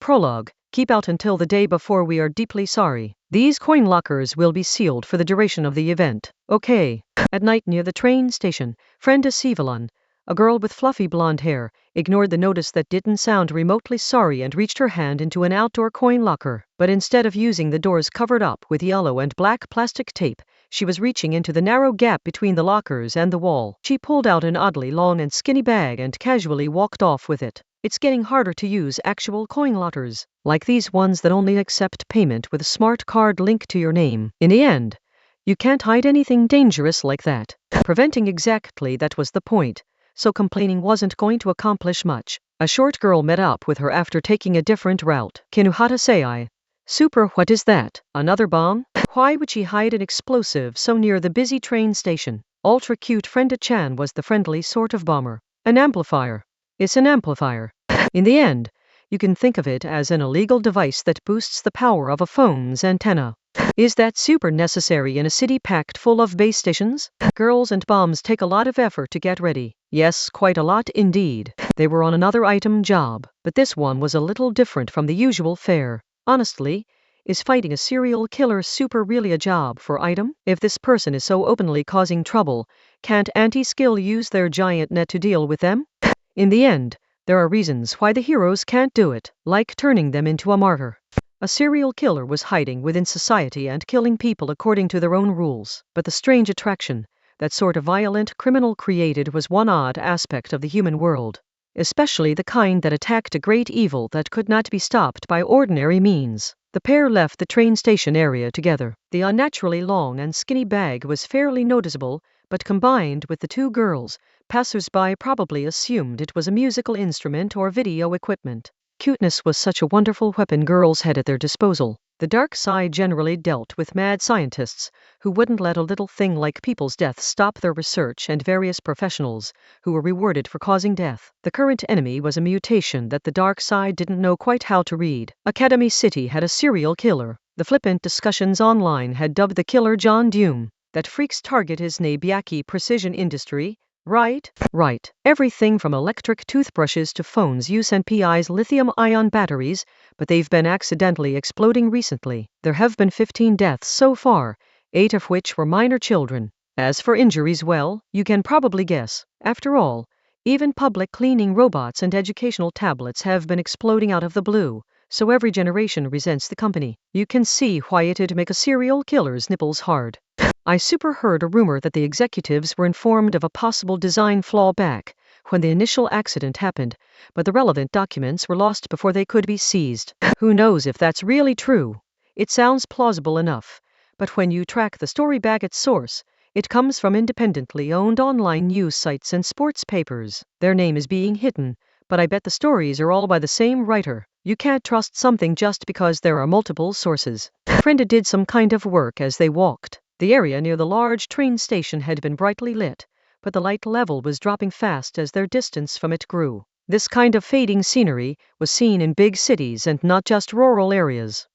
Prologue. Keep out until the day before. We are deeply sorry. These coin lockers will be sealed for the duration of the event. Okay. At night near the train station, Frenda Sivalon, a girl with fluffy blonde hair, ignored the notice that didn't sound remotely sorry and reached her hand into an outdoor coin locker. But instead of using the doors covered up with yellow and black plastic tape, she was reaching into the narrow gap between the lockers and the wall. She pulled out an oddly long and skinny bag and casually walked off with it. It's getting harder to use actual coin lockers, like these ones that only accept payment with a smart card linked to your name. In the end, you can't hide anything dangerous like that. Preventing exactly that was the point, so complaining wasn't going to accomplish much. A short girl met up with her after taking a different route. Kinuhata Sei. Super, what is that? Another bomb? Why would she hide an explosive so near the busy train station? Ultra cute Frenda-chan was the friendly sort of bomber. An amplifier. It's an amplifier. In the end, you can think of it as an illegal device that boosts the power of a phone's antenna. Is that super necessary in a city packed full of base stations? Girls and bombs take a lot of effort to get ready. Yes, quite a lot indeed. They were on another item job, but this one was a little different from the usual fare. Honestly, is fighting a serial killer super really a job for item? If this person is so openly causing trouble, can't anti-skill use their giant net to deal with them? In the end, there are reasons why the heroes can't do it, like turning them into a martyr. A serial killer was hiding within society and killing people according to their own rules. But the strange attraction that sort of violent criminal created was one odd aspect of the human world, especially the kind that attacked a great evil that could not be stopped by ordinary means. The pair left the train station area together. The unnaturally long and skinny bag was fairly noticeable, but combined with the two girls, passers-by probably assumed it was a musical instrument or video equipment. Cuteness was such a wonderful weapon girls had at their disposal. The dark side generally dealt with mad scientists who wouldn't let a little thing like people's death stop their research, and various professionals who were rewarded for causing death. The current enemy was a mutation that the dark side didn't know quite how to read. Academy City had a serial killer. The flippant discussions online had dubbed the killer John Doom. That freak's target is Nabiaki Precision Industry. Right. Everything from electric toothbrushes to phones use NPI's lithium-ion batteries, but they've been accidentally exploding recently. There have been 15 deaths so far, 8 of which were minor children. As for injuries, well, you can probably guess. After all, even public cleaning robots and educational tablets have been exploding out of the blue, so every generation resents the company. You can see why it'd make a serial killer's nipples hard. I heard a rumor that the executives were informed of a possible design flaw back when the initial accident happened, but the relevant documents were lost before they could be seized. Who knows if that's really true? It sounds plausible enough, but when you track the story back at source, it comes from independently owned online news sites and sports papers. Their name is being hidden, but I bet the stories are all by the same writer. You can't trust something just because there are multiple sources. Frenda did some kind of work as they walked. The area near the large train station had been brightly lit, but the light level was dropping fast as their distance from it grew. This kind of fading scenery was seen in big cities and not just rural areas.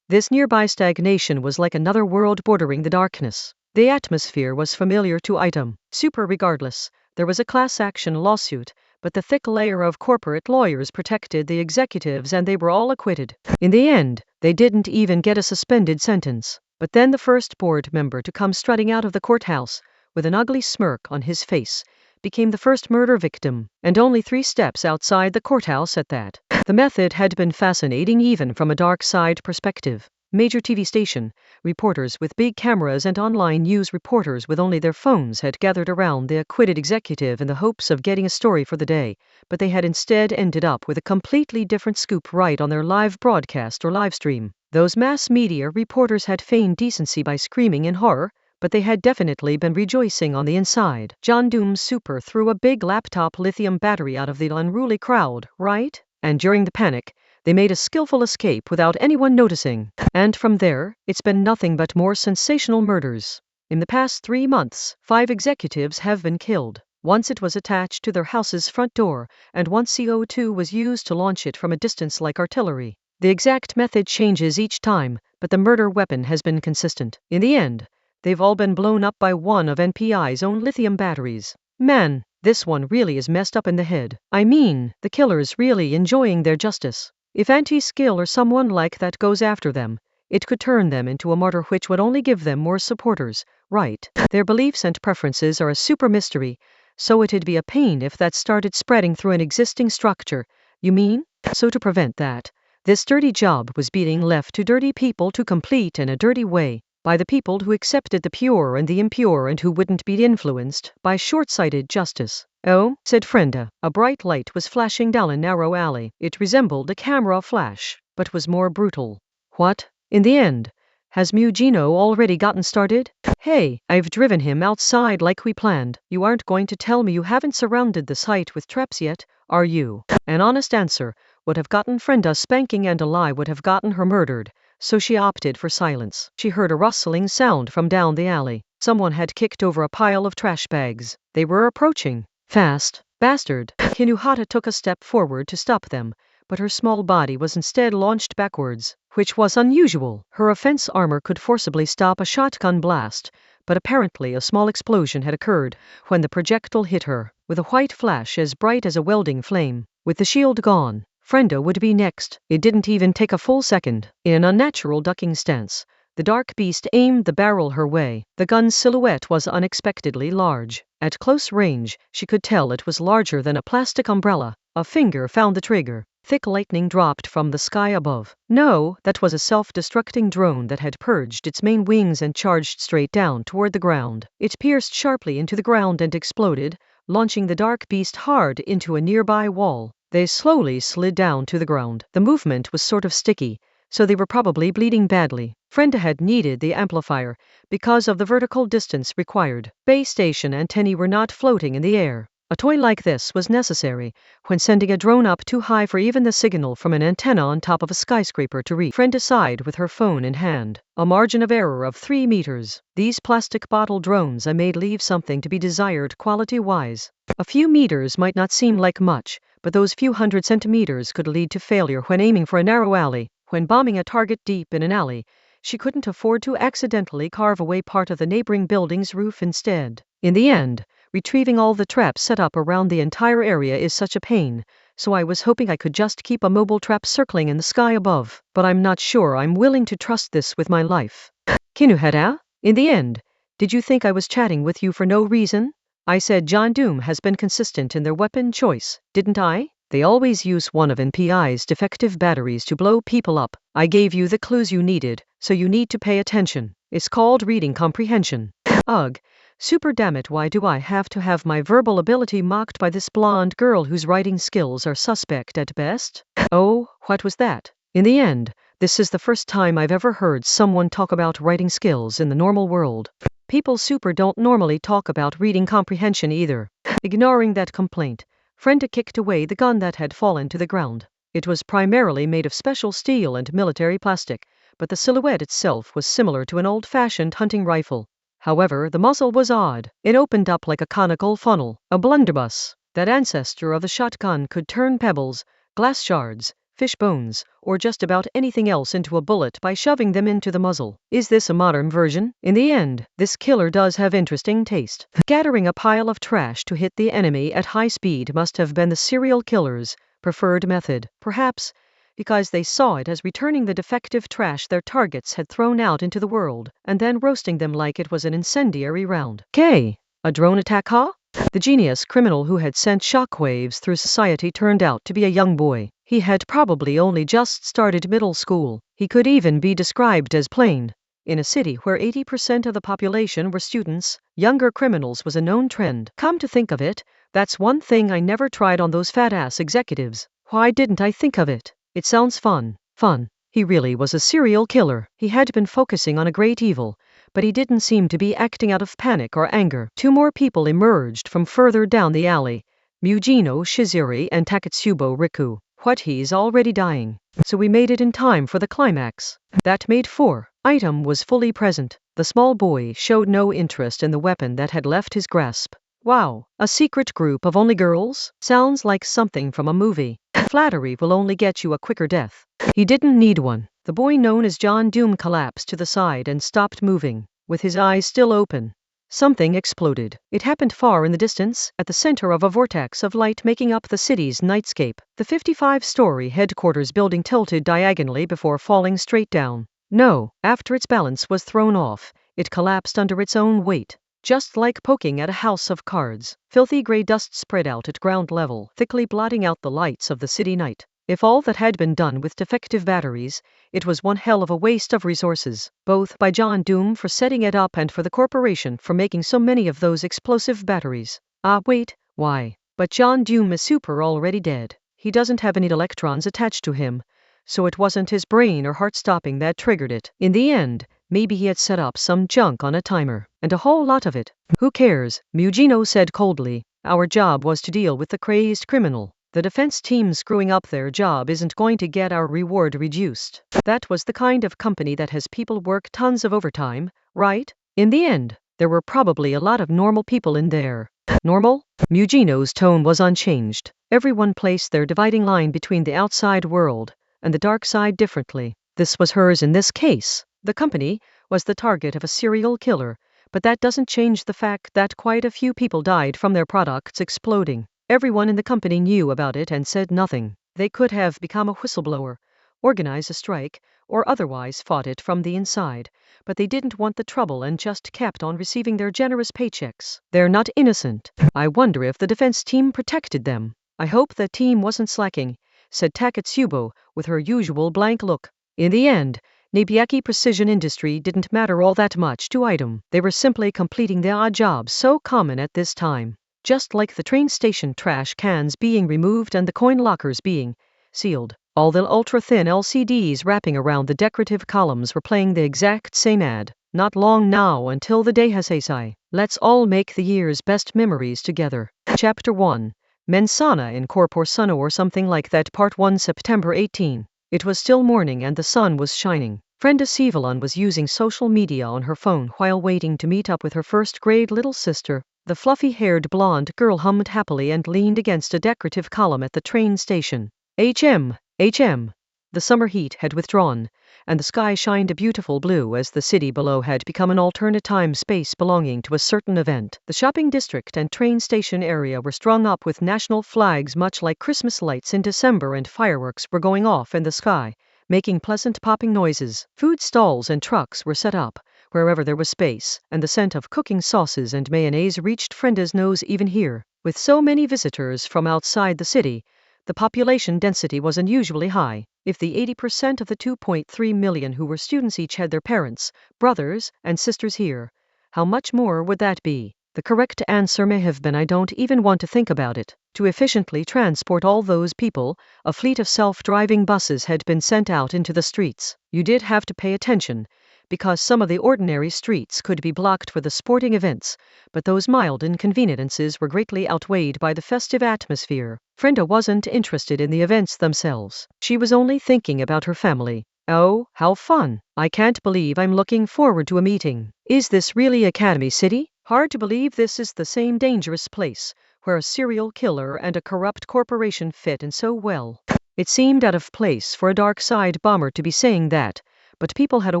This nearby stagnation was like another world bordering the darkness. The atmosphere was familiar to item. Super regardless, there was a class action lawsuit, but the thick layer of corporate lawyers protected the executives and they were all acquitted. In the end, they didn't even get a suspended sentence. But then the first board member to come strutting out of the courthouse, with an ugly smirk on his face, became the first murder victim, and only 3 steps outside the courthouse at that. The method had been fascinating even from a dark side perspective. Major TV station reporters with big cameras and online news reporters with only their phones had gathered around the acquitted executive in the hopes of getting a story for the day, but they had instead ended up with a completely different scoop right on their live broadcast or live stream. Those mass media reporters had feigned decency by screaming in horror, but they had definitely been rejoicing on the inside. John Doom's super threw a big laptop lithium battery out of the unruly crowd, right? And during the panic, they made a skillful escape without anyone noticing. And from there, it's been nothing but more sensational murders. In the past 3 months, 5 executives have been killed. Once it was attached to their house's front door, and once CO2 was used to launch it from a distance like artillery. The exact method changes each time, but the murder weapon has been consistent. In the end, they've all been blown up by one of NPI's own lithium batteries. Man, this one really is messed up in the head. I mean, the killer's really enjoying their justice. If anti-skill or someone like that goes after them, it could turn them into a martyr, which would only give them more supporters, right? Their beliefs and preferences are a super mystery, so it'd be a pain if that started spreading through an existing structure. You mean? So to prevent that, this dirty job was being left to dirty people to complete in a dirty way, by the people who accepted the pure and the impure and who wouldn't be influenced by short-sighted justice. Oh, said Frenda. A bright light was flashing down a narrow alley. It resembled a camera flash, but was more brutal. What? In the end, has Mugino already gotten started? Hey, I've driven him outside like we planned. You aren't going to tell me you haven't surrounded the site with traps yet, are you? An honest answer would have gotten Frenda spanking and a lie would have gotten her murdered, so she opted for silence. She heard a rustling sound from down the alley. Someone had kicked over a pile of trash bags. They were approaching. Fast. Bastard. Kinuhata took a step forward to stop them, but her small body was instead launched backwards, which was unusual. Her offense armor could forcibly stop a shotgun blast, but apparently a small explosion had occurred when the projectile hit her, with a white flash as bright as a welding flame. With the shield gone, Frenda would be next. It didn't even take a full second. In an unnatural ducking stance, the dark beast aimed the barrel her way. The gun's silhouette was unexpectedly large. At close range, she could tell it was larger than a plastic umbrella. A finger found the trigger. Thick lightning dropped from the sky above. No, that was a self-destructing drone that had purged its main wings and charged straight down toward the ground. It pierced sharply into the ground and exploded, launching the dark beast hard into a nearby wall. They slowly slid down to the ground. The movement was sort of sticky, so they were probably bleeding badly. Frenda had needed the amplifier because of the vertical distance required. Base station antennae were not floating in the air. A toy like this was necessary when sending a drone up too high for even the signal from an antenna on top of a skyscraper to reach. Frenda sighed with her phone in hand. A margin of error of 3 meters. These plastic bottle drones I made leave something to be desired quality-wise. A few meters might not seem like much, but those few hundred centimeters could lead to failure when aiming for a narrow alley. When bombing a target deep in an alley, she couldn't afford to accidentally carve away part of the neighboring building's roof instead. In the end, retrieving all the traps set up around the entire area is such a pain, so I was hoping I could just keep a mobile trap circling in the sky above, but I'm not sure I'm willing to trust this with my life. Kinuhata? In the end, did you think I was chatting with you for no reason? I said John Doom has been consistent in their weapon choice, didn't I? They always use one of NPI's defective batteries to blow people up. I gave you the clues you needed, so you need to pay attention. It's called reading comprehension. Ugh. Super damn it, why do I have to have my verbal ability mocked by this blonde girl whose writing skills are suspect at best? Oh, what was that? In the end, this is the first time I've ever heard someone talk about writing skills in the normal world. People super don't normally talk about reading comprehension either. Ignoring that complaint, Frenda kicked away the gun that had fallen to the ground. It was primarily made of special steel and military plastic, but the silhouette itself was similar to an old-fashioned hunting rifle. However, the muzzle was odd. It opened up like a conical funnel, a blunderbuss. That ancestor of the shotgun could turn pebbles, glass shards, fish bones, or just about anything else into a bullet by shoving them into the muzzle. Is this a modern version? In the end, this killer does have interesting taste. Gathering a pile of trash to hit the enemy at high speed must have been the serial killer's preferred method. Perhaps because they saw it as returning the defective trash their targets had thrown out into the world, and then roasting them like it was an incendiary round. A drone attack, huh? The genius criminal who had sent shockwaves through society turned out to be a young boy. He had probably only just started middle school. He could even be described as plain. In a city where 80% of the population were students, younger criminals was a known trend. Come to think of it, that's one thing I never tried on those fat-ass executives. Why didn't I think of it? It sounds fun. Fun. He really was a serial killer. He had been focusing on a great evil, but he didn't seem to be acting out of panic or anger. 2 more people emerged from further down the alley. Mugino Shizuri and Takatsubo Riku. What, he's already dying. So we made it in time for the climax. That made 4. Item was fully present. The small boy showed no interest in the weapon that had left his grasp. Wow, a secret group of only girls? Sounds like something from a movie. Flattery will only get you a quicker death. He didn't need one. The boy known as John Doom collapsed to the side and stopped moving, with his eyes still open. Something exploded. It happened far in the distance, at the center of a vortex of light making up the city's nightscape. The 55-story headquarters building tilted diagonally before falling straight down. No, after its balance was thrown off, it collapsed under its own weight. Just like poking at a house of cards, filthy gray dust spread out at ground level, thickly blotting out the lights of the city night. If all that had been done with defective batteries, it was one hell of a waste of resources, both by John Doom for setting it up and for the corporation for making so many of those explosive batteries. Wait, why? But John Doom is super already dead. He doesn't have any electrons attached to him, so it wasn't his brain or heart stopping that triggered it. In the end, maybe he had set up some junk on a timer, and a whole lot of it. Who cares? Mugino said coldly. Our job was to deal with the crazed criminal. The defense team screwing up their job isn't going to get our reward reduced. That was the kind of company that has people work tons of overtime, right? In the end, there were probably a lot of normal people in there. Normal? Mugino's tone was unchanged. Everyone placed their dividing line between the outside world and the dark side differently. This was hers in this case. The company was the target of a serial killer, but that doesn't change the fact that quite a few people died from their products exploding. Everyone in the company knew about it and said nothing. They could have become a whistleblower, organized a strike, or otherwise fought it from the inside, but they didn't want the trouble and just kept on receiving their generous paychecks. They're not innocent. I wonder if the defense team protected them. I hope the team wasn't slacking, said Takatsubo with her usual blank look. In the end, Nabiaki Precision Industry didn't matter all that much to Item. They were simply completing the odd jobs so common at this time. Just like the train station trash cans being removed and the coin lockers being sealed. All the ultra-thin LCDs wrapping around the decorative columns were playing the exact same ad. Not long now until the day Heisei. Let's all make the year's best memories together. Chapter 1. Mensana in Corpor Suno or something like that. Part 1 September 18. It was still morning and the sun was shining. Frenda Sivalon was using social media on her phone while waiting to meet up with her first-grade little sister. The fluffy-haired blonde girl hummed happily and leaned against a decorative column at the train station. HM. The summer heat had withdrawn, and the sky shined a beautiful blue as the city below had become an alternate time space belonging to a certain event. The shopping district and train station area were strung up with national flags much like Christmas lights in December, and fireworks were going off in the sky, making pleasant popping noises. Food stalls and trucks were set up wherever there was space, and the scent of cooking sauces and mayonnaise reached Frenda's nose even here. With so many visitors from outside the city, the population density was unusually high. If the 80% of the 2.3 million who were students each had their parents, brothers, and sisters here, how much more would that be? The correct answer may have been I don't even want to think about it. To efficiently transport all those people, a fleet of self-driving buses had been sent out into the streets. You did have to pay attention, because some of the ordinary streets could be blocked for the sporting events, but those mild inconveniences were greatly outweighed by the festive atmosphere. Frenda wasn't interested in the events themselves. She was only thinking about her family. Oh, how fun! I can't believe I'm looking forward to a meeting. Is this really Academy City? Hard to believe this is the same dangerous place where a serial killer and a corrupt corporation fit in so well. It seemed out of place for a dark side bomber to be saying that, but people had a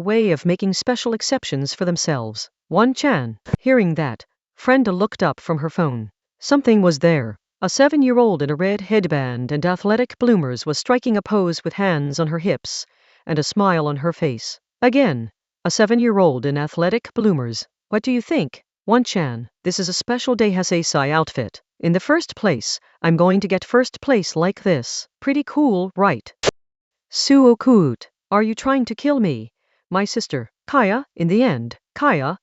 way of making special exceptions for themselves. One-chan. Hearing that, Frenda looked up from her phone. Something was there. A 7-year-old in a red headband and athletic bloomers was striking a pose with hands on her hips and a smile on her face. Again, a 7-year-old in athletic bloomers. What do you think? One-chan, this is a special day Heisei outfit. In the first place, I'm going to get first place like this. Pretty cool, right? Suokut. Are you trying to kill me? My sister, Kaya, in the end, Kaya.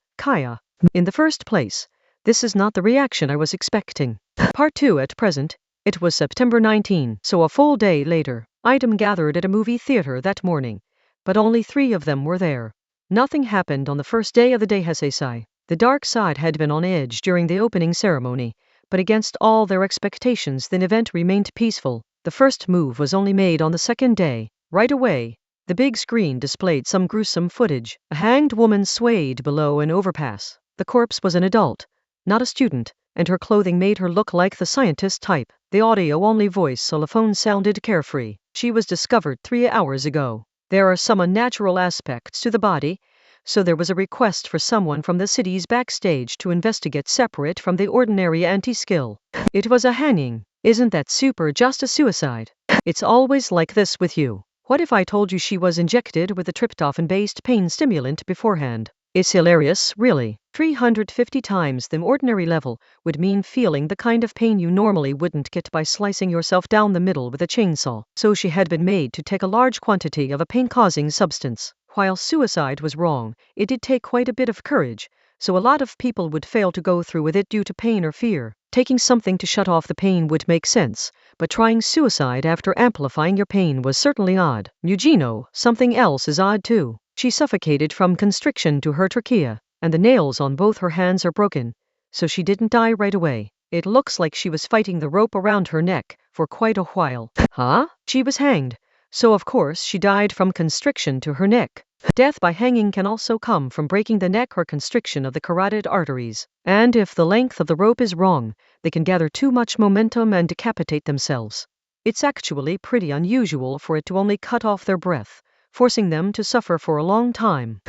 In the first place, this is not the reaction I was expecting. Part 2 at present, it was September 19, so a full day later. Item gathered at a movie theater that morning, but only 3 of them were there. Nothing happened on the first day of the day Heisei. The dark side had been on edge during the opening ceremony, but against all their expectations the event remained peaceful. The first move was only made on the second day. Right away, the big screen displayed some gruesome footage. A hanged woman swayed below an overpass. The corpse was an adult, not a student, and her clothing made her look like the scientist type. The audio-only voice telephone sounded carefree. She was discovered 3 hours ago. There are some unnatural aspects to the body, so there was a request for someone from the city's backstage to investigate separate from the ordinary anti-skill. It was a hanging. Isn't that super just a suicide? It's always like this with you. What if I told you she was injected with a tryptophan-based pain stimulant beforehand? It's hilarious, really. 350 times the ordinary level would mean feeling the kind of pain you normally wouldn't get by slicing yourself down the middle with a chainsaw. So she had been made to take a large quantity of a pain-causing substance. While suicide was wrong, it did take quite a bit of courage, so a lot of people would fail to go through with it due to pain or fear. Taking something to shut off the pain would make sense, but trying suicide after amplifying your pain was certainly odd. Eugeno, something else is odd too. She suffocated from constriction to her trachea, and the nails on both her hands are broken, so she didn't die right away. It looks like she was fighting the rope around her neck for quite a while. Huh? She was hanged, so of course she died from constriction to her neck. Death by hanging can also come from breaking the neck or constriction of the carotid arteries. And if the length of the rope is wrong, they can gather too much momentum and decapitate themselves. It's actually pretty unusual for it to only cut off their breath, forcing them to suffer for a long time.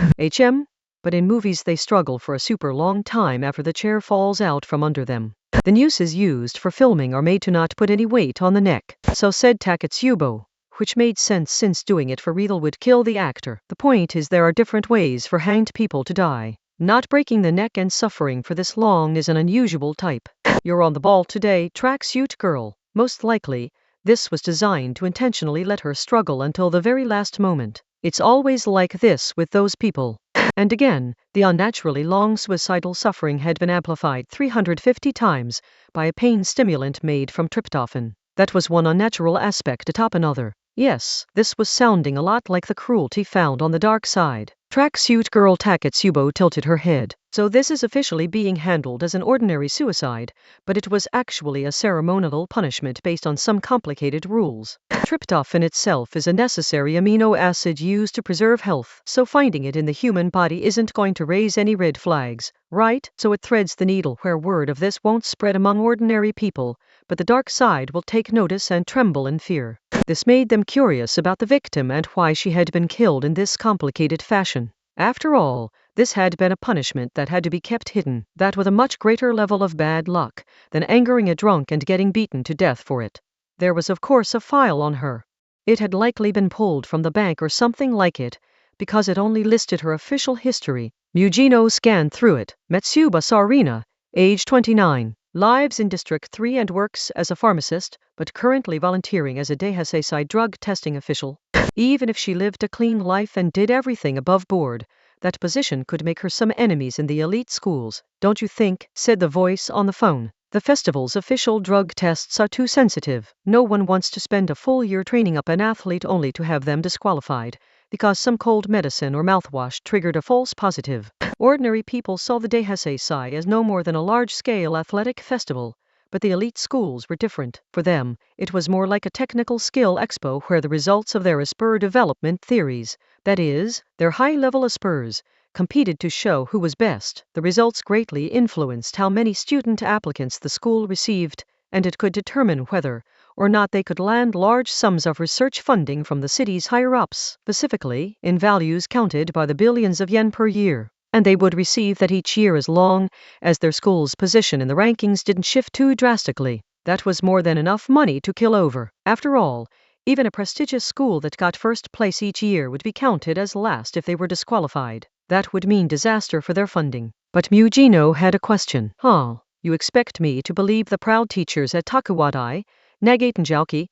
But in movies they struggle for a super long time after the chair falls out from under them. The nooses used for filming are made to not put any weight on the neck. So said Taketsubo, which made sense since doing it for real would kill the actor. The point is there are different ways for hanged people to die. Not breaking the neck and suffering for this long is an unusual type. You're on the ball today, tracksuit girl. Most likely, this was designed to intentionally let her struggle until the very last moment. It's always like this with those people. And again, the unnaturally long suicidal suffering had been amplified 350 times by a pain stimulant made from tryptophan. That was one unnatural aspect atop another. Yes, this was sounding a lot like the cruelty found on the dark side. Tracksuit girl Taketsubo tilted her head. So this is officially being handled as an ordinary suicide, but it was actually a ceremonial punishment based on some complicated rules. Tryptophan itself is a necessary amino acid used to preserve health, so finding it in the human body isn't going to raise any red flags, right? So it threads the needle where word of this won't spread among ordinary people, but the dark side will take notice and tremble in fear. This made them curious about the victim and why she had been killed in this complicated fashion. After all, this had been a punishment that had to be kept hidden, that with a much greater level of bad luck than angering a drunk and getting beaten to death for it. There was of course a file on her. It had likely been pulled from the bank or something like it, because it only listed her official history. Eugeno scanned through it. Metsuba Sarina, age 29. Lives in District 3 and works as a pharmacist, but currently volunteering as a Deihasei drug testing official. Even if she lived a clean life and did everything above board, that position could make her some enemies in the elite schools, don't you think? Said the voice on the phone. The festival's official drug tests are too sensitive. No one wants to spend a full year training up an athlete only to have them disqualified, because some cold medicine or mouthwash triggered a false positive. Ordinary people saw the Deihasei as no more than a large-scale athletic festival, but the elite schools were different. For them, it was more like a technical skill expo where the results of their Asper development theories, that is, their high-level Aspers, competed to show who was best. The results greatly influenced how many student applicants the school received, and it could determine whether or not they could land large sums of research funding from the city's higher-ups, specifically in values counted by the billions of yen per year. And they would receive that each year as long as their school's position in the rankings didn't shift too drastically. That was more than enough money to kill over. After all, even a prestigious school that got first place each year would be counted as last if they were disqualified. That would mean disaster for their funding. But Eugeno had a question. You expect me to believe the proud teachers at Takuwadai, Nagatenjouki,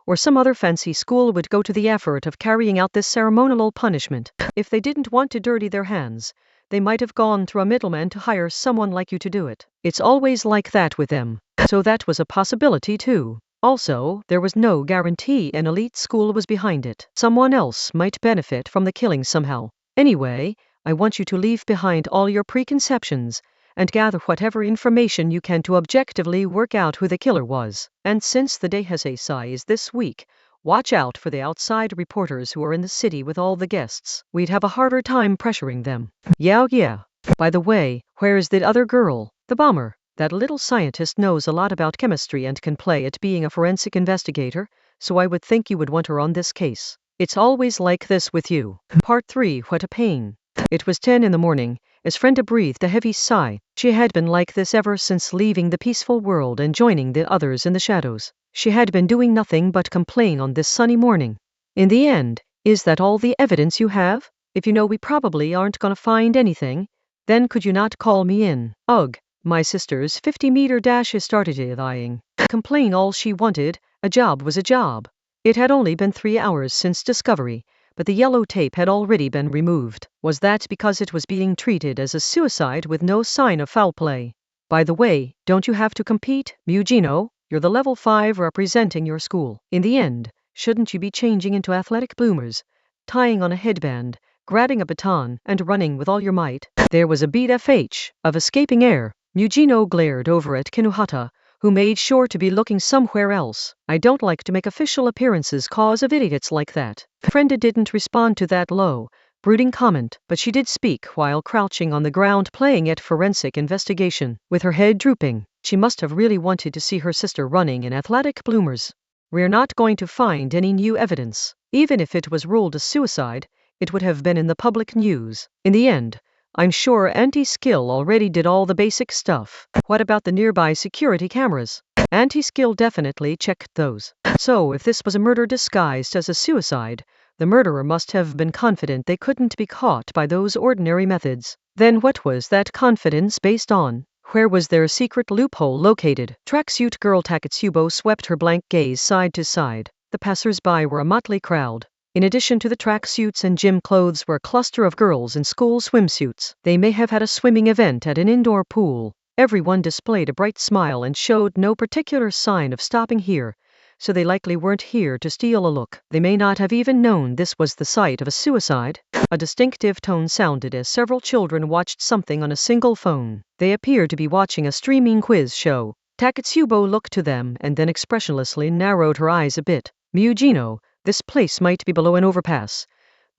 or some other fancy school would go to the effort of carrying out this ceremonial punishment? If they didn't want to dirty their hands, they might have gone through a middleman to hire someone like you to do it. It's always like that with them. So that was a possibility too. Also, there was no guarantee an elite school was behind it. Someone else might benefit from the killing somehow. Anyway, I want you to leave behind all your preconceptions and gather whatever information you can to objectively work out who the killer was. And since the Deihasei is this week, watch out for the outside reporters who are in the city with all the guests. We'd have a harder time pressuring them. Yeah. By the way, where is the other girl? The bomber. That little scientist knows a lot about chemistry and can play at being a forensic investigator, so I would think you would want her on this case. It's always like this with you. Part 3. What a pain. It was 10 in the morning, as Frenda breathed a heavy sigh. She had been like this ever since leaving the peaceful world and joining the others in the shadows. She had been doing nothing but complain on this sunny morning. In the end, is that all the evidence you have? If you know we probably aren't gonna find anything, then could you not call me in? Ugh, my sister's 50-meter dash started lying. Complain all she wanted, a job was a job. It had only been 3 hours since discovery, but the yellow tape had already been removed. Was that because it was being treated as a suicide with no sign of foul play? By the way, don't you have to compete, Mugino? You're the level 5 representing your school. In the end, shouldn't you be changing into athletic bloomers, tying on a headband, grabbing a baton, and running with all your might? There was a beat of escaping air. Mugino glared over at Kinuhata, who made sure to be looking somewhere else. I don't like to make official appearances cause of idiots like that. Frenda didn't respond to that low, brooding comment, but she did speak while crouching on the ground playing at forensic investigation. With her head drooping, she must have really wanted to see her sister running in athletic bloomers. We're not going to find any new evidence. Even if it was ruled a suicide, it would have been in the public news. In the end, I'm sure Anti-Skill already did all the basic stuff. What about the nearby security cameras? Anti-Skill definitely checked those. So if this was a murder disguised as a suicide, the murderer must have been confident they couldn't be caught by those ordinary methods. Then what was that confidence based on? Where was their secret loophole located? Tracksuit girl Takatsubo swept her blank gaze side to side. The passers-by were a motley crowd. In addition to the tracksuits and gym clothes were a cluster of girls in school swimsuits. They may have had a swimming event at an indoor pool. Everyone displayed a bright smile and showed no particular sign of stopping here, so they likely weren't here to steal a look. They may not have even known this was the site of a suicide. A distinctive tone sounded as several children watched something on a single phone. They appeared to be watching a streaming quiz show. Takatsubo looked to them and then expressionlessly narrowed her eyes a bit. Mugino, this place might be below an overpass,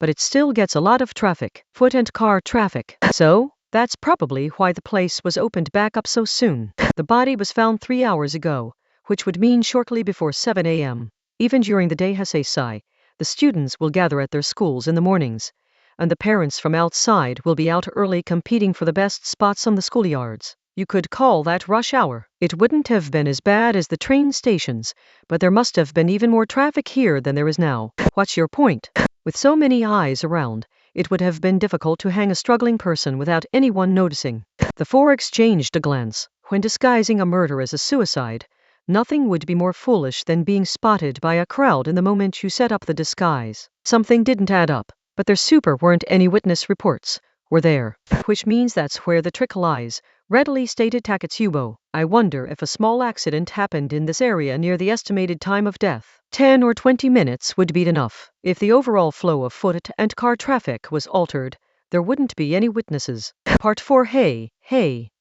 but it still gets a lot of traffic, foot and car traffic. So, that's probably why the place was opened back up so soon. The body was found 3 hours ago, which would mean shortly before 7 a.m. Even during the day Heisei, the students will gather at their schools in the mornings, and the parents from outside will be out early competing for the best spots on the schoolyards. You could call that rush hour. It wouldn't have been as bad as the train stations, but there must have been even more traffic here than there is now. What's your point? With so many eyes around, it would have been difficult to hang a struggling person without anyone noticing. The four exchanged a glance. When disguising a murder as a suicide, nothing would be more foolish than being spotted by a crowd in the moment you set up the disguise. Something didn't add up, but there weren't any witness reports, were there? Which means that's where the trick lies, readily stated Takatsubo. I wonder if a small accident happened in this area near the estimated time of death. 10 or 20 minutes would be enough. If the overall flow of foot and car traffic was altered, there wouldn't be any witnesses. Part 4. Hey.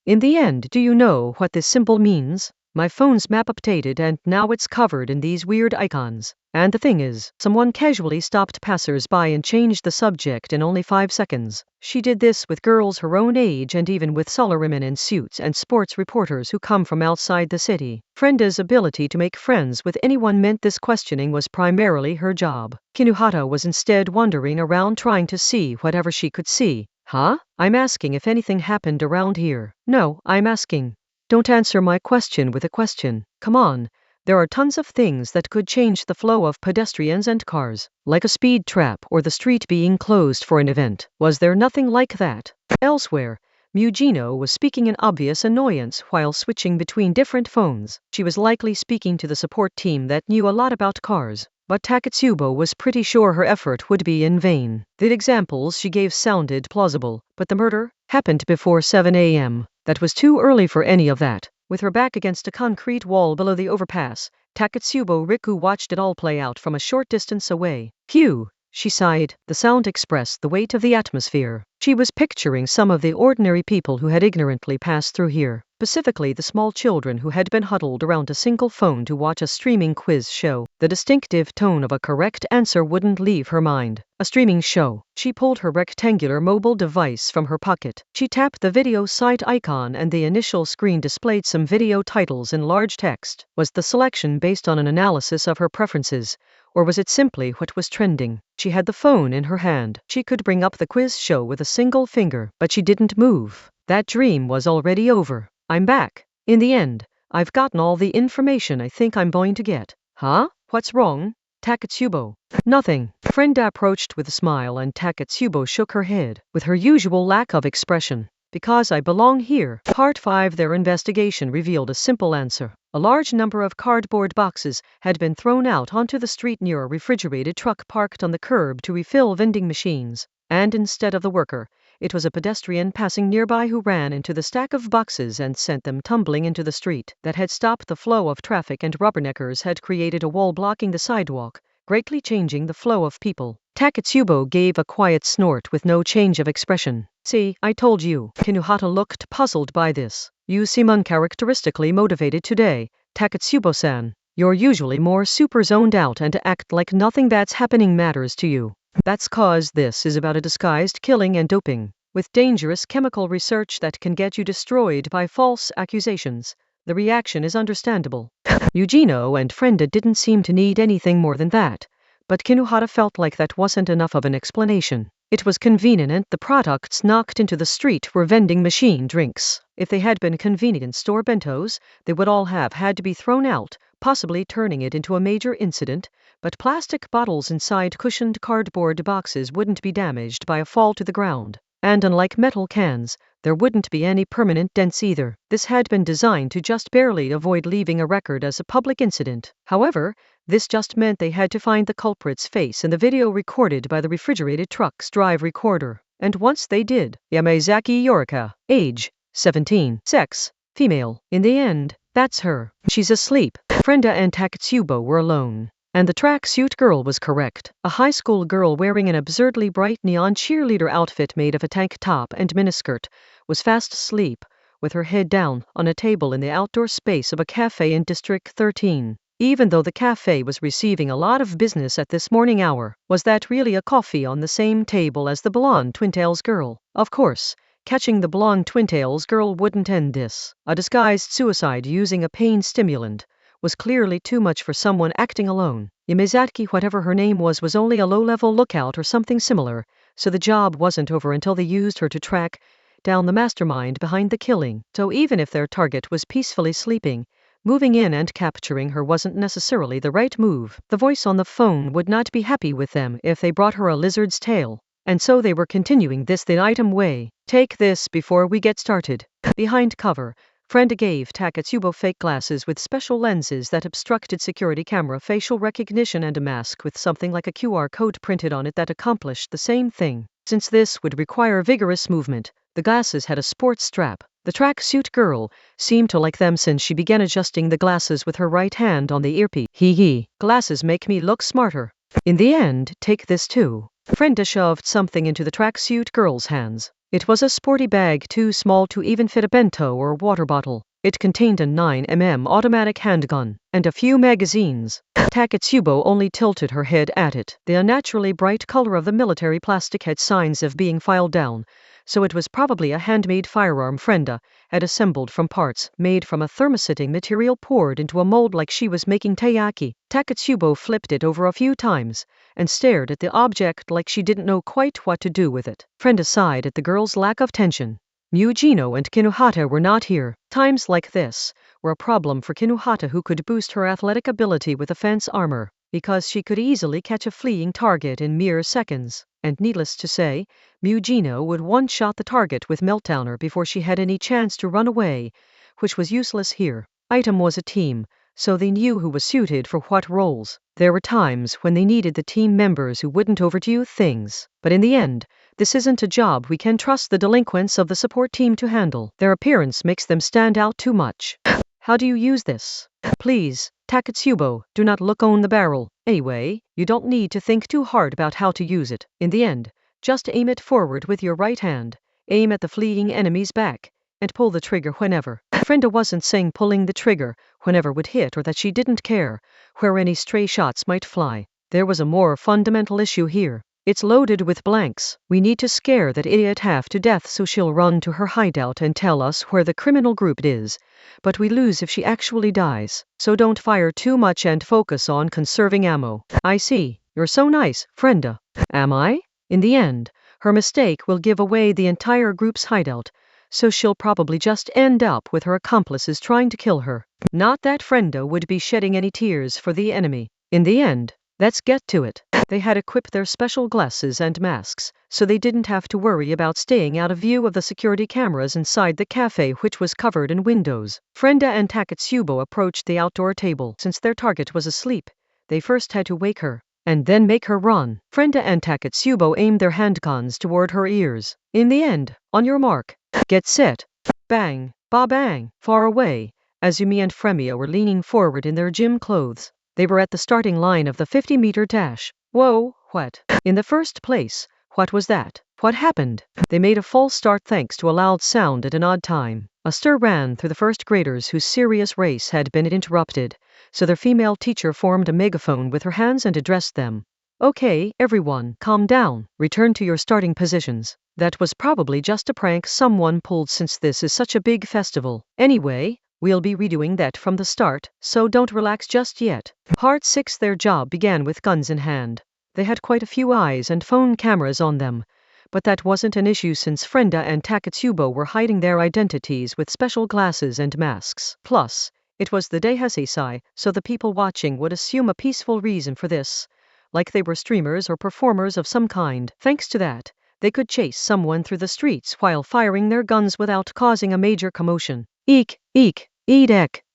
In the end, do you know what this symbol means? My phone's map updated and now it's covered in these weird icons. And the thing is, someone casually stopped passers-by and changed the subject in only 5 seconds. She did this with girls her own age and even with salarymen in suits and sports reporters who come from outside the city. Frenda's ability to make friends with anyone meant this questioning was primarily her job. Kinuhata was instead wandering around trying to see whatever she could see. Huh? I'm asking if anything happened around here. No, I'm asking. Don't answer my question with a question. Come on. There are tons of things that could change the flow of pedestrians and cars, like a speed trap or the street being closed for an event. Was there nothing like that? Elsewhere, Mugino was speaking in obvious annoyance while switching between different phones. She was likely speaking to the support team that knew a lot about cars, but Takatsubo was pretty sure her effort would be in vain. The examples she gave sounded plausible, but the murder happened before 7 a.m. That was too early for any of that. With her back against a concrete wall below the overpass, Takatsubo Riku watched it all play out from a short distance away. Phew, she sighed. The sound expressed the weight of the atmosphere. She was picturing some of the ordinary people who had ignorantly passed through here, specifically the small children who had been huddled around a single phone to watch a streaming quiz show. The distinctive tone of a correct answer wouldn't leave her mind. A streaming show. She pulled her rectangular mobile device from her pocket. She tapped the video site icon and the initial screen displayed some video titles in large text. Was the selection based on an analysis of her preferences, Or was it simply what was trending? She had the phone in her hand. She could bring up the quiz show with a single finger, but she didn't move. That dream was already over. I'm back. In the end, I've gotten all the information I think I'm going to get. Huh? What's wrong? Takatsubo. Nothing. Frenda approached with a smile and Takatsubo shook her head, with her usual lack of expression. Because I belong here. Part 5. Their investigation revealed a simple answer. A large number of cardboard boxes had been thrown out onto the street near a refrigerated truck parked on the curb to refill vending machines. And instead of the worker, it was a pedestrian passing nearby who ran into the stack of boxes and sent them tumbling into the street. That had stopped the flow of traffic, and rubberneckers had created a wall blocking the sidewalk, greatly changing the flow of people. Takatsubo gave a quiet snort with no change of expression. See, I told you. Kinuhata looked puzzled by this. You seem uncharacteristically motivated today, Takatsubo-san. You're usually more super zoned out and act like nothing that's happening matters to you. That's 'cause this is about a disguised killing and doping, with dangerous chemical research that can get you destroyed by false accusations. The reaction is understandable. Eugenio and Frenda didn't seem to need anything more than that, but Kinuhata felt like that wasn't enough of an explanation. It was convenient the products knocked into the street were vending machine drinks. If they had been convenience store bentos, they would all have had to be thrown out, possibly turning it into a major incident, but plastic bottles inside cushioned cardboard boxes wouldn't be damaged by a fall to the ground. And unlike metal cans, there wouldn't be any permanent dents either. This had been designed to just barely avoid leaving a record as a public incident. However, this just meant they had to find the culprit's face in the video recorded by the refrigerated truck's drive recorder. And once they did, Yamazaki Yorika, age 17, sex female. In the end, that's her. She's asleep. Frenda and Takatsubo were alone. And the tracksuit girl was correct. A high school girl wearing an absurdly bright neon cheerleader outfit made of a tank top and miniskirt was fast asleep, with her head down on a table in the outdoor space of a cafe in District 13. Even though the cafe was receiving a lot of business at this morning hour, was that really a coffee on the same table as the blonde Twintails girl? Of course, catching the blonde Twintails girl wouldn't end this. A disguised suicide using a pain stimulant was clearly too much for someone acting alone. Yamazaki, whatever her name was only a low-level lookout or something similar, so the job wasn't over until they used her to track down the mastermind behind the killing. So even if their target was peacefully sleeping, moving in and capturing her wasn't necessarily the right move. The voice on the phone would not be happy with them if they brought her a lizard's tail. And so they were continuing this the item way. Take this before we get started. Behind cover, Frenda gave Takatsubo fake glasses with special lenses that obstructed security camera facial recognition and a mask with something like a QR code printed on it that accomplished the same thing. Since this would require vigorous movement, the glasses had a sports strap. The tracksuit girl seemed to like them since she began adjusting the glasses with her right hand on the earpiece. Hee. Glasses make me look smarter. In the end, take this too. Frenda shoved something into the tracksuit girl's hands. It was a sporty bag too small to even fit a bento or water bottle. It contained a 9mm automatic handgun and a few magazines. Takatsubo only tilted her head at it. The unnaturally bright color of the military plastic had signs of being filed down, so it was probably a handmade firearm Frenda had assembled from parts made from a thermosetting material poured into a mold like she was making taiyaki. Takatsubo flipped it over a few times and stared at the object like she didn't know quite what to do with it. Frenda sighed at the girl's lack of tension. Eugenio and Kinuhata were not here. Times like this were a problem for Kinuhata, who could boost her athletic ability with offense armor, because she could easily catch a fleeing target in mere seconds. And needless to say, Eugenio would one-shot the target with Meltdowner before she had any chance to run away, which was useless here. Item was a team, so they knew who was suited for what roles. There were times when they needed the team members who wouldn't overdo things, but in the end, this isn't a job we can trust the delinquents of the support team to handle. Their appearance makes them stand out too much. How do you use this? Please, Takatsubo, do not look on the barrel. Anyway, you don't need to think too hard about how to use it. In the end, just aim it forward with your right hand, aim at the fleeing enemy's back, and pull the trigger whenever. Frenda wasn't saying pulling the trigger whenever would hit or that she didn't care where any stray shots might fly. There was a more fundamental issue here. It's loaded with blanks. We need to scare that idiot half to death so she'll run to her hideout and tell us where the criminal group is. But we lose if she actually dies. So don't fire too much and focus on conserving ammo. I see. You're so nice, Frenda. Am I? In the end, her mistake will give away the entire group's hideout, so she'll probably just end up with her accomplices trying to kill her. Not that Frenda would be shedding any tears for the enemy. In the end, let's get to it. They had equipped their special glasses and masks, so they didn't have to worry about staying out of view of the security cameras inside the cafe, which was covered in windows. Frenda and Takatsubo approached the outdoor table. Since their target was asleep, they first had to wake her, and then make her run. Frenda and Takatsubo aimed their handguns toward her ears. In the end, on your mark, get set, bang, ba-bang. Far away, Azumi and Fremia were leaning forward in their gym clothes. They were at the starting line of the 50-meter dash. Whoa, what? In the first place, what was that? What happened? They made a false start thanks to a loud sound at an odd time. A stir ran through the first graders whose serious race had been interrupted, so their female teacher formed a megaphone with her hands and addressed them. Okay, everyone, calm down. Return to your starting positions. That was probably just a prank someone pulled since this is such a big festival. Anyway, we'll be redoing that from the start, so don't relax just yet. Part 6. Their job began with guns in hand. They had quite a few eyes and phone cameras on them, but that wasn't an issue since Frenda and Takatsubo were hiding their identities with special glasses and masks. Plus, it was the day Heisei, so the people watching would assume a peaceful reason for this, like they were streamers or performers of some kind. Thanks to that, they could chase someone through the streets while firing their guns without causing a major commotion. Eek, eek.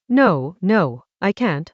No, I can't.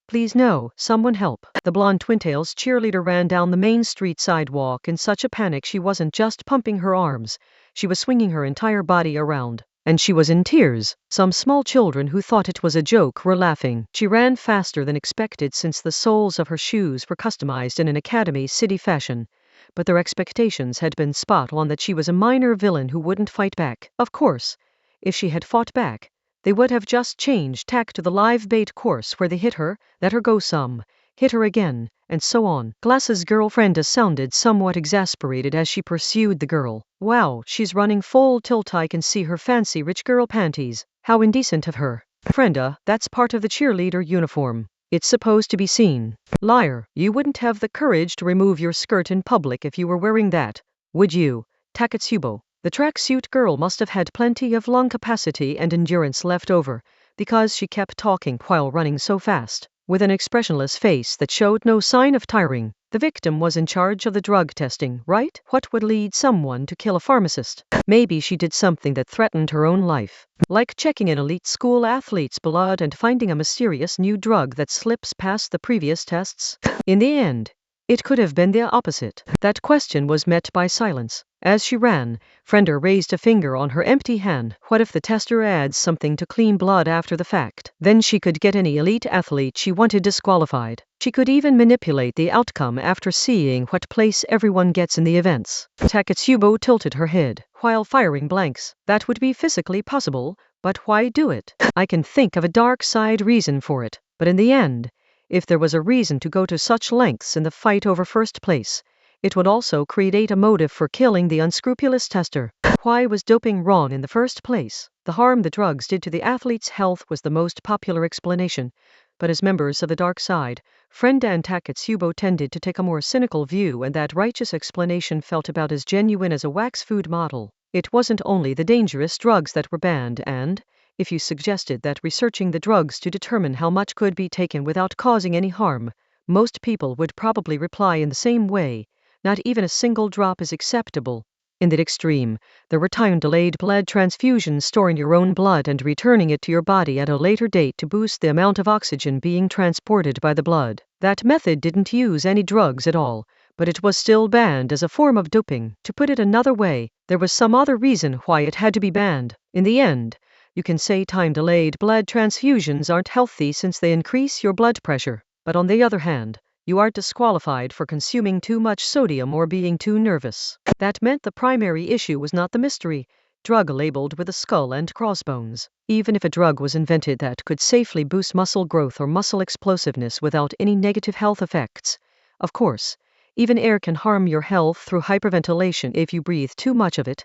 Please no, someone help. The blonde Twintails cheerleader ran down the main street sidewalk in such a panic she wasn't just pumping her arms, she was swinging her entire body around. And she was in tears. Some small children who thought it was a joke were laughing. She ran faster than expected since the soles of her shoes were customized in an Academy City fashion, but their expectations had been spot on that she was a minor villain who wouldn't fight back. Of course, if she had fought back, they would have just changed tack to the live bait course where they hit her, let her go some, hit her again, and so on. Glasses girlfriend sounded somewhat exasperated as she pursued the girl. Wow, she's running full tilt. I can see her fancy rich girl panties. How indecent of her. Frenda, that's part of the cheerleader uniform. It's supposed to be seen. Liar, you wouldn't have the courage to remove your skirt in public if you were wearing that, would you? Takatsubo. The tracksuit girl must have had plenty of lung capacity and endurance left over, because she kept talking while running so fast, with an expressionless face that showed no sign of tiring. The victim was in charge of the drug testing, right? What would lead someone to kill a pharmacist? Maybe she did something that threatened her own life, like checking an elite school athlete's blood and finding a mysterious new drug that slips past the previous tests. In the end, it could have been the opposite. That question was met by silence. As she ran, Frenda raised a finger on her empty hand. What if the tester adds something to clean blood after the fact? Then she could get any elite athlete she wanted disqualified. She could even manipulate the outcome after seeing what place everyone gets in the events. Takatsubo tilted her head, while firing blanks. That would be physically possible, but why do it? I can think of a dark side reason for it, but in the end, if there was a reason to go to such lengths in the fight over first place, it would also create a motive for killing the unscrupulous tester. Why was doping wrong in the first place? The harm the drugs did to the athlete's health was the most popular explanation, but as members of the dark side, Frenda and Takatsubo tended to take a more cynical view, and that righteous explanation felt about as genuine as a wax food model. It wasn't only the dangerous drugs that were banned, and if you suggested that researching the drugs to determine how much could be taken without causing any harm, most people would probably reply in the same way. Not even a single drop is acceptable. In that extreme, there were time-delayed blood transfusions, storing your own blood and returning it to your body at a later date to boost the amount of oxygen being transported by the blood. That method didn't use any drugs at all, but it was still banned as a form of doping. To put it another way, there was some other reason why it had to be banned. In the end, you can say time-delayed blood transfusions aren't healthy since they increase your blood pressure, but on the other hand, you are disqualified for consuming too much sodium or being too nervous. That meant the primary issue was not the mystery drug labeled with a skull and crossbones. Even if a drug was invented that could safely boost muscle growth or muscle explosiveness without any negative health effects, of course, Even air can harm your health through hyperventilation if you breathe too much of it,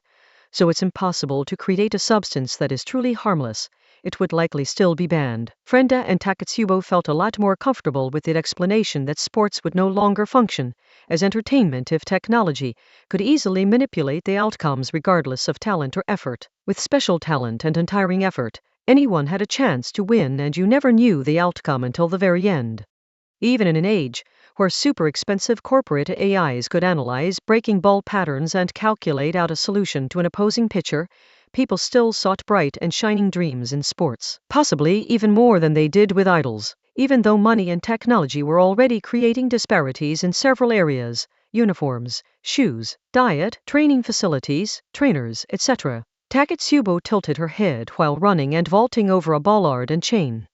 so it's impossible to create a substance that is truly harmless. It would likely still be banned. Frenda and Takatsubo felt a lot more comfortable with the explanation that sports would no longer function as entertainment if technology could easily manipulate the outcomes regardless of talent or effort. With special talent and untiring effort, anyone had a chance to win, and you never knew the outcome until the very end. Even in an age where super expensive corporate AIs could analyze breaking ball patterns and calculate out a solution to an opposing pitcher, people still sought bright and shining dreams in sports, possibly even more than they did with idols. Even though money and technology were already creating disparities in several areas: uniforms, shoes, diet, training facilities, trainers, etc. Takatsubo tilted her head while running and vaulting over a bollard and chain.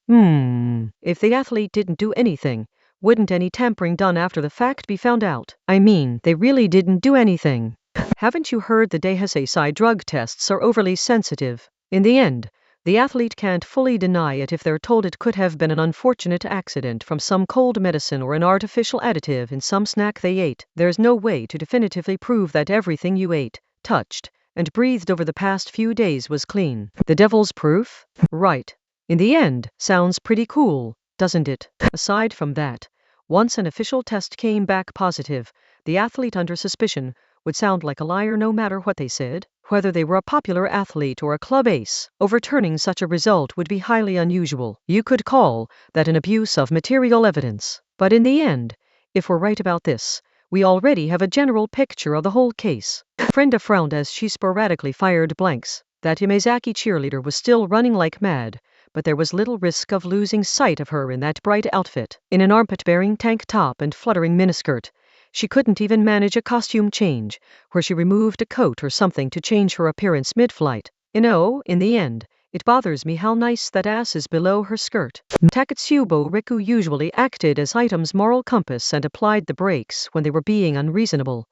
If the athlete didn't do anything, wouldn't any tampering done after the fact be found out? I mean, they really didn't do anything. Haven't you heard the Deihasei drug tests are overly sensitive? In the end, the athlete can't fully deny it if they're told it could have been an unfortunate accident from some cold medicine or an artificial additive in some snack they ate. There's no way to definitively prove that everything you ate, touched, and breathed over the past few days was clean. The devil's proof? Right. In the end, sounds pretty cool, doesn't it? Aside from that, once an official test came back positive, the athlete under suspicion would sound like a liar no matter what they said. Whether they were a popular athlete or a club ace, overturning such a result would be highly unusual. You could call that an abuse of material evidence. But in the end, if we're right about this, we already have a general picture of the whole case. Frenda frowned as she sporadically fired blanks. That Yamazaki cheerleader was still running like mad, but there was little risk of losing sight of her in that bright outfit. In an armpit-bearing tank top and fluttering miniskirt, she couldn't even manage a costume change, where she removed a coat or something to change her appearance mid-flight. In the end, it bothers me how nice that ass is below her skirt. Takatsubo Riku usually acted as Item's moral compass and applied the brakes when they were being unreasonable,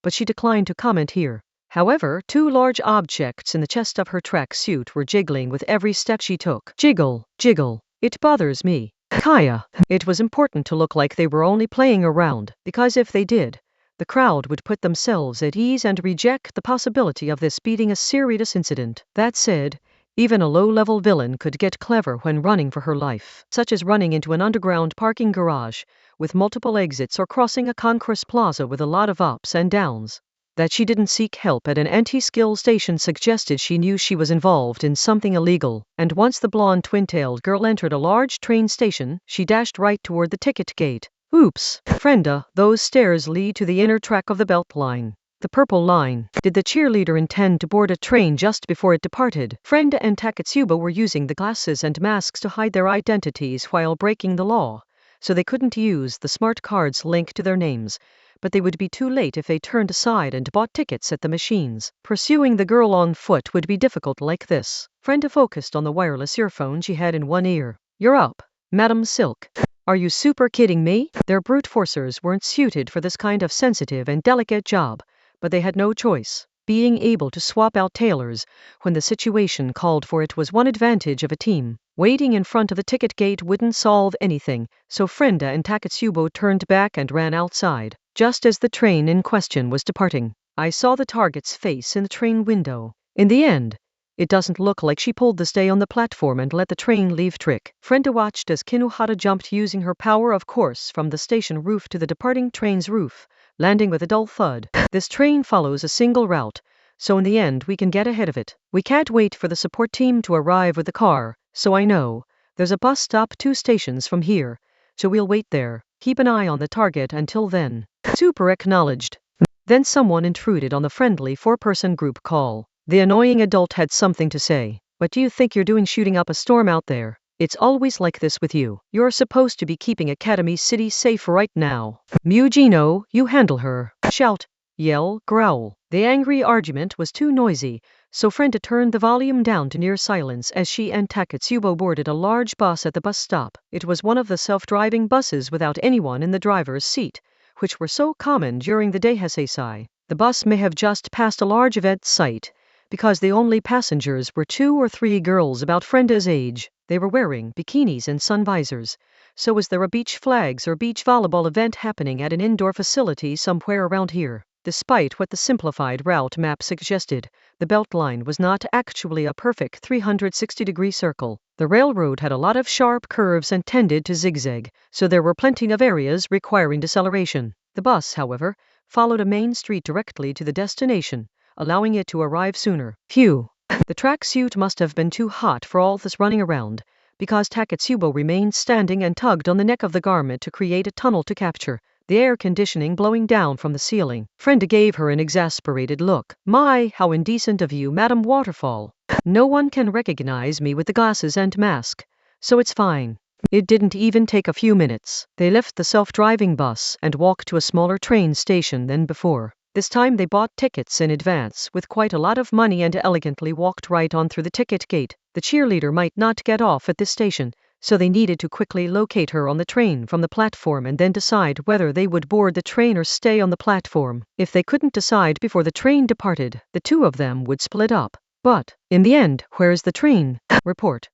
but she declined to comment here. However, two large objects in the chest of her track suit were jiggling with every step she took. Jiggle, jiggle. It bothers me. Kaya. It was important to look like they were only playing around, because if they did, the crowd would put themselves at ease and reject the possibility of this being a serious incident. That said, even a low-level villain could get clever when running for her life, such as running into an underground parking garage with multiple exits or crossing a concourse plaza with a lot of ups and downs. That she didn't seek help at an anti-skill station suggested she knew she was involved in something illegal, and once the blonde twin-tailed girl entered a large train station, she dashed right toward the ticket gate. Oops, Frenda, those stairs lead to the inner track of the belt line. The purple line. Did the cheerleader intend to board a train just before it departed? Frenda and Takatsubo were using the glasses and masks to hide their identities while breaking the law, so they couldn't use the smart cards linked to their names. But they would be too late if they turned aside and bought tickets at the machines. Pursuing the girl on foot would be difficult like this. Frenda focused on the wireless earphone she had in one ear. You're up, Madam Silk. Are you super kidding me? Their brute forcers weren't suited for this kind of sensitive and delicate job, but they had no choice. Being able to swap out tailors when the situation called for it was one advantage of a team. Waiting in front of the ticket gate wouldn't solve anything, so Frenda and Takatsubo turned back and ran outside. Just as the train in question was departing, I saw the target's face in the train window. In the end, it doesn't look like she pulled the stay on the platform and let the train leave trick. Frenda watched as Kinohara jumped using her power of course from the station roof to the departing train's roof, landing with a dull thud. This train follows a single route, so in the end we can get ahead of it. We can't wait for the support team to arrive with the car, so I know there's a bus stop 2 stations from here, so we'll wait there. Keep an eye on the target until then. Super acknowledged. Then someone intruded on the friendly 4-person group call. The annoying adult had something to say. What do you think you're doing shooting up a storm out there? It's always like this with you. You're supposed to be keeping Academy City safe right now. Mugino, you handle her. Shout, yell, growl. The angry argument was too noisy, so Frenda turned the volume down to near silence as she and Takatsubo boarded a large bus at the bus stop. It was one of the self-driving buses without anyone in the driver's seat, which were so common during the Deihasei. The bus may have just passed a large event site, because the only passengers were 2 or 3 girls about Frenda's age. They were wearing bikinis and sun visors. So was there a beach flags or beach volleyball event happening at an indoor facility somewhere around here? Despite what the simplified route map suggested, the Beltline was not actually a perfect 360-degree circle. The railroad had a lot of sharp curves and tended to zigzag, so there were plenty of areas requiring deceleration. The bus, however, followed a main street directly to the destination, allowing it to arrive sooner. Phew! The tracksuit must have been too hot for all this running around, because Takatsubo remained standing and tugged on the neck of the garment to create a tunnel to capture the air conditioning blowing down from the ceiling. Frenda gave her an exasperated look. My, how indecent of you, Madam Waterfall. No one can recognize me with the glasses and mask, so it's fine. It didn't even take a few minutes. They left the self-driving bus and walked to a smaller train station than before. This time they bought tickets in advance with quite a lot of money and elegantly walked right on through the ticket gate. The cheerleader might not get off at this station, so they needed to quickly locate her on the train from the platform and then decide whether they would board the train or stay on the platform. If they couldn't decide before the train departed, the two of them would split up. But, in the end, where's the train? Report,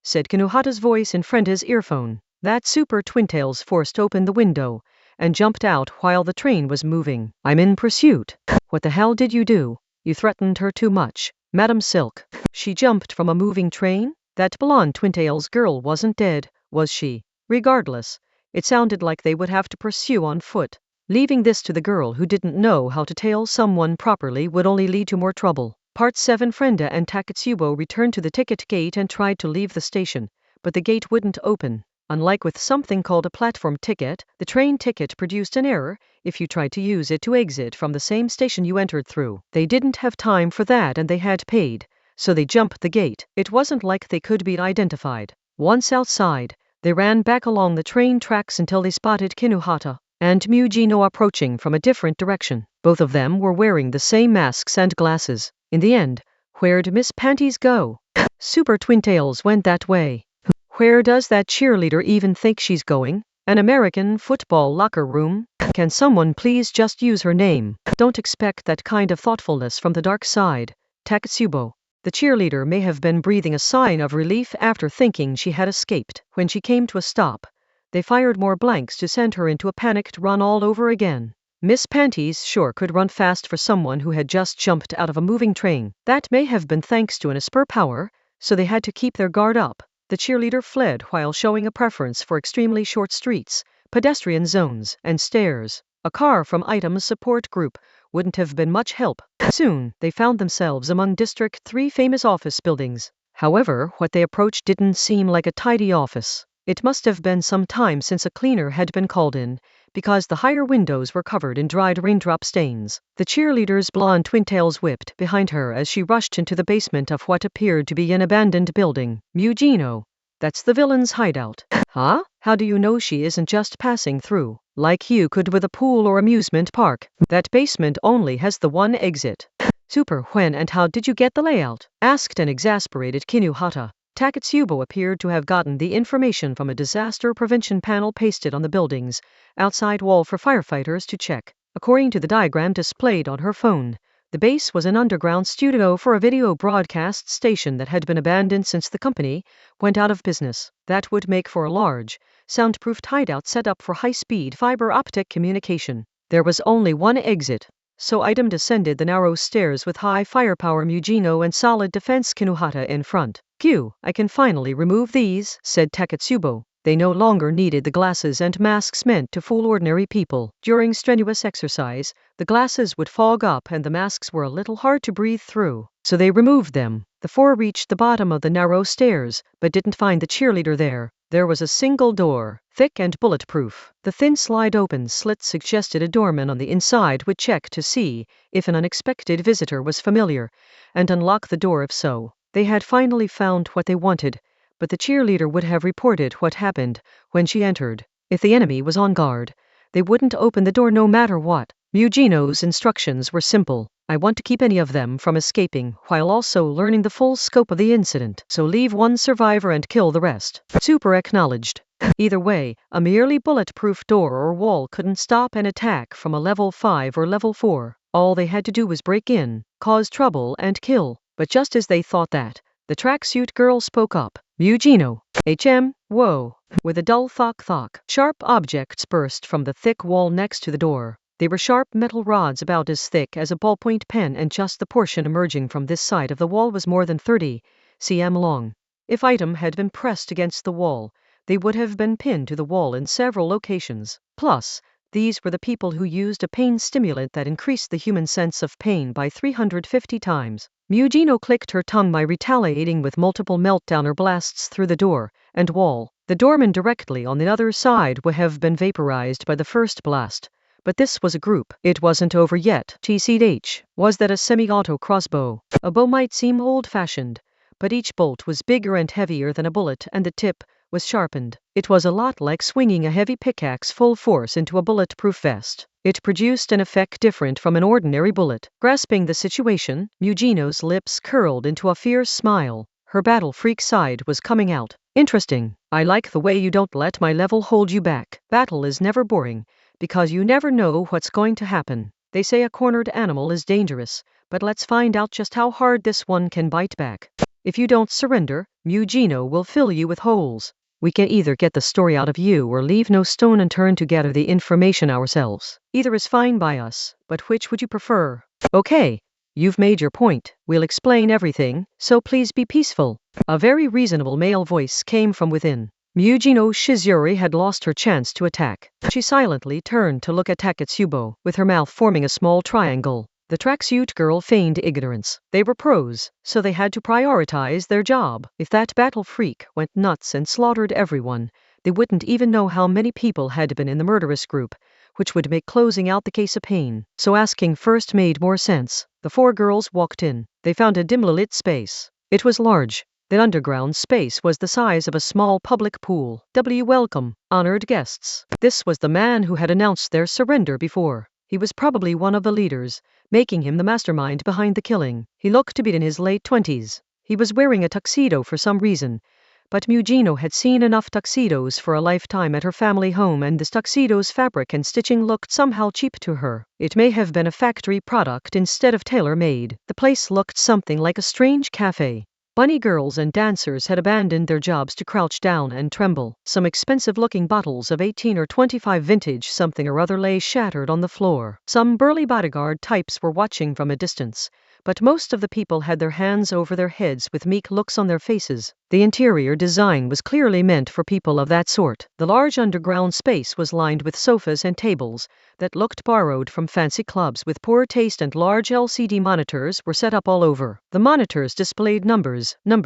said Kinuhata's voice in Frenda's earphone. That super Twintails forced open the window and jumped out while the train was moving. I'm in pursuit. What the hell did you do? You threatened her too much. Madam Silk. She jumped from a moving train? That blonde Twintails girl wasn't dead, was she? Regardless, it sounded like they would have to pursue on foot. Leaving this to the girl who didn't know how to tail someone properly would only lead to more trouble. Part 7. Frenda and Takatsubo returned to the ticket gate and tried to leave the station, but the gate wouldn't open. Unlike with something called a platform ticket, the train ticket produced an error if you tried to use it to exit from the same station you entered through. They didn't have time for that and they had paid, so they jumped the gate. It wasn't like they could be identified. Once outside, they ran back along the train tracks until they spotted Kinuhata and Mujino approaching from a different direction. Both of them were wearing the same masks and glasses. In the end, where'd Miss Panties go? Super Twintails went that way. Where does that cheerleader even think she's going? An American football locker room? Can someone please just use her name? Don't expect that kind of thoughtfulness from the dark side. Takatsubo. The cheerleader may have been breathing a sign of relief after thinking she had escaped. When she came to a stop, they fired more blanks to send her into a panicked run all over again. Miss Panties sure could run fast for someone who had just jumped out of a moving train. That may have been thanks to an spur power, so they had to keep their guard up. The cheerleader fled while showing a preference for extremely short streets, pedestrian zones, and stairs. A car from Item's support group wouldn't have been much help. Soon, they found themselves among District 3 famous office buildings. However, what they approached didn't seem like a tidy office. It must have been some time since a cleaner had been called in, because the higher windows were covered in dried raindrop stains. The cheerleader's blonde Twintails whipped behind her as she rushed into the basement of what appeared to be an abandoned building. Mujino. That's the villain's hideout. Huh? How do you know she isn't just passing through, like you could with a pool or amusement park? That basement only has the one exit. Super, when and how did you get the layout? Asked an exasperated Kinuhata. Takatsubo appeared to have gotten the information from a disaster prevention panel pasted on the building's outside wall for firefighters to check. According to the diagram displayed on her phone, the base was an underground studio for a video broadcast station that had been abandoned since the company went out of business. That would make for a large, soundproofed hideout set up for high-speed fiber optic communication. There was only one exit, so Item descended the narrow stairs with high firepower Mujino and solid defense Kinuhata in front. Q, I can finally remove these, said Takatsubo. They no longer needed the glasses and masks meant to fool ordinary people. During strenuous exercise, the glasses would fog up and the masks were a little hard to breathe through, so they removed them. The four reached the bottom of the narrow stairs, but didn't find the cheerleader there. There was a single door, thick and bulletproof. The thin slide-open slit suggested a doorman on the inside would check to see if an unexpected visitor was familiar, and unlock the door if so. They had finally found what they wanted, but the cheerleader would have reported what happened when she entered. If the enemy was on guard, they wouldn't open the door no matter what. Mujino's instructions were simple. I want to keep any of them from escaping, while also learning the full scope of the incident, so leave one survivor and kill the rest. Super acknowledged. Either way, a merely bulletproof door or wall couldn't stop an attack from a level 5 or level 4. All they had to do was break in, cause trouble and kill. But just as they thought that, the tracksuit girl spoke up. Mugino. Whoa. With a dull thok. Sharp objects burst from the thick wall next to the door. They were sharp metal rods about as thick as a ballpoint pen, and just the portion emerging from this side of the wall was more than 30 cm long. If item had been pressed against the wall, they would have been pinned to the wall in several locations. Plus, these were the people who used a pain stimulant that increased the human sense of pain by 350 times. Mugino clicked her tongue by retaliating with multiple meltdowner blasts through the door and wall. The doorman directly on the other side would have been vaporized by the first blast. But this was a group. It wasn't over yet. TCH. Was that a semi-auto crossbow? A bow might seem old-fashioned, but each bolt was bigger and heavier than a bullet, and the tip was sharpened. It was a lot like swinging a heavy pickaxe full force into a bulletproof vest. It produced an effect different from an ordinary bullet. Grasping the situation, Mugino's lips curled into a fierce smile. Her battle freak side was coming out. Interesting. I like the way you don't let my level hold you back. Battle is never boring, because you never know what's going to happen. They say a cornered animal is dangerous, but let's find out just how hard this one can bite back. If you don't surrender, Mugino will fill you with holes. We can either get the story out of you or leave no stone unturned to gather the information ourselves. Either is fine by us, but which would you prefer? Okay, you've made your point. We'll explain everything, so please be peaceful. A very reasonable male voice came from within. Mugino Shizuri had lost her chance to attack. She silently turned to look at Takatsubo, with her mouth forming a small triangle. The tracksuit girl feigned ignorance. They were pros, so they had to prioritize their job. If that battle freak went nuts and slaughtered everyone, they wouldn't even know how many people had been in the murderous group, which would make closing out the case a pain. So asking first made more sense. The four girls walked in. They found a dimly lit space. It was large. The underground space was the size of a small public pool. Welcome, honored guests. This was the man who had announced their surrender before. He was probably one of the leaders, making him the mastermind behind the killing. He looked to be in his late 20s. He was wearing a tuxedo for some reason, but Mugino had seen enough tuxedos for a lifetime at her family home, and this tuxedo's fabric and stitching looked somehow cheap to her. It may have been a factory product instead of tailor-made. The place looked something like a strange cafe. Bunny girls and dancers had abandoned their jobs to crouch down and tremble. Some expensive-looking bottles of 18 or 25 vintage something or other lay shattered on the floor. Some burly bodyguard types were watching from a distance, but most of the people had their hands over their heads with meek looks on their faces. The interior design was clearly meant for people of that sort. The large underground space was lined with sofas and tables that looked borrowed from fancy clubs with poor taste, and large LCD monitors were set up all over. The monitors displayed numbers, and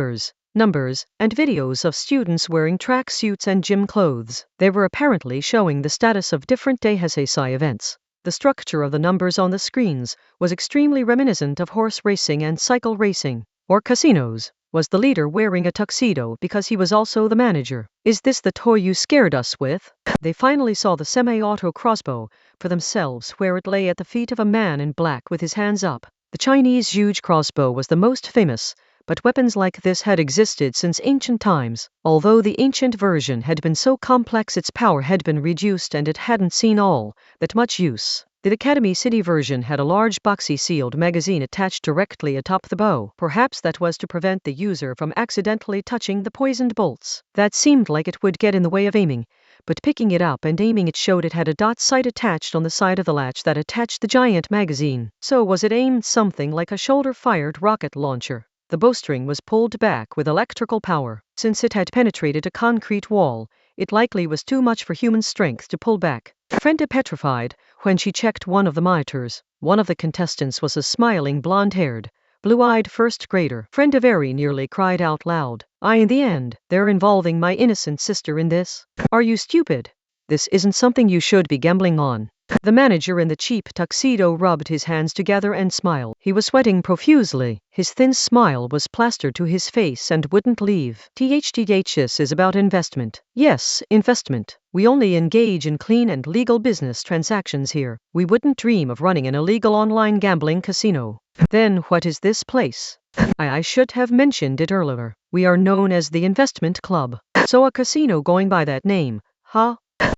videos of students wearing tracksuits and gym clothes. They were apparently showing the status of different Heisei events. The structure of the numbers on the screens was extremely reminiscent of horse racing and cycle racing, or casinos. Was the leader wearing a tuxedo because he was also the manager? Is this the toy you scared us with? They finally saw the semi-auto crossbow for themselves, where it lay at the feet of a man in black with his hands up. The Chinese huge crossbow was the most famous, but weapons like this had existed since ancient times. Although the ancient version had been so complex, its power had been reduced and it hadn't seen all that much use. The Academy City version had a large boxy sealed magazine attached directly atop the bow. Perhaps that was to prevent the user from accidentally touching the poisoned bolts. That seemed like it would get in the way of aiming, but picking it up and aiming it showed it had a dot sight attached on the side of the latch that attached the giant magazine. So was it aimed something like a shoulder-fired rocket launcher? The bowstring was pulled back with electrical power. Since it had penetrated a concrete wall, it likely was too much for human strength to pull back. Frenda petrified when she checked one of the monitors. One of the contestants was a smiling blonde-haired, blue-eyed first grader. Frenda very nearly cried out loud. In the end, they're involving my innocent sister in this? Are you stupid? This isn't something you should be gambling on. The manager in the cheap tuxedo rubbed his hands together and smiled. He was sweating profusely. His thin smile was plastered to his face and wouldn't leave. This is about investment. Yes, investment. We only engage in clean and legal business transactions here. We wouldn't dream of running an illegal online gambling casino. Then what is this place? I should have mentioned it earlier. We are known as the Investment Club. So a casino going by that name, huh?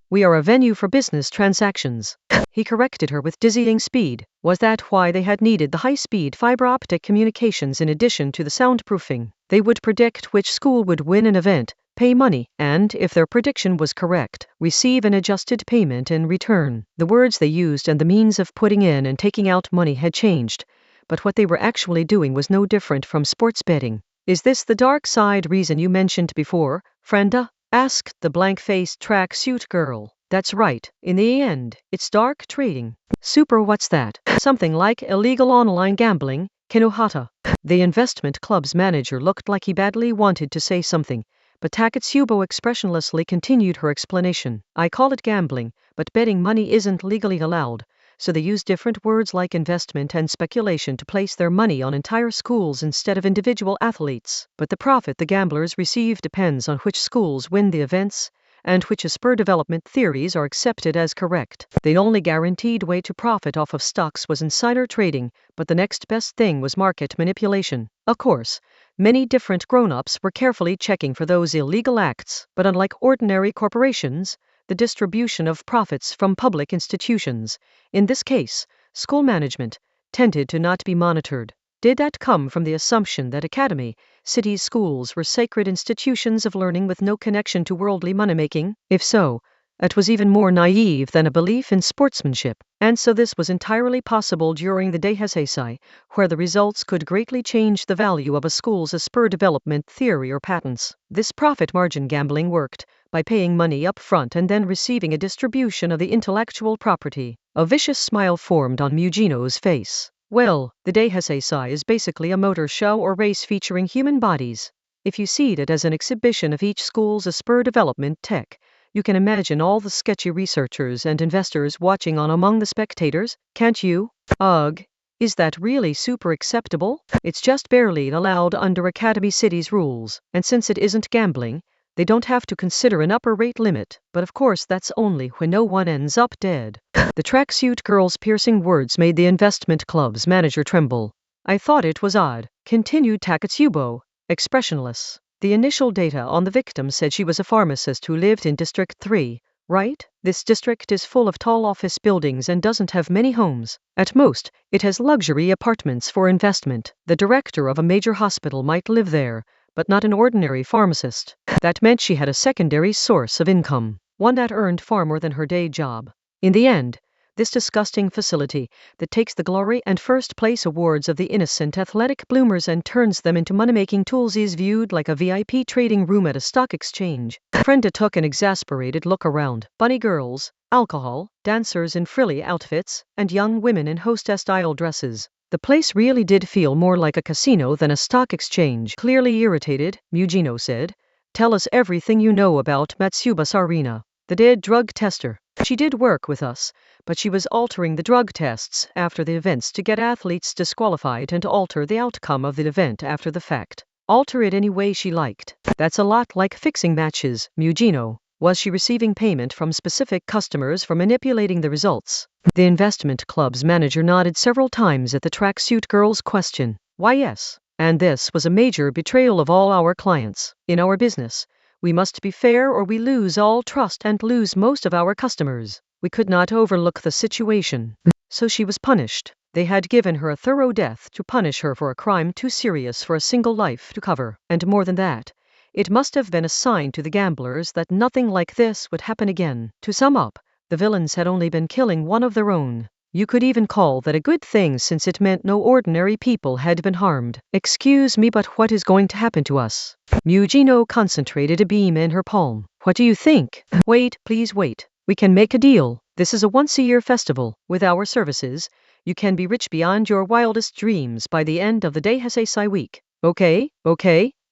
We are a venue for business transactions. He corrected her with dizzying speed. Was that why they had needed the high-speed fiber-optic communications in addition to the soundproofing? They would predict which school would win an event, pay money, and, if their prediction was correct, receive an adjusted payment in return. The words they used and the means of putting in and taking out money had changed, but what they were actually doing was no different from sports betting. Is this the dark side reason you mentioned before, Frenda? Asked the blank-faced tracksuit girl. That's right. In the end, it's dark trading. Super, what's that? Something like illegal online gambling, Kinohata. The investment club's manager looked like he badly wanted to say something, but Takatsubo expressionlessly continued her explanation. I call it gambling, but betting money isn't legally allowed, so they use different words like investment and speculation to place their money on entire schools instead of individual athletes. But the profit the gamblers receive depends on which schools win the events, and which spur development theories are accepted as correct. The only guaranteed way to profit off of stocks was insider trading, but the next best thing was market manipulation. Of course, many different grown-ups were carefully checking for those illegal acts, but unlike ordinary corporations, the distribution of profits from public institutions, in this case, school management, tended to not be monitored. Did that come from the assumption that academy, city schools were sacred institutions of learning with no connection to worldly money-making? If so, it was even more naive than a belief in sportsmanship. And so this was entirely possible during the Daiheisei, where the results could greatly change the value of a school's spur development theory or patents. This profit margin gambling worked by paying money up front and then receiving a distribution of the intellectual property. A vicious smile formed on Mugino's face. Well, the Daiheisei is basically a motor show or race featuring human bodies. If you see it as an exhibition of each school's spur development tech, you can imagine all the sketchy researchers and investors watching on among the spectators, can't you? Ugh. Is that really super acceptable? It's just barely allowed under Academy City's rules, and since it isn't gambling, they don't have to consider an upper rate limit, but of course that's only when no one ends up dead. The tracksuit girl's piercing words made the investment club's manager tremble. I thought it was odd, continued Takatsubo, expressionless. The initial data on the victim said she was a pharmacist who lived in District 3, right? This district is full of tall office buildings and doesn't have many homes. At most, it has luxury apartments for investment. The director of a major hospital might live there, but not an ordinary pharmacist. That meant she had a secondary source of income, one that earned far more than her day job. In the end, this disgusting facility that takes the glory and first place awards of the innocent athletic bloomers and turns them into money-making tools is viewed like a VIP trading room at a stock exchange. Frenda took an exasperated look around. Bunny girls, alcohol, dancers in frilly outfits, and young women in hostess-style dresses. The place really did feel more like a casino than a stock exchange. Clearly irritated, Mugino said, "Tell us everything you know about Matsuba Sarina, the dead drug tester. She did work with us, but she was altering the drug tests after the events to get athletes disqualified and to alter the outcome of the event after the fact. Alter it any way she liked. That's a lot like fixing matches, Mugino. Was she receiving payment from specific customers for manipulating the results?" The investment club's manager nodded several times at the tracksuit girl's question. Why, yes. And this was a major betrayal of all our clients. In our business, we must be fair or we lose all trust and lose most of our customers. We could not overlook the situation. So she was punished. They had given her a thorough death to punish her for a crime too serious for a single life to cover. And more than that, it must have been a sign to the gamblers that nothing like this would happen again. To sum up, the villains had only been killing one of their own. You could even call that a good thing since it meant no ordinary people had been harmed. Excuse me, but what is going to happen to us? Mugino concentrated a beam in her palm. What do you think? Wait, please wait. We can make a deal. This is a once-a-year festival. With our services, you can be rich beyond your wildest dreams by the end of the Daiheisei week. Okay?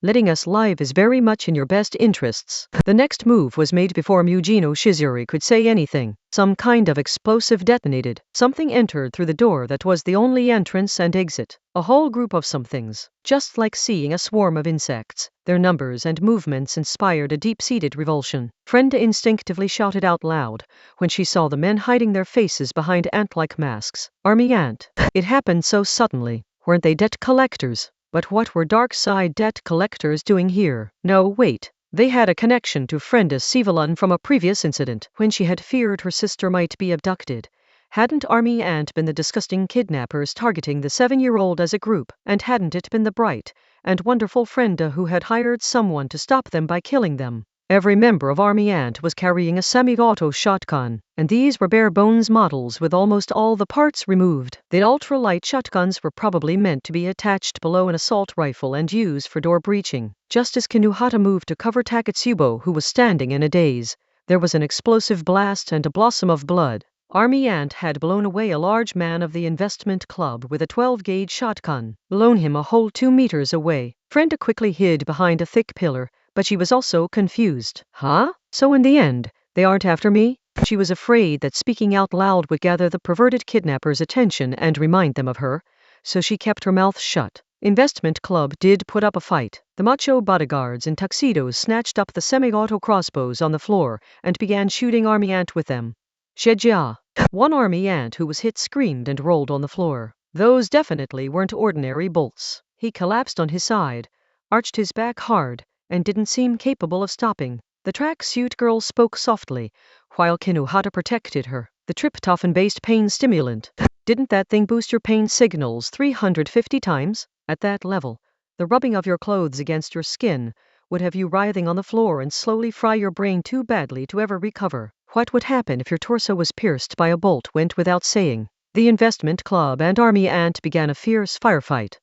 Letting us live is very much in your best interests. The next move was made before Mugino Shizuri could say anything. Some kind of explosive detonated. Something entered through the door that was the only entrance and exit. A whole group of somethings. Just like seeing a swarm of insects. Their numbers and movements inspired a deep-seated revulsion. Frenda instinctively shouted out loud when she saw the men hiding their faces behind ant-like masks. Army ant. It happened so suddenly. Weren't they debt collectors? But what were dark side debt collectors doing here? No, wait. They had a connection to Frenda Sivalun from a previous incident, when she had feared her sister might be abducted. Hadn't Army Ant been the disgusting kidnappers targeting the 7-year-old as a group, and hadn't it been the bright, and wonderful Frenda who had hired someone to stop them by killing them. Every member of Army Ant was carrying a semi-auto shotgun, and these were bare-bones models with almost all the parts removed. The ultralight shotguns were probably meant to be attached below an assault rifle and used for door breaching. Just as Kinuhata moved to cover Takatsubo, who was standing in a daze, there was an explosive blast and a blossom of blood. Army Ant had blown away a large man of the investment club with a 12-gauge shotgun, blown him a whole 2 meters away. Frenda quickly hid behind a thick pillar, but she was also confused. Huh? So in the end, they aren't after me? She was afraid that speaking out loud would gather the perverted kidnappers' attention and remind them of her, so she kept her mouth shut. Investment club did put up a fight. The macho bodyguards in tuxedos snatched up the semi-auto crossbows on the floor and began shooting Army Ant with them. Shejia. One Army Ant who was hit screamed and rolled on the floor. Those definitely weren't ordinary bolts. He collapsed on his side, arched his back hard, and didn't seem capable of stopping. The tracksuit girl spoke softly, while Kinuhata protected her. The tryptophan-based pain stimulant. Didn't that thing boost your pain signals 350 times? At that level, the rubbing of your clothes against your skin would have you writhing on the floor and slowly fry your brain too badly to ever recover. What would happen if your torso was pierced by a bolt went without saying. The investment club and Army Ant began a fierce firefight.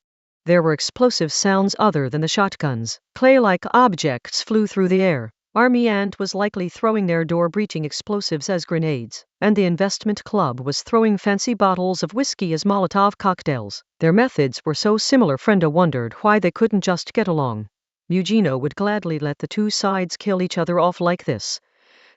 There were explosive sounds other than the shotguns. Clay-like objects flew through the air. Army Ant was likely throwing their door-breaching explosives as grenades, and the investment club was throwing fancy bottles of whiskey as Molotov cocktails. Their methods were so similar Frenda wondered why they couldn't just get along. Mugino would gladly let the two sides kill each other off like this,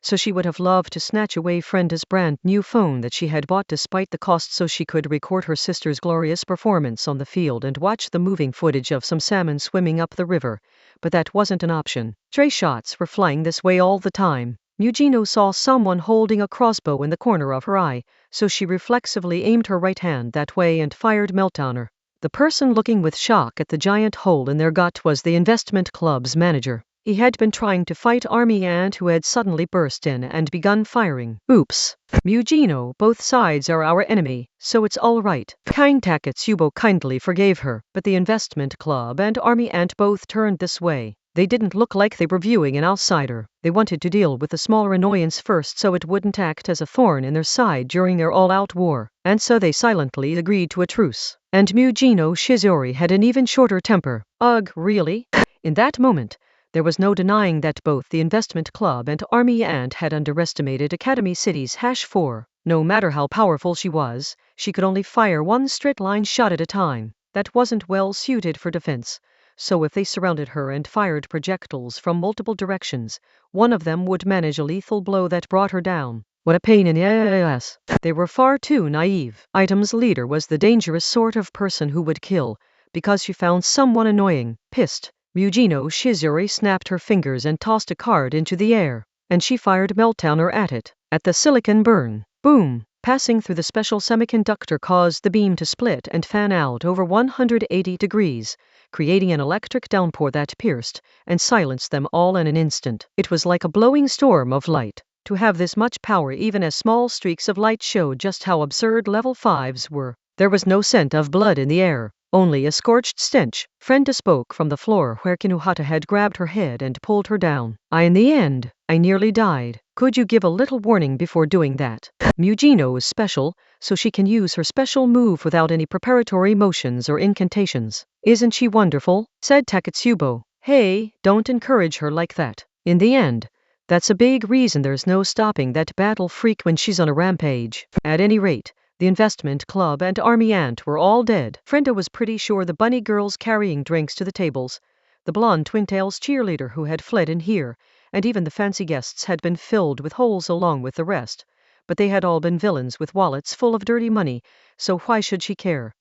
so she would have loved to snatch away Frenda's brand new phone that she had bought despite the cost so she could record her sister's glorious performance on the field and watch the moving footage of some salmon swimming up the river, but that wasn't an option. Stray shots were flying this way all the time. Mugino saw someone holding a crossbow in the corner of her eye, so she reflexively aimed her right hand that way and fired Meltdowner. The person looking with shock at the giant hole in their gut was the investment club's manager. He had been trying to fight Army Ant who had suddenly burst in and begun firing. Oops. Mugino, both sides are our enemy, so it's all right. Kind Takatsubo kindly forgave her, but the investment club and Army Ant both turned this way. They didn't look like they were viewing an outsider. They wanted to deal with the smaller annoyance first so it wouldn't act as a thorn in their side during their all-out war, and so they silently agreed to a truce. And Mugino Shizori had an even shorter temper. Ugh, really? In that moment, there was no denying that both the investment club and Army Ant had underestimated Academy City's #4. No matter how powerful she was, she could only fire one straight-line shot at a time. That wasn't well suited for defense, so if they surrounded her and fired projectiles from multiple directions, one of them would manage a lethal blow that brought her down. What a pain in the ass. They were far too naive. Item's leader was the dangerous sort of person who would kill because she found someone annoying. Pissed, Mugino Shizori snapped her fingers and tossed a card into the air, and she fired Meltdowner at it. At the silicon burn, boom, passing through the special semiconductor caused the beam to split and fan out over 180 degrees, creating an electric downpour that pierced and silenced them all in an instant. It was like a blowing storm of light. To have this much power even as small streaks of light showed just how absurd level 5s were. There was no scent of blood in the air. Only a scorched stench. Frenda spoke from the floor where Kinuhata had grabbed her head and pulled her down. In the end, I nearly died. Could you give a little warning before doing that? Mugino is special, so she can use her special move without any preparatory motions or incantations. Isn't she wonderful? Said Takatsubo. Hey, don't encourage her like that. In the end, that's a big reason there's no stopping that battle freak when she's on a rampage. At any rate, the investment club and Army Ant were all dead. Frenda was pretty sure the bunny girls carrying drinks to the tables, the blonde Twintails cheerleader who had fled in here, and even the fancy guests had been filled with holes along with the rest. But they had all been villains with wallets full of dirty money, so why should she care?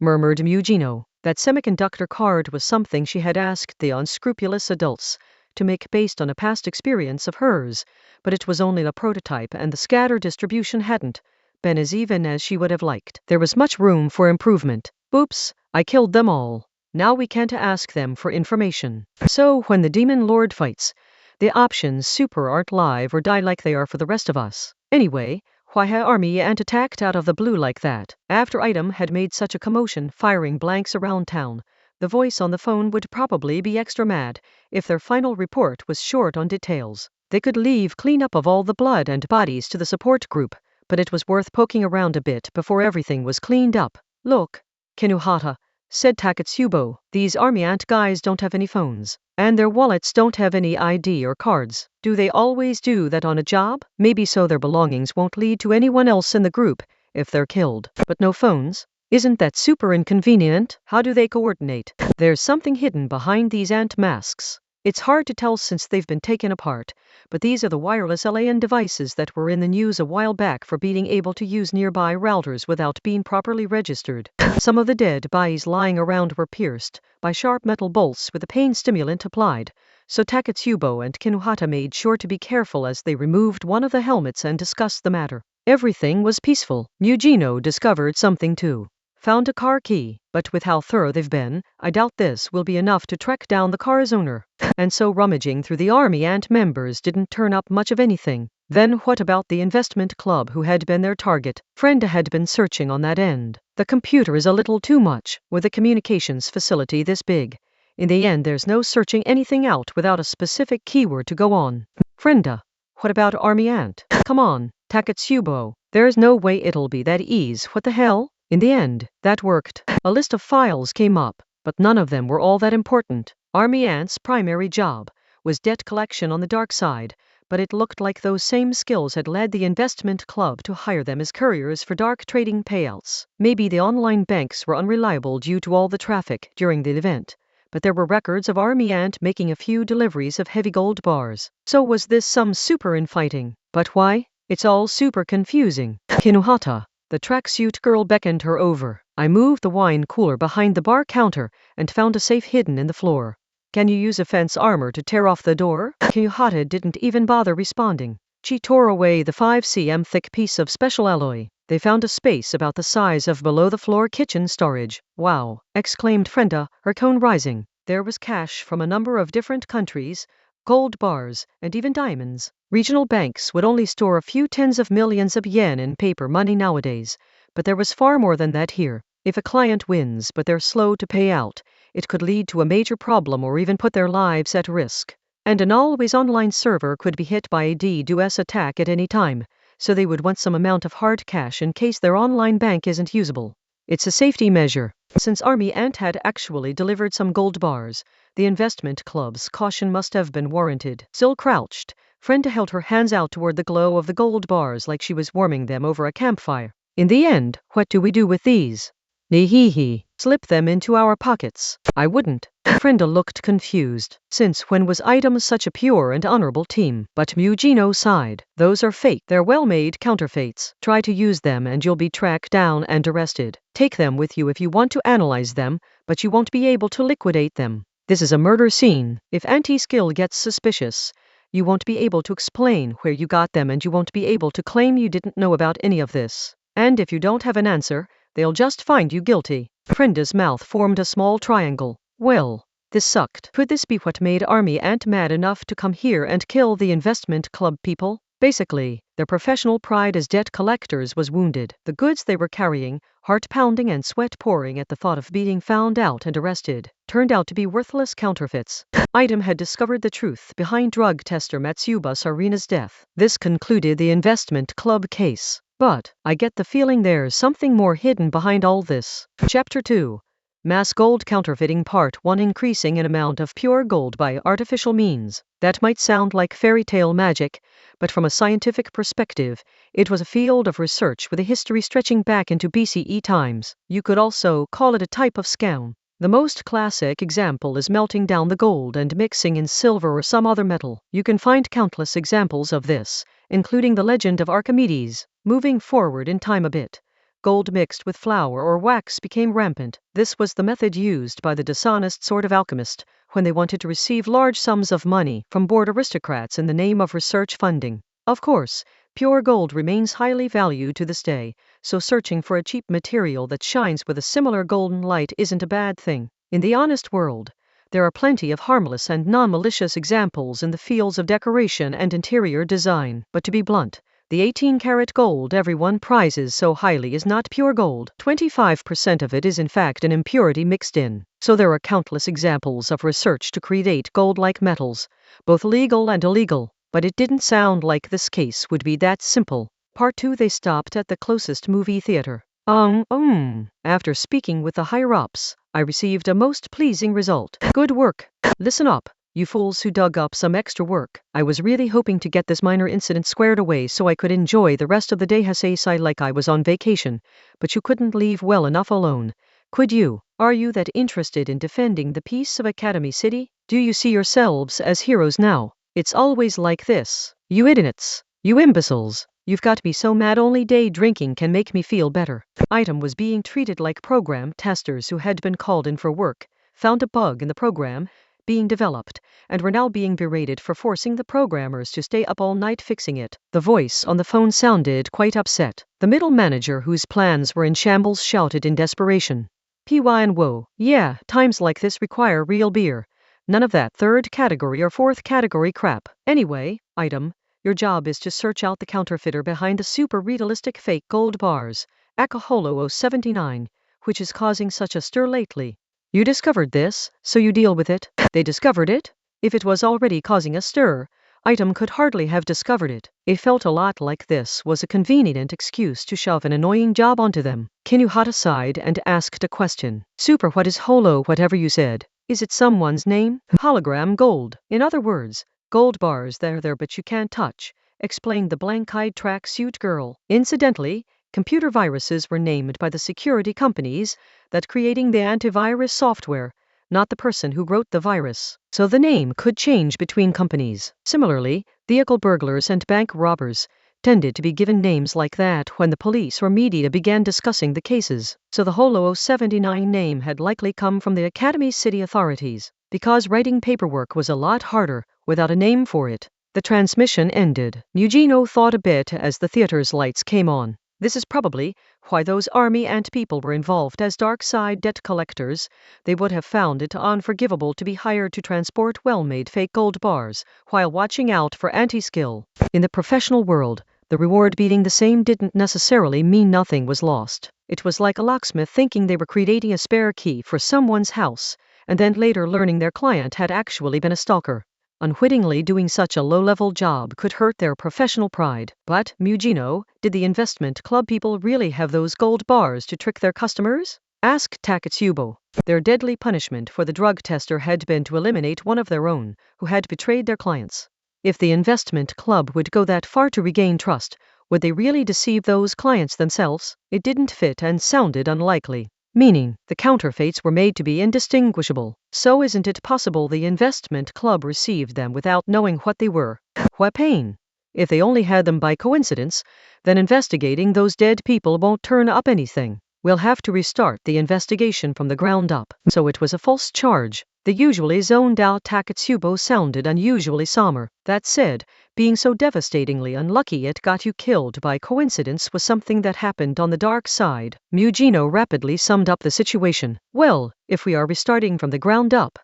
Murmured Mugino. That semiconductor card was something she had asked the unscrupulous adults to make based on a past experience of hers, but it was only a prototype and the scatter distribution hadn't been as even as she would have liked. There was much room for improvement. Oops, I killed them all. Now we can't ask them for information. So when the Demon Lord fights, the options super aren't live or die like they are for the rest of us. Anyway, why had Army Ant attacked out of the blue like that? After Item had made such a commotion firing blanks around town, The voice on the phone would probably be extra mad if their final report was short on details. They could leave cleanup of all the blood and bodies to the support group, but it was worth poking around a bit before everything was cleaned up. Look, Kinuhata, said Takatsubo, these army ant guys don't have any phones, and their wallets don't have any ID or cards. Do they always do that on a job? Maybe so their belongings won't lead to anyone else in the group if they're killed. But no phones? Isn't that super inconvenient? How do they coordinate? There's something hidden behind these ant masks. It's hard to tell since they've been taken apart, but these are the wireless LAN devices that were in the news a while back for being able to use nearby routers without being properly registered. Some of the dead bodies lying around were pierced by sharp metal bolts with a pain stimulant applied, so Takatsubo and Kinuhata made sure to be careful as they removed one of the helmets and discussed the matter. Everything was peaceful. Mugino discovered something too. Found a car key, but with how thorough they've been, I doubt this will be enough to track down the car's owner. And so rummaging through the army ant members didn't turn up much of anything. Then what about the investment club who had been their target? Frenda had been searching on that end. The computer is a little too much, with a communications facility this big. In the end there's no searching anything out without a specific keyword to go on. Frenda, what about army ant? Come on, Takatsubo, there's no way it'll be that easy. What the hell? In the end, that worked. A list of files came up, but none of them were all that important. Army Ant's primary job was debt collection on the dark side, but it looked like those same skills had led the investment club to hire them as couriers for dark trading payouts. Maybe the online banks were unreliable due to all the traffic during the event, but there were records of Army Ant making a few deliveries of heavy gold bars. So was this some super infighting? But why? It's all super confusing. Kinuhata, the tracksuit girl, beckoned her over. I moved the wine cooler behind the bar counter and found a safe hidden in the floor. Can you use a fence armor to tear off the door? Kinuhata didn't even bother responding. She tore away the 5 cm thick piece of special alloy. They found a space about the size of below-the-floor kitchen storage. Wow! Exclaimed Frenda, her tone rising. There was cash from a number of different countries, gold bars, and even diamonds. Regional banks would only store a few tens of millions of yen in paper money nowadays, but there was far more than that here. If a client wins but they're slow to pay out, it could lead to a major problem or even put their lives at risk. And an always online server could be hit by a DDoS attack at any time, so they would want some amount of hard cash in case their online bank isn't usable. It's a safety measure. Since Army Ant had actually delivered some gold bars, the investment club's caution must have been warranted. Still crouched, Frenda held her hands out toward the glow of the gold bars like she was warming them over a campfire. In the end, what do we do with these? Nehehe. Slip them into our pockets. I wouldn't. Frenda looked confused. Since when was items such a pure and honorable team? But Mugino sighed. Those are fake. They're well-made counterfeits. Try to use them and you'll be tracked down and arrested. Take them with you if you want to analyze them, but you won't be able to liquidate them. This is a murder scene. If anti-skill gets suspicious, you won't be able to explain where you got them and you won't be able to claim you didn't know about any of this. And if you don't have an answer, they'll just find you guilty. Frenda's mouth formed a small triangle. Well, this sucked. Could this be what made Army Ant mad enough to come here and kill the investment club people? Basically, their professional pride as debt collectors was wounded. The goods they were carrying, heart-pounding and sweat-pouring at the thought of being found out and arrested, turned out to be worthless counterfeits. Item had discovered the truth behind drug tester Matsuba Sarina's death. This concluded the investment club case. But I get the feeling there's something more hidden behind all this. Chapter 2. Mass Gold Counterfeiting Part 1. Increasing in amount of pure gold by artificial means. That might sound like fairy tale magic, but from a scientific perspective, it was a field of research with a history stretching back into BCE times. You could also call it a type of scam. The most classic example is melting down the gold and mixing in silver or some other metal. You can find countless examples of this, including the legend of Archimedes. Moving forward in time a bit, gold mixed with flour or wax became rampant. This was the method used by the dishonest sort of alchemist when they wanted to receive large sums of money from bored aristocrats in the name of research funding. Of course, pure gold remains highly valued to this day, so searching for a cheap material that shines with a similar golden light isn't a bad thing. In the honest world, there are plenty of harmless and non-malicious examples in the fields of decoration and interior design. But to be blunt, The 18-karat gold everyone prizes so highly is not pure gold. 25% of it is in fact an impurity mixed in. So there are countless examples of research to create gold-like metals, both legal and illegal. But it didn't sound like this case would be that simple. Part 2. They stopped at the closest movie theater. After speaking with the higher-ups, I received a most pleasing result. Good work. Listen up, you fools who dug up some extra work. I was really hoping to get this minor incident squared away so I could enjoy the rest of the day Heisei like I was on vacation, but you couldn't leave well enough alone. Could you? Are you that interested in defending the peace of Academy City? Do you see yourselves as heroes now? It's always like this. You idiots. You imbeciles. You've got me so mad only day drinking can make me feel better. Item was being treated like program testers who had been called in for work, found a bug in the program being developed, and were now being berated for forcing the programmers to stay up all night fixing it. The voice on the phone sounded quite upset. The middle manager, whose plans were in shambles, shouted in desperation. And whoa, yeah, times like this require real beer. None of that third category or fourth category crap. Anyway, item, your job is to search out the counterfeiter behind the super realistic fake gold bars, Akaholo 079, which is causing such a stir lately. You discovered this, so you deal with it. They discovered it? If it was already causing a stir, item could hardly have discovered it. It felt a lot like this was a convenient excuse to shove an annoying job onto them. Kinu hot aside and asked a question. Super, what is holo whatever you said? Is it someone's name? Hologram gold. In other words, gold bars they're there but you can't touch, explained the blank-eyed tracksuit girl. Incidentally, computer viruses were named by the security companies that creating the antivirus software, not the person who wrote the virus. So the name could change between companies. Similarly, vehicle burglars and bank robbers tended to be given names like that when the police or media began discussing the cases. So the Holo 079 name had likely come from the Academy City authorities, because writing paperwork was a lot harder without a name for it. The transmission ended. Eugeno thought a bit as the theater's lights came on. This is probably why those army ant people were involved as dark side debt collectors. They would have found it unforgivable to be hired to transport well-made fake gold bars while watching out for anti-skill. In the professional world, the reward being the same didn't necessarily mean nothing was lost. It was like a locksmith thinking they were creating a spare key for someone's house, and then later learning their client had actually been a stalker. Unwittingly doing such a low-level job could hurt their professional pride. But, Mugino, did the investment club people really have those gold bars to trick their customers? Asked Takatsubo. Their deadly punishment for the drug tester had been to eliminate one of their own, who had betrayed their clients. If the investment club would go that far to regain trust, would they really deceive those clients themselves? It didn't fit and sounded unlikely. Meaning, the counterfeits were made to be indistinguishable. So isn't it possible the investment club received them without knowing what they were? What pain! If they only had them by coincidence, then investigating those dead people won't turn up anything. We'll have to restart the investigation from the ground up. So it was a false charge. The usually zoned-out Takatsubo sounded unusually somber. That said, being so devastatingly unlucky it got you killed by coincidence was something that happened on the dark side. Mugino rapidly summed up the situation. Well, if we are restarting from the ground up,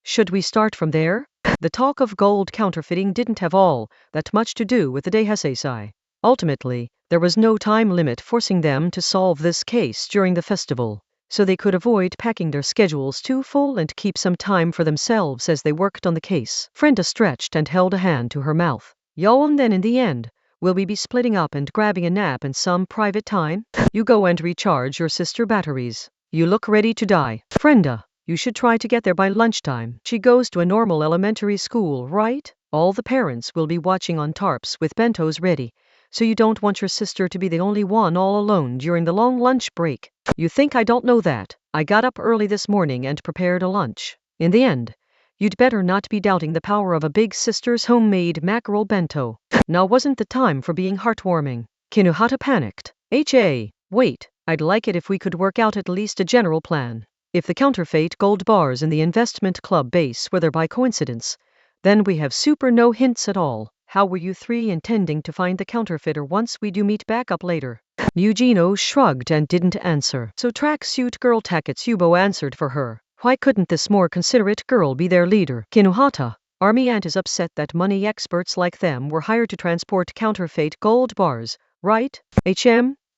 should we start from there? The talk of gold counterfeiting didn't have all that much to do with the Daihasei. Ultimately, there was no time limit forcing them to solve this case during the festival, so they could avoid packing their schedules too full and keep some time for themselves as they worked on the case. Frenda stretched and held a hand to her mouth. And then in the end, will we be splitting up and grabbing a nap in some private time? You go and recharge your sister batteries. You look ready to die. Frenda, you should try to get there by lunchtime. She goes to a normal elementary school, right? All the parents will be watching on tarps with bentos ready, so you don't want your sister to be the only one all alone during the long lunch break. You think I don't know that? I got up early this morning and prepared a lunch. In the end, you'd better not be doubting the power of a big sister's homemade mackerel bento. Now wasn't the time for being heartwarming. Kinuhata panicked. Wait, I'd like it if we could work out at least a general plan. If the counterfeit gold bars in the investment club base were there by coincidence, then we have super no hints at all. How were you three intending to find the counterfeiter once we do meet back up later? Eugeno shrugged and didn't answer. So tracksuit girl Takatsubo answered for her. Why couldn't this more considerate girl be their leader? Kinuhata, Army Ant is upset that money experts like them were hired to transport counterfeit gold bars, right?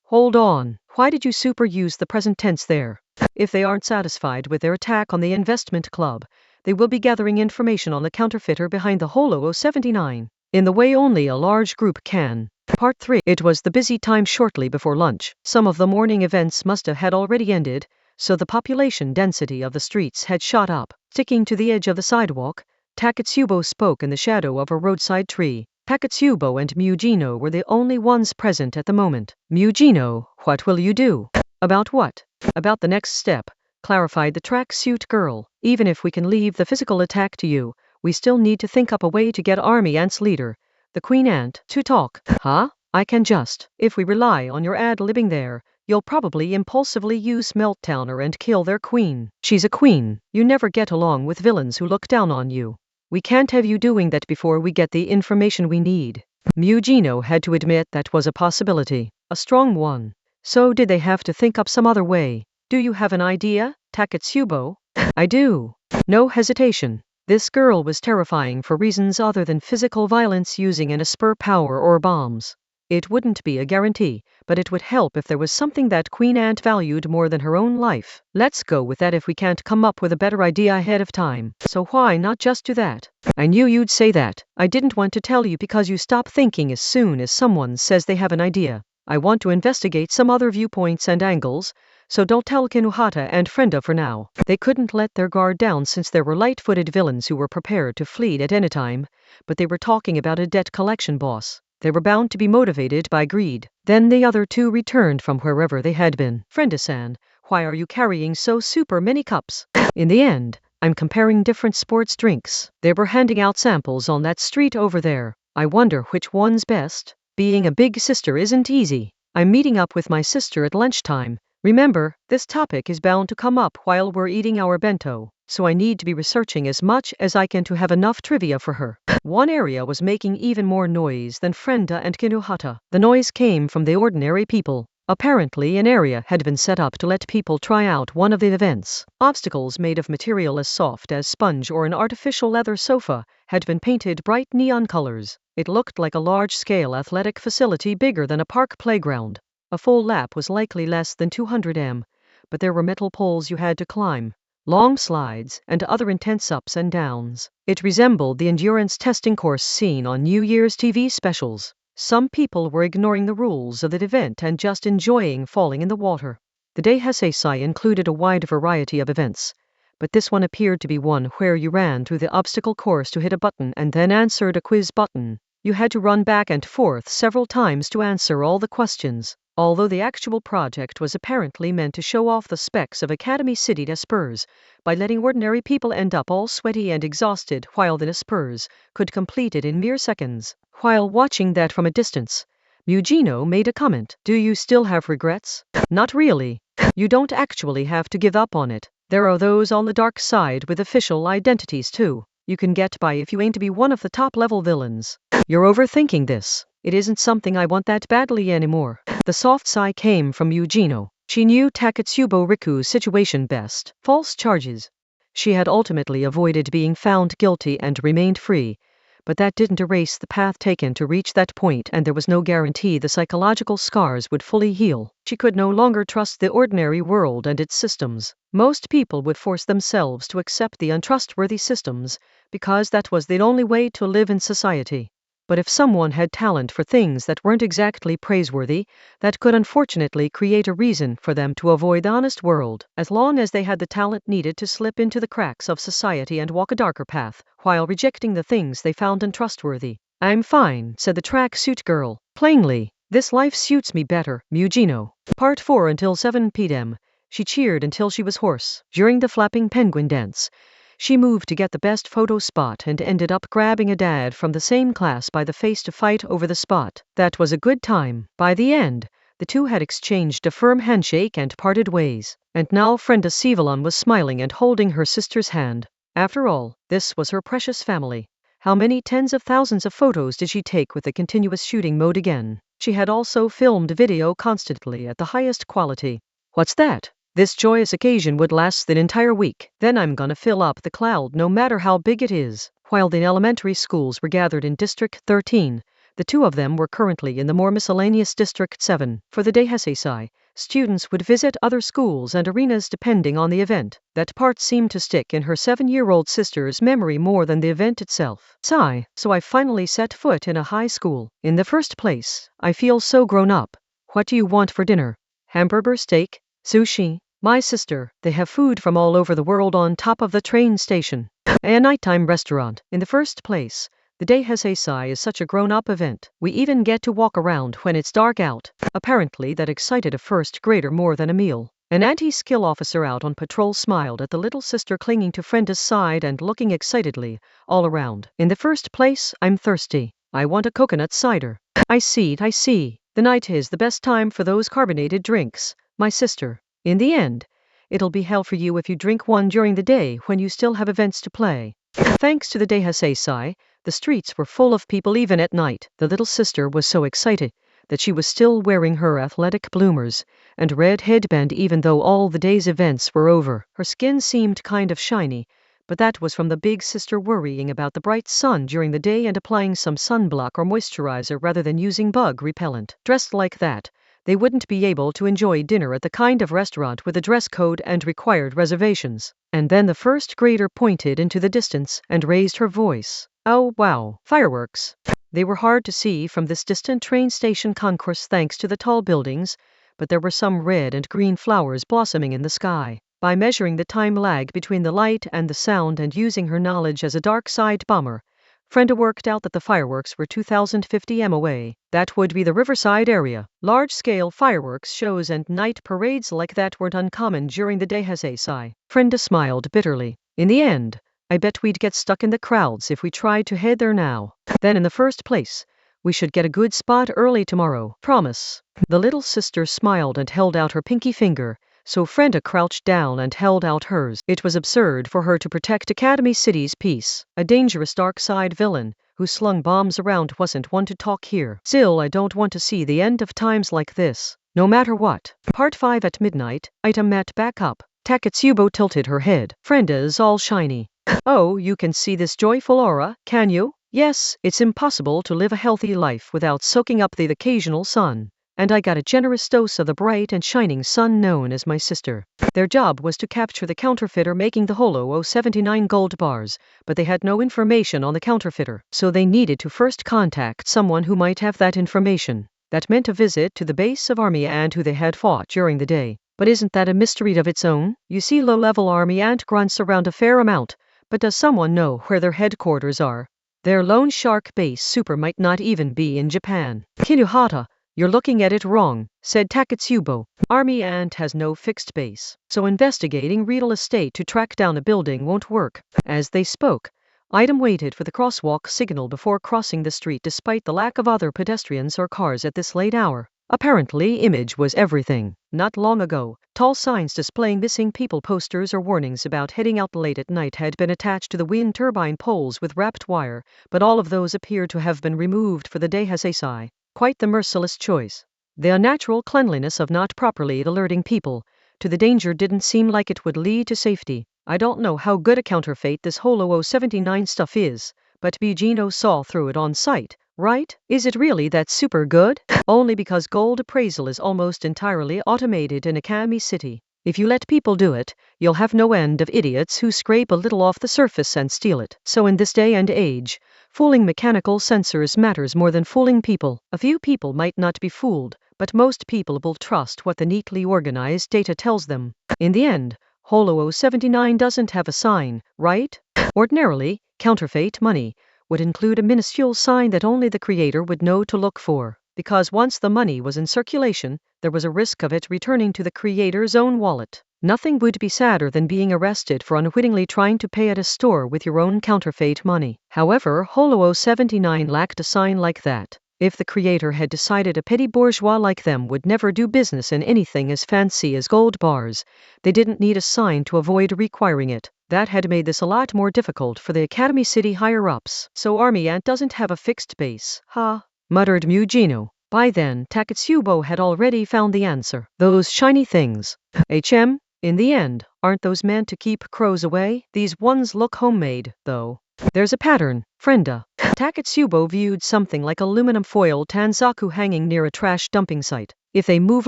Hold on. Why did you super use the present tense there? If they aren't satisfied with their attack on the investment club, they will be gathering information on the counterfeiter behind the Holo 079, in the way only a large group can. Part 3. It was the busy time shortly before lunch. Some of the morning events must have had already ended, so the population density of the streets had shot up. Sticking to the edge of the sidewalk, Takatsubo spoke in the shadow of a roadside tree. Takatsubo and Mugino were the only ones present at the moment. Mugino, what will you do? About what? About the next step, clarified the tracksuit girl. Even if we can leave the physical attack to you, we still need to think up a way to get Army Ant's leader, the Queen Ant, to talk. Huh? I can just. If we rely on your ad-libbing there, you'll probably impulsively use Melttowner and kill their queen. She's a queen. You never get along with villains who look down on you. We can't have you doing that before we get the information we need. Mugino had to admit that was a possibility. A strong one. So did they have to think up some other way? Do you have an idea, Takatsubo? I do. No hesitation. This girl was terrifying for reasons other than physical violence using an Esper power or bombs. It wouldn't be a guarantee, but it would help if there was something that Queen Ant valued more than her own life. Let's go with that if we can't come up with a better idea ahead of time. So why not just do that? I knew you'd say that. I didn't want to tell you because you stop thinking as soon as someone says they have an idea. I want to investigate some other viewpoints and angles, so don't tell Kinuhata and Frenda for now. They couldn't let their guard down since there were light-footed villains who were prepared to flee at any time, but they were talking about a debt collection boss. They were bound to be motivated by greed. Then the other two returned from wherever they had been. Frenda-san, why are you carrying so super many cups? In the end, I'm comparing different sports drinks. They were handing out samples on that street over there. I wonder which one's best. Being a big sister isn't easy. I'm meeting up with my sister at lunchtime. Remember, this topic is bound to come up while we're eating our bento, so I need to be researching as much as I can to have enough trivia for her. One area was making even more noise than Frenda and Kinuhata. The noise came from the ordinary people. Apparently an area had been set up to let people try out one of the events. Obstacles made of material as soft as sponge or an artificial leather sofa had been painted bright neon colors. It looked like a large-scale athletic facility bigger than a park playground. A full lap was likely less than 200 m, but there were metal poles you had to climb, long slides, and other intense ups and downs. It resembled the endurance testing course seen on New Year's TV specials. Some people were ignoring the rules of the event and just enjoying falling in the water. The day Heisei included a wide variety of events, but this one appeared to be one where you ran through the obstacle course to hit a button and then answered a quiz button. You had to run back and forth several times to answer all the questions. Although the actual project was apparently meant to show off the specs of Academy City Nespers by letting ordinary people end up all sweaty and exhausted while the Nespers could complete it in mere seconds. While watching that from a distance, Mugino made a comment. Do you still have regrets? Not really. You don't actually have to give up on it. There are those on the dark side with official identities too. You can get by if you aim to be one of the top-level villains. You're overthinking this. It isn't something I want that badly anymore. The soft sigh came from Mugino. She knew Takatsubo Riku's situation best. False charges. She had ultimately avoided being found guilty and remained free, but that didn't erase the path taken to reach that point, and there was no guarantee the psychological scars would fully heal. She could no longer trust the ordinary world and its systems. Most people would force themselves to accept the untrustworthy systems because that was the only way to live in society. But if someone had talent for things that weren't exactly praiseworthy, that could unfortunately create a reason for them to avoid the honest world. As long as they had the talent needed to slip into the cracks of society and walk a darker path, while rejecting the things they found untrustworthy. I'm fine, said the tracksuit girl. Plainly, this life suits me better, Mugino. Part 4 until 7 p.m. She cheered until she was hoarse. During the flapping penguin dance, she moved to get the best photo spot and ended up grabbing a dad from the same class by the face to fight over the spot. That was a good time. By the end, the two had exchanged a firm handshake and parted ways. And now Frenda Sivalon was smiling and holding her sister's hand. After all, this was her precious family. How many tens of thousands of photos did she take with the continuous shooting mode again? She had also filmed video constantly at the highest quality. What's that? This joyous occasion would last an entire week. Then I'm gonna fill up the cloud no matter how big it is. while the elementary schools were gathered in District 13. The two of them were currently in the more miscellaneous District 7. For the Daihasei, students would visit other schools and arenas depending on the event. That part seemed to stick in her 7-year-old sister's memory more than the event itself. Sigh, so I finally set foot in a high school. In the first place, I feel so grown up. What do you want for dinner? Hamburger, steak, sushi? My sister, they have food from all over the world on top of the train station. A nighttime restaurant. In the first place, the Daihasei is such a grown-up event. We even get to walk around when it's dark out. Apparently that excited a first grader more than a meal. An anti-skill officer out on patrol smiled at the little sister clinging to Frenda's side and looking excitedly all around. In the first place, I'm thirsty. I want a coconut cider. I see. The night is the best time for those carbonated drinks, my sister. In the end, it'll be hell for you if you drink one during the day when you still have events to play. Thanks to the Daihasei, the streets were full of people even at night. The little sister was so excited that she was still wearing her athletic bloomers and red headband even though all the day's events were over. Her skin seemed kind of shiny, but that was from the big sister worrying about the bright sun during the day and applying some sunblock or moisturizer rather than using bug repellent. Dressed like that, they wouldn't be able to enjoy dinner at the kind of restaurant with a dress code and required reservations. And then the first grader pointed into the distance and raised her voice. Oh wow, fireworks. They were hard to see from this distant train station concourse thanks to the tall buildings, but there were some red and green flowers blossoming in the sky. By measuring the time lag between the light and the sound and using her knowledge as a dark-side bomber, Frenda worked out that the fireworks were 2,050 m away. That would be the Riverside area. Large-scale fireworks shows and night parades like that weren't uncommon during the Daihasei. Frenda smiled bitterly. In the end, I bet we'd get stuck in the crowds if we tried to head there now. Then in the first place, we should get a good spot early tomorrow. Promise. The little sister smiled and held out her pinky finger, so Frenda crouched down and held out hers. It was absurd for her to protect Academy City's peace. A dangerous dark-side villain who slung bombs around wasn't one to talk here. Still, I don't want to see the end of times like this. No matter what. Part 5 at midnight, item met back up. Takatsubo tilted her head. Frenda's all shiny. Oh, you can see this joyful aura, can you? Yes, it's impossible to live a healthy life without soaking up the occasional sun. And I got a generous dose of the bright and shining sun known as my sister. Their job was to capture the counterfeiter making the Holo 079 gold bars, but they had no information on the counterfeiter, so they needed to first contact someone who might have that information. That meant a visit to the base of Army Ant who they had fought during the day. But isn't that a mystery of its own? You see, low-level Army Ant grunts around a fair amount, but does someone know where their headquarters are? Their Lone Shark base super might not even be in Japan. Kinuhata, you're looking at it wrong, said Takatsubo. Army Ant has no fixed base, so investigating real estate to track down a building won't work. As they spoke, Item waited for the crosswalk signal before crossing the street despite the lack of other pedestrians or cars at this late hour. Apparently, image was everything. Not long ago, tall signs displaying missing people posters or warnings about heading out late at night had been attached to the wind turbine poles with wrapped wire, but all of those appeared to have been removed for the Daihasei. Quite the merciless choice. The unnatural cleanliness of not properly alerting people to the danger didn't seem like it would lead to safety. I don't know how good a counterfeit this Holo 079 stuff is, but Bugino saw through it on sight, right? Is it really that super good? Only because gold appraisal is almost entirely automated in Akami City. If you let people do it, you'll have no end of idiots who scrape a little off the surface and steal it. So in this day and age, fooling mechanical sensors matters more than fooling people. A few people might not be fooled, but most people will trust what the neatly organized data tells them. In the end, Holo 079 doesn't have a sign, right? Ordinarily, counterfeit money would include a minuscule sign that only the creator would know to look for, because once the money was in circulation, there was a risk of it returning to the creator's own wallet. Nothing would be sadder than being arrested for unwittingly trying to pay at a store with your own counterfeit money. However, Holo 079 lacked a sign like that. If the creator had decided a petty bourgeois like them would never do business in anything as fancy as gold bars, they didn't need a sign to avoid requiring it. That had made this a lot more difficult for the Academy City higher-ups. So Army Ant doesn't have a fixed base, huh? Muttered Mugino. By then, Takatsubo had already found the answer. Those shiny things. In the end, aren't those meant to keep crows away? These ones look homemade, though. There's a pattern, Frenda. Takatsubo viewed something like aluminum foil tanzaku hanging near a trash dumping site. If they move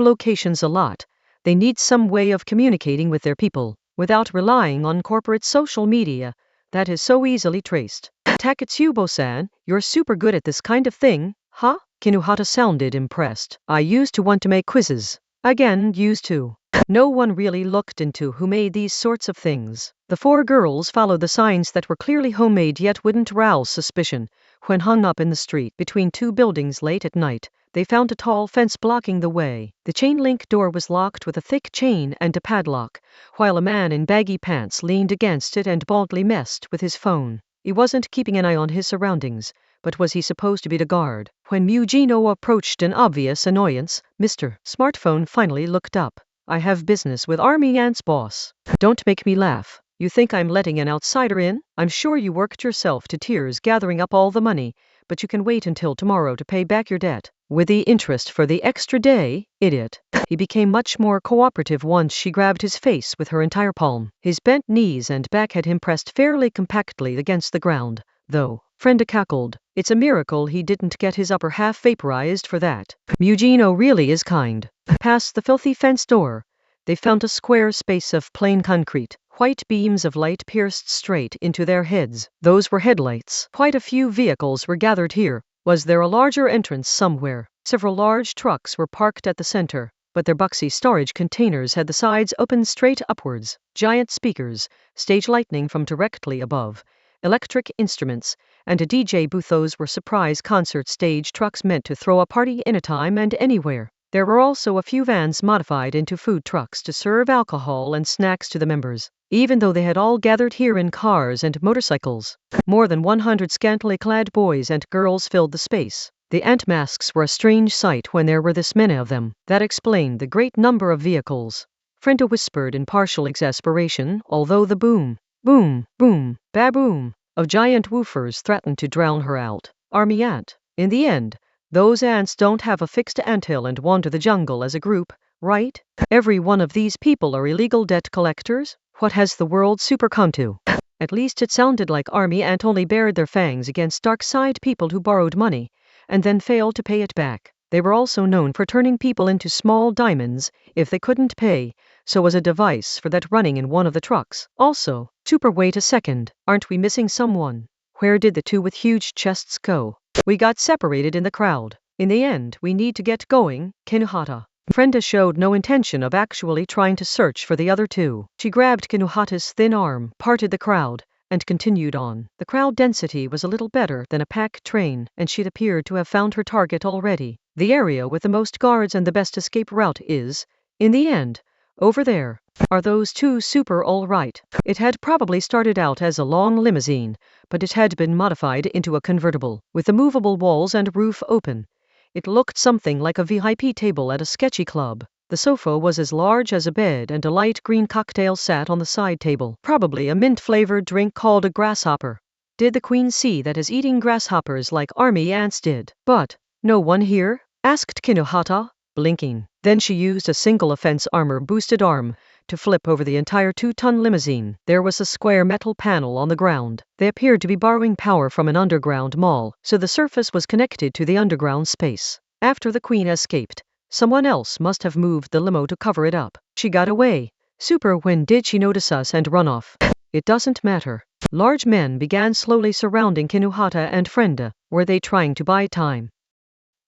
locations a lot, they need some way of communicating with their people, without relying on corporate social media that is so easily traced. Takatsubo-san, you're super good at this kind of thing, huh? Kinuhata sounded impressed. I used to want to make quizzes. Again, used to. No one really looked into who made these sorts of things. The four girls followed the signs that were clearly homemade yet wouldn't rouse suspicion. When hung up in the street between two buildings late at night, they found a tall fence blocking the way. The chain-link door was locked with a thick chain and a padlock, while a man in baggy pants leaned against it and baldly messed with his phone. He wasn't keeping an eye on his surroundings, but was he supposed to be the guard? When Mugino approached in obvious annoyance, Mr. Smartphone finally looked up. I have business with Army Ant's boss. Don't make me laugh. You think I'm letting an outsider in? I'm sure you worked yourself to tears gathering up all the money, but you can wait until tomorrow to pay back your debt. With the interest for the extra day, idiot. He became much more cooperative once she grabbed his face with her entire palm. His bent knees and back had him pressed fairly compactly against the ground, though. Frenda cackled. It's a miracle he didn't get his upper half vaporized for that. Mugino really is kind. Past the filthy fence door, they found a square space of plain concrete. White beams of light pierced straight into their heads. Those were headlights. Quite a few vehicles were gathered here. Was there a larger entrance somewhere? Several large trucks were parked at the center, but their boxy storage containers had the sides open straight upwards. Giant speakers, stage lighting from directly above, electric instruments, and a DJ booth. Those were surprise concert stage trucks meant to throw a party anytime and anywhere. There were also a few vans modified into food trucks to serve alcohol and snacks to the members, even though they had all gathered here in cars and motorcycles. More than 100 scantily clad boys and girls filled the space. The ant masks were a strange sight when there were this many of them. That explained the great number of vehicles. Frenda whispered in partial exasperation, although the boom, boom, boom, baboom of giant woofers threatened to drown her out. Army ant. In the end, those ants don't have a fixed anthill and wander the jungle as a group, right? Every one of these people are illegal debt collectors? What has the world super come to? At least it sounded like Army Ant only bared their fangs against dark side people who borrowed money, and then failed to pay it back. They were also known for turning people into small diamonds if they couldn't pay, so was a device for that running in one of the trucks. Also, super wait a second, aren't we missing someone? Where did the two with huge chests go? We got separated in the crowd. In the end, we need to get going, Kinuhata. Frenda showed no intention of actually trying to search for the other two. She grabbed Kinuhata's thin arm, parted the crowd, and continued on. The crowd density was a little better than a pack train, and she'd appeared to have found her target already. The area with the most guards and the best escape route is, in the end, over there. Are those two super all right? It had probably started out as a long limousine, but it had been modified into a convertible, with the movable walls and roof open. It looked something like a VIP table at a sketchy club. The sofa was as large as a bed and a light green cocktail sat on the side table, probably a mint-flavored drink called a grasshopper. Did the queen see that as eating grasshoppers like Army ants did? But, no one here? Asked Kinuhata, blinking. Then she used a single offense armor-boosted arm to flip over the entire 2-ton limousine. There was a square metal panel on the ground. They appeared to be borrowing power from an underground mall, so the surface was connected to the underground space. After the queen escaped, someone else must have moved the limo to cover it up. She got away. Super, when did she notice us and run off? It doesn't matter. Large men began slowly surrounding Kinuhata and Frenda. Were they trying to buy time?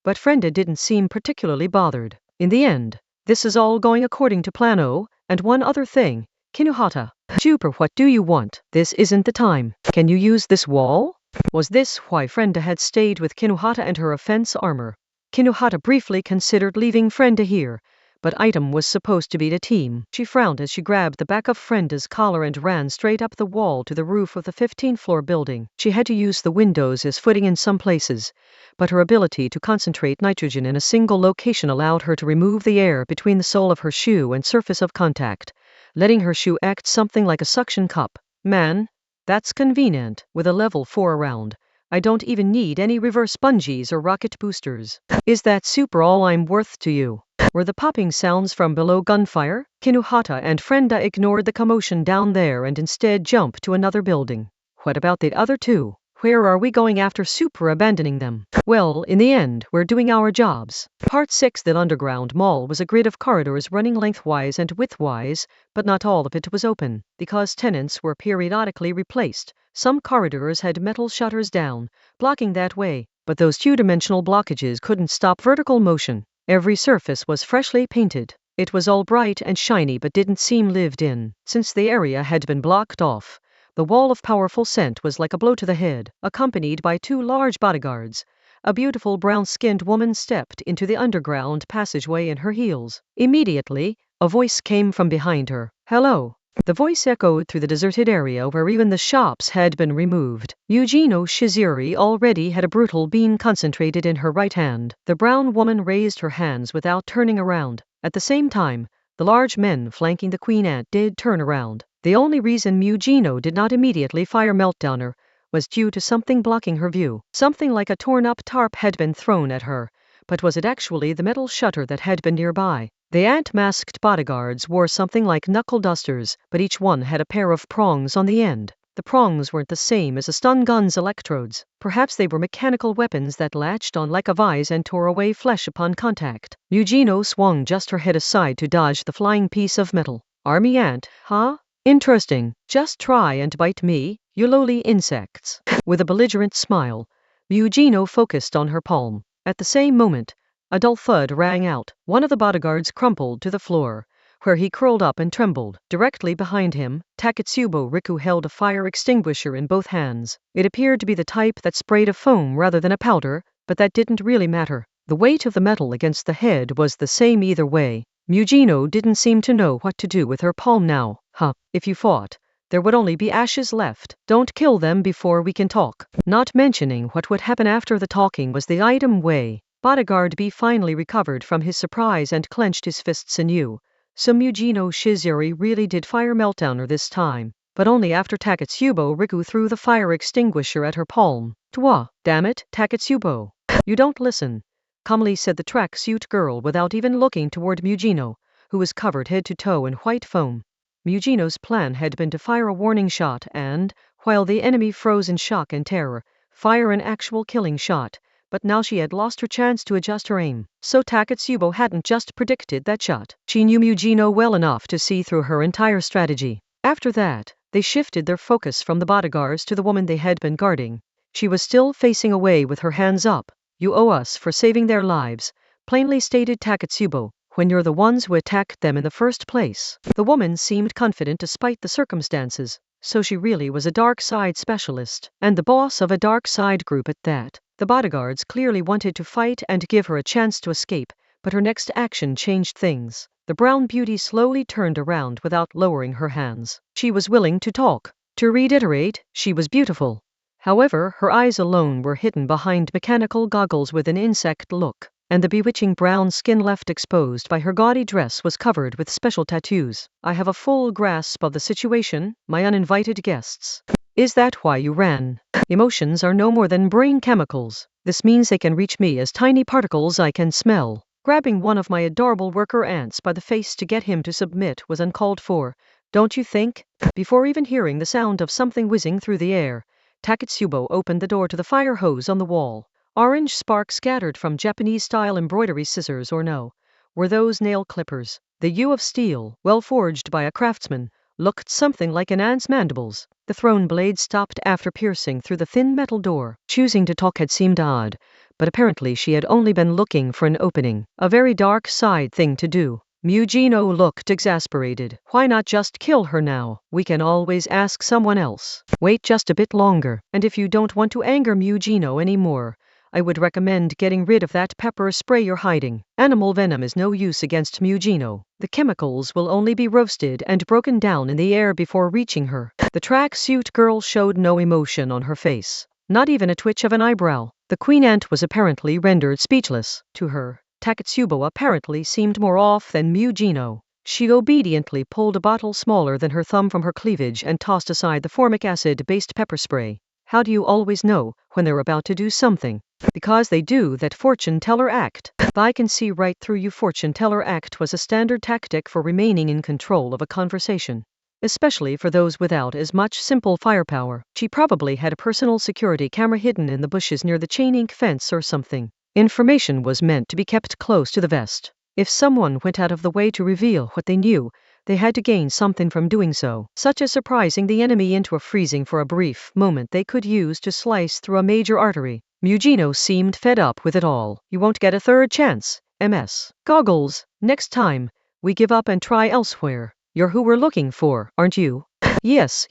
But Frenda didn't seem particularly bothered. In the end, this is all going according to plan. Oh, and one other thing, Kinuhata. Super, what do you want? This isn't the time. Can you use this wall? Was this why Frenda had stayed with Kinuhata and her offense armor? Kinuhata briefly considered leaving Frenda here, but item was supposed to be the team. She frowned as she grabbed the back of Frenda's collar and ran straight up the wall to the roof of the 15th-floor building. She had to use the windows as footing in some places, but her ability to concentrate nitrogen in a single location allowed her to remove the air between the sole of her shoe and surface of contact, letting her shoe act something like a suction cup. Man, that's convenient. With a level 4 around, I don't even need any reverse bungees or rocket boosters. Is that super all I'm worth to you? Were the popping sounds from below gunfire? Kinuhata and Frenda ignored the commotion down there and instead jumped to another building. What about the other two? Where are we going after super abandoning them? Well, in the end, we're doing our jobs. Part 6. The underground mall was a grid of corridors running lengthwise and widthwise, but not all of it was open, because tenants were periodically replaced. Some corridors had metal shutters down, blocking that way, but those two-dimensional blockages couldn't stop vertical motion. Every surface was freshly painted. It was all bright and shiny but didn't seem lived in, since the area had been blocked off. The wall of powerful scent was like a blow to the head, accompanied by 2 large bodyguards. A beautiful brown-skinned woman stepped into the underground passageway in her heels. Immediately, a voice came from behind her. "Hello." The voice echoed through the deserted area where even the shops had been removed. Yujino Shizuri already had a brutal beam concentrated in her right hand. The brown woman raised her hands without turning around. At the same time, the large men flanking the queen ant did turn around. The only reason Yujino did not immediately fire Meltdowner was due to something blocking her view. Something like a torn-up tarp had been thrown at her, but was it actually the metal shutter that had been nearby? The ant-masked bodyguards wore something like knuckle dusters, but each one had a pair of prongs on the end. The prongs weren't the same as a stun gun's electrodes. Perhaps they were mechanical weapons that latched on like a vise and tore away flesh upon contact. Yujino swung just her head aside to dodge the flying piece of metal. "Army ant, huh? Interesting. Just try and bite me, you lowly insects." With a belligerent smile, Yujino focused on her palm. At the same moment, a dull thud rang out. One of the bodyguards crumpled to the floor, where he curled up and trembled. Directly behind him, Taketsubo Riku held a fire extinguisher in both hands. It appeared to be the type that sprayed a foam rather than a powder, but that didn't really matter. The weight of the metal against the head was the same either way. Yujino didn't seem to know what to do with her palm now. If you fought, there would only be ashes left. Don't kill them before we can talk. Not mentioning what would happen after the talking was the item way. Bodyguard B finally recovered from his surprise and clenched his fists anew. So Yujino Shizuri really did fire Meltdowner this time, but only after Taketsubo Riku threw the fire extinguisher at her palm. "Twa, damn it, Taketsubo. You don't listen," calmly said the tracksuit girl without even looking toward Yujino, who was covered head to toe in white foam. Yujino's plan had been to fire a warning shot and, while the enemy froze in shock and terror, fire an actual killing shot, but now she had lost her chance to adjust her aim. So Taketsubo hadn't just predicted that shot. She knew Yujino well enough to see through her entire strategy. After that, they shifted their focus from the bodyguards to the woman they had been guarding. She was still facing away with her hands up. "You owe us for saving their lives," plainly stated Taketsubo, "when you're the ones who attacked them in the first place." The woman seemed confident despite the circumstances, so she really was a dark side specialist, and the boss of a dark side group at that. The bodyguards clearly wanted to fight and give her a chance to escape, but her next action changed things. The brown beauty slowly turned around without lowering her hands. She was willing to talk. To reiterate, she was beautiful. However, her eyes alone were hidden behind mechanical goggles with an insect look, and the bewitching brown skin left exposed by her gaudy dress was covered with special tattoos. "I have a full grasp of the situation, my uninvited guests." "Is that why you ran?" "Emotions are no more than brain chemicals. This means they can reach me as tiny particles I can smell." Grabbing one of my adorable worker ants by the face to get him to submit was uncalled for, don't you think? Before even hearing the sound of something whizzing through the air, Taketsubo opened the door to the fire hose on the wall. Orange sparks scattered from Japanese-style embroidery scissors, or no, were those nail clippers. The hue of steel, well forged by a craftsman, looked something like an ant's mandibles. The thrown blade stopped after piercing through the thin metal door. Choosing to talk had seemed odd, but apparently she had only been looking for an opening. A very dark side thing to do. Yujino looked exasperated. "Why not just kill her now? We can always ask someone else." "Wait just a bit longer. And if you don't want to anger Yujino anymore, I would recommend getting rid of that pepper spray you're hiding. Animal venom is no use against Yujino. The chemicals will only be roasted and broken down in the air before reaching her." The tracksuit girl showed no emotion on her face, not even a twitch of an eyebrow. The queen ant was apparently rendered speechless. To her, Taketsubo apparently seemed more off than Yujino. She obediently pulled a bottle smaller than her thumb from her cleavage and tossed aside the formic acid-based pepper spray. "How do you always know when they're about to do something?" "Because they do that fortune teller act." "I can see right through you. Fortune teller act was a standard tactic for remaining in control of a conversation, especially for those without as much simple firepower. She probably had a personal security camera hidden in the bushes near the chain link fence or something. Information was meant to be kept close to the vest. If someone went out of the way to reveal what they knew, they had to gain something from doing so, such as surprising the enemy into a freezing for a brief moment they could use to slice through a major artery. Mugino seemed fed up with it all. You won't get a third chance. MS. Goggles. Next time, we give up and try elsewhere. You're who we're looking for, aren't you? Yes,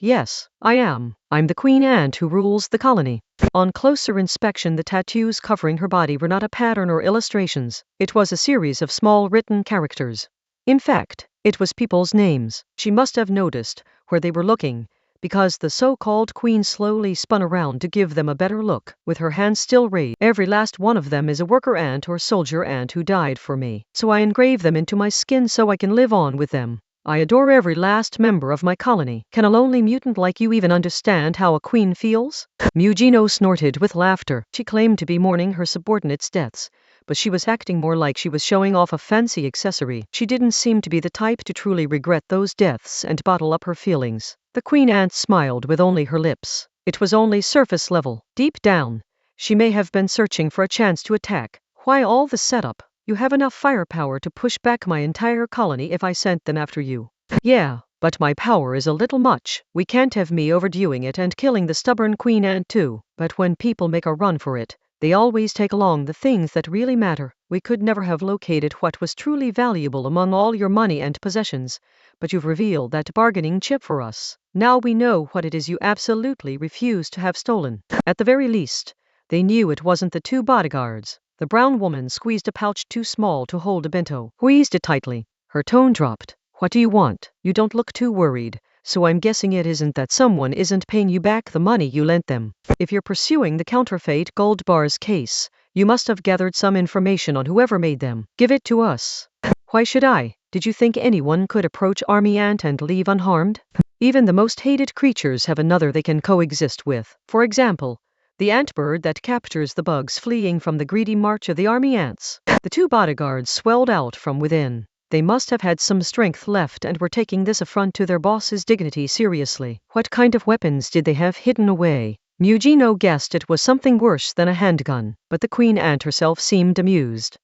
I am. I'm the queen ant who rules the colony. On closer inspection, the tattoos covering her body were not a pattern or illustrations. It was a series of small written characters. In fact, it was people's names. She must have noticed where they were looking, because the so-called queen slowly spun around to give them a better look, with her hands still raised. Every last one of them is a worker ant or soldier ant who died for me, so I engrave them into my skin so I can live on with them. I adore every last member of my colony. Can a lonely mutant like you even understand how a queen feels? Mugino snorted with laughter. She claimed to be mourning her subordinates' deaths, but she was acting more like she was showing off a fancy accessory. She didn't seem to be the type to truly regret those deaths and bottle up her feelings. The queen ant smiled with only her lips. It was only surface level. Deep down, she may have been searching for a chance to attack. Why all the setup? You have enough firepower to push back my entire colony if I sent them after you. Yeah, but my power is a little much. We can't have me overdoing it and killing the stubborn queen ant too. But when people make a run for it, they always take along the things that really matter. We could never have located what was truly valuable among all your money and possessions, but you've revealed that bargaining chip for us. Now we know what it is you absolutely refuse to have stolen. At the very least, they knew it wasn't the two bodyguards. The brown woman squeezed a pouch too small to hold a bento, squeezed it tightly. Her tone dropped. What do you want? You don't look too worried, so I'm guessing it isn't that someone isn't paying you back the money you lent them. If you're pursuing the counterfeit gold bars case, you must have gathered some information on whoever made them. Give it to us. Why should I? Did you think anyone could approach Army Ant and leave unharmed? Even the most hated creatures have another they can coexist with. For example, the antbird that captures the bugs fleeing from the greedy march of the army ants. The two bodyguards swelled out from within. They must have had some strength left and were taking this affront to their boss's dignity seriously. What kind of weapons did they have hidden away? Mugino guessed it was something worse than a handgun, but the queen ant herself seemed amused.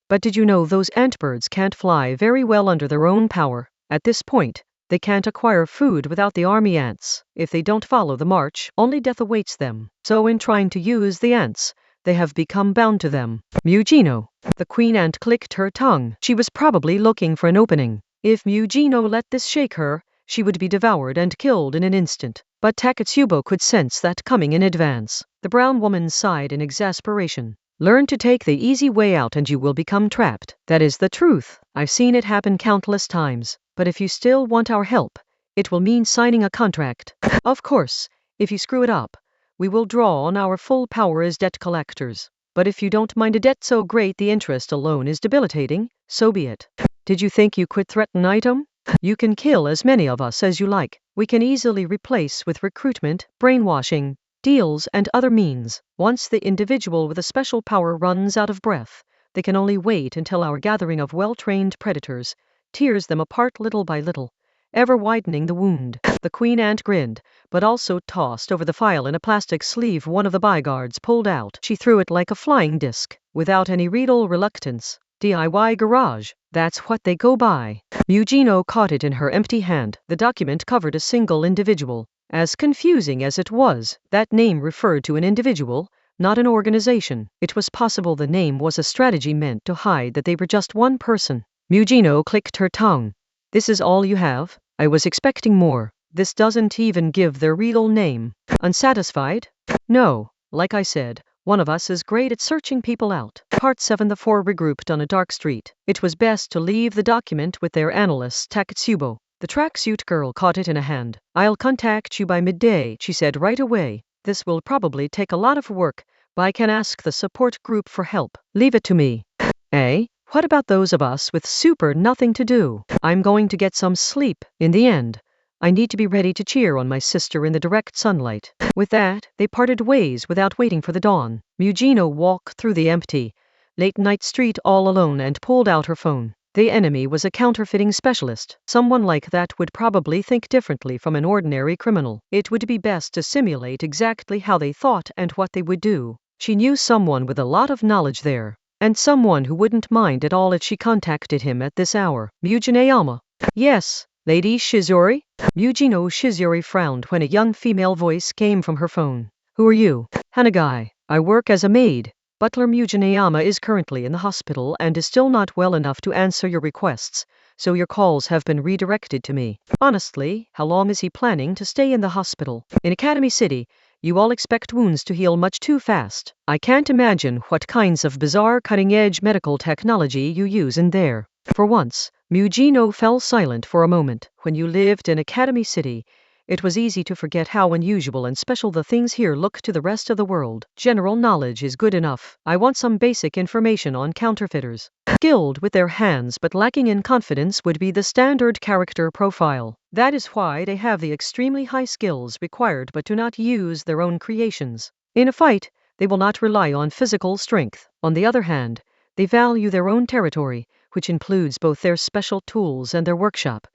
But did you know those antbirds can't fly very well under their own power? At this point, they can't acquire food without the army ants. If they don't follow the march, only death awaits them. So in trying to use the ants, they have become bound to them. Mugino. The queen ant clicked her tongue. She was probably looking for an opening. If Mugino let this shake her, she would be devoured and killed in an instant. But Takatsubo could sense that coming in advance. The brown woman sighed in exasperation. Learn to take the easy way out and you will become trapped. That is the truth. I've seen it happen countless times. But if you still want our help, it will mean signing a contract. Of course, if you screw it up, we will draw on our full power as debt collectors. But if you don't mind a debt so great the interest alone is debilitating, so be it. Did you think you could threaten item? You can kill as many of us as you like. We can easily replace with recruitment, brainwashing, deals and other means. Once the individual with a special power runs out of breath, they can only wait until our gathering of well-trained predators tears them apart little by little, ever widening the wound. The queen ant grinned, but also tossed over the file in a plastic sleeve one of the bodyguards pulled out. She threw it like a flying disc, without any real reluctance. DIY garage, that's what they go by. Mugino caught it in her empty hand. The document covered a single individual. As confusing as it was, that name referred to an individual, not an organization. It was possible the name was a strategy meant to hide that they were just one person. Mugino clicked her tongue. This is all you have? I was expecting more. This doesn't even give their real name. Unsatisfied? No. Like I said, one of us is great at searching people out. Part 7. The four regrouped on a dark street. It was best to leave the document with their analyst Takatsubo. The tracksuit girl caught it in a hand. I'll contact you by midday, she said right away. This will probably take a lot of work, but I can ask the support group for help. Leave it to me. Eh? What about those of us with super nothing to do? I'm going to get some sleep. In the end, I need to be ready to cheer on my sister in the direct sunlight. With that, they parted ways without waiting for the dawn. Mugino walked through the empty, late-night street all alone and pulled out her phone. The enemy was a counterfeiting specialist. Someone like that would probably think differently from an ordinary criminal. It would be best to simulate exactly how they thought and what they would do. She knew someone with a lot of knowledge there, and someone who wouldn't mind at all if she contacted him at this hour. Mujineyama. Yes, Lady Shizuri? Mujino Shizuri frowned when a young female voice came from her phone. Who are you? Hanagai. I work as a maid. Butler Mujineyama is currently in the hospital and is still not well enough to answer your requests, so your calls have been redirected to me. Honestly, how long is he planning to stay in the hospital? In Academy City, you all expect wounds to heal much too fast. I can't imagine what kinds of bizarre cutting-edge medical technology you use in there. For once, Mujino fell silent for a moment. When you lived in Academy City, it was easy to forget how unusual and special the things here look to the rest of the world. General knowledge is good enough. I want some basic information on counterfeiters. Skilled with their hands but lacking in confidence would be the standard character profile. That is why they have the extremely high skills required but do not use their own creations. In a fight, they will not rely on physical strength. On the other hand, they value their own territory, which includes both their special tools and their workshop.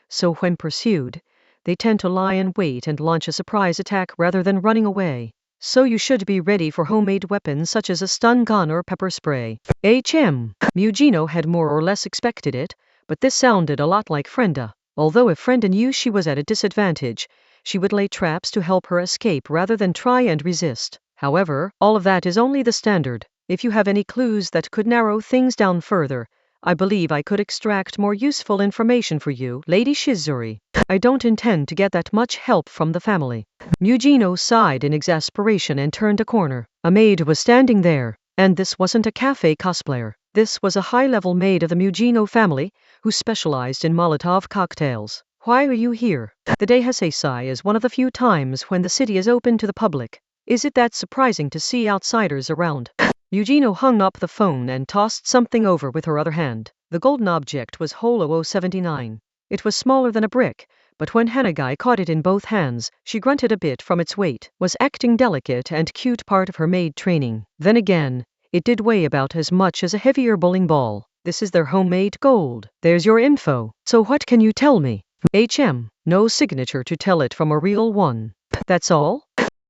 So when pursued, they tend to lie in wait and launch a surprise attack rather than running away. So you should be ready for homemade weapons such as a stun gun or pepper spray. Mujino had more or less expected it, but this sounded a lot like Frenda. Although if Frenda knew she was at a disadvantage, she would lay traps to help her escape rather than try and resist. However, all of that is only the standard. If you have any clues that could narrow things down further, I believe I could extract more useful information for you, Lady Shizuri. I don't intend to get that much help from the family. Mujino sighed in exasperation and turned a corner. A maid was standing there, and this wasn't a cafe cosplayer. This was a high-level maid of the Mujino family, who specialized in Molotov cocktails. Why are you here? The day Heisei is one of the few times when the city is open to the public. Is it that surprising to see outsiders around? Mujino hung up the phone and tossed something over with her other hand. The golden object was Holo 079. It was smaller than a brick, but when Hanagai caught it in both hands, she grunted a bit from its weight. Was acting delicate and cute part of her maid training. Then again, it did weigh about as much as a heavier bowling ball. This is their homemade gold. There's your info. So what can you tell me? No signature to tell it from a real one. That's all?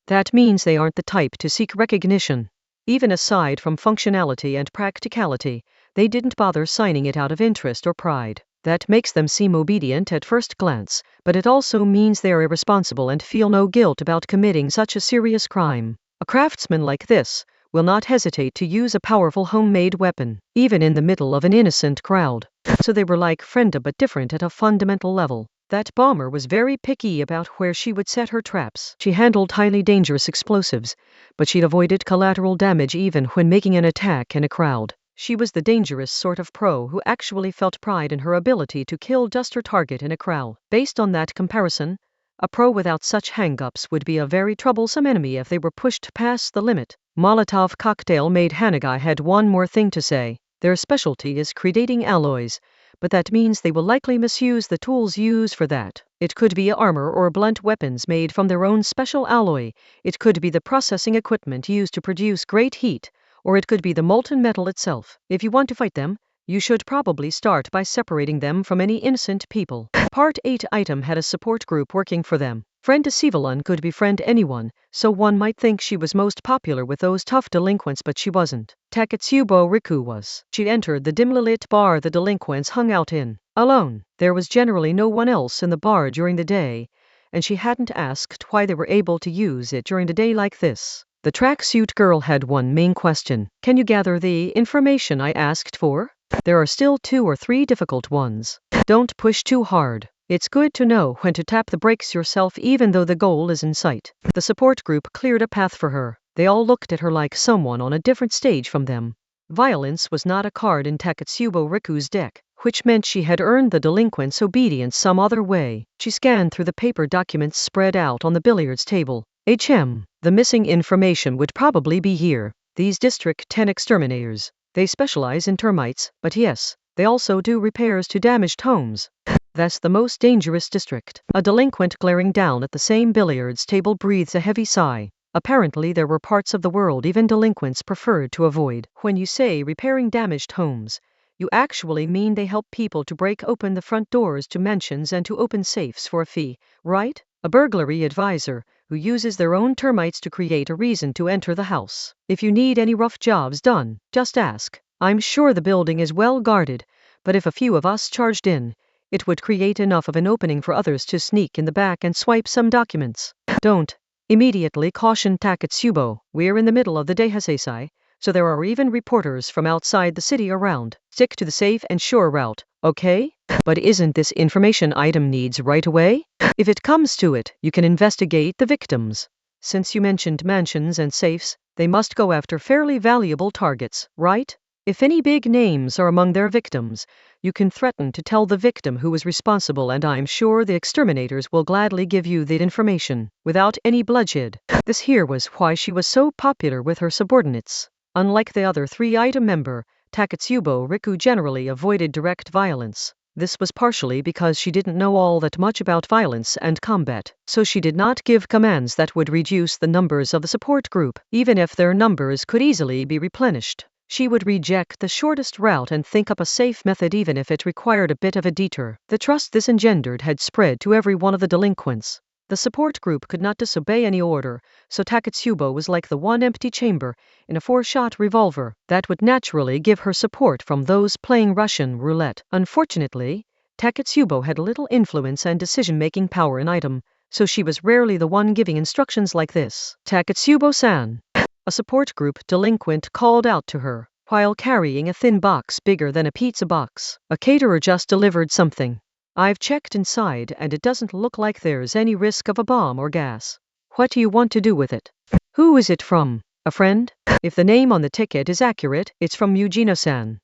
That means they aren't the type to seek recognition. Even aside from functionality and practicality, they didn't bother signing it out of interest or pride. That makes them seem obedient at first glance, but it also means they are irresponsible and feel no guilt about committing such a serious crime. A craftsman like this will not hesitate to use a powerful homemade weapon, even in the middle of an innocent crowd. So they were like Frenda but different at a fundamental level. That bomber was very picky about where she would set her traps. She handled highly dangerous explosives, but she'd avoided collateral damage even when making an attack in a crowd. She was the dangerous sort of pro who actually felt pride in her ability to kill just her target in a crowd. Based on that comparison, a pro without such hang-ups would be a very troublesome enemy if they were pushed past the limit. Molotov cocktail made Hanagai had one more thing to say. Their specialty is creating alloys, but that means they will likely misuse the tools used for that. It could be armor or blunt weapons made from their own special alloy. It could be the processing equipment used to produce great heat, or it could be the molten metal itself. If you want to fight them, you should probably start by separating them from any innocent people. Part 8 item had a support group working for them. Friend Sivalon could befriend anyone, so one might think she was most popular with those tough delinquents, but she wasn't. Taketsubo Riku was. She entered the dimly lit bar the delinquents hung out in, alone. There was generally no one else in the bar during the day, and she hadn't asked why they were able to use it during the day like this. The tracksuit girl had one main question. Can you gather the information I asked for? There are still 2 or 3 difficult ones. Don't push too hard. It's good to know when to tap the brakes yourself even though the goal is in sight. The support group cleared a path for her. They all looked at her like someone on a different stage from them. Violence was not a card in Taketsubo Riku's deck, which meant she had earned the delinquent's obedience some other way. She scanned through the paper documents spread out on the billiards table. The missing information would probably be here. These District 10 exterminators. They specialize in termites, but yes, they also do repairs to damaged homes. That's the most dangerous district. A delinquent glaring down at the same billiards table breathes a heavy sigh. Apparently there were parts of the world even delinquents preferred to avoid. When you say repairing damaged homes, You actually mean they help people to break open the front doors to mansions and to open safes for a fee, right? A burglary advisor who uses their own termites to create a reason to enter the house. If you need any rough jobs done, just ask. I'm sure the building is well guarded, but if a few of us charged in, it would create enough of an opening for others to sneak in the back and swipe some documents. Don't immediately caution Takatsubo. We're in the middle of the Deihasesai, so there are even reporters from outside the city around. Stick to the safe and sure route, okay? But isn't this information item needs right away? If it comes to it, you can investigate the victims. Since you mentioned mansions and safes, they must go after fairly valuable targets, right? If any big names are among their victims, you can threaten to tell the victim who is responsible, and I'm sure the exterminators will gladly give you that information, without any bloodshed. This here was why she was so popular with her subordinates. Unlike the other three-item member, Takatsubo Riku generally avoided direct violence. This was partially because she didn't know all that much about violence and combat, so she did not give commands that would reduce the numbers of the support group, even if their numbers could easily be replenished. She would reject the shortest route and think up a safe method even if it required a bit of a detour. The trust this engendered had spread to every one of the delinquents. The support group could not disobey any order, so Takatsubo was like the one empty chamber in a 4-shot revolver that would naturally give her support from those playing Russian roulette. Unfortunately, Takatsubo had little influence and decision-making power in item, so she was rarely the one giving instructions like this. Takatsubo-san. A support group delinquent called out to her, while carrying a thin box bigger than a pizza box. A caterer just delivered something. I've checked inside and it doesn't look like there's any risk of a bomb or gas. What do you want to do with it? Who is it from? A friend? If the name on the ticket is accurate, it's from Eugeno-san.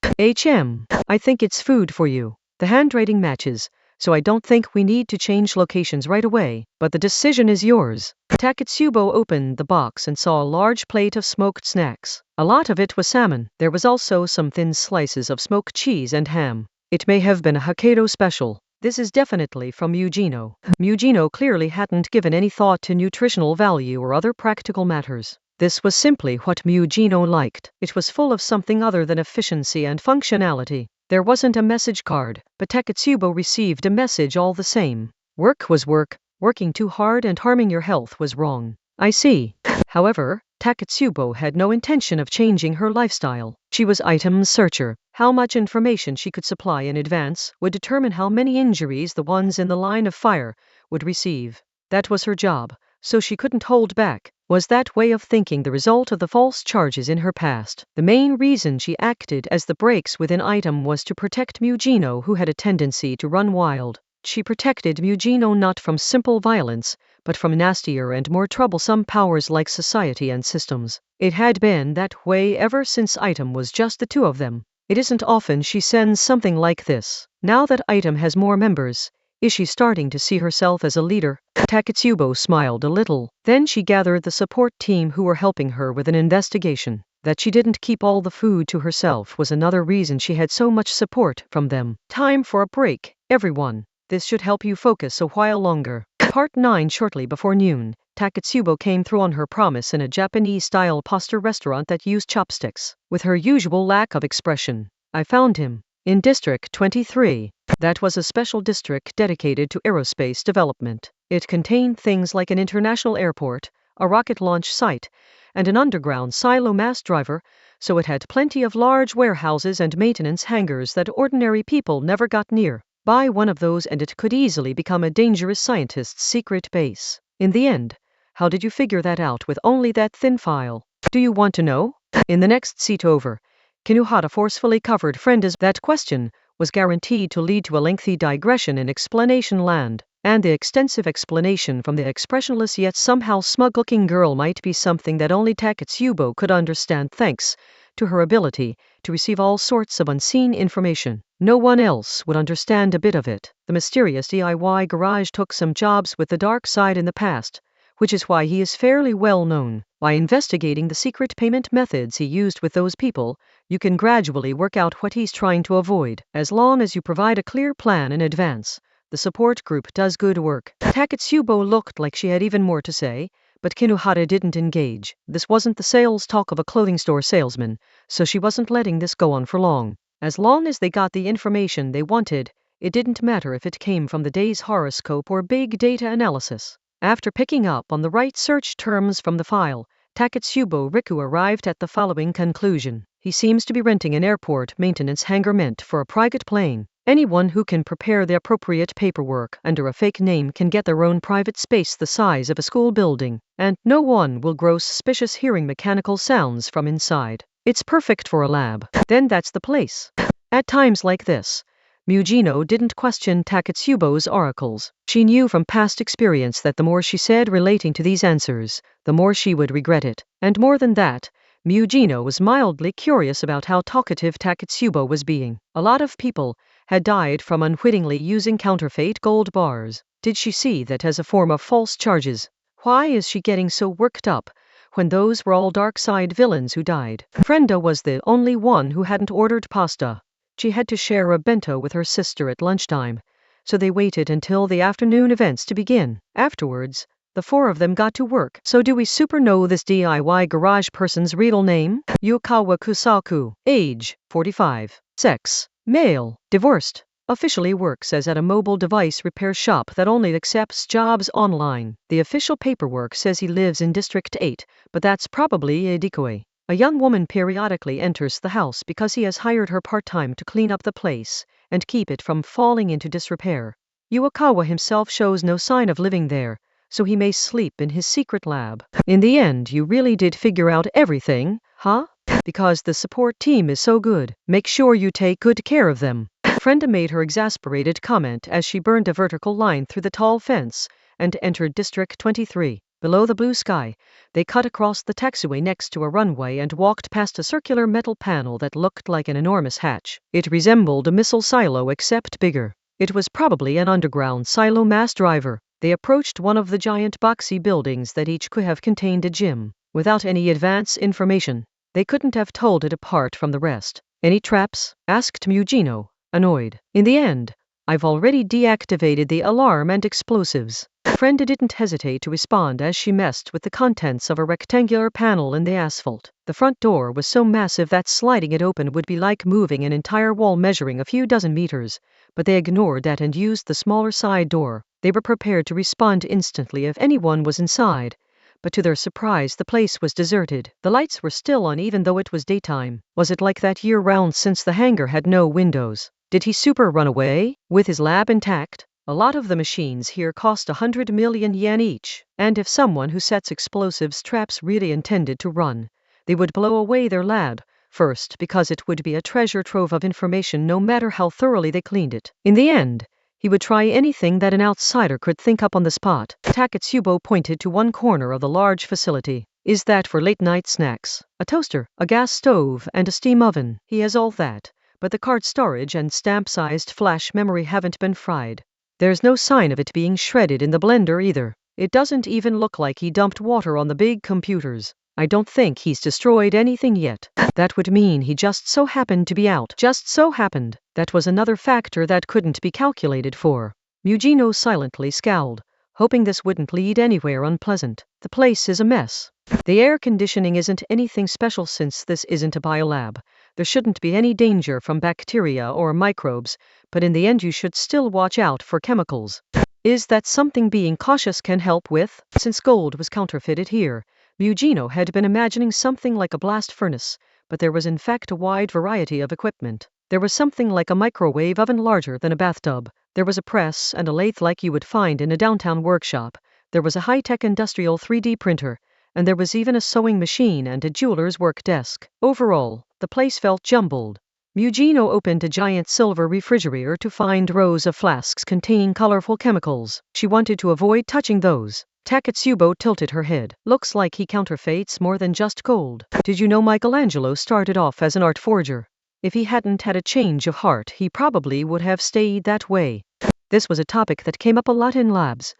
I think it's food for you. The handwriting matches, so I don't think we need to change locations right away, but the decision is yours. Takatsubo opened the box and saw a large plate of smoked snacks. A lot of it was salmon. There was also some thin slices of smoked cheese and ham. It may have been a Hokkaido special. This is definitely from Eugeno. Eugeno clearly hadn't given any thought to nutritional value or other practical matters. This was simply what Eugeno liked. It was full of something other than efficiency and functionality. There wasn't a message card, but Takatsubo received a message all the same. Work was work. Working too hard and harming your health was wrong. I see. However, Takatsubo had no intention of changing her lifestyle. She was item searcher. How much information she could supply in advance would determine how many injuries the ones in the line of fire would receive. That was her job, so she couldn't hold back. Was that way of thinking the result of the false charges in her past? The main reason she acted as the brakes within item was to protect Eugeno, who had a tendency to run wild. She protected Eugeno not from simple violence, but from nastier and more troublesome powers like society and systems. It had been that way ever since item was just the two of them. It isn't often she sends something like this. Now that item has more members, is she starting to see herself as a leader? Takatsubo smiled a little. Then she gathered the support team who were helping her with an investigation. That she didn't keep all the food to herself was another reason she had so much support from them. Time for a break, everyone. This should help you focus a while longer. Part 9. Shortly before noon, Takatsubo came through on her promise in a Japanese-style pasta restaurant that used chopsticks. With her usual lack of expression, I found him. In District 23. That was a special district dedicated to aerospace development. It contained things like an international airport, a rocket launch site, and an underground silo mass driver, so it had plenty of large warehouses and maintenance hangars that ordinary people never got near. Buy one of those and it could easily become a dangerous scientist's secret base. In the end, how did you figure that out with only that thin file? Do you want to know? In the next seat over, Kinuhata forcefully covered friend as that question was guaranteed to lead to a lengthy digression in explanation land, and the extensive explanation from the expressionless yet somehow smug-looking girl might be something that only Takatsubo could understand thanks to her ability to receive all sorts of unseen information. No one else would understand a bit of it. The mysterious DIY garage took some jobs with the dark side in the past, which is why he is fairly well known. By investigating the secret payment methods he used with those people, you can gradually work out what he's trying to avoid. As long as you provide a clear plan in advance, the support group does good work. Takatsubo looked like she had even more to say, but Kinuhata didn't engage. This wasn't the sales talk of a clothing store salesman, so she wasn't letting this go on for long. As long as they got the information they wanted, it didn't matter if it came from the day's horoscope or big data analysis. After picking up on the right search terms from the file, Taketsubo Riku arrived at the following conclusion. He seems to be renting an airport maintenance hangar meant for a private plane. Anyone who can prepare the appropriate paperwork under a fake name can get their own private space the size of a school building, and no one will grow suspicious hearing mechanical sounds from inside. It's perfect for a lab. Then that's the place. At times like this, Mujino didn't question Taketsubo's oracles. She knew from past experience that the more she said relating to these answers, the more she would regret it. And more than that, Mujino was mildly curious about how talkative Taketsubo was being. A lot of people had died from unwittingly using counterfeit gold bars. Did she see that as a form of false charges? Why is she getting so worked up when those were all dark side villains who died? Frenda was the only one who hadn't ordered pasta. She had to share a bento with her sister at lunchtime, so they waited until the afternoon events to begin. Afterwards, the four of them got to work. So do we super know this DIY garage person's real name? Yukawa Kusaku. Age, 45. Sex, male. Divorced. Officially works as at a mobile device repair shop that only accepts jobs online. The official paperwork says he lives in District 8, but that's probably a decoy. A young woman periodically enters the house because he has hired her part-time to clean up the place and keep it from falling into disrepair. Yuakawa himself shows no sign of living there, so he may sleep in his secret lab. In the end, you really did figure out everything, huh? Because the support team is so good. Make sure you take good care of them. Frenda made her exasperated comment as she burned a vertical line through the tall fence and entered District 23. Below the blue sky, they cut across the taxiway next to a runway and walked past a circular metal panel that looked like an enormous hatch. It resembled a missile silo except bigger. It was probably an underground silo mass driver. They approached one of the giant boxy buildings that each could have contained a gym. Without any advance information, they couldn't have told it apart from the rest. Any traps? Asked Mujino, annoyed. In the end, I've already deactivated the alarm and explosives. Frenda didn't hesitate to respond as she messed with the contents of a rectangular panel in the asphalt. The front door was so massive that sliding it open would be like moving an entire wall measuring a few dozen meters, but they ignored that and used the smaller side door. They were prepared to respond instantly if anyone was inside, but to their surprise the place was deserted. The lights were still on even though it was daytime. Was it like that year-round since the hangar had no windows? Did he super run away, with his lab intact? A lot of the machines here cost 100 million yen each, and if someone who sets explosives traps really intended to run, they would blow away their lab first because it would be a treasure trove of information no matter how thoroughly they cleaned it. In the end, he would try anything that an outsider could think up on the spot. Taketsubo pointed to one corner of the large facility. Is that for late-night snacks? A toaster, a gas stove, and a steam oven. He has all that, but the card storage and stamp-sized flash memory haven't been fried. There's no sign of it being shredded in the blender either. It doesn't even look like he dumped water on the big computers. I don't think he's destroyed anything yet. That would mean he just so happened to be out. Just so happened. That was another factor that couldn't be calculated for. Mujino silently scowled, hoping this wouldn't lead anywhere unpleasant. The place is a mess. The air conditioning isn't anything special since this isn't a biolab. There shouldn't be any danger from bacteria or microbes, but in the end you should still watch out for chemicals. Is that something being cautious can help with? Since gold was counterfeited here, Mujino had been imagining something like a blast furnace, but there was in fact a wide variety of equipment. There was something like a microwave oven larger than a bathtub. There was a press and a lathe like you would find in a downtown workshop. There was a high-tech industrial 3D printer, and there was even a sewing machine and a jeweler's work desk. Overall, the place felt jumbled. Mujino opened a giant silver refrigerator to find rows of flasks containing colorful chemicals. She wanted to avoid touching those. Taketsubo tilted her head. Looks like he counterfeits more than just gold. Did you know Michelangelo started off as an art forger? If he hadn't had a change of heart, he probably would have stayed that way. This was a topic that came up a lot in labs,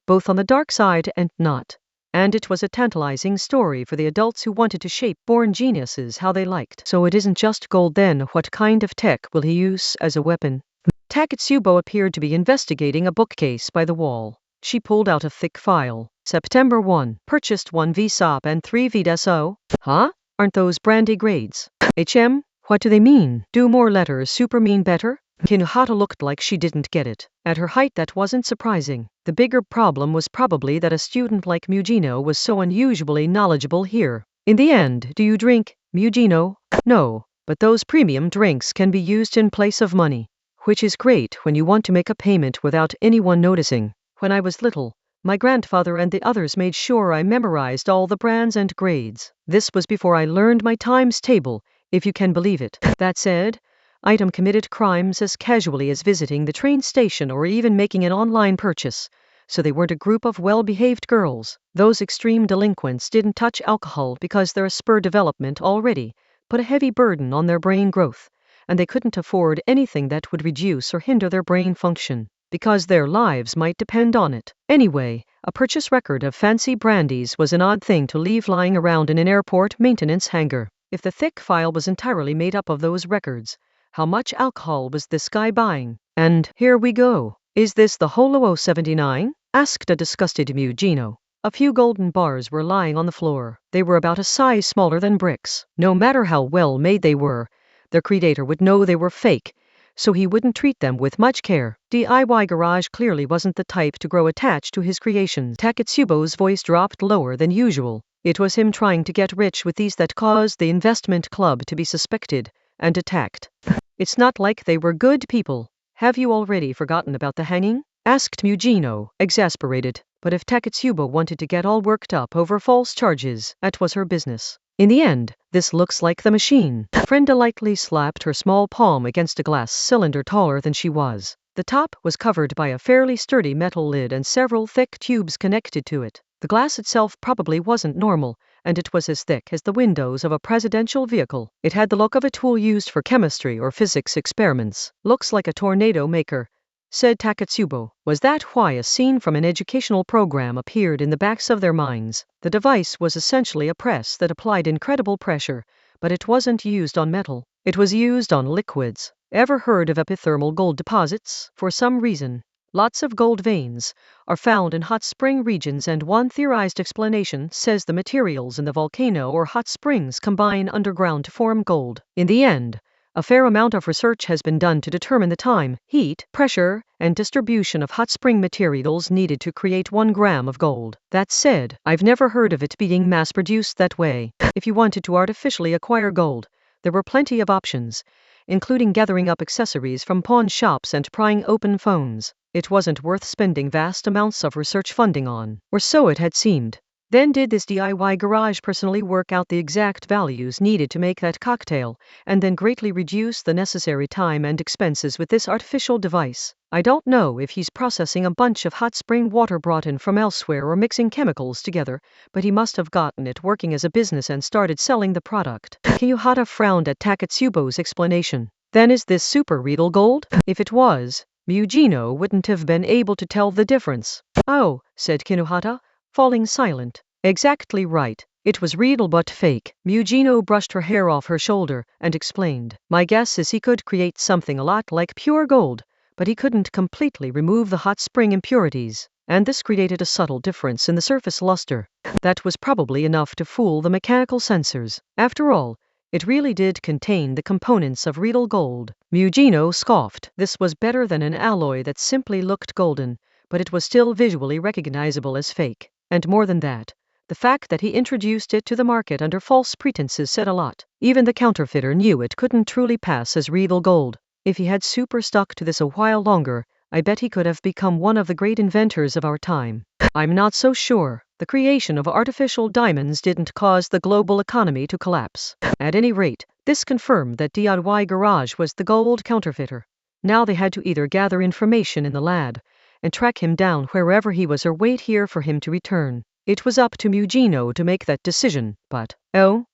both on the dark side and not. And it was a tantalizing story for the adults who wanted to shape born geniuses how they liked. So it isn't just gold then. What kind of tech will he use as a weapon? Taketsubo appeared to be investigating a bookcase by the wall. She pulled out a thick file. September 1. Purchased 1 VSOP and 3 VDSO. Huh? Aren't those brandy grades? HM? What do they mean? Do more letters super mean better? Kinuhata looked like she didn't get it. At her height that wasn't surprising. The bigger problem was probably that a student like Mugino was so unusually knowledgeable here. In the end, do you drink, Mugino? No, but those premium drinks can be used in place of money. Which is great when you want to make a payment without anyone noticing. When I was little, my grandfather and the others made sure I memorized all the brands and grades. This was before I learned my times table, if you can believe it. That said, item committed crimes as casually as visiting the train station or even making an online purchase. So they weren't a group of well-behaved girls. Those extreme delinquents didn't touch alcohol because their spur development already put a heavy burden on their brain growth, and they couldn't afford anything that would reduce or hinder their brain function, because their lives might depend on it. Anyway, a purchase record of fancy brandies was an odd thing to leave lying around in an airport maintenance hangar. If the thick file was entirely made up of those records, how much alcohol was this guy buying? And here we go. Is this the Holo 79? Asked a disgusted Mugino. A few golden bars were lying on the floor. They were about a size smaller than bricks. No matter how well made they were, their creator would know they were fake, so he wouldn't treat them with much care. DIY Garage clearly wasn't the type to grow attached to his creations. Taketsubo's voice dropped lower than usual. It was him trying to get rich with these that caused the investment club to be suspected and attacked. It's not like they were good people. Have you already forgotten about the hanging? Asked Mugino, exasperated. But if Taketsubo wanted to get all worked up over false charges, that was her business. In the end, this looks like the machine. Frenda lightly slapped her small palm against a glass cylinder taller than she was. The top was covered by a fairly sturdy metal lid and several thick tubes connected to it. The glass itself probably wasn't normal, and it was as thick as the windows of a presidential vehicle. It had the look of a tool used for chemistry or physics experiments. Looks like a tornado maker, said Taketsubo. Was that why a scene from an educational program appeared in the backs of their minds? The device was essentially a press that applied incredible pressure, but it wasn't used on metal. It was used on liquids. Ever heard of epithermal gold deposits? For some reason, lots of gold veins are found in hot spring regions, and one theorized explanation says the materials in the volcano or hot springs combine underground to form gold. In the end, a fair amount of research has been done to determine the time, heat, pressure, and distribution of hot spring materials needed to create 1 gram of gold. That said, I've never heard of it being mass-produced that way. If you wanted to artificially acquire gold, there were plenty of options, including gathering up accessories from pawn shops and prying open phones. It wasn't worth spending vast amounts of research funding on, or so it had seemed. Then did this DIY garage personally work out the exact values needed to make that cocktail, and then greatly reduce the necessary time and expenses with this artificial device? I don't know if he's processing a bunch of hot spring water brought in from elsewhere or mixing chemicals together, but he must have gotten it working as a business and started selling the product. Kiyohata frowned at Taketsubo's explanation. Then is this super real gold? If it was, Mugino wouldn't have been able to tell the difference. Oh, said Kinuhata, falling silent. Exactly right. It was real but fake. Mugino brushed her hair off her shoulder and explained. My guess is he could create something a lot like pure gold, but he couldn't completely remove the hot spring impurities, and this created a subtle difference in the surface luster. That was probably enough to fool the mechanical sensors. After all, it really did contain the components of real gold. Mugino scoffed. This was better than an alloy that simply looked golden, but it was still visually recognizable as fake. And more than that, the fact that he introduced it to the market under false pretenses said a lot. Even the counterfeiter knew it couldn't truly pass as real gold. If he had super stuck to this a while longer, I bet he could have become one of the great inventors of our time. I'm not so sure. The creation of artificial diamonds didn't cause the global economy to collapse. At any rate, this confirmed that DIY Garage was the gold counterfeiter. Now they had to either gather information in the lab and track him down wherever he was or wait here for him to return. It was up to Mugino to make that decision, but, oh,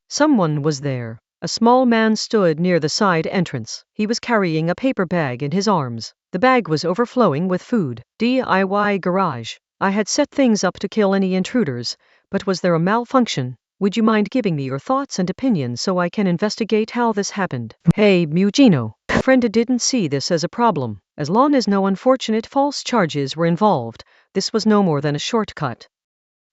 someone was there. A small man stood near the side entrance. He was carrying a paper bag in his arms. The bag was overflowing with food. DIY Garage. I had set things up to kill any intruders, but was there a malfunction? Would you mind giving me your thoughts and opinions so I can investigate how this happened? Hey, Mugino. Frenda didn't see this as a problem. As long as no unfortunate false charges were involved, this was no more than a shortcut.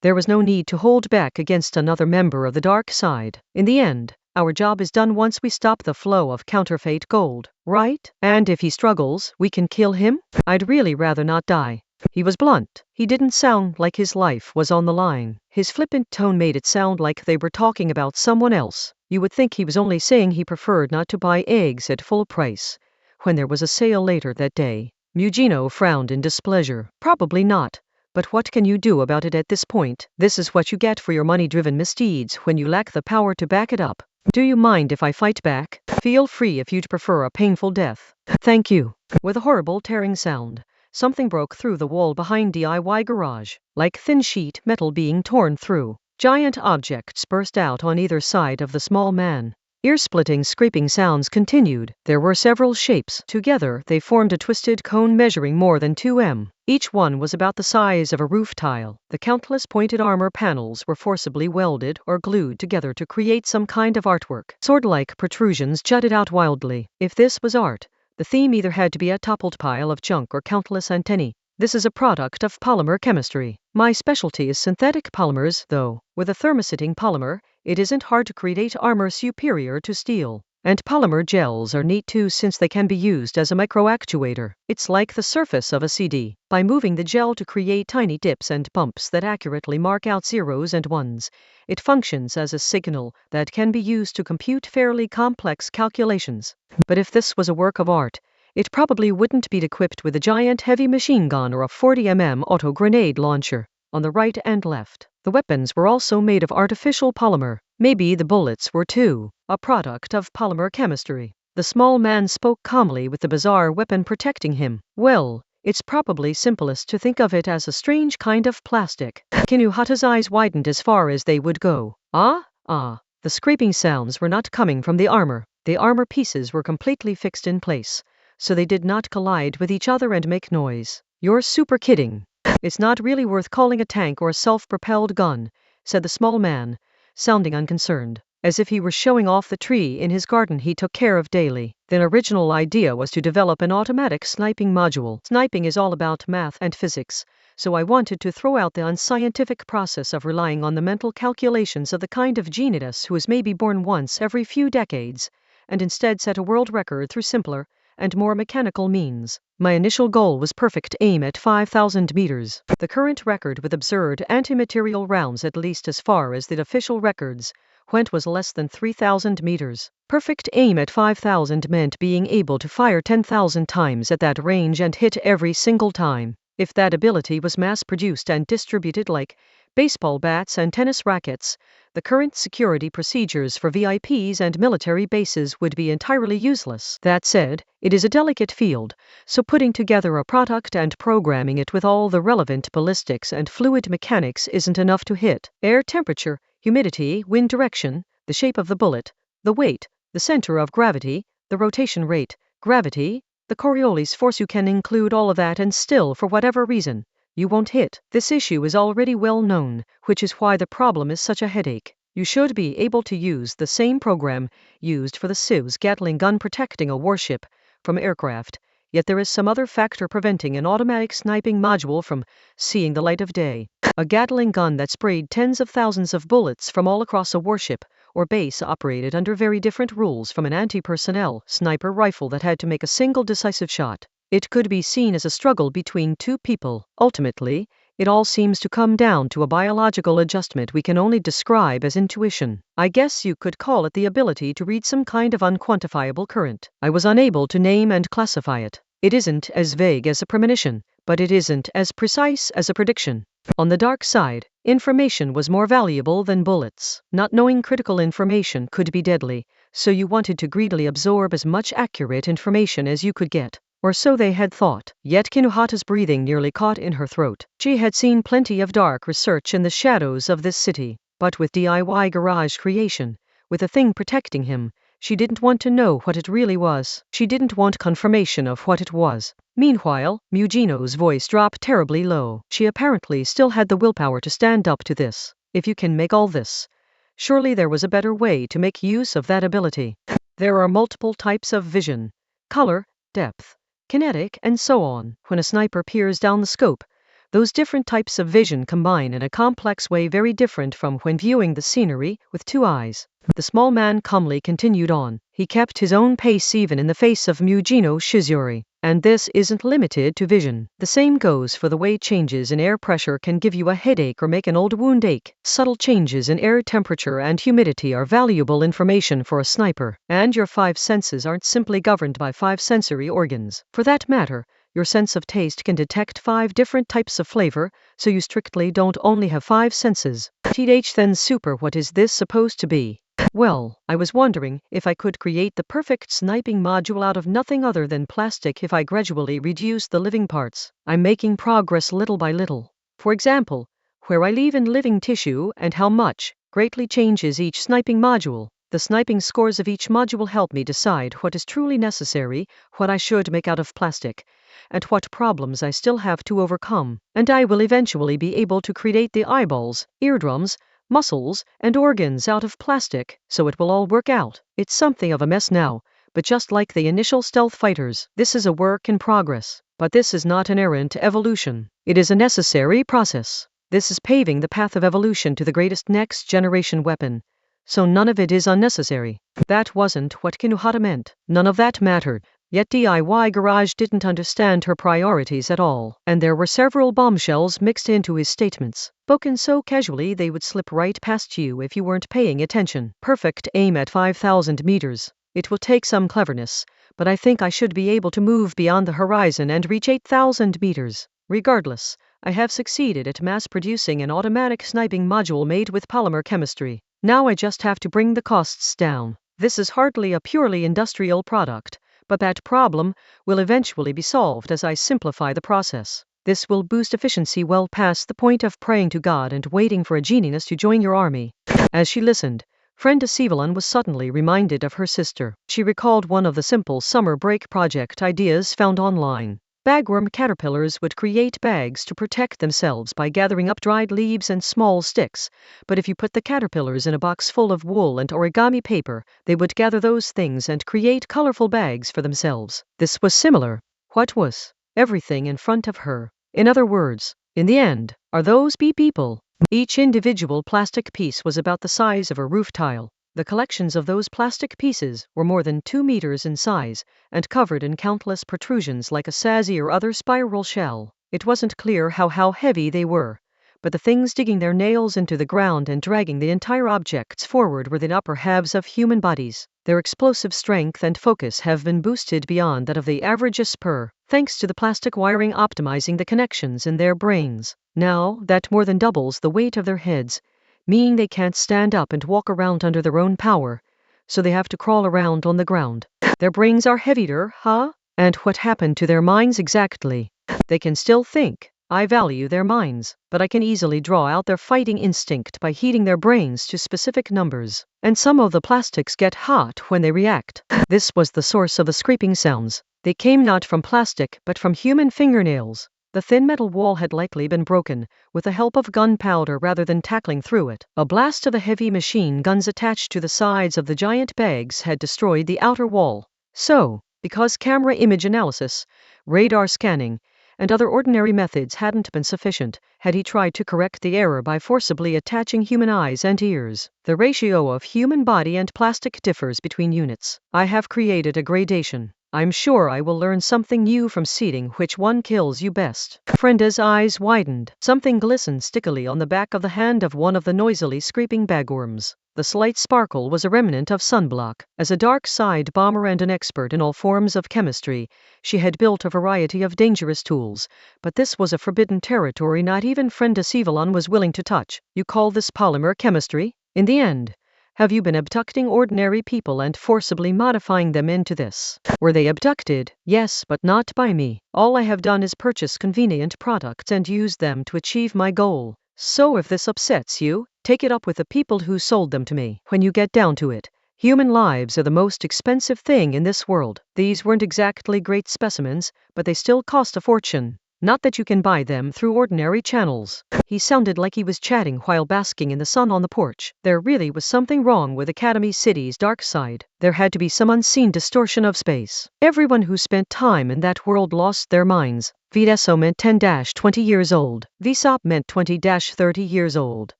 There was no need to hold back against another member of the dark side. In the end, Our job is done once we stop the flow of counterfeit gold, right? And if he struggles, we can kill him? I'd really rather not die. He was blunt. He didn't sound like his life was on the line. His flippant tone made it sound like they were talking about someone else. You would think he was only saying he preferred not to buy eggs at full price when there was a sale later that day. Mugino frowned in displeasure. Probably not. But what can you do about it at this point? This is what you get for your money-driven misdeeds when you lack the power to back it up. Do you mind if I fight back? Feel free if you'd prefer a painful death. Thank you. With a horrible tearing sound, something broke through the wall behind DIY Garage, like thin sheet metal being torn through. Giant objects burst out on either side of the small man. Ear-splitting scraping sounds continued. There were several shapes. Together, they formed a twisted cone measuring more than 2 m. Each one was about the size of a roof tile. The countless pointed armor panels were forcibly welded or glued together to create some kind of artwork. Sword-like protrusions jutted out wildly. If this was art, the theme either had to be a toppled pile of junk or countless antennae. This is a product of polymer chemistry. My specialty is synthetic polymers, though. With a thermosetting polymer, it isn't hard to create armor superior to steel. And polymer gels are neat too, since they can be used as a microactuator. It's like the surface of a CD. By moving the gel to create tiny dips and bumps that accurately mark out zeros and ones, it functions as a signal that can be used to compute fairly complex calculations. But if this was a work of art, it probably wouldn't be equipped with a giant heavy machine gun or a 40 mm auto grenade launcher. On the right and left, the weapons were also made of artificial polymer. Maybe the bullets were too, a product of polymer chemistry. The small man spoke calmly with the bizarre weapon protecting him. Well, it's probably simplest to think of it as a strange kind of plastic. Kinuhata's eyes widened as far as they would go. The scraping sounds were not coming from the armor. The armor pieces were completely fixed in place, so they did not collide with each other and make noise. You're super kidding. It's not really worth calling a tank or a self-propelled gun, said the small man, sounding unconcerned, as if he were showing off the tree in his garden he took care of daily. The original idea was to develop an automatic sniping module. Sniping is all about math and physics, so I wanted to throw out the unscientific process of relying on the mental calculations of the kind of genius who is maybe born once every few decades, and instead set a world record through simpler and more mechanical means. My initial goal was perfect aim at 5,000 meters. The current record with absurd anti-material rounds, at least as far as the official records went, was less than 3,000 meters. Perfect aim at 5,000 meant being able to fire 10,000 times at that range and hit every single time. If that ability was mass-produced and distributed like baseball bats and tennis rackets, the current security procedures for VIPs and military bases would be entirely useless. That said, it is a delicate field, so putting together a product and programming it with all the relevant ballistics and fluid mechanics isn't enough to hit. Air temperature, humidity, wind direction, the shape of the bullet, the weight, the center of gravity, the rotation rate, gravity, the Coriolis force. You can include all of that and still, for whatever reason, you won't hit. This issue is already well known, which is why the problem is such a headache. You should be able to use the same program used for the Civ's Gatling gun protecting a warship from aircraft, yet there is some other factor preventing an automatic sniping module from seeing the light of day. A Gatling gun that sprayed tens of thousands of bullets from all across a warship or base operated under very different rules from an anti-personnel sniper rifle that had to make a single decisive shot. It could be seen as a struggle between two people. Ultimately, it all seems to come down to a biological adjustment we can only describe as intuition. I guess you could call it the ability to read some kind of unquantifiable current. I was unable to name and classify it. It isn't as vague as a premonition, but it isn't as precise as a prediction. On the dark side, information was more valuable than bullets. Not knowing critical information could be deadly, so you wanted to greedily absorb as much accurate information as you could get. Or so they had thought. Yet Kinuhata's breathing nearly caught in her throat. She had seen plenty of dark research in the shadows of this city, but with DIY Garage creation, with a thing protecting him, she didn't want to know what it really was. She didn't want confirmation of what it was. Meanwhile, Mugino's voice dropped terribly low. She apparently still had the willpower to stand up to this. If you can make all this, surely there was a better way to make use of that ability. There are multiple types of vision: color, depth, kinetic, and so on. When a sniper peers down the scope, Those different types of vision combine in a complex way very different from when viewing the scenery with two eyes. The small man calmly continued on. He kept his own pace even in the face of Mujino Shizuri. And this isn't limited to vision. The same goes for the way changes in air pressure can give you a headache or make an old wound ache. Subtle changes in air temperature and humidity are valuable information for a sniper. And your five senses aren't simply governed by five sensory organs. For that matter, your sense of taste can detect 5 different types of flavor, so you strictly don't only have 5 senses. Then super, what is this supposed to be? Well, I was wondering if I could create the perfect sniping module out of nothing other than plastic if I gradually reduce the living parts. I'm making progress little by little. For example, where I leave in living tissue and how much greatly changes each sniping module. The sniping scores of each module help me decide what is truly necessary, what I should make out of plastic, and what problems I still have to overcome. And I will eventually be able to create the eyeballs, eardrums, muscles, and organs out of plastic, so it will all work out. It's something of a mess now, but just like the initial stealth fighters, this is a work in progress. But this is not an errant evolution. It is a necessary process. This is paving the path of evolution to the greatest next-generation weapon. So none of it is unnecessary. That wasn't what Kinohata meant. None of that mattered. Yet DIY Garage didn't understand her priorities at all, and there were several bombshells mixed into his statements, spoken so casually they would slip right past you if you weren't paying attention. Perfect aim at 5,000 meters. It will take some cleverness, but I think I should be able to move beyond the horizon and reach 8,000 meters. Regardless, I have succeeded at mass-producing an automatic sniping module made with polymer chemistry. Now I just have to bring the costs down. This is hardly a purely industrial product, but that problem will eventually be solved as I simplify the process. This will boost efficiency well past the point of praying to God and waiting for a genius to join your army. As she listened, Friend Sivalan was suddenly reminded of her sister. She recalled one of the simple summer break project ideas found online. Bagworm caterpillars would create bags to protect themselves by gathering up dried leaves and small sticks, but if you put the caterpillars in a box full of wool and origami paper, they would gather those things and create colorful bags for themselves. This was similar. What was everything in front of her? In other words, in the end, are those people? Each individual plastic piece was about the size of a roof tile. The collections of those plastic pieces were more than 2 meters in size, and covered in countless protrusions like a sassy or other spiral shell. It wasn't clear how heavy they were, but the things digging their nails into the ground and dragging the entire objects forward were the upper halves of human bodies. Their explosive strength and focus have been boosted beyond that of the average spur, thanks to the plastic wiring optimizing the connections in their brains. Now, that more than doubles the weight of their heads, meaning they can't stand up and walk around under their own power, so they have to crawl around on the ground. Their brains are heavier, huh? And what happened to their minds exactly? They can still think. I value their minds, but I can easily draw out their fighting instinct by heating their brains to specific numbers. And some of the plastics get hot when they react. This was the source of the scraping sounds. They came not from plastic, but from human fingernails. The thin metal wall had likely been broken, with the help of gunpowder rather than tackling through it. A blast of the heavy machine guns attached to the sides of the giant bags had destroyed the outer wall. So, because camera image analysis, radar scanning, and other ordinary methods hadn't been sufficient, had he tried to correct the error by forcibly attaching human eyes and ears. The ratio of human body and plastic differs between units. I have created a gradation. I'm sure I will learn something new from seeing which one kills you best. Frenda's eyes widened. Something glistened stickily on the back of the hand of one of the noisily scraping bagworms. The slight sparkle was a remnant of sunblock. As a dark-side bomber and an expert in all forms of chemistry, she had built a variety of dangerous tools, but this was a forbidden territory not even Frenda Sivalan was willing to touch. You call this polymer chemistry? In the end, have you been abducting ordinary people and forcibly modifying them into this? Were they abducted? Yes, but not by me. All I have done is purchase convenient products and use them to achieve my goal. So if this upsets you, take it up with the people who sold them to me. When you get down to it, human lives are the most expensive thing in this world. These weren't exactly great specimens, but they still cost a fortune. Not that you can buy them through ordinary channels. He sounded like he was chatting while basking in the sun on the porch. There really was something wrong with Academy City's dark side. There had to be some unseen distortion of space. Everyone who spent time in that world lost their minds. VSO meant 10-20 years old. VSOP meant 20-30 years old.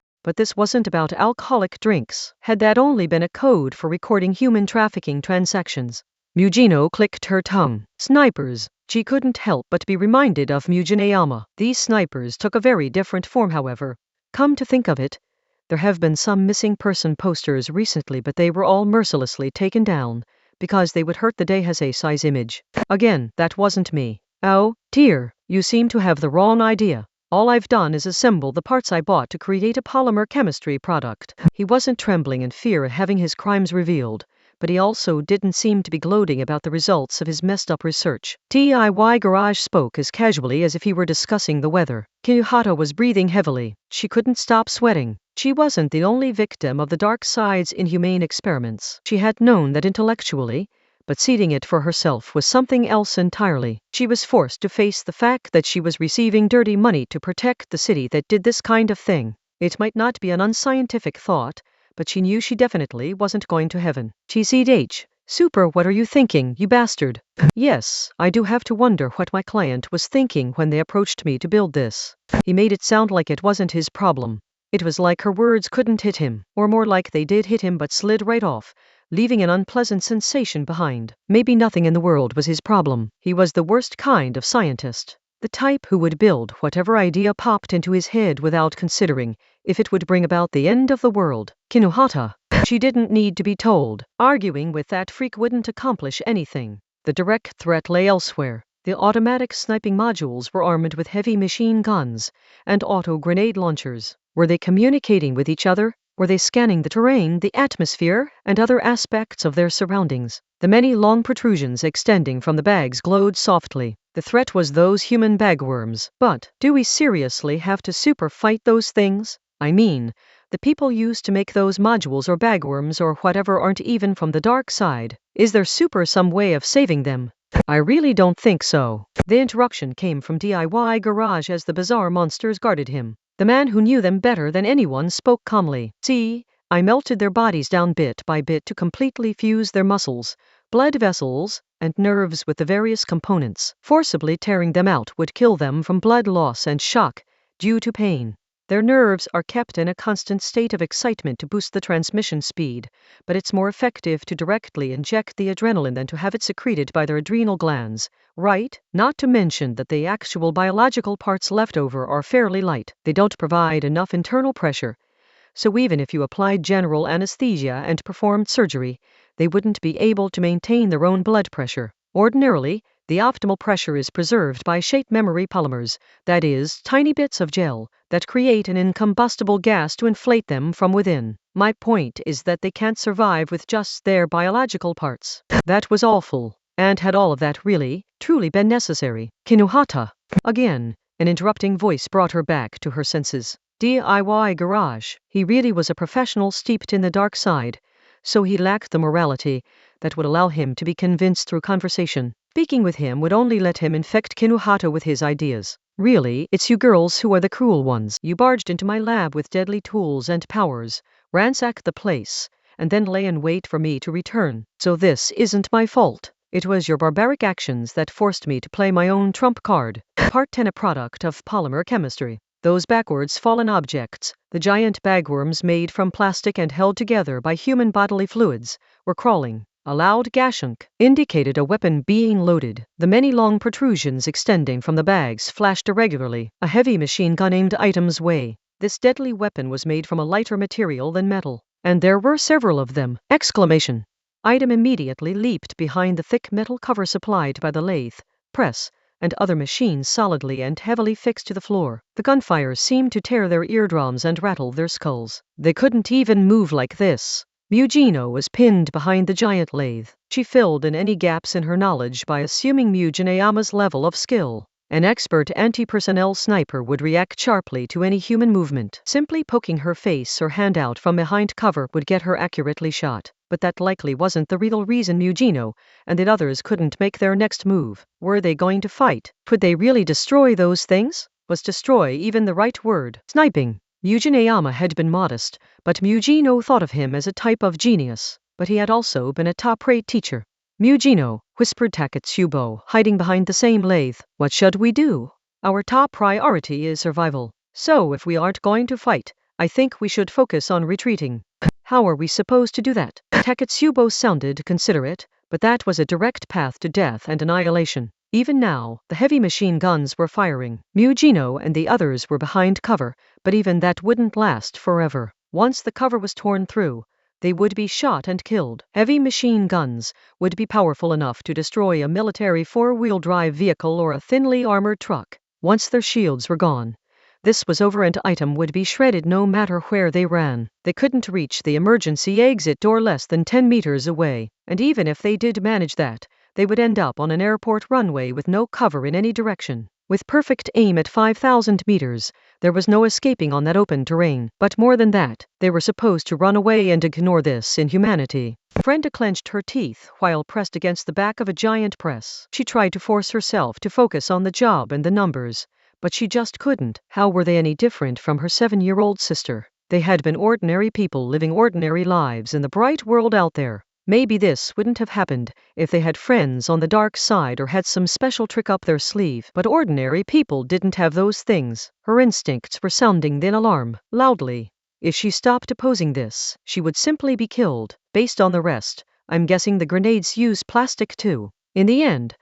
But this wasn't about alcoholic drinks. Had that only been a code for recording human trafficking transactions? Mujino clicked her tongue. Snipers. She couldn't help but be reminded of Mujineyama. These snipers took a very different form, however. Come to think of it, there have been some missing person posters recently, but they were all mercilessly taken down, because they would hurt the Deheisei's image. Again, that wasn't me. Oh, dear, you seem to have the wrong idea. All I've done is assemble the parts I bought to create a polymer chemistry product. He wasn't trembling in fear of having his crimes revealed, but he also didn't seem to be gloating about the results of his messed-up research. DIY Garage spoke as casually as if he were discussing the weather. Kinuhata was breathing heavily. She couldn't stop sweating. She wasn't the only victim of the dark side's inhumane experiments. She had known that intellectually, but seeing it for herself was something else entirely. She was forced to face the fact that she was receiving dirty money to protect the city that did this kind of thing. It might not be an unscientific thought, but she knew she definitely wasn't going to heaven. TCH. Super, what are you thinking, you bastard? Yes, I do have to wonder what my client was thinking when they approached me to build this. He made it sound like it wasn't his problem. It was like her words couldn't hit him, or more like they did hit him but slid right off, leaving an unpleasant sensation behind. Maybe nothing in the world was his problem. He was the worst kind of scientist. The type who would build whatever idea popped into his head without considering if it would bring about the end of the world. Kinuhata. She didn't need to be told. Arguing with that freak wouldn't accomplish anything. The direct threat lay elsewhere. The automatic sniping modules were armed with heavy machine guns and auto-grenade launchers. Were they communicating with each other? Were they scanning the terrain, the atmosphere, and other aspects of their surroundings? The many long protrusions extending from the bags glowed softly. The threat was those human bagworms. But, do we seriously have to super fight those things? I mean, the people used to make those modules or bagworms or whatever aren't even from the dark side. Is there super some way of saving them? I really don't think so. The interruption came from DIY Garage as the bizarre monsters guarded him. The man who knew them better than anyone spoke calmly. See, I melted their bodies down bit by bit to completely fuse their muscles, blood vessels, and nerves with the various components. Forcibly tearing them out would kill them from blood loss and shock due to pain. Their nerves are kept in a constant state of excitement to boost the transmission speed, but it's more effective to directly inject the adrenaline than to have it secreted by their adrenal glands, right? Not to mention that the actual biological parts left over are fairly light. They don't provide enough internal pressure, so even if you applied general anesthesia and performed surgery, they wouldn't be able to maintain their own blood pressure. Ordinarily, the optimal pressure is preserved by shape memory polymers, that is, tiny bits of gel, that create an incombustible gas to inflate them from within. My point is that they can't survive with just their biological parts. That was awful. And had all of that really, truly been necessary? Kinuhata. Again, an interrupting voice brought her back to her senses. DIY Garage. He really was a professional steeped in the dark side, so he lacked the morality that would allow him to be convinced through conversation. Speaking with him would only let him infect Kinuhata with his ideas. Really, it's you girls who are the cruel ones. You barged into my lab with deadly tools and powers, ransacked the place, and then lay in wait for me to return. So this isn't my fault. It was your barbaric actions that forced me to play my own trump card. Part 10, a product of polymer chemistry. Those backwards fallen objects, the giant bagworms made from plastic and held together by human bodily fluids, were crawling. A loud gashunk indicated a weapon being loaded. The many long protrusions extending from the bags flashed irregularly, a heavy machine gun aimed items way. This deadly weapon was made from a lighter material than metal, and there were several of them! Exclamation! Item immediately leaped behind the thick metal cover supplied by the lathe, press, and other machines solidly and heavily fixed to the floor. The gunfire seemed to tear their eardrums and rattle their skulls. They couldn't even move like this. Mujino was pinned behind the giant lathe. She filled in any gaps in her knowledge by assuming Mujineyama's level of skill. An expert anti-personnel sniper would react sharply to any human movement. Simply poking her face or hand out from behind cover would get her accurately shot. But that likely wasn't the real reason Mujino and the others couldn't make their next move. Were they going to fight? Could they really destroy those things? Was destroy even the right word? Sniping. Yama had been modest, but Mujino thought of him as a type of genius. But he had also been a top-rate teacher. Mujino, whispered Takatsubo, hiding behind the same lathe. What should we do? Our top priority is survival. So if we aren't going to fight, I think we should focus on retreating. How are we supposed to do that? Takatsubo sounded considerate, but that was a direct path to death and annihilation. Even now, the heavy machine guns were firing. Mujino and the others were behind cover, but even that wouldn't last forever. Once the cover was torn through, they would be shot and killed. Heavy machine guns would be powerful enough to destroy a military four-wheel drive vehicle or a thinly armored truck. Once their shields were gone, this was over and item would be shredded no matter where they ran. They couldn't reach the emergency exit door less than 10 meters away, and even if they did manage that, they would end up on an airport runway with no cover in any direction. With perfect aim at 5,000 meters, there was no escaping on that open terrain. But more than that, they were supposed to run away and ignore this inhumanity. Brenda clenched her teeth while pressed against the back of a giant press. She tried to force herself to focus on the job and the numbers, but she just couldn't. How were they any different from her 7-year-old sister? They had been ordinary people living ordinary lives in the bright world out there. Maybe this wouldn't have happened if they had friends on the dark side or had some special trick up their sleeve. But ordinary people didn't have those things. Her instincts were sounding the alarm, loudly. If she stopped opposing this, she would simply be killed. Based on the rest, I'm guessing the grenades use plastic too. In the end,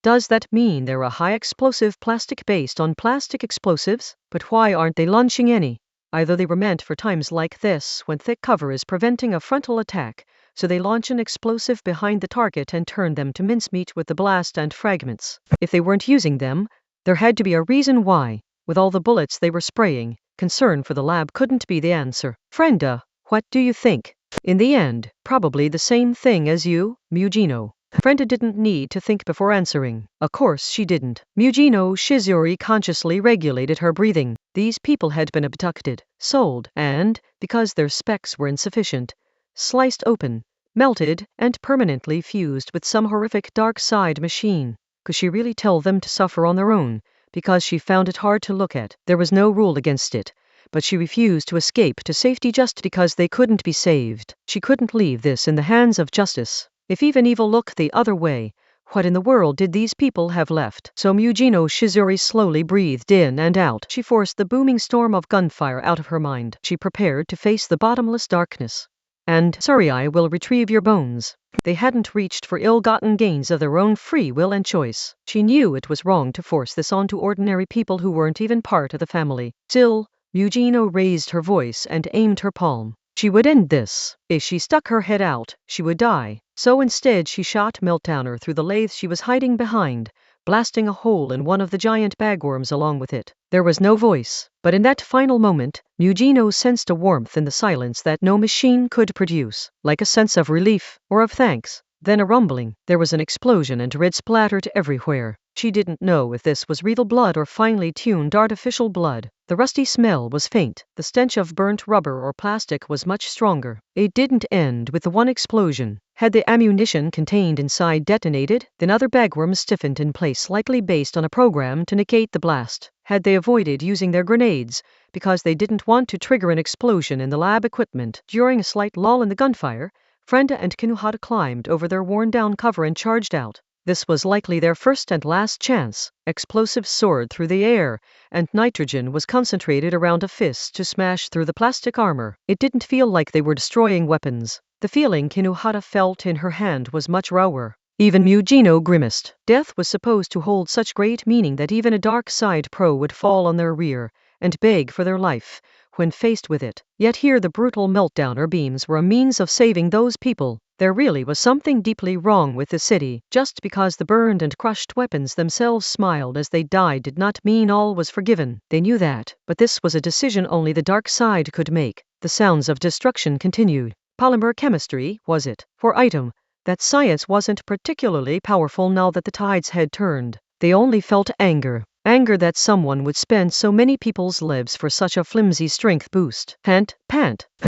does that mean they're a high-explosive plastic based on plastic explosives? But why aren't they launching any? Either they were meant for times like this when thick cover is preventing a frontal attack, so they launch an explosive behind the target and turn them to mincemeat with the blast and fragments. If they weren't using them, there had to be a reason why. With all the bullets they were spraying, concern for the lab couldn't be the answer. Brenda, what do you think? In the end, probably the same thing as you, Mujino. Brenda didn't need to think before answering. Of course she didn't. Mujino Shizuri consciously regulated her breathing. These people had been abducted, sold, and, because their specs were insufficient, sliced open, melted, and permanently fused with some horrific dark side machine. Could she really tell them to suffer on their own, because she found it hard to look at? There was no rule against it, but she refused to escape to safety just because they couldn't be saved. She couldn't leave this in the hands of justice. If even evil looked the other way, what in the world did these people have left? So Mujino Shizuri slowly breathed in and out. She forced the booming storm of gunfire out of her mind. She prepared to face the bottomless darkness. And, sorry, I will retrieve your bones. They hadn't reached for ill-gotten gains of their own free will and choice. She knew it was wrong to force this onto ordinary people who weren't even part of the family. Still, Mujino raised her voice and aimed her palm. She would end this. If she stuck her head out, she would die. So instead she shot Meltdowner through the lathe she was hiding behind, blasting a hole in one of the giant bagworms along with it. There was no voice, but in that final moment, Mujino sensed a warmth in the silence that no machine could produce, like a sense of relief or of thanks. Then a rumbling. There was an explosion and red splattered everywhere. She didn't know if this was real blood or finely tuned artificial blood. The rusty smell was faint. The stench of burnt rubber or plastic was much stronger. It didn't end with the one explosion. Had the ammunition contained inside detonated, then other bagworms stiffened in place, likely based on a program to negate the blast. Had they avoided using their grenades, because they didn't want to trigger an explosion in the lab equipment? During a slight lull in the gunfire, Brenda and Kinuhata climbed over their worn-down cover and charged out. This was likely their first and last chance. Explosives soared through the air, and nitrogen was concentrated around a fist to smash through the plastic armor. It didn't feel like they were destroying weapons. The feeling Kinuhata felt in her hand was much rawer. Even Mujino grimaced. Death was supposed to hold such great meaning that even a dark side pro would fall on their rear and beg for their life when faced with it. Yet here the brutal Meltdowner beams were a means of saving those people. There really was something deeply wrong with the city. Just because the burned and crushed weapons themselves smiled as they died did not mean all was forgiven. They knew that, but this was a decision only the dark side could make. The sounds of destruction continued. Polymer chemistry, was it? For item, that science wasn't particularly powerful now that the tides had turned. They only felt anger. Anger that someone would spend so many people's lives for such a flimsy strength boost. Pant.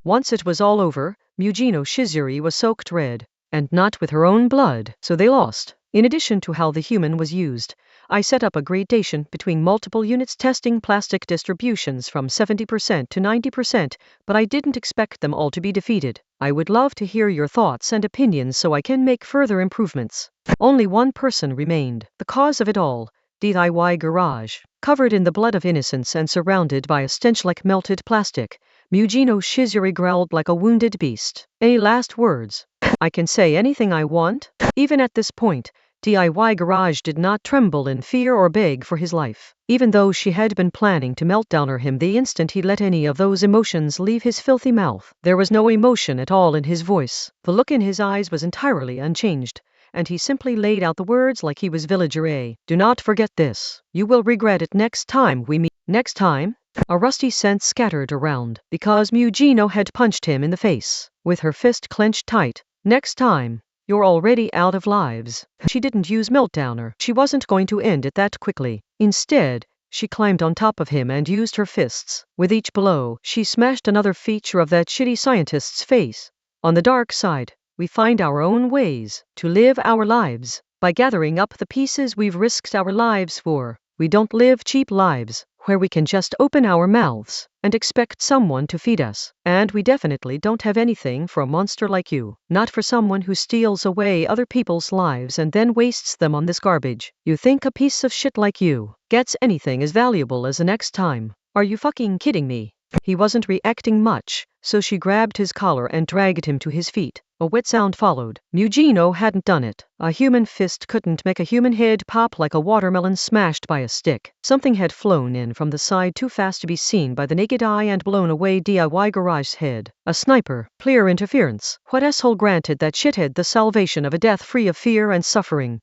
Once it was all over, Mujino Shizuri was soaked red, and not with her own blood, so they lost. In addition to how the human was used, I set up a gradation between multiple units testing plastic distributions from 70% to 90%, but I didn't expect them all to be defeated. I would love to hear your thoughts and opinions so I can make further improvements. Only one person remained. The cause of it all, DIY garage. Covered in the blood of innocence and surrounded by a stench like melted plastic, Mujino Shizuri growled like a wounded beast. Any last words? I can say anything I want? Even at this point, DIY Garage did not tremble in fear or beg for his life, even though she had been planning to meltdowner him the instant he let any of those emotions leave his filthy mouth. There was no emotion at all in his voice. The look in his eyes was entirely unchanged, and he simply laid out the words like he was Villager A. Do not forget this. You will regret it next time we meet. Next time? A rusty scent scattered around, because Mujino had punched him in the face, with her fist clenched tight. Next time. You're already out of lives. She didn't use meltdowner. She wasn't going to end it that quickly. Instead, she climbed on top of him and used her fists. With each blow, she smashed another feature of that shitty scientist's face. On the dark side, we find our own ways to live our lives. By gathering up the pieces we've risked our lives for, we don't live cheap lives, where we can just open our mouths and expect someone to feed us. And we definitely don't have anything for a monster like you. Not for someone who steals away other people's lives and then wastes them on this garbage. You think a piece of shit like you gets anything as valuable as the next time? Are you fucking kidding me? He wasn't reacting much, so she grabbed his collar and dragged him to his feet. A wet sound followed. Mujino hadn't done it. A human fist couldn't make a human head pop like a watermelon smashed by a stick. Something had flown in from the side too fast to be seen by the naked eye and blown away DIY Garage's head. A sniper. Clear interference. What asshole granted that shithead the salvation of a death free of fear and suffering?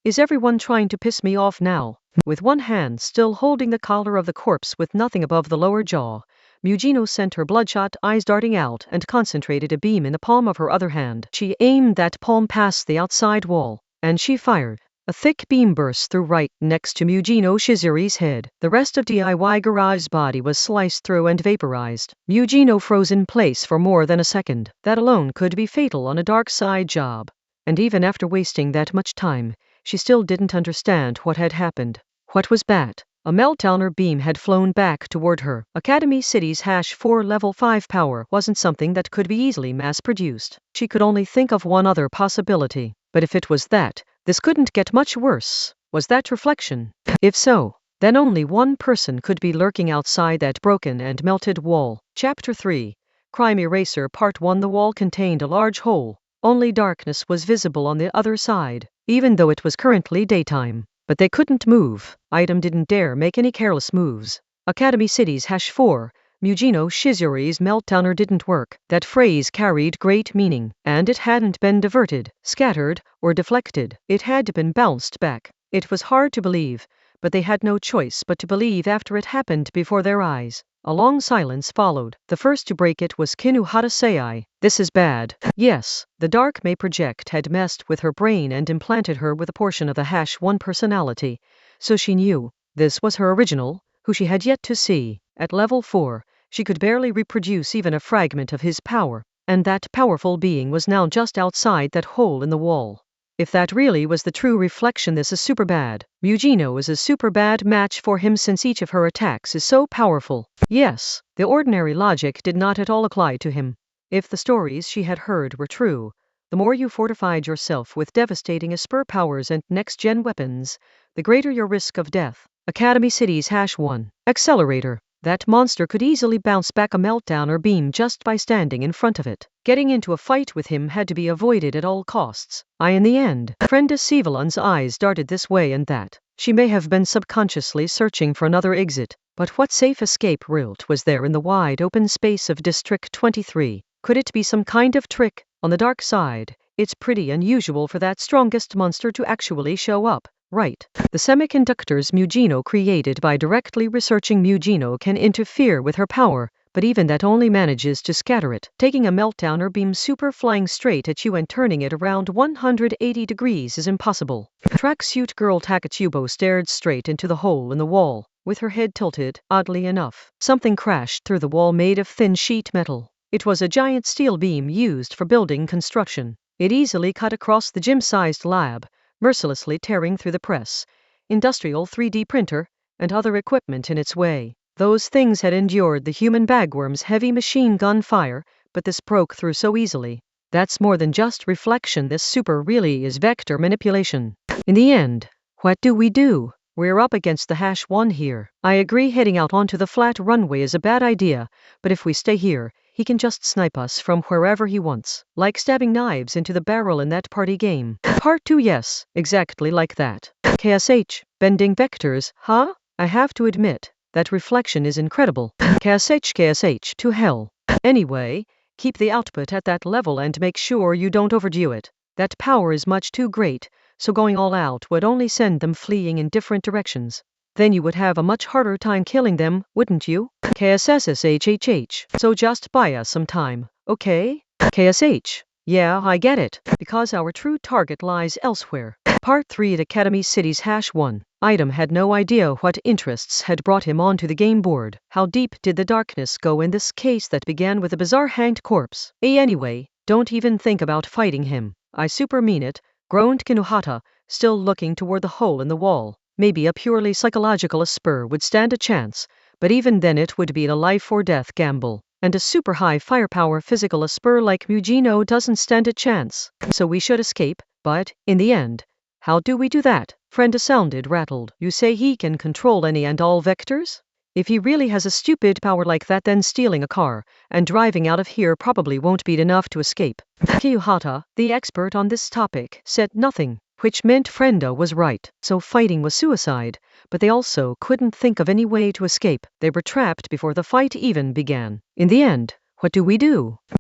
Is everyone trying to piss me off now? With one hand still holding the collar of the corpse with nothing above the lower jaw, Mujino sent her bloodshot eyes darting out and concentrated a beam in the palm of her other hand. She aimed that palm past the outside wall, and she fired. A thick beam burst through right next to Mujino Shizuri's head. The rest of DIY Garage's body was sliced through and vaporized. Mujino froze in place for more than a second. That alone could be fatal on a dark side job. And even after wasting that much time, she still didn't understand what had happened. What was that? A meltdowner beam had flown back toward her. Academy City's #4 level 5 power wasn't something that could be easily mass-produced. She could only think of one other possibility. But if it was that, this couldn't get much worse. Was that reflection? If so, then only one person could be lurking outside that broken and melted wall. Chapter 3. Crime Eraser Part 1. The wall contained a large hole. Only darkness was visible on the other side, even though it was currently daytime. But they couldn't move. Item didn't dare make any careless moves. Academy City's #4, Mujino Shizuri's meltdowner didn't work. That phrase carried great meaning, and it hadn't been diverted, scattered, or deflected. It had been bounced back. It was hard to believe, but they had no choice but to believe after it happened before their eyes. A long silence followed. The first to break it was Kinuhata Sei. This is bad. Yes, the Dark May project had messed with her brain and implanted her with a portion of the #1 personality, so she knew this was her original, who she had yet to see. At level 4, she could barely reproduce even a fragment of his power, and that powerful being was now just outside that hole in the wall. If that really was the true reflection, this is super bad. Mujino is a super bad match for him since each of her attacks is so powerful. Yes, the ordinary logic did not at all apply to him. If the stories she had heard were true, the more you fortified yourself with devastating Esper powers and next-gen weapons, the greater your risk of death. Academy City's #1. Accelerator. That monster could easily bounce back a meltdowner beam just by standing in front of it. Getting into a fight with him had to be avoided at all costs. In the end, Friend Sivalan's eyes darted this way and that. She may have been subconsciously searching for another exit, but what safe escape route was there in the wide open space of District 23? Could it be some kind of trick? On the dark side, it's pretty unusual for that strongest monster to actually show up. Right. The semiconductors Mujino created by directly researching Mujino can interfere with her power, but but even that only manages to scatter it. Taking a meltdowner beam super flying straight at you and turning it around 180 degrees is impossible. Tracksuit girl Takatsubo stared straight into the hole in the wall, with her head tilted. Oddly enough, something crashed through the wall made of thin sheet metal. It was a giant steel beam used for building construction. It easily cut across the gym-sized lab, mercilessly tearing through the press, industrial 3D printer, and other equipment in its way. Those things had endured the human bagworm's heavy machine gun fire, but this broke through so easily. That's more than just reflection. This super really is vector manipulation. In the end, what do we do? We're up against the -1 here. I agree heading out onto the flat runway is a bad idea, but if we stay here, he can just snipe us from wherever he wants. Like stabbing knives into the barrel in that party game. Part 2. Yes, exactly like that. KSH, bending vectors, huh? I have to admit, that reflection is incredible. KSH to hell. Anyway, keep the output at that level and make sure you don't overdo it. That power is much too great, so going all out would only send them fleeing in different directions. Then you would have a much harder time killing them, wouldn't you? KSSHHH. So just buy us some time, okay? KSH. Yeah, I get it. Because our true target lies elsewhere. Part 3 at Academy City's -1. Item had no idea what interests had brought him onto the game board. How deep did the darkness go in this case that began with a bizarre hanged corpse? Anyway, don't even think about fighting him. I super mean it, groaned Kinohata, still looking toward the hole in the wall. Maybe a purely psychological spur would stand a chance, but even then it would be a life or death gamble. And a super high firepower physical spur like Mugino doesn't stand a chance. So we should escape, but, in the end, how do we do that? Friend sounded rattled. You say he can control any and all vectors? If he really has a stupid power like that, then stealing a car and driving out of here probably won't be enough to escape. Kiyuhata, the expert on this topic, said nothing, which meant Frenda was right. So fighting was suicide, but they also couldn't think of any way to escape. They were trapped before the fight even began. In the end, what do?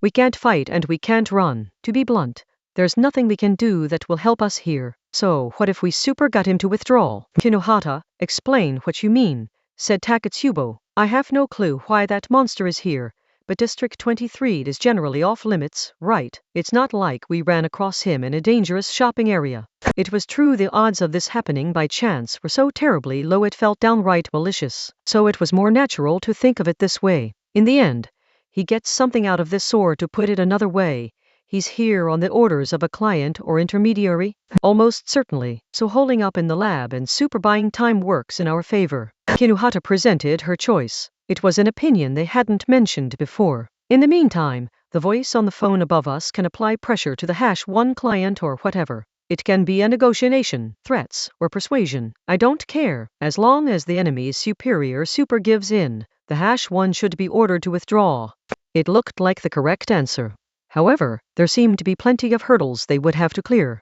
We can't fight and we can't run. To be blunt, there's nothing we can do that will help us here. So what if we super got him to withdraw? Kinohata, explain what you mean, said Takatsubo. I have no clue why that monster is here, but District 23 is generally off limits, right? It's not like we ran across him in a dangerous shopping area. It was true the odds of this happening by chance were so terribly low it felt downright malicious. So it was more natural to think of it this way. In the end, he gets something out of this, or to put it another way, he's here on the orders of a client or intermediary? Almost certainly. So holding up in the lab and super buying time works in our favor. Kinohata presented her choice. It was an opinion they hadn't mentioned before. In the meantime, the voice on the phone above us can apply pressure to the -1 client or whatever. It can be a negotiation, threats, or persuasion. I don't care. As long as the enemy's superior super gives in, the -1 should be ordered to withdraw. It looked like the correct answer. However, there seemed to be plenty of hurdles they would have to clear.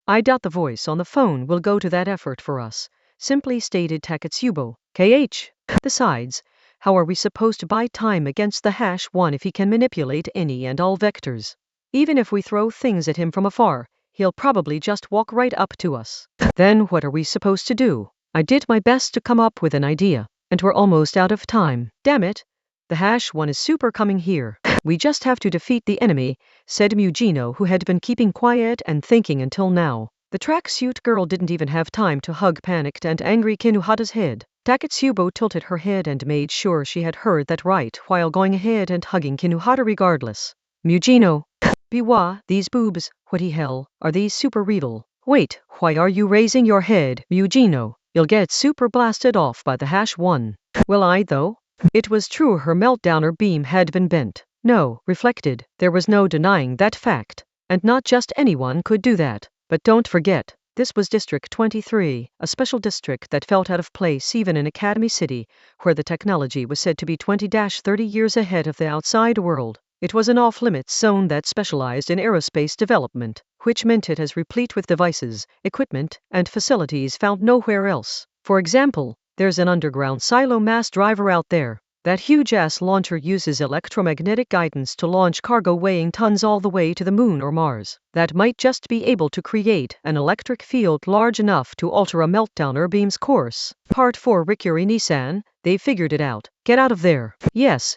I doubt the voice on the phone will go to that effort for us, simply stated Takatsubo. Besides, how are we supposed to buy time against the -1 if he can manipulate any and all vectors? Even if we throw things at him from afar, he'll probably just walk right up to us. Then what are we supposed to do? I did my best to come up with an idea, and we're almost out of time. Damn it! The -1 is super coming here. We just have to defeat the enemy, said Mugino, who had been keeping quiet and thinking until now. The tracksuit girl didn't even have time to hug panicked and angry Kinohata's head. Takatsubo tilted her head and made sure she had heard that right while going ahead and hugging Kinohata regardless. Mugino. Biwa, these boobs, what the hell, are these super real? Wait, why are you raising your head, Mugino? You'll get super blasted off by the -1. Will I though? It was true her meltdowner beam had been bent. No, reflected. There was no denying that fact. And not just anyone could do that. But don't forget, this was District 23, a special district that felt out of place even in Academy City, where the technology was said to be 20-30 years ahead of the outside world. It was an off-limits zone that specialized in aerospace development, which meant it is replete with devices, equipment, and facilities found nowhere else. For example, there's an underground silo mass driver out there. That huge-ass launcher uses electromagnetic guidance to launch cargo weighing tons all the way to the moon or Mars. That might just be able to create an electric field large enough to alter a meltdowner beam's course. Part 4 Rikuri Nissan, they figured it out. Get out of there. Yes.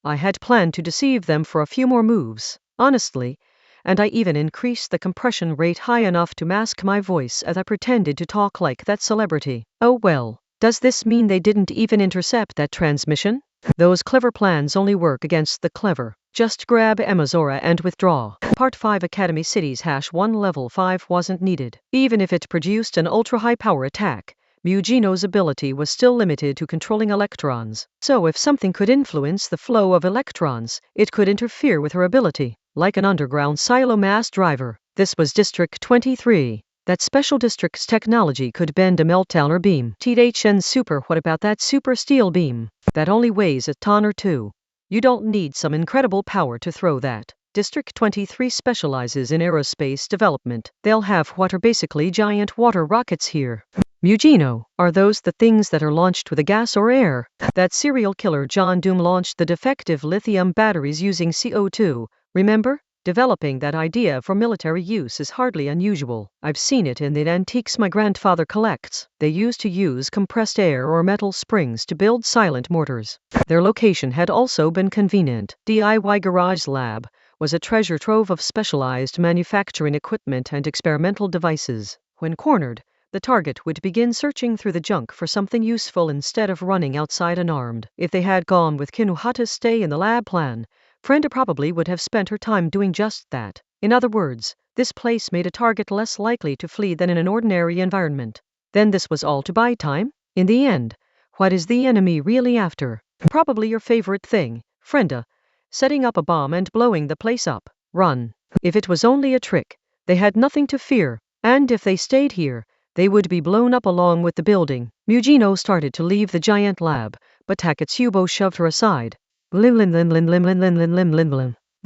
I had planned to deceive them for a few more moves, honestly, and I even increased the compression rate high enough to mask my voice as I pretended to talk like that celebrity. Oh well, does this mean they didn't even intercept that transmission? Those clever plans only work against the clever. Just grab Amazora and withdraw. Part 5 Academy Cities #1 Level 5 wasn't needed. Even if it produced an ultra-high power attack, Mugino's ability was still limited to controlling electrons. So if something could influence the flow of electrons, it could interfere with her ability. Like an underground silo mass driver. This was District 23. That special district's technology could bend a meltdowner beam. THN Super. What about that super steel beam? That only weighs a ton or two. You don't need some incredible power to throw that. District 23 specializes in aerospace development. They'll have what are basically giant water rockets here. Mugino, are those the things that are launched with a gas or air? That serial killer John Doom launched the defective lithium batteries using CO2, remember? Developing that idea for military use is hardly unusual. I've seen it in the antiques my grandfather collects. They used to use compressed air or metal springs to build silent mortars. Their location had also been convenient. DIY Garage Lab was a treasure trove of specialized manufacturing equipment and experimental devices. When cornered, the target would begin searching through the junk for something useful instead of running outside unarmed. If they had gone with Kinuhata's stay in the lab plan, Frenda probably would have spent her time doing just that. In other words, this place made a target less likely to flee than in an ordinary environment. Then this was all to buy time? In the end, what is the enemy really after? Probably your favorite thing, Frenda. Setting up a bomb and blowing the place up. Run. If it was only a trick, they had nothing to fear, and if they stayed here, they would be blown up along with the building. Mugino started to leave the giant lab, but Takatsubo shoved her aside. The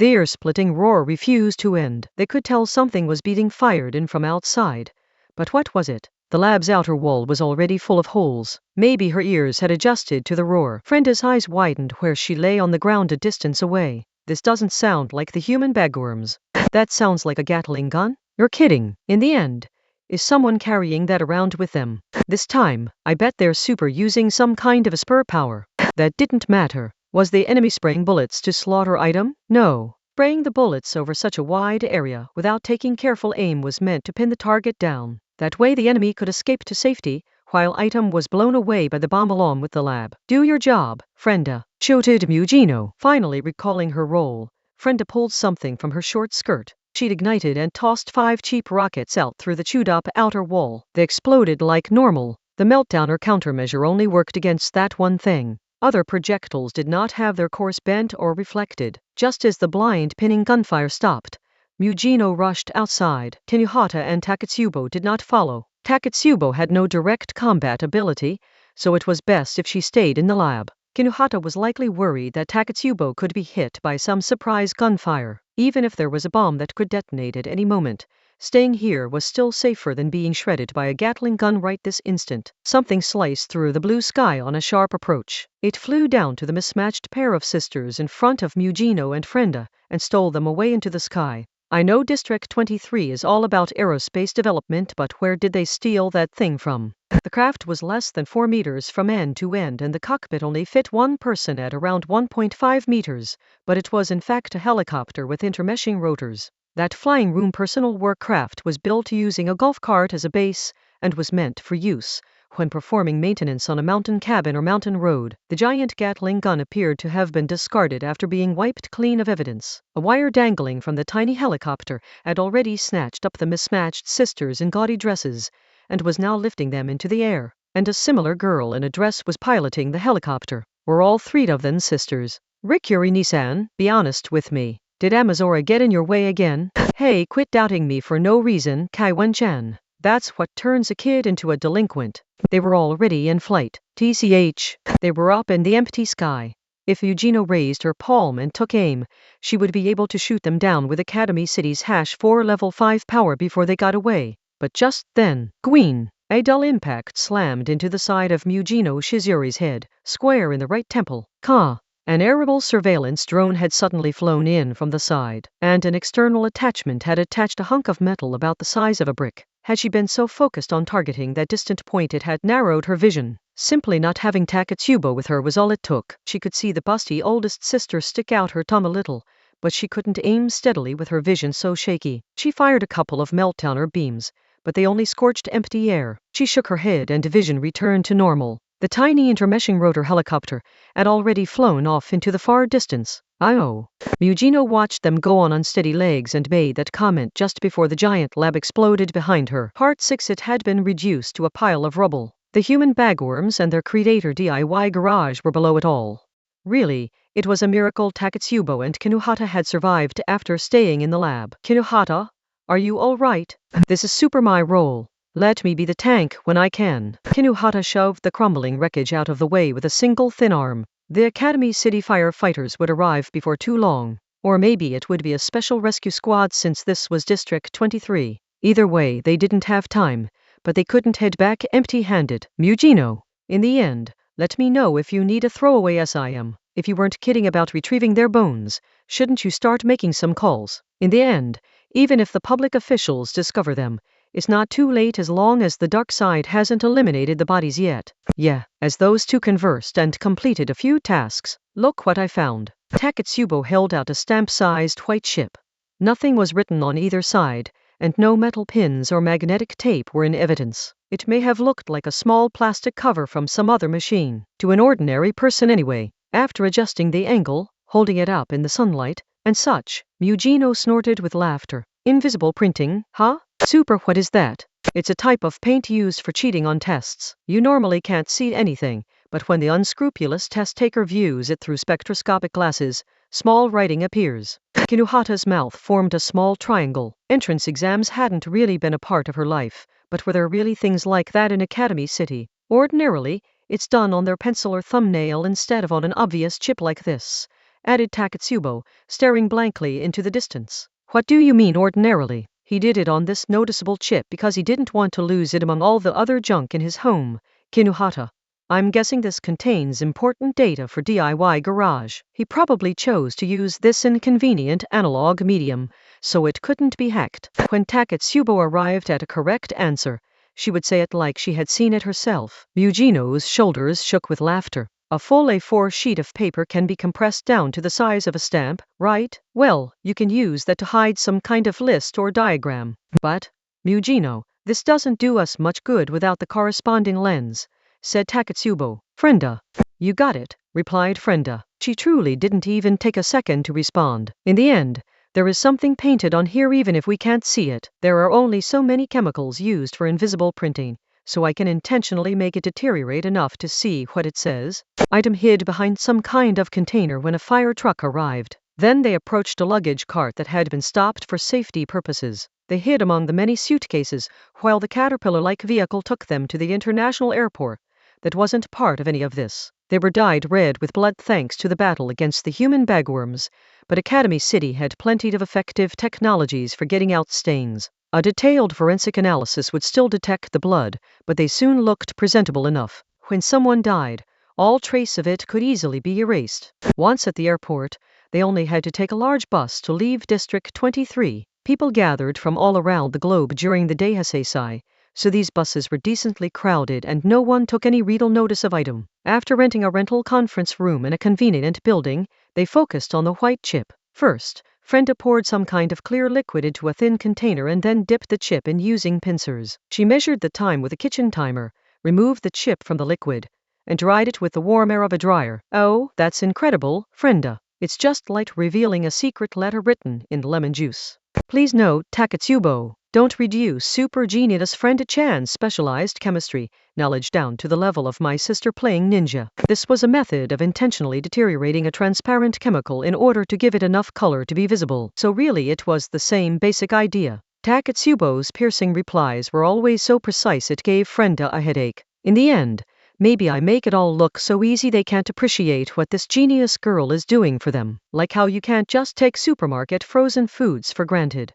ear-splitting roar refused to end. They could tell something was being fired in from outside. But what was it? The lab's outer wall was already full of holes. Maybe her ears had adjusted to the roar. Frenda's eyes widened where she lay on the ground a distance away. This doesn't sound like the human bagworms. That sounds like a Gatling gun? You're kidding. In the end, is someone carrying that around with them? This time, I bet they're super using some kind of a spur power. That didn't matter. Was the enemy spraying bullets to slaughter item? No. Spraying the bullets over such a wide area without taking careful aim was meant to pin the target down. That way the enemy could escape to safety, while item was blown away by the bomb along with the lab. Do your job, Frenda, shouted Mugino. Finally recalling her role, Frenda pulled something from her short skirt. She'd ignited and tossed 5 cheap rockets out through the chewed-up outer wall. They exploded like normal. The meltdowner countermeasure only worked against that one thing. Other projectiles did not have their course bent or reflected. Just as the blind pinning gunfire stopped, Mugino rushed outside. Kinuhata and Takatsubo did not follow. Takatsubo had no direct combat ability, so it was best if she stayed in the lab. Kinuhata was likely worried that Takatsubo could be hit by some surprise gunfire. Even if there was a bomb that could detonate at any moment, staying here was still safer than being shredded by a Gatling gun right this instant. Something sliced through the blue sky on a sharp approach. It flew down to the mismatched pair of sisters in front of Mugino and Frenda, and stole them away into the sky. I know District 23 is all about aerospace development, but where did they steal that thing from? The craft was less than 4 meters from end to end, and the cockpit only fit one person at around 1.5 meters, but it was in fact a helicopter with intermeshing rotors. That flying room personal work craft was built using a golf cart as a base, and was meant for use when performing maintenance on a mountain cabin or mountain road. The giant Gatling gun appeared to have been discarded after being wiped clean of evidence. A wire dangling from the tiny helicopter had already snatched up the mismatched sisters in gaudy dresses, and was now lifting them into the air. And a similar girl in a dress was piloting the helicopter. Were all 3 of them sisters? Rikuri-Nisan, be honest with me. Did Amazora get in your way again? Hey, quit doubting me for no reason, Kaiwen-chan. That's what turns a kid into a delinquent. They were already in flight. TCH. They were up in the empty sky. If Mugino raised her palm and took aim, she would be able to shoot them down with Academy City's #4 level 5 power before they got away. But just then, Gween! A dull impact slammed into the side of Mugino Shizuri's head, square in the right temple. Ka! An aerial surveillance drone had suddenly flown in from the side, and an external attachment had attached a hunk of metal about the size of a brick. Had she been so focused on targeting that distant point, it had narrowed her vision. Simply not having Takatsubo with her was all it took. She could see the busty oldest sister stick out her tongue a little, but she couldn't aim steadily with her vision so shaky. She fired a couple of meltdowner beams, but they only scorched empty air. She shook her head and vision returned to normal. The tiny intermeshing rotor helicopter had already flown off into the far distance. Oh. Mujino watched them go on unsteady legs and made that comment just before the giant lab exploded behind her. Part 6. It had been reduced to a pile of rubble. The human bagworms and their creator DIY garage were below it all. Really, it was a miracle Takatsubo and Kinuhata had survived after staying in the lab. Kinuhata, are you all right? This is super my role. Let me be the tank when I can. Kinuhata shoved the crumbling wreckage out of the way with a single thin arm. The Academy City firefighters would arrive before too long. Or maybe it would be a special rescue squad since this was District 23. Either way, they didn't have time, but they couldn't head back empty-handed. Mujino, in the end, let me know if you need a throwaway SIM. If you weren't kidding about retrieving their bones, shouldn't you start making some calls? In the end, even if the public officials discover them, it's not too late as long as the dark side hasn't eliminated the bodies yet. Yeah, as those two conversed and completed a few tasks, look what I found. Takatsubo held out a stamp-sized white chip. Nothing was written on either side, and no metal pins or magnetic tape were in evidence. It may have looked like a small plastic cover from some other machine, to an ordinary person anyway. After adjusting the angle, holding it up in the sunlight, and such, Mujino snorted with laughter. Invisible printing, huh? Super, what is that? It's a type of paint used for cheating on tests. You normally can't see anything, but when the unscrupulous test taker views it through spectroscopic glasses, small writing appears. Kinuhata's mouth formed a small triangle. Entrance exams hadn't really been a part of her life, but were there really things like that in Academy City? Ordinarily, it's done on their pencil or thumbnail instead of on an obvious chip like this, added Takatsubo, staring blankly into the distance. What do you mean ordinarily? He did it on this noticeable chip because he didn't want to lose it among all the other junk in his home. Kinuhata, I'm guessing this contains important data for DIY Garage. He probably chose to use this inconvenient analog medium, so it couldn't be hacked. When Takatsubo arrived at a correct answer, she would say it like she had seen it herself. Mujino's shoulders shook with laughter. A full A4 sheet of paper can be compressed down to the size of a stamp, right? Well, you can use that to hide some kind of list or diagram. But, Mujino, this doesn't do us much good without the corresponding lens, said Takatsubo. Frenda. You got it, replied Frenda. She truly didn't even take a second to respond. In the end, there is something painted on here even if we can't see it. There are only so many chemicals used for invisible printing, so I can intentionally make it deteriorate enough to see what it says. Item hid behind some kind of container when a fire truck arrived. Then they approached a luggage cart that had been stopped for safety purposes. They hid among the many suitcases while the caterpillar-like vehicle took them to the international airport. That wasn't part of any of this. They were dyed red with blood thanks to the battle against the human bagworms, but Academy City had plenty of effective technologies for getting out stains. A detailed forensic analysis would still detect the blood, but they soon looked presentable enough. When someone died, all trace of it could easily be erased. Once at the airport, they only had to take a large bus to leave District 23. People gathered from all around the globe during the day Heisei, so these buses were decently crowded and no one took any real notice of item. After renting a rental conference room in a convenient building, they focused on the white chip. First, Frenda poured some kind of clear liquid into a thin container and then dipped the chip in using pincers. She measured the time with a kitchen timer, removed the chip from the liquid, and dried it with the warm air of a dryer. Oh, that's incredible, Frenda. It's just like revealing a secret letter written in lemon juice. Please note, Takatsubo, don't reduce super genius Frenda-chan's specialized chemistry knowledge down to the level of my sister playing ninja. This was a method of intentionally deteriorating a transparent chemical in order to give it enough color to be visible. So really it was the same basic idea. Takatsubo's piercing replies were always so precise it gave Frenda a headache. In the end, maybe I make it all look so easy they can't appreciate what this genius girl is doing for them. Like how you can't just take supermarket frozen foods for granted.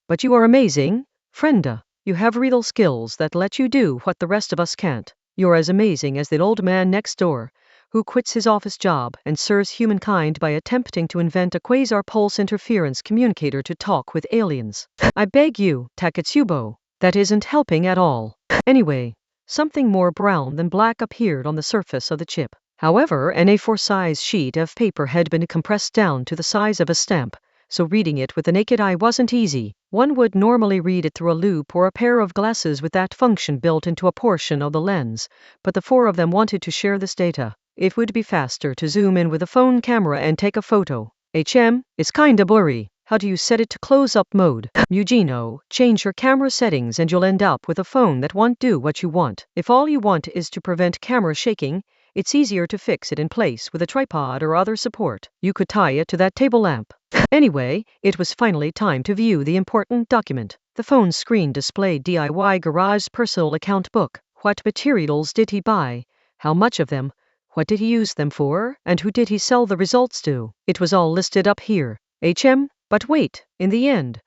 But you are amazing, Frenda. You have real skills that let you do what the rest of us can't. You're as amazing as that old man next door, who quits his office job and serves humankind by attempting to invent a quasar pulse interference communicator to talk with aliens. I beg you, Takatsubo, that isn't helping at all. Anyway, Something more brown than black appeared on the surface of the chip. However, an A4 size sheet of paper had been compressed down to the size of a stamp, so reading it with the naked eye wasn't easy. One would normally read it through a loupe or a pair of glasses with that function built into a portion of the lens, but the four of them wanted to share this data. It would be faster to zoom in with a phone camera and take a photo. It's kinda blurry. How do you set it to close-up mode? Eugeno, change your camera settings and you'll end up with a phone that won't do what you want. If all you want is to prevent camera shaking, it's easier to fix it in place with a tripod or other support. You could tie it to that table lamp. Anyway, it was finally time to view the important document. The phone screen displayed DIY Garage personal account book. What materials did he buy? How much of them? What did he use them for? And who did he sell the results to? It was all listed up here. But wait, in the end,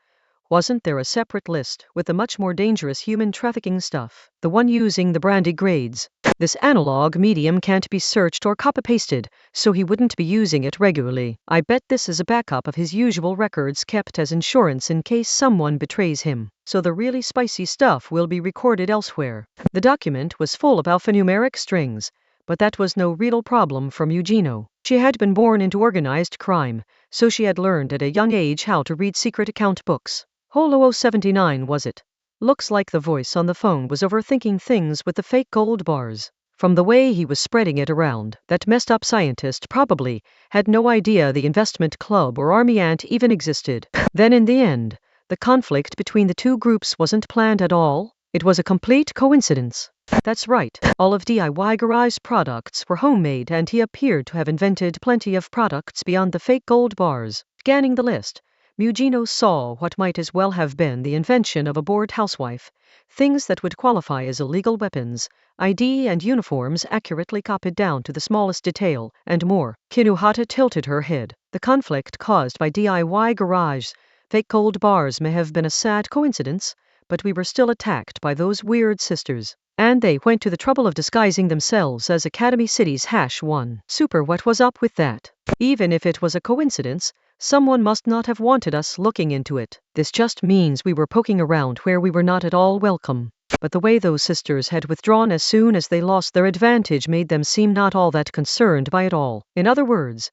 wasn't there a separate list with the much more dangerous human trafficking stuff? The one using the brandy grades. This analog medium can't be searched or copy-pasted, so he wouldn't be using it regularly. I bet this is a backup of his usual records kept as insurance in case someone betrays him. So the really spicy stuff will be recorded elsewhere. The document was full of alphanumeric strings, but that was no real problem from Eugeno. She had been born into organized crime, so she had learned at a young age how to read secret account books. Holo 79 was it? Looks like the voice on the phone was overthinking things with the fake gold bars. From the way he was spreading it around, that messed up scientist probably had no idea the investment club or army ant even existed. Then in the end, the conflict between the two groups wasn't planned at all. It was a complete coincidence. That's right, all of DIY Garage products were homemade and he appeared to have invented plenty of products beyond the fake gold bars. Scanning the list, Eugeno saw what might as well have been the invention of a bored housewife. Things that would qualify as illegal weapons, ID and uniforms accurately copied down to the smallest detail, and more. Kinuhata tilted her head. The conflict caused by DIY Garage fake gold bars may have been a sad coincidence, but we were still attacked by those weird sisters. And they went to the trouble of disguising themselves as Academy City's #1. Super, what was up with that? Even if it was a coincidence, someone must not have wanted us looking into it. This just means we were poking around where we were not at all welcome. But the way those sisters had withdrawn as soon as they lost their advantage made them seem not all that concerned by it all. In other words,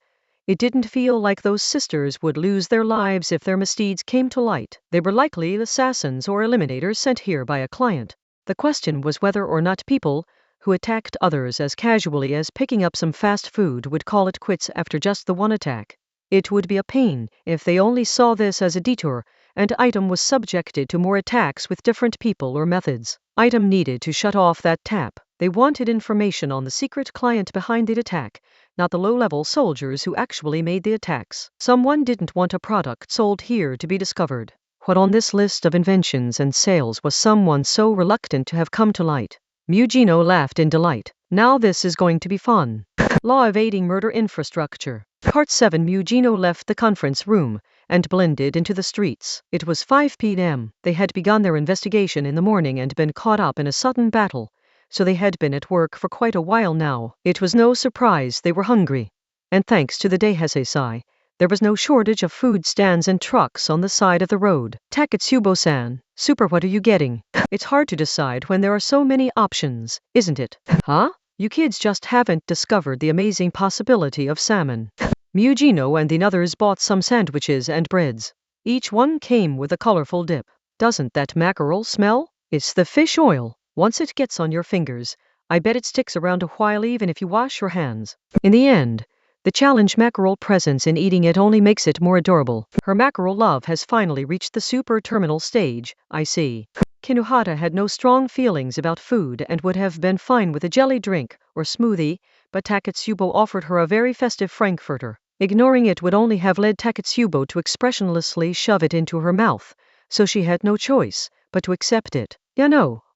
it didn't feel like those sisters would lose their lives if their misdeeds came to light. They were likely assassins or eliminators sent here by a client. The question was whether or not people who attacked others as casually as picking up some fast food would call it quits after just the one attack. It would be a pain if they only saw this as a detour, and Item was subjected to more attacks with different people or methods. Item needed to shut off that tap. They wanted information on the secret client behind the attack, not the low-level soldiers who actually made the attacks. Someone didn't want a product sold here to be discovered. What on this list of inventions and sales was someone so reluctant to have come to light? Eugeno laughed in delight. Now this is going to be fun. Law evading murder infrastructure. Part 7. Eugeno left the conference room and blended into the streets. It was 5 p.m. They had begun their investigation in the morning and been caught up in a sudden battle, so they had been at work for quite a while now. It was no surprise they were hungry. And thanks to the Deihesei, there was no shortage of food stands and trucks on the side of the road. Taketsubo-san, Super, what are you getting? It's hard to decide when there are so many options, isn't it? Huh? You kids just haven't discovered the amazing possibility of salmon. Eugeno and the others bought some sandwiches and breads. Each one came with a colorful dip. Doesn't that mackerel smell? It's the fish oil. Once it gets on your fingers, I bet it sticks around a while even if you wash your hands. In the end, the challenge mackerel presence in eating it only makes it more adorable. Her mackerel love has finally reached the super terminal stage, I see. Kinuhata had no strong feelings about food and would have been fine with a jelly drink or smoothie, but Taketsubo offered her a very festive frankfurter. Ignoring it would only have led Taketsubo to expressionlessly shove it into her mouth, so she had no choice but to accept it.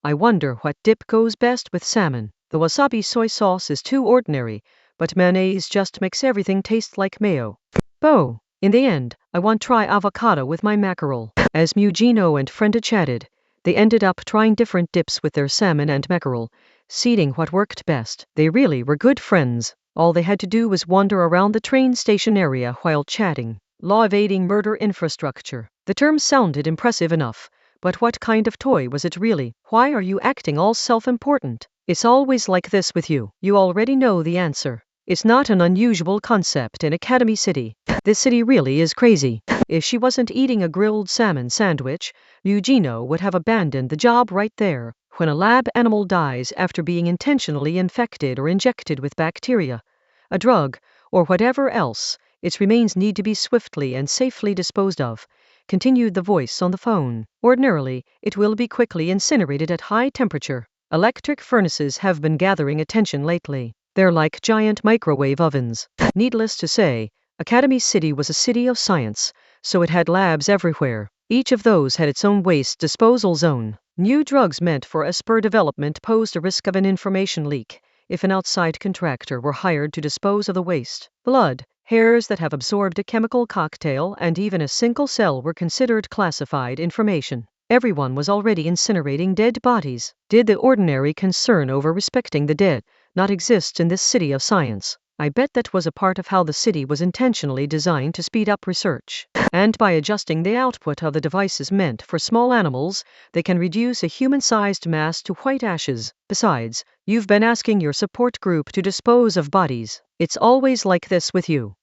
I wonder what dip goes best with salmon. The wasabi soy sauce is too ordinary, but mayonnaise just makes everything taste like mayo. In the end, I want to try avocado with my mackerel. As Eugeno and Frenda chatted, they ended up trying different dips with their salmon and mackerel, seeing what worked best. They really were good friends. All they had to do was wander around the train station area while chatting. Law evading murder infrastructure. The term sounded impressive enough, But what kind of toy was it really? Why are you acting all self-important? It's always like this with you. You already know the answer. It's not an unusual concept in Academy City. This city really is crazy. If she wasn't eating a grilled salmon sandwich, Eugeno would have abandoned the job right there. When a lab animal dies after being intentionally infected or injected with bacteria, a drug, or whatever else, its remains need to be swiftly and safely disposed of, continued the voice on the phone. Ordinarily, it will be quickly incinerated at high temperature. Electric furnaces have been gathering attention lately. They're like giant microwave ovens. Needless to say, Academy City was a city of science, so it had labs everywhere. Each of those had its own waste disposal zone. New drugs meant for Esper development posed a risk of an information leak if an outside contractor were hired to dispose of the waste. Blood, hairs that have absorbed a chemical cocktail, and even a single cell were considered classified information. Everyone was already incinerating dead bodies. Did the ordinary concern over respecting the dead not exist in this city of science? I bet that was a part of how the city was intentionally designed to speed up research. And by adjusting the output of the devices meant for small animals, they can reduce a human-sized mass to white ashes. Besides, you've been asking your support group to dispose of bodies. It's always like this with you.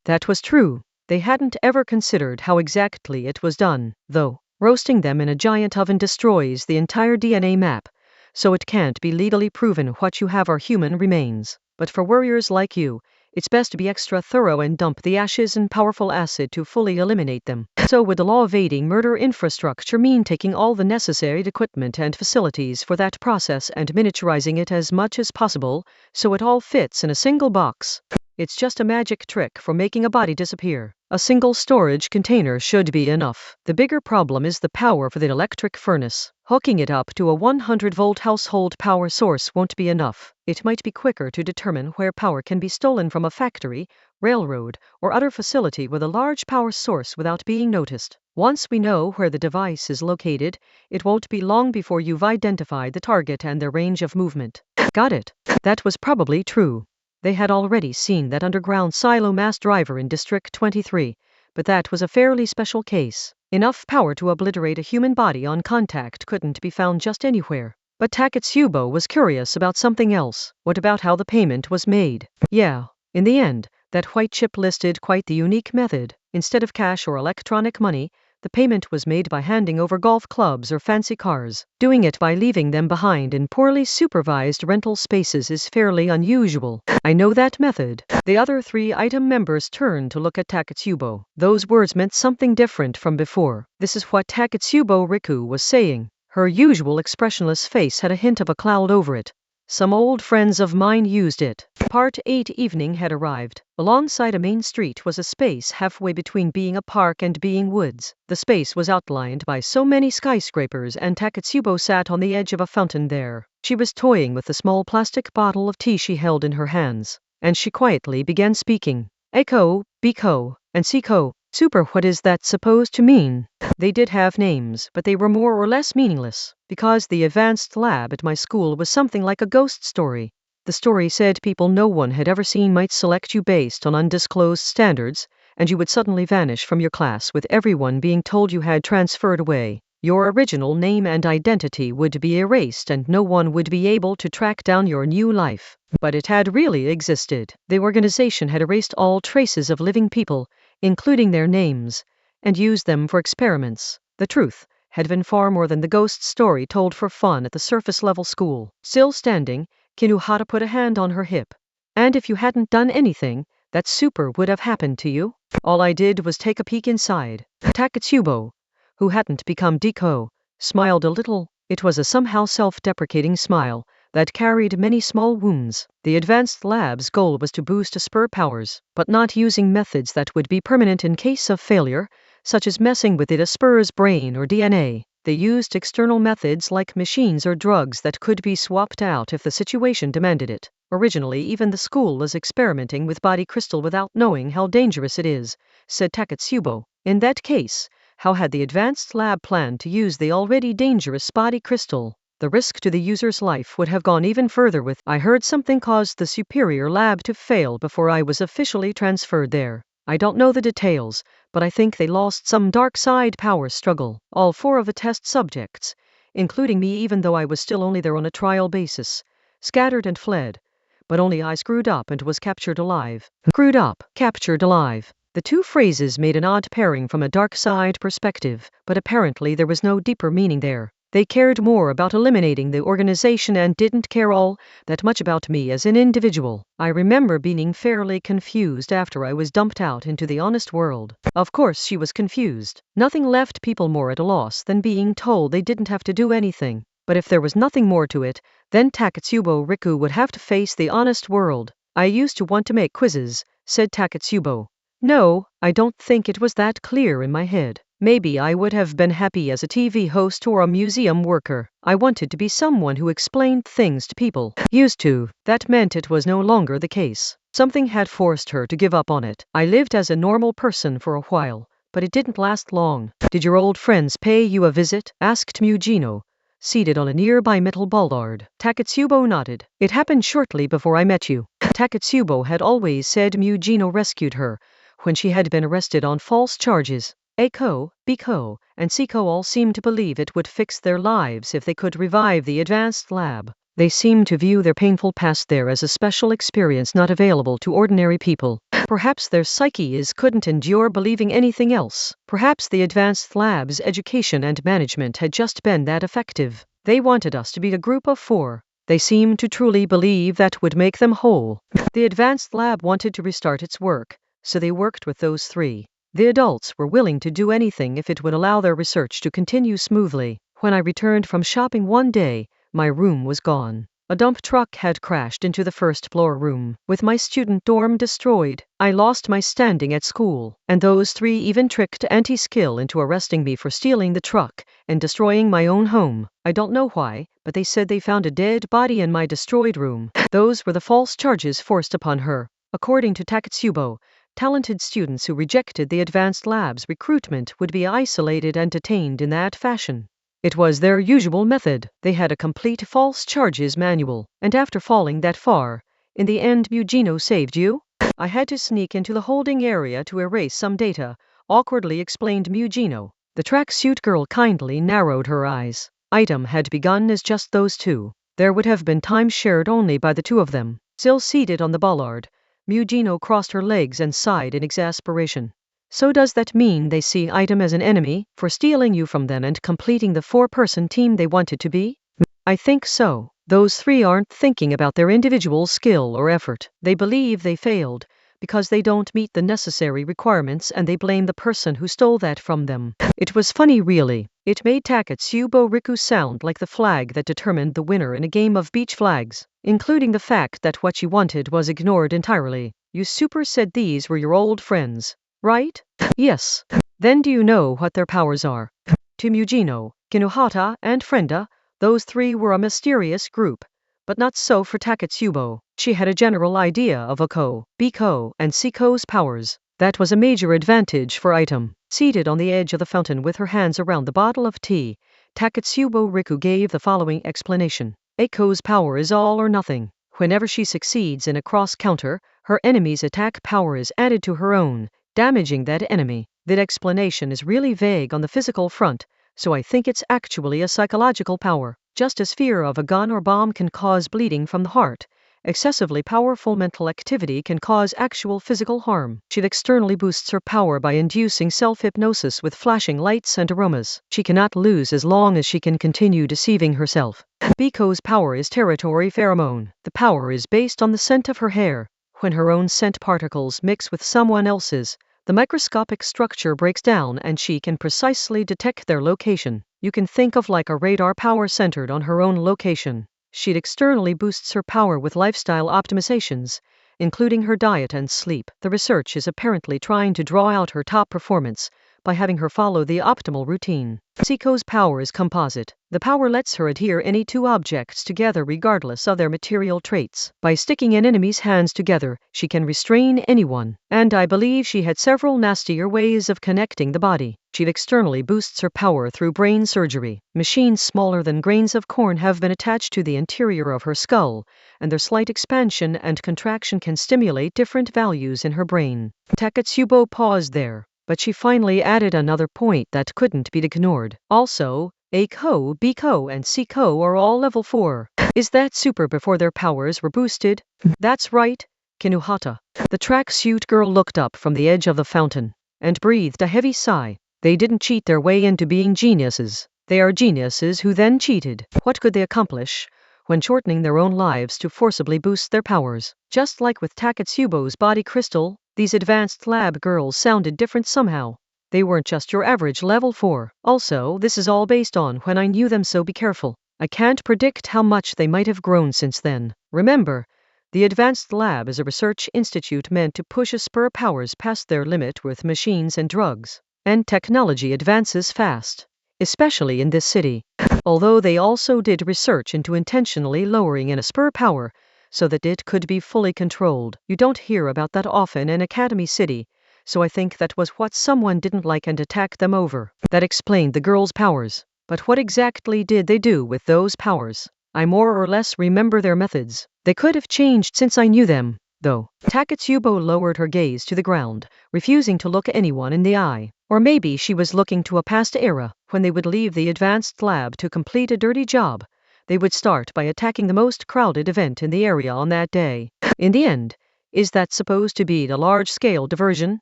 That was true. They hadn't ever considered how exactly it was done, though. Roasting them in a giant oven destroys the entire DNA map, so it can't be legally proven what you have are human remains. But for warriors like you, it's best to be extra thorough and dump the ashes in powerful acid to fully eliminate them. So would the law-evading murder infrastructure mean taking all the necessary equipment and facilities for that process and miniaturizing it as much as possible, so it all fits in a single box? It's just a magic trick for making a body disappear. A single storage container should be enough. The bigger problem is the power for the electric furnace. Hooking it up to a 100-volt household power source won't be enough. It might be quicker to determine where power can be stolen from a factory, railroad, or other facility with a large power source without being noticed. Once we know where the device is located, it won't be long before you've identified the target and their range of movement. Got it. That was probably true. They had already seen that underground silo mass driver in District 23, but that was a fairly special case. Enough power to obliterate a human body on contact couldn't be found just anywhere. But Takatsubo was curious about something else. What about how the payment was made? Yeah, in the end, that white chip listed quite the unique method. Instead of cash or electronic money, the payment was made by handing over golf clubs or fancy cars. Doing it by leaving them behind in poorly supervised rental spaces is fairly unusual. I know that method. The other 3 item members turned to look at Takatsubo. Those words meant something different from before. This is what Takatsubo Riku was saying. Her usual expressionless face had a hint of a cloud over it. Some old friends of mine used it. Part 8 evening had arrived. Alongside a main street was a space halfway between being a park and being woods. The space was outlined by so many skyscrapers, and Takatsubo sat on the edge of a fountain there. She was toying with the small plastic bottle of tea she held in her hands, and she quietly began speaking. Eiko, Biko, and Siko. Super, what is that supposed to mean? They did have names, but they were more or less meaningless, because the advanced lab at my school was something like a ghost story. The story said people no one had ever seen might select you based on undisclosed standards, and you would suddenly vanish from your class with everyone being told you had transferred away. Your original name and identity would be erased, and no one would be able to track down your new life. But it had really existed. The organization had erased all traces of living people, including their names, and used them for experiments. The truth had been far more than the ghost story told for fun at the surface-level school. Still standing, Kinuhata put a hand on her hip. And if you hadn't done anything, that super would have happened to you? All I did was take a peek inside. Takatsubo, who hadn't become Diko, smiled a little. It was a somehow self-deprecating smile that carried many small wounds. The advanced lab's goal was to boost Esper powers, but not using methods that would be permanent in case of failure, such as messing with the Esper's brain or DNA. They used external methods like machines or drugs that could be swapped out if the situation demanded it. Originally, even the school was experimenting with body crystal without knowing how dangerous it is, said Takatsubo. In that case, how had the advanced lab planned to use the already dangerous body crystal? The risk to the user's life would have gone even further with. I heard something caused the superior lab to fail before I was officially transferred there. I don't know the details, but I think they lost some dark side power struggle. All 4 of the test subjects, including me even though I was still only there on a trial basis, scattered and fled. But only I screwed up and was captured alive. Screwed up, captured alive. The 2 phrases made an odd pairing from a dark side perspective, but apparently there was no deeper meaning there. They cared more about eliminating the organization and didn't care all that much about me as an individual. I remember being fairly confused after I was dumped out into the honest world. Of course she was confused. Nothing left people more at a loss than being told they didn't have to do anything. But if there was nothing more to it, then Takatsubo Riku would have to face the honest world. I used to want to make quizzes, said Takatsubo. No, I don't think it was that clear in my head. Maybe I would have been happy as a TV host or a museum worker. I wanted to be someone who explained things to people. Used to. That meant it was no longer the case. Something had forced her to give up on it. I lived as a normal person for a while, but it didn't last long. Did your old friends pay you a visit? Asked Mujino, seated on a nearby metal bollard. Takatsubo nodded. It happened shortly before I met you. Takatsubo had always said Mujino rescued her when she had been arrested on false charges. Eiko, Biko, and Siko all seemed to believe it would fix their lives if they could revive the advanced lab. They seemed to view their painful past there as a special experience not available to ordinary people. Perhaps their psyches couldn't endure believing anything else. Perhaps the advanced lab's education and management had just been that effective. They wanted us to be a group of 4. They seemed to truly believe that would make them whole. The advanced lab wanted to restart its work, so they worked with those 3. The adults were willing to do anything if it would allow their research to continue smoothly. When I returned from shopping one day, my room was gone. A dump truck had crashed into the first floor room. With my student dorm destroyed, I lost my standing at school, and those 3 even tricked Auntie Skill into arresting me for stealing the truck and destroying my own home. I don't know why, but they said they found a dead body in my destroyed room. Those were the false charges forced upon her. According to Takatsubo, talented students who rejected the advanced lab's recruitment would be isolated and detained in that fashion. It was their usual method. They had a complete false charges manual, and after falling that far, in the end Mujino saved you? I had to sneak into the holding area to erase some data, awkwardly explained Mujino. The tracksuit girl kindly narrowed her eyes. Item had begun as just those 2. There would have been time shared only by the 2 of them. Still seated on the bollard, Mujino crossed her legs and sighed in exasperation. So does that mean they see Item as an enemy for stealing you from them and completing the 4-person team they wanted to be? I think so. Those 3 aren't thinking about their individual skill or effort. They believe they failed because they don't meet the necessary requirements and they blame the person who stole that from them. It was funny really. It made Takatsubo Riku sound like the flag that determined the winner in a game of beach flags, including the fact that what she wanted was ignored entirely. You super said these were your old friends, right? Yes. Then do you know what their powers are? To Mujino, Kinuhata, and Frenda, those 3 were a mysterious group. But not so for Takatsubo. She had a general idea of Oko, Biko, and Siko's powers. That was a major advantage for Item. Seated on the edge of the fountain with her hands around the bottle of tea, Takatsubo Riku gave the following explanation. Eiko's power is all or nothing. Whenever she succeeds in a cross-counter, her enemy's attack power is added to her own, damaging that enemy. That explanation is really vague on the physical front, so I think it's actually a psychological power. Just as fear of a gun or bomb can cause bleeding from the heart, excessively powerful mental activity can cause actual physical harm. She externally boosts her power by inducing self-hypnosis with flashing lights and aromas. She cannot lose as long as she can continue deceiving herself. Biko's power is territory pheromone. The power is based on the scent of her hair. When her own scent particles mix with someone else's, the microscopic structure breaks down and she can precisely detect their location. You can think of like a radar power centered on her own location. She externally boosts her power with lifestyle optimizations, including her diet and sleep. The research is apparently trying to draw out her top performance, by having her follow the optimal routine. Seiko's power is composite. The power lets her adhere any two objects together regardless of their material traits. By sticking an enemy's hands together, she can restrain anyone. And I believe she had several nastier ways of connecting the body. She externally boosts her power through brain surgery. Machines smaller than grains of corn have been attached to the interior of her skull, and their slight expansion and contraction can stimulate different values in her brain. Takatsubo paused there, but she finally added another point that couldn't be ignored. Also, A-ko, B-ko, and C-ko are all level 4. Is that super before their powers were boosted? That's right, Kinuhata. The tracksuit girl looked up from the edge of the fountain and breathed a heavy sigh. They didn't cheat their way into being geniuses. They are geniuses who then cheated. What could they accomplish when shortening their own lives to forcibly boost their powers? Just like with Takatsubo's body crystal, these advanced lab girls sounded different somehow. They weren't just your average level 4. Also, this is all based on when I knew them, so be careful. I can't predict how much they might have grown since then. Remember, the Advanced Lab is a research institute meant to push spur powers past their limit with machines and drugs. And technology advances fast, especially in this city. Although they also did research into intentionally lowering a spur power so that it could be fully controlled. You don't hear about that often in Academy City, so I think that was what someone didn't like and attacked them over. That explained the girls' powers. But what exactly did they do with those powers? I more or less remember their methods. They could have changed since I knew them, though. Takatsubo lowered her gaze to the ground, refusing to look anyone in the eye. Or maybe she was looking to a past era, when they would leave the advanced lab to complete a dirty job. They would start by attacking the most crowded event in the area on that day. In the end, is that supposed to be a large-scale diversion?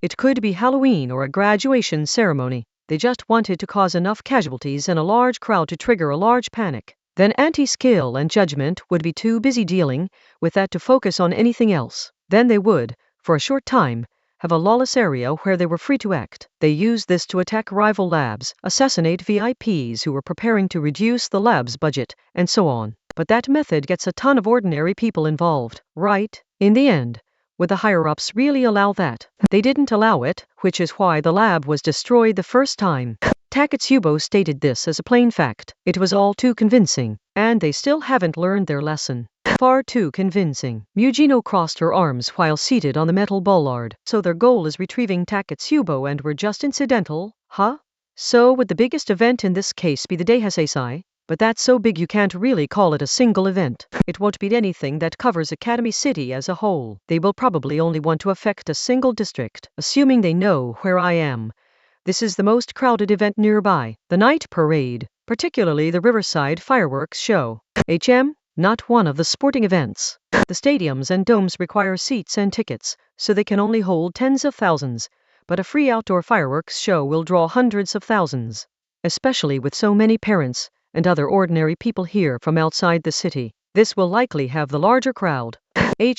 It could be Halloween or a graduation ceremony. They just wanted to cause enough casualties in a large crowd to trigger a large panic. Then anti-skill and judgment would be too busy dealing with that to focus on anything else. Then they would, for a short time, have a lawless area where they were free to act. They used this to attack rival labs, assassinate VIPs who were preparing to reduce the lab's budget, and so on. But that method gets a ton of ordinary people involved, right? In the end, would the higher-ups really allow that? They didn't allow it, which is why the lab was destroyed the first time. Takatsubo stated this as a plain fact. It was all too convincing, and they still haven't learned their lesson. Far too convincing. Mujino crossed her arms while seated on the metal bollard. So their goal is retrieving Takatsubo and we're just incidental, huh? So would the biggest event in this case be the Deihasei? But that's so big you can't really call it a single event. It won't be anything that covers Academy City as a whole. They will probably only want to affect a single district, assuming they know where I am. This is the most crowded event nearby, the night parade, particularly the Riverside fireworks show. Not one of the sporting events. The stadiums and domes require seats and tickets, so they can only hold tens of thousands, but a free outdoor fireworks show will draw hundreds of thousands, especially with so many parents and other ordinary people here from outside the city. This will likely have the larger crowd.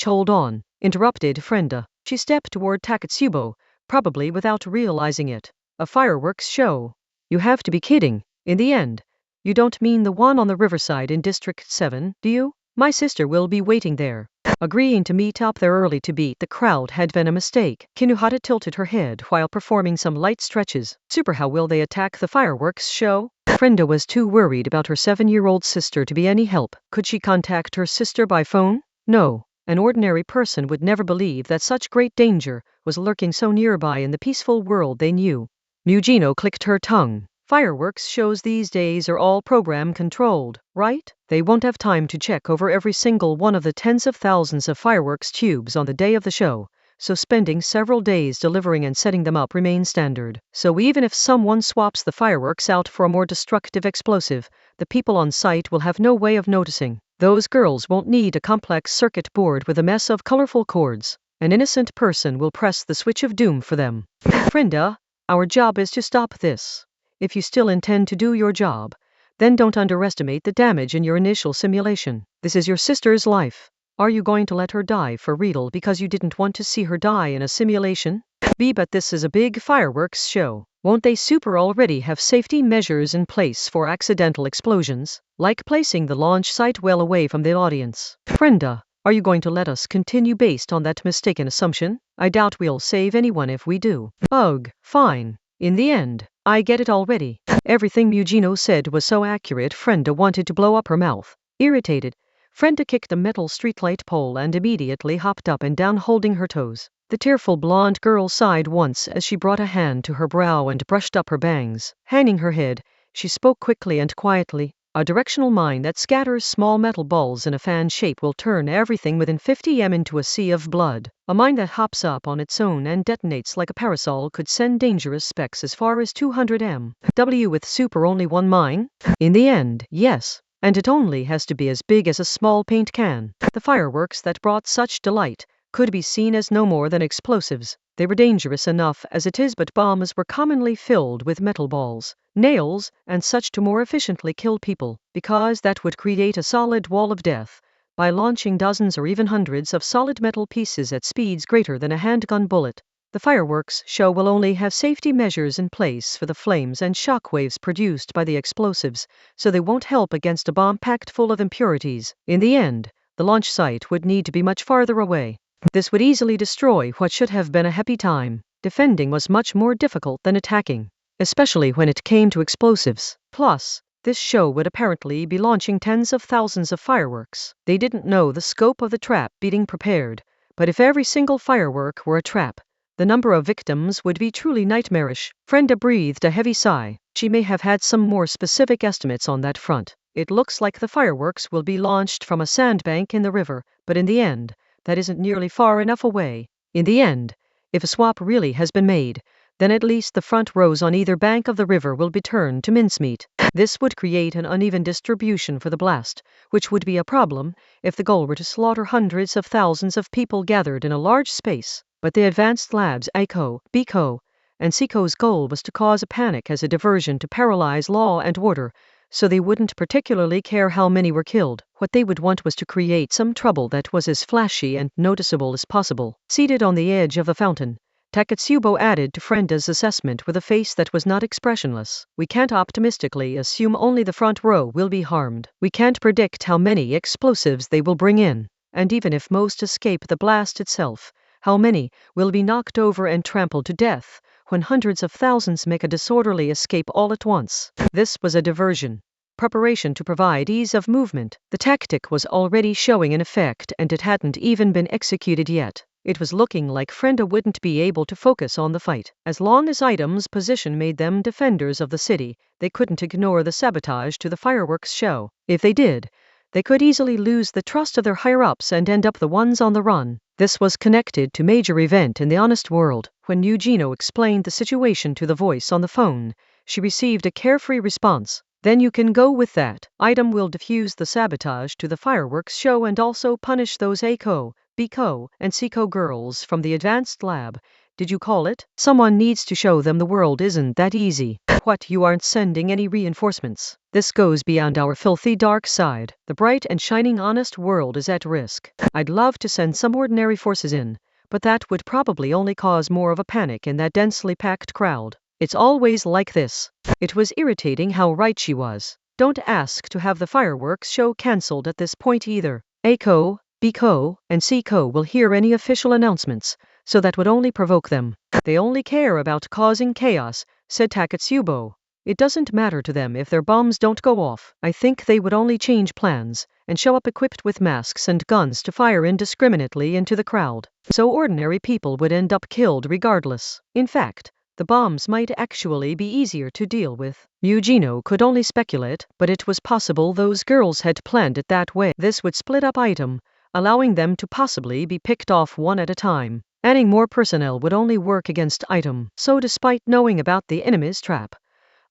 Hold on, interrupted Frenda. She stepped toward Takatsubo, probably without realizing it. A fireworks show? You have to be kidding. In the end, you don't mean the one on the Riverside in District 7, do you? My sister will be waiting there. Agreeing to meet up there early to beat the crowd had been a mistake. Kinuhata tilted her head while performing some light stretches. Super, how will they attack the fireworks show? Frenda was too worried about her 7-year-old sister to be any help. Could she contact her sister by phone? No. An ordinary person would never believe that such great danger was lurking so nearby in the peaceful world they knew. Mujino clicked her tongue. Fireworks shows these days are all program-controlled, right? They won't have time to check over every single one of the tens of thousands of fireworks tubes on the day of the show, so spending several days delivering and setting them up remains standard. So even if someone swaps the fireworks out for a more destructive explosive, the people on site will have no way of noticing. Those girls won't need a complex circuit board with a mess of colorful cords. An innocent person will press the switch of doom for them. Frenda, our job is to stop this. If you still intend to do your job, then don't underestimate the damage in your initial simulation. This is your sister's life. Are you going to let her die for real because you didn't want to see her die in a simulation? But this is a big fireworks show. Won't they super already have safety measures in place for accidental explosions, like placing the launch site well away from the audience? Frenda, are you going to let us continue based on that mistaken assumption? I doubt we'll save anyone if we do. Ugh, fine. In the end, I get it already. Everything Mugino said was so accurate Frenda wanted to blow up her mouth. Irritated, Frenda kicked a metal streetlight pole and immediately hopped up and down holding her toes. The tearful blonde girl sighed once as she brought a hand to her brow and brushed up her bangs. Hanging her head, she spoke quickly and quietly. A directional mine that scatters small metal balls in a fan shape will turn everything within 50 m into a sea of blood. A mine that hops up on its own and detonates like a parasol could send dangerous specks as far as 200 m. W with super only one mine? In the end, yes. And it only has to be as big as a small paint can. The fireworks that brought such delight could be seen as no more than explosives. They were dangerous enough as it is, but bombs were commonly filled with metal balls, nails, and such to more efficiently kill people, because that would create a solid wall of death by launching dozens or even hundreds of solid metal pieces at speeds greater than a handgun bullet. The fireworks show will only have safety measures in place for the flames and shockwaves produced by the explosives, so they won't help against a bomb packed full of impurities. In the end, the launch site would need to be much farther away. This would easily destroy what should have been a happy time. Defending was much more difficult than attacking, especially when it came to explosives. Plus, this show would apparently be launching tens of thousands of fireworks. They didn't know the scope of the trap being prepared, but if every single firework were a trap, the number of victims would be truly nightmarish. Frenda breathed a heavy sigh. She may have had some more specific estimates on that front. It looks like the fireworks will be launched from a sandbank in the river, but in the end, that isn't nearly far enough away. In the end, if a swap really has been made, then at least the front rows on either bank of the river will be turned to mincemeat. This would create an uneven distribution for the blast, which would be a problem if the goal were to slaughter hundreds of thousands of people gathered in a large space. But the advanced labs ACO, BICO, and SICO's goal was to cause a panic as a diversion to paralyze law and order, so they wouldn't particularly care how many were killed. What they would want was to create some trouble that was as flashy and noticeable as possible. Seated on the edge of the fountain, Takatsubo added to Frenda's assessment with a face that was not expressionless. We can't optimistically assume only the front row will be harmed. We can't predict how many explosives they will bring in, and even if most escape the blast itself, how many will be knocked over and trampled to death when hundreds of thousands make a disorderly escape all at once. This was a diversion. Preparation to provide ease of movement. The tactic was already showing an effect and it hadn't even been executed yet. It was looking like Frenda wouldn't be able to focus on the fight. As long as Item's position made them defenders of the city, they couldn't ignore the sabotage to the fireworks show. If they did, they could easily lose the trust of their higher-ups and end up the ones on the run. This was connected to major event in the honest world. When Eugenio explained the situation to the voice on the phone, she received a carefree response. Then you can go with that. Item will defuse the sabotage to the fireworks show and also punish those ACO, BICO, and SICO girls from the advanced lab. Did you call it? Someone needs to show them the world isn't that easy. What, you aren't sending any reinforcements? This goes beyond our filthy dark side. The bright and shining honest world is at risk. I'd love to send some ordinary forces in, but that would probably only cause more of a panic in that densely packed crowd. It's always like this. It was irritating how right she was. Don't ask to have the fireworks show cancelled at this point either. ACO, BICO, and SICO will hear any official announcements, so that would only provoke them. They only care about causing chaos, said Takatsubo. It doesn't matter to them if their bombs don't go off. I think they would only change plans and show up equipped with masks and guns to fire indiscriminately into the crowd. So ordinary people would end up killed regardless. In fact, the bombs might actually be easier to deal with. Eugenio could only speculate, but it was possible those girls had planned it that way. This would split up Item, allowing them to possibly be picked off one at a time. Adding more personnel would only work against Item. So despite knowing about the enemy's trap,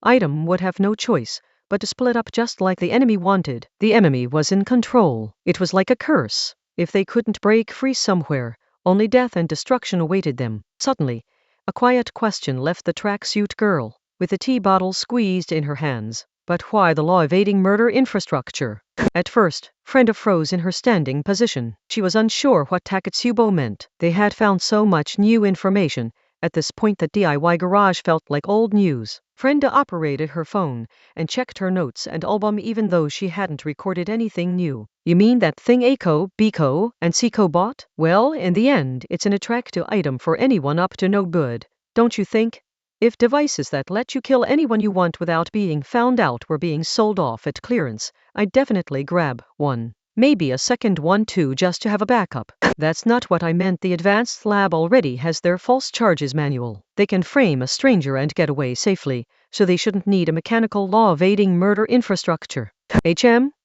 Item would have no choice but to split up just like the enemy wanted. The enemy was in control. It was like a curse. If they couldn't break free somewhere, only death and destruction awaited them. Suddenly, a quiet question left the tracksuit girl, with a tea bottle squeezed in her hands. But why the law-evading murder infrastructure? At first, Frenda froze in her standing position. She was unsure what Takatsubo meant. They had found so much new information at this point that DIY Garage felt like old news. Frenda operated her phone and checked her notes and album even though she hadn't recorded anything new. You mean that thing ACO, BICO, and SICO bought? Well, in the end, it's an attractive item for anyone up to no good, don't you think? If devices that let you kill anyone you want without being found out were being sold off at clearance, I'd definitely grab one. Maybe a second one too, just to have a backup. That's not what I meant. The advanced lab already has their false charges manual. They can frame a stranger and get away safely, so they shouldn't need a mechanical law-evading murder infrastructure.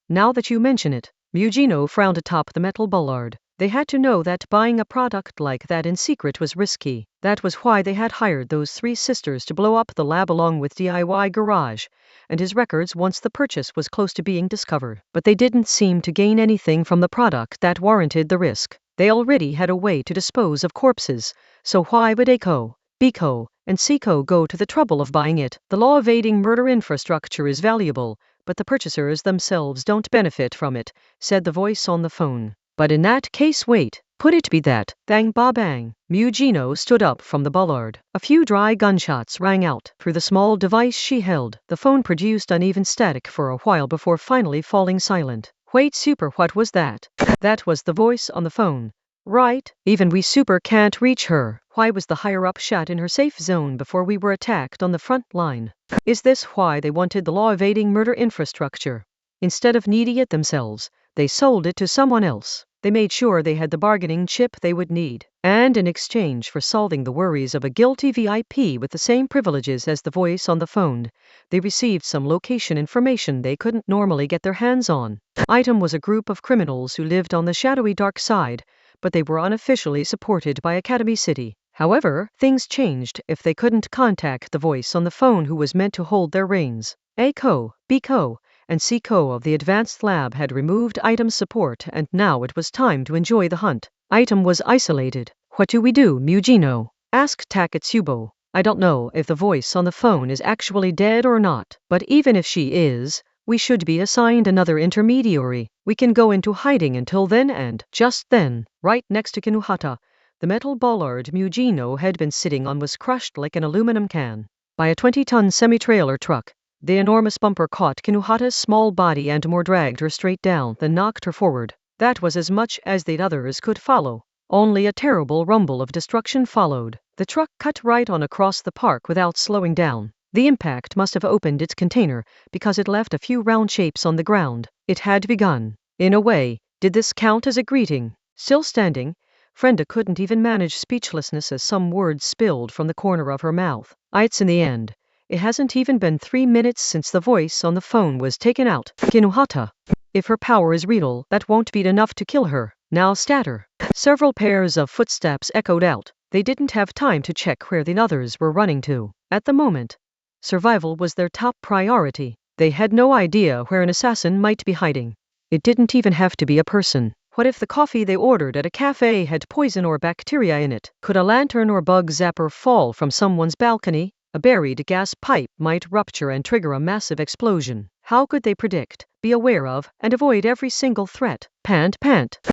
Now that you mention it, Mugino frowned atop the metal bollard. They had to know that buying a product like that in secret was risky. That was why they had hired those three sisters to blow up the lab along with DIY Garage and his records once the purchase was close to being discovered. But they didn't seem to gain anything from the product that warranted the risk. They already had a way to dispose of corpses, so why would Aiko, Biko, and Siko go to the trouble of buying it? The law-evading murder infrastructure is valuable, but the purchasers themselves don't benefit from it, said the voice on the phone. But in that case, wait. Could it be that? Bang ba bang. Mugino stood up from the bollard. A few dry gunshots rang out through the small device she held. The phone produced uneven static for a while before finally falling silent. Wait, super, what was that? That was the voice on the phone. Right, even we super can't reach her. Why was the higher-up shot in her safe zone before we were attacked on the front line? Is this why they wanted the law-evading murder infrastructure? Instead of needing it themselves, they sold it to someone else. They made sure they had the bargaining chip they would need, and in exchange for solving the worries of a guilty VIP with the same privileges as the voice on the phone, they received some location information they couldn't normally get their hands on. Item was a group of criminals who lived on the shadowy dark side, but they were unofficially supported by Academy City. However, things changed if they couldn't contact the voice on the phone who was meant to hold their reins. Aiko, Biko, and Siko of the advanced lab had removed Item's support, and now it was time to enjoy the hunt. Item was isolated. What do we do, Mugino? Asked Takatsubo. I don't know if the voice on the phone is actually dead or not, but even if she is, we should be assigned another intermediary. We can go into hiding until then, and just then, right next to Kinuhata, the metal bollard Mugino had been sitting on was crushed like an aluminum can by a 20-ton semi-trailer truck. The enormous bumper caught Kinuhata's small body and more dragged her straight down than knocked her forward. That was as much as the others could follow. Only a terrible rumble of destruction followed. The truck cut right on across the park without slowing down. The impact must have opened its container, because it left a few round shapes on the ground. It had begun. In a way, did this count as a greeting? Still standing, Frenda couldn't even manage speechlessness as some words spilled from the corner of her mouth. It's in the end. It hasn't even been 3 minutes since the voice on the phone was taken out. Kinuhata. If her power is real, that won't be enough to kill her. Now statter. Several pairs of footsteps echoed out. They didn't have time to check where the others were running to. At the moment, survival was their top priority. They had no idea where an assassin might be hiding. It didn't even have to be a person. What if the coffee they ordered at a cafe had poison or bacteria in it? Could a lantern or bug zapper fall from someone's balcony? A buried gas pipe might rupture and trigger a massive explosion. How could they predict, be aware of, and avoid every single threat? Pant.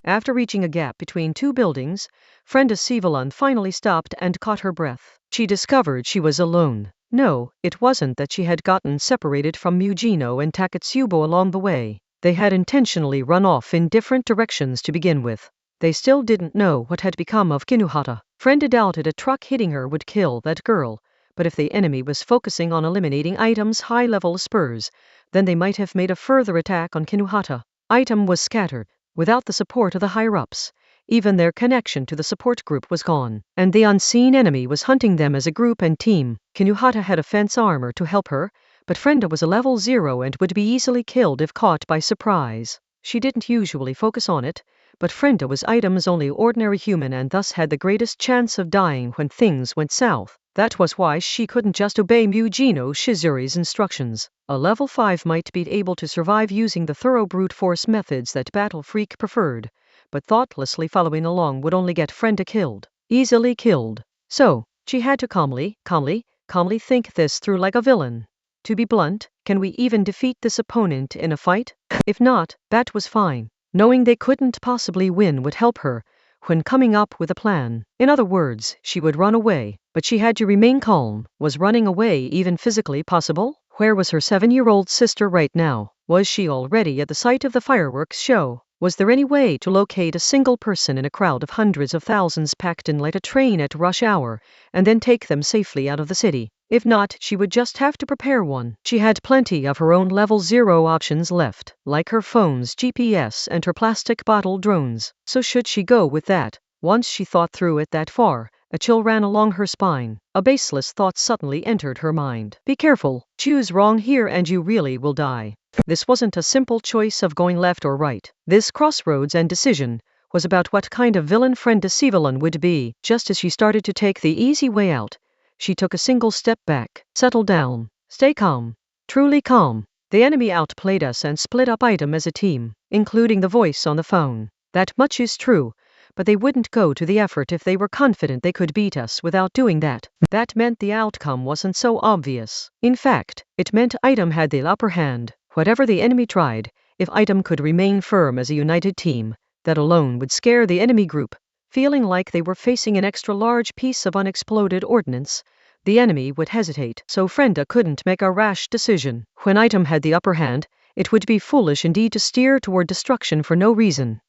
After reaching a gap between two buildings, Frenda Sivalan finally stopped and caught her breath. She discovered she was alone. No, it wasn't that she had gotten separated from Mugino and Takatsubo along the way. They had intentionally run off in different directions to begin with. They still didn't know what had become of Kinuhata. Frenda doubted a truck hitting her would kill that girl. But if the enemy was focusing on eliminating Item's high-level spurs, then they might have made a further attack on Kinuhata. Item was scattered. Without the support of the higher-ups, even their connection to the support group was gone, and the unseen enemy was hunting them as a group and team. Kinuhata had offense armor to help her, but Frenda was a level 0 and would be easily killed if caught by surprise. She didn't usually focus on it, but Frenda was Item's only ordinary human and thus had the greatest chance of dying when things went south. That was why she couldn't just obey Mugino Shizuri's instructions. A level 5 might be able to survive using the thorough brute force methods that Battle Freak preferred, but thoughtlessly following along would only get Frenda killed. Easily killed. So, she had to calmly think this through like a villain. To be blunt, can we even defeat this opponent in a fight? If not, that was fine. Knowing they couldn't possibly win would help her when coming up with a plan. In other words, she would run away, but she had to remain calm. Was running away even physically possible? Where was her 7-year-old sister right now? Was she already at the site of the fireworks show? Was there any way to locate a single person in a crowd of hundreds of thousands packed in like a train at rush hour, and then take them safely out of the city? If not, she would just have to prepare one. She had plenty of her own level 0 options left, like her phone's GPS and her plastic bottle drones. So should she go with that? Once she thought through it that far, a chill ran along her spine. A baseless thought suddenly entered her mind. Be careful. Choose wrong here and you really will die. This wasn't a simple choice of going left or right. This crossroads and decision was about what kind of villain friend Sivalan would be. Just as she started to take the easy way out, she took a single step back. Settle down. Stay calm. Truly calm. The enemy outplayed us and split up item as a team, including the voice on the phone. That much is true, but they wouldn't go to the effort if they were confident they could beat us without doing that. That meant the outcome wasn't so obvious. In fact, it meant item had the upper hand. Whatever the enemy tried, if item could remain firm as a united team, that alone would scare the enemy group. Feeling like they were facing an extra large piece of unexploded ordnance, the enemy would hesitate, so Frenda couldn't make a rash decision. When item had the upper hand, it would be foolish indeed to steer toward destruction for no reason.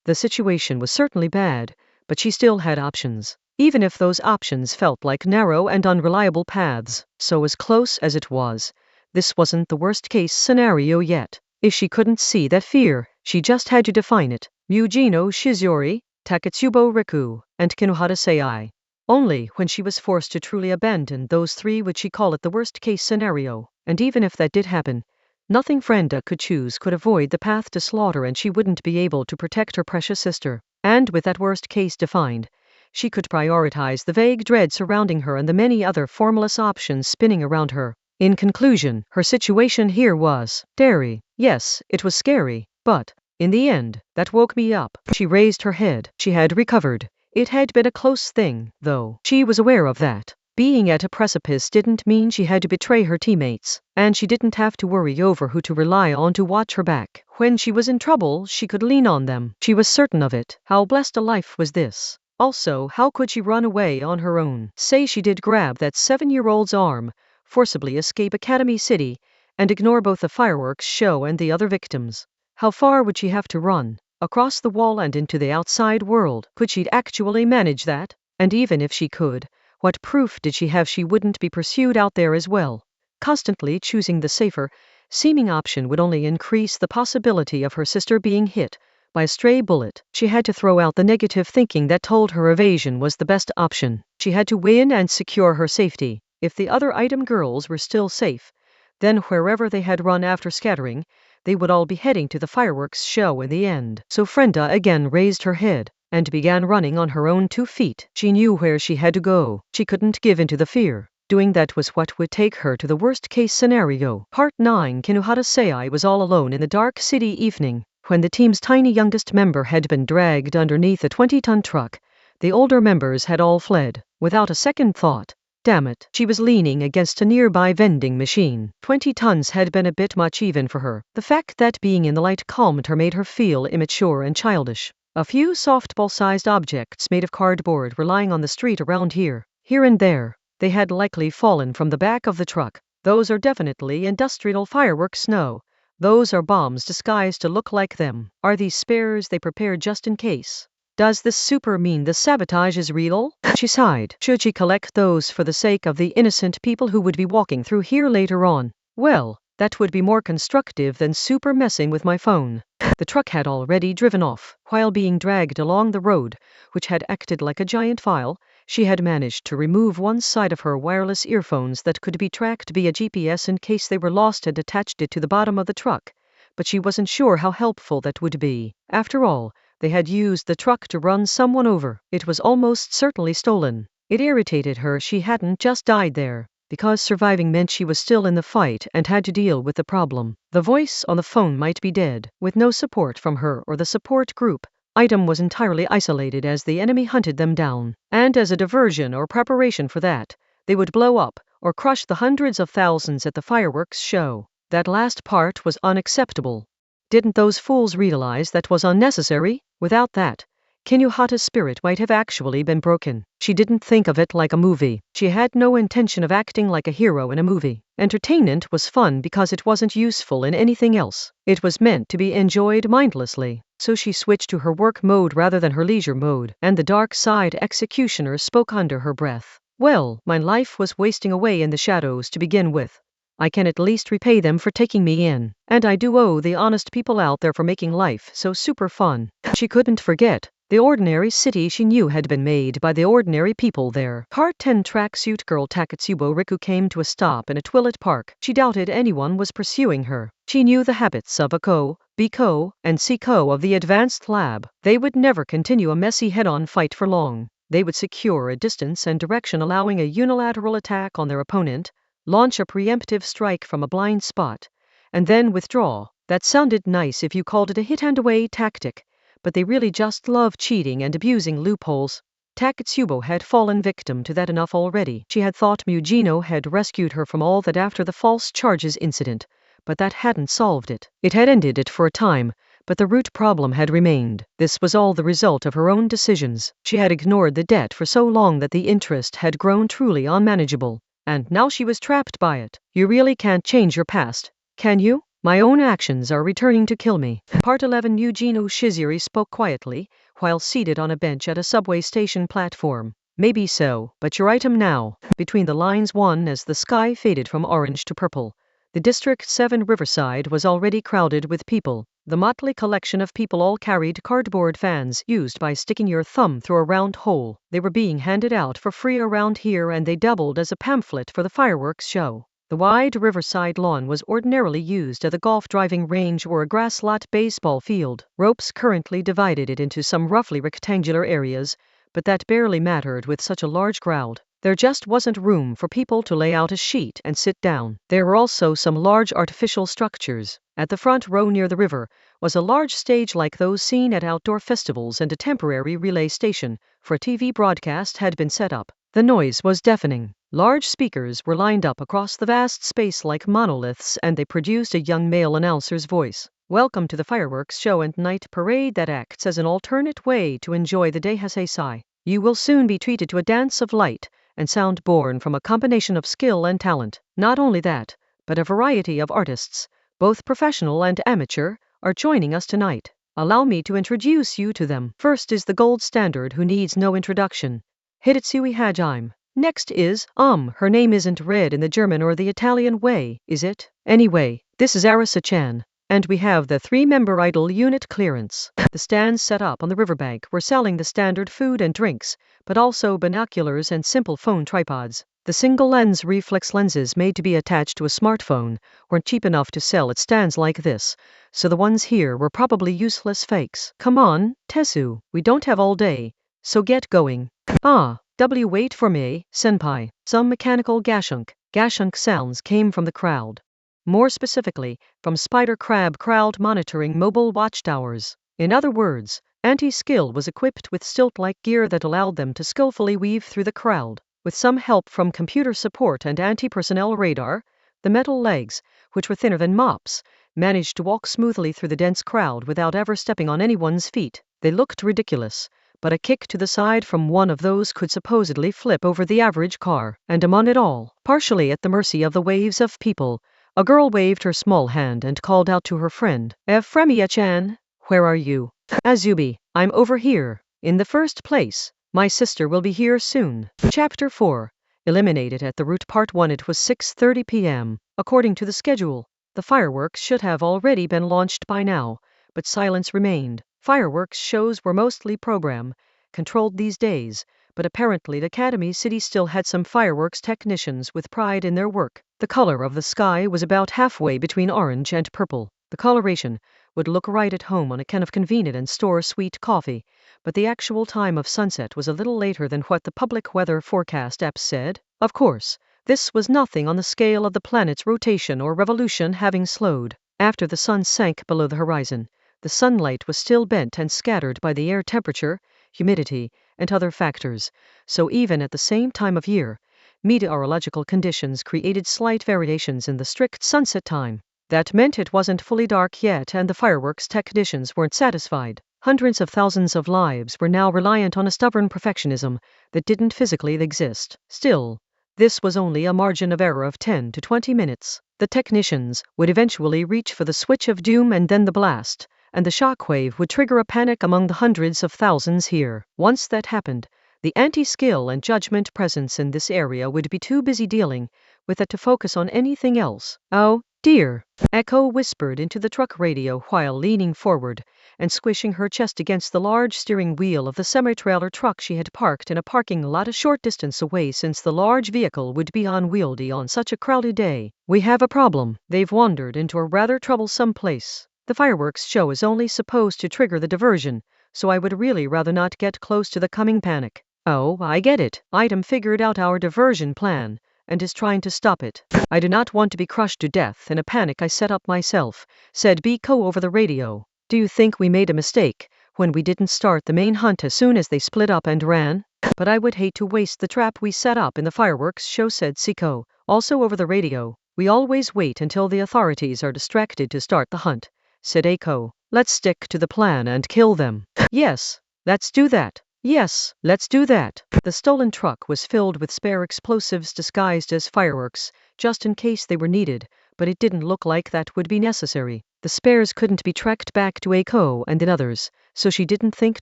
The situation was certainly bad, but she still had options, even if those options felt like narrow and unreliable paths. So as close as it was, this wasn't the worst-case scenario yet. If she couldn't see that fear, she just had to define it. Mujino Shizori, Taketsubo Riku, and Kinohara Sei. Only when she was forced to truly abandon those three would she call it the worst-case scenario. And even if that did happen, nothing Frenda could choose could avoid the path to slaughter, and she wouldn't be able to protect her precious sister. And with that worst case defined, she could prioritize the vague dread surrounding her and the many other formless options spinning around her. In conclusion, her situation here was scary. Yes, it was scary, but in the end, that woke me up. She raised her head. She had recovered. It had been a close thing, though. She was aware of that. Being at a precipice didn't mean she had to betray her teammates, and she didn't have to worry over who to rely on to watch her back. When she was in trouble, she could lean on them. She was certain of it. How blessed a life was this. Also, how could she run away on her own? Say she did grab that 7-year-old's arm, forcibly escape Academy City, and ignore both the fireworks show and the other victims. How far would she have to run? Across the wall and into the outside world? Could she actually manage that? And even if she could, what proof did she have she wouldn't be pursued out there as well? Constantly choosing the safer, seeming option would only increase the possibility of her sister being hit by a stray bullet. She had to throw out the negative thinking that told her evasion was the best option. She had to win and secure her safety. If the other item girls were still safe, then wherever they had run after scattering, they would all be heading to the fireworks show in the end. So Frenda again raised her head and began running on her own 2 feet. She knew where she had to go. She couldn't give in to the fear. Doing that was what would take her to the worst-case scenario. Part 9. Kinohara Sei was all alone in the dark city evening. When the team's tiny youngest member had been dragged underneath a 20-ton truck, the older members had all fled, without a second thought. Damn it. She was leaning against a nearby vending machine. 20 tons had been a bit much even for her. The fact that being in the light calmed her made her feel immature and childish. A few softball-sized objects made of cardboard were lying on the street around here. Here and there, they had likely fallen from the back of the truck. Those are definitely industrial fireworks. No, those are bombs disguised to look like them. Are these spares they prepared just in case? Does this super mean the sabotage is real? She sighed. Should she collect those for the sake of the innocent people who would be walking through here later on? Well, that would be more constructive than super messing with my phone. The truck had already driven off. While being dragged along the road, which had acted like a giant file, she had managed to remove one side of her wireless earphones that could be tracked via GPS in case they were lost and attached it to the bottom of the truck. But she wasn't sure how helpful that would be. After all, they had used the truck to run someone over. It was almost certainly stolen. It irritated her she hadn't just died there, because surviving meant she was still in the fight and had to deal with the problem. The voice on the phone might be dead, with no support from her or the support group. Item was entirely isolated as the enemy hunted them down, and as a diversion or preparation for that, they would blow up or crush the hundreds of thousands at the fireworks show. That last part was unacceptable. Didn't those fools realize that was unnecessary? Without that, Kinohara's spirit might have actually been broken. She didn't think of it like a movie. She had no intention of acting like a hero in a movie. Entertainment was fun because it wasn't useful in anything else. It was meant to be enjoyed mindlessly. So she switched to her work mode rather than her leisure mode, and the dark side executioner spoke under her breath. Well, my life was wasting away in the shadows to begin with. I can at least repay them for taking me in. And I do owe the honest people out there for making life so super fun. She couldn't forget. The ordinary city she knew had been made by the ordinary people there. Part 10 tracksuit girl Takatsubo Riku came to a stop in a twilit park. She doubted anyone was pursuing her. She knew the habits of a Ko, B-Ko, and C-Ko of the advanced lab. They would never continue a messy head-on fight for long. They would secure a distance and direction, allowing a unilateral attack on their opponent, launch a preemptive strike from a blind spot, and then withdraw. That sounded nice if you called it a hit-and-away tactic, but they really just love cheating and abusing loopholes. Takatsubo had fallen victim to that enough already. She had thought Mujino had rescued her from all that after the false charges incident, but that hadn't solved it. It had ended it for a time, but the root problem had remained. This was all the result of her own decisions. She had ignored the debt for so long that the interest had grown truly unmanageable, and now she was trapped by it. You really can't change your past, can you? My own actions are returning to kill me. Part 11 Eugene Shizuri spoke quietly, while seated on a bench at a subway station platform. Maybe so, but your item now. Between the lines one as the sky faded from orange to purple. The District 7 Riverside was already crowded with people. The motley collection of people all carried cardboard fans used by sticking your thumb through a round hole. They were being handed out for free around here, and they doubled as a pamphlet for the fireworks show. The wide riverside lawn was ordinarily used as a golf driving range or a grass lot baseball field. Ropes currently divided it into some roughly rectangular areas, but that barely mattered with such a large crowd. There just wasn't room for people to lay out a sheet and sit down. There were also some large artificial structures. At the front row near the river was a large stage like those seen at outdoor festivals, and a temporary relay station for a TV broadcast had been set up. The noise was deafening. Large speakers were lined up across the vast space like monoliths, and they produced a young male announcer's voice. Welcome to the fireworks show and night parade that acts as an alternate way to enjoy the day Heisei. You will soon be treated to a dance of light and sound born from a combination of skill and talent. Not only that, but a variety of artists, both professional and amateur, are joining us tonight. Allow me to introduce you to them. First is the gold standard who needs no introduction, Hidetsui Hajime. Next is, her name isn't read in the German or the Italian way, is it? Anyway, this is Arisa-chan. And we have the 3-member idol unit Clearance. The stands set up on the riverbank were selling the standard food and drinks, but also binoculars and simple phone tripods. The single-lens reflex lenses made to be attached to a smartphone weren't cheap enough to sell at stands like this, so the ones here were probably useless fakes. Come on, Tesu, we don't have all day, so get going. Wait for me, senpai. Some mechanical gashunk sounds came from the crowd. More specifically, from spider crab crowd monitoring mobile watchtowers. In other words, Anti-Skill was equipped with stilt-like gear that allowed them to skillfully weave through the crowd. With some help from computer support and anti-personnel radar, the metal legs, which were thinner than mops, managed to walk smoothly through the dense crowd without ever stepping on anyone's feet. They looked ridiculous, but a kick to the side from one of those could supposedly flip over the average car. And among it all, partially at the mercy of the waves of people, a girl waved her small hand and called out to her friend. Euphremia-chan, where are you? Azubi, I'm over here. In the first place, my sister will be here soon. Chapter 4. Eliminated at the route. Part 1. It was 6:30 p.m. According to the schedule, the fireworks should have already been launched by now, but silence remained. Fireworks shows were mostly program-controlled these days, but apparently the Academy City still had some fireworks technicians with pride in their work. The color of the sky was about halfway between orange and purple. The coloration would look right at home on a can of convenient and store sweet coffee, but the actual time of sunset was a little later than what the public weather forecast apps said. Of course, this was nothing on the scale of the planet's rotation or revolution having slowed. After the sun sank below the horizon, the sunlight was still bent and scattered by the air temperature, humidity, and other factors, so even at the same time of year, meteorological conditions created slight variations in the strict sunset time. That meant it wasn't fully dark yet, and the fireworks technicians weren't satisfied. Hundreds of thousands of lives were now reliant on a stubborn perfectionism that didn't physically exist. Still, this was only a margin of error of 10 to 20 minutes. The technicians would eventually reach for the switch of doom, and then the blast, and the shockwave would trigger a panic among the hundreds of thousands here. Once that happened, The anti-skill and judgment presence in this area would be too busy dealing with it to focus on anything else. Oh, dear, Echo whispered into the truck radio while leaning forward and squishing her chest against the large steering wheel of the semi-trailer truck she had parked in a parking lot a short distance away, since the large vehicle would be unwieldy on such a crowded day. We have a problem. They've wandered into a rather troublesome place. The fireworks show is only supposed to trigger the diversion, so I would really rather not get close to the coming panic. Oh, I get it. Item figured out our diversion plan and is trying to stop it. I do not want to be crushed to death in a panic I set up myself, said Biko over the radio. Do you think we made a mistake when we didn't start the main hunt as soon as they split up and ran? But I would hate to waste the trap we set up in the fireworks show, said Siko, also over the radio. We always wait until the authorities are distracted to start the hunt, said Eiko. Let's stick to the plan and kill them. Yes, let's do that. Yes, let's do that. The stolen truck was filled with spare explosives disguised as fireworks, just in case they were needed, but it didn't look like that would be necessary. The spares couldn't be tracked back to Eiko and the others, so she didn't think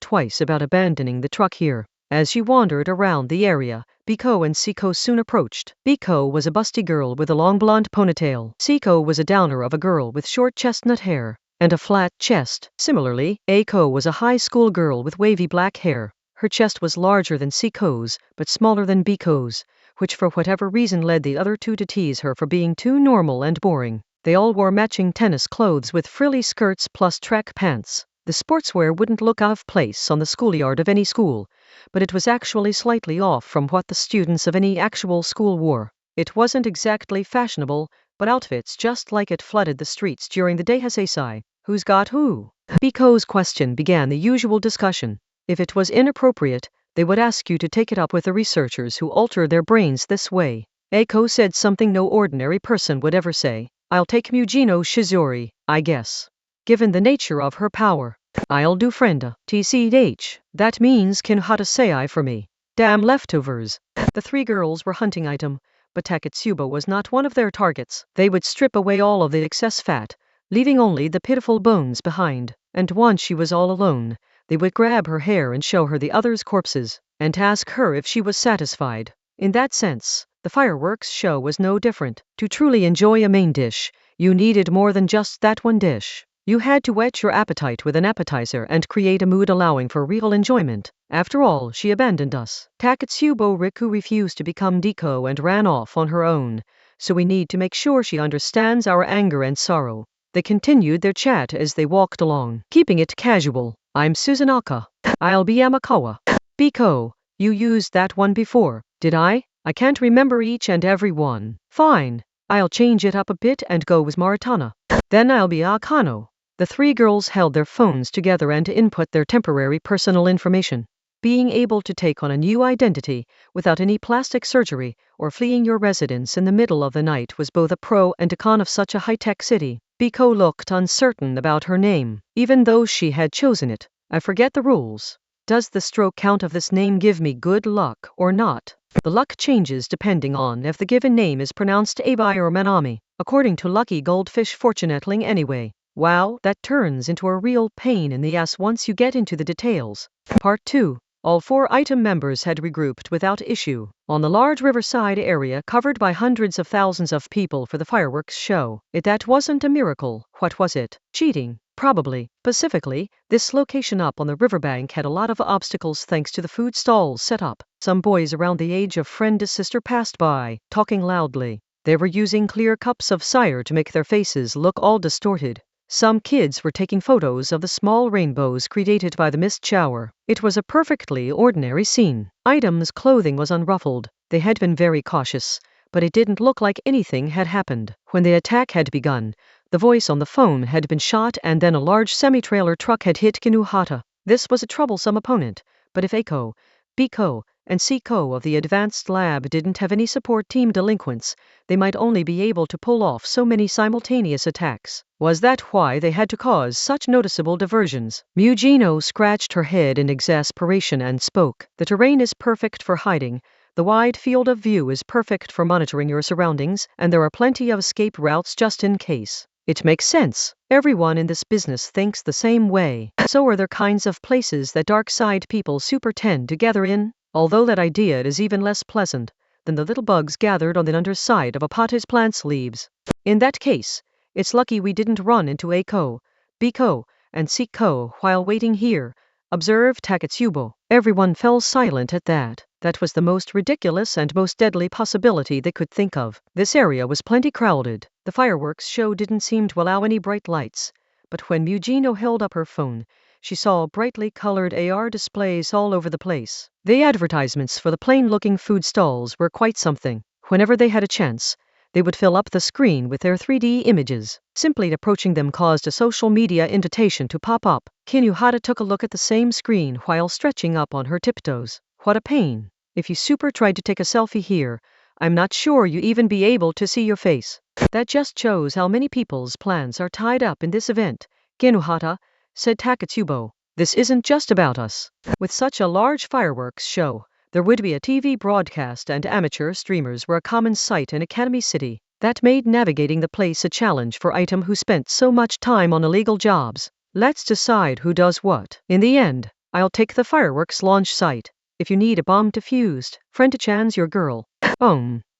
twice about abandoning the truck here. As she wandered around the area, Biko and Siko soon approached. Biko was a busty girl with a long blonde ponytail. Siko was a downer of a girl with short chestnut hair and a flat chest. Similarly, Eiko was a high school girl with wavy black hair. Her chest was larger than Siko's, but smaller than Biko's, which for whatever reason led the other two to tease her for being too normal and boring. They all wore matching tennis clothes with frilly skirts plus track pants. The sportswear wouldn't look out of place on the schoolyard of any school, but it was actually slightly off from what the students of any actual school wore. It wasn't exactly fashionable, but outfits just like it flooded the streets during the day. Hasesai. Who's got who? Biko's question began the usual discussion. If it was inappropriate, they would ask you to take it up with the researchers who alter their brains this way. Eiko said something no ordinary person would ever say. I'll take Mujino Shizori, I guess. Given the nature of her power. I'll do Frenda. TCH. That means Kinhata Sei for me. Damn leftovers. The three girls were hunting item, but Taketsuba was not one of their targets. They would strip away all of the excess fat, leaving only the pitiful bones behind, and once she was all alone, they would grab her hair and show her the others' corpses, and ask her if she was satisfied. In that sense, the fireworks show was no different. To truly enjoy a main dish, you needed more than just that one dish. You had to whet your appetite with an appetizer and create a mood allowing for real enjoyment. After all, she abandoned us. Taketsubo Riku refused to become Deko and ran off on her own, so we need to make sure she understands our anger and sorrow. They continued their chat as they walked along, keeping it casual. I'm Suzunaka. I'll be Amakawa. Biko, you used that one before, did I? I can't remember each and every one. Fine. I'll change it up a bit and go with Maritana. Then I'll be Akano. The three girls held their phones together and input their temporary personal information. Being able to take on a new identity without any plastic surgery or fleeing your residence in the middle of the night was both a pro and a con of such a high-tech city. Biko looked uncertain about her name, even though she had chosen it. I forget the rules. Does the stroke count of this name give me good luck or not? The luck changes depending on if the given name is pronounced Abai or Manami, according to Lucky Goldfish Fortunately anyway. Wow, that turns into a real pain in the ass once you get into the details. Part 2. All 4 item members had regrouped without issue on the large riverside area covered by hundreds of thousands of people for the fireworks show. If that wasn't a miracle, what was it? Cheating? Probably. Specifically, this location up on the riverbank had a lot of obstacles thanks to the food stalls set up. Some boys around the age of Frenda's sister passed by, talking loudly. They were using clear cups of cider to make their faces look all distorted. Some kids were taking photos of the small rainbows created by the mist shower. It was a perfectly ordinary scene. Item's clothing was unruffled. They had been very cautious, but it didn't look like anything had happened. When the attack had begun, the voice on the phone had been shot and then a large semi-trailer truck had hit Kinuhata. This was a troublesome opponent, but if Eiko, Biko, and Siko of the advanced lab didn't have any support team delinquents, they might only be able to pull off so many simultaneous attacks. Was that why they had to cause such noticeable diversions? Mujino scratched her head in exasperation and spoke. The terrain is perfect for hiding. The wide field of view is perfect for monitoring your surroundings, and there are plenty of escape routes just in case. It makes sense. Everyone in this business thinks the same way. So are there kinds of places that dark side people super tend to gather in? although that idea is even less pleasant than the little bugs gathered on the underside of a potted plant's leaves. In that case, it's lucky we didn't run into A-ko, B-ko, and C-ko while waiting here, observed Takatsubo. Everyone fell silent at that. That was the most ridiculous and most deadly possibility they could think of. This area was plenty crowded. The fireworks show didn't seem to allow any bright lights, but when Mujino held up her phone, she saw brightly colored AR displays all over the place. The advertisements for the plain-looking food stalls were quite something. Whenever they had a chance, they would fill up the screen with their 3D images. Simply approaching them caused a social media invitation to pop up. Kinuhata took a look at the same screen while stretching up on her tiptoes. What a pain. If you super tried to take a selfie here, I'm not sure you even be able to see your face. That just shows how many people's plans are tied up in this event, Kinuhata, said Takatsubo. This isn't just about us. With such a large fireworks show, there would be a TV broadcast and amateur streamers were a common sight in Academy City. That made navigating the place a challenge for item who spent so much time on illegal jobs. Let's decide who does what. In the end, I'll take the fireworks launch site. If you need a bomb defused, Frenta-chan's your girl.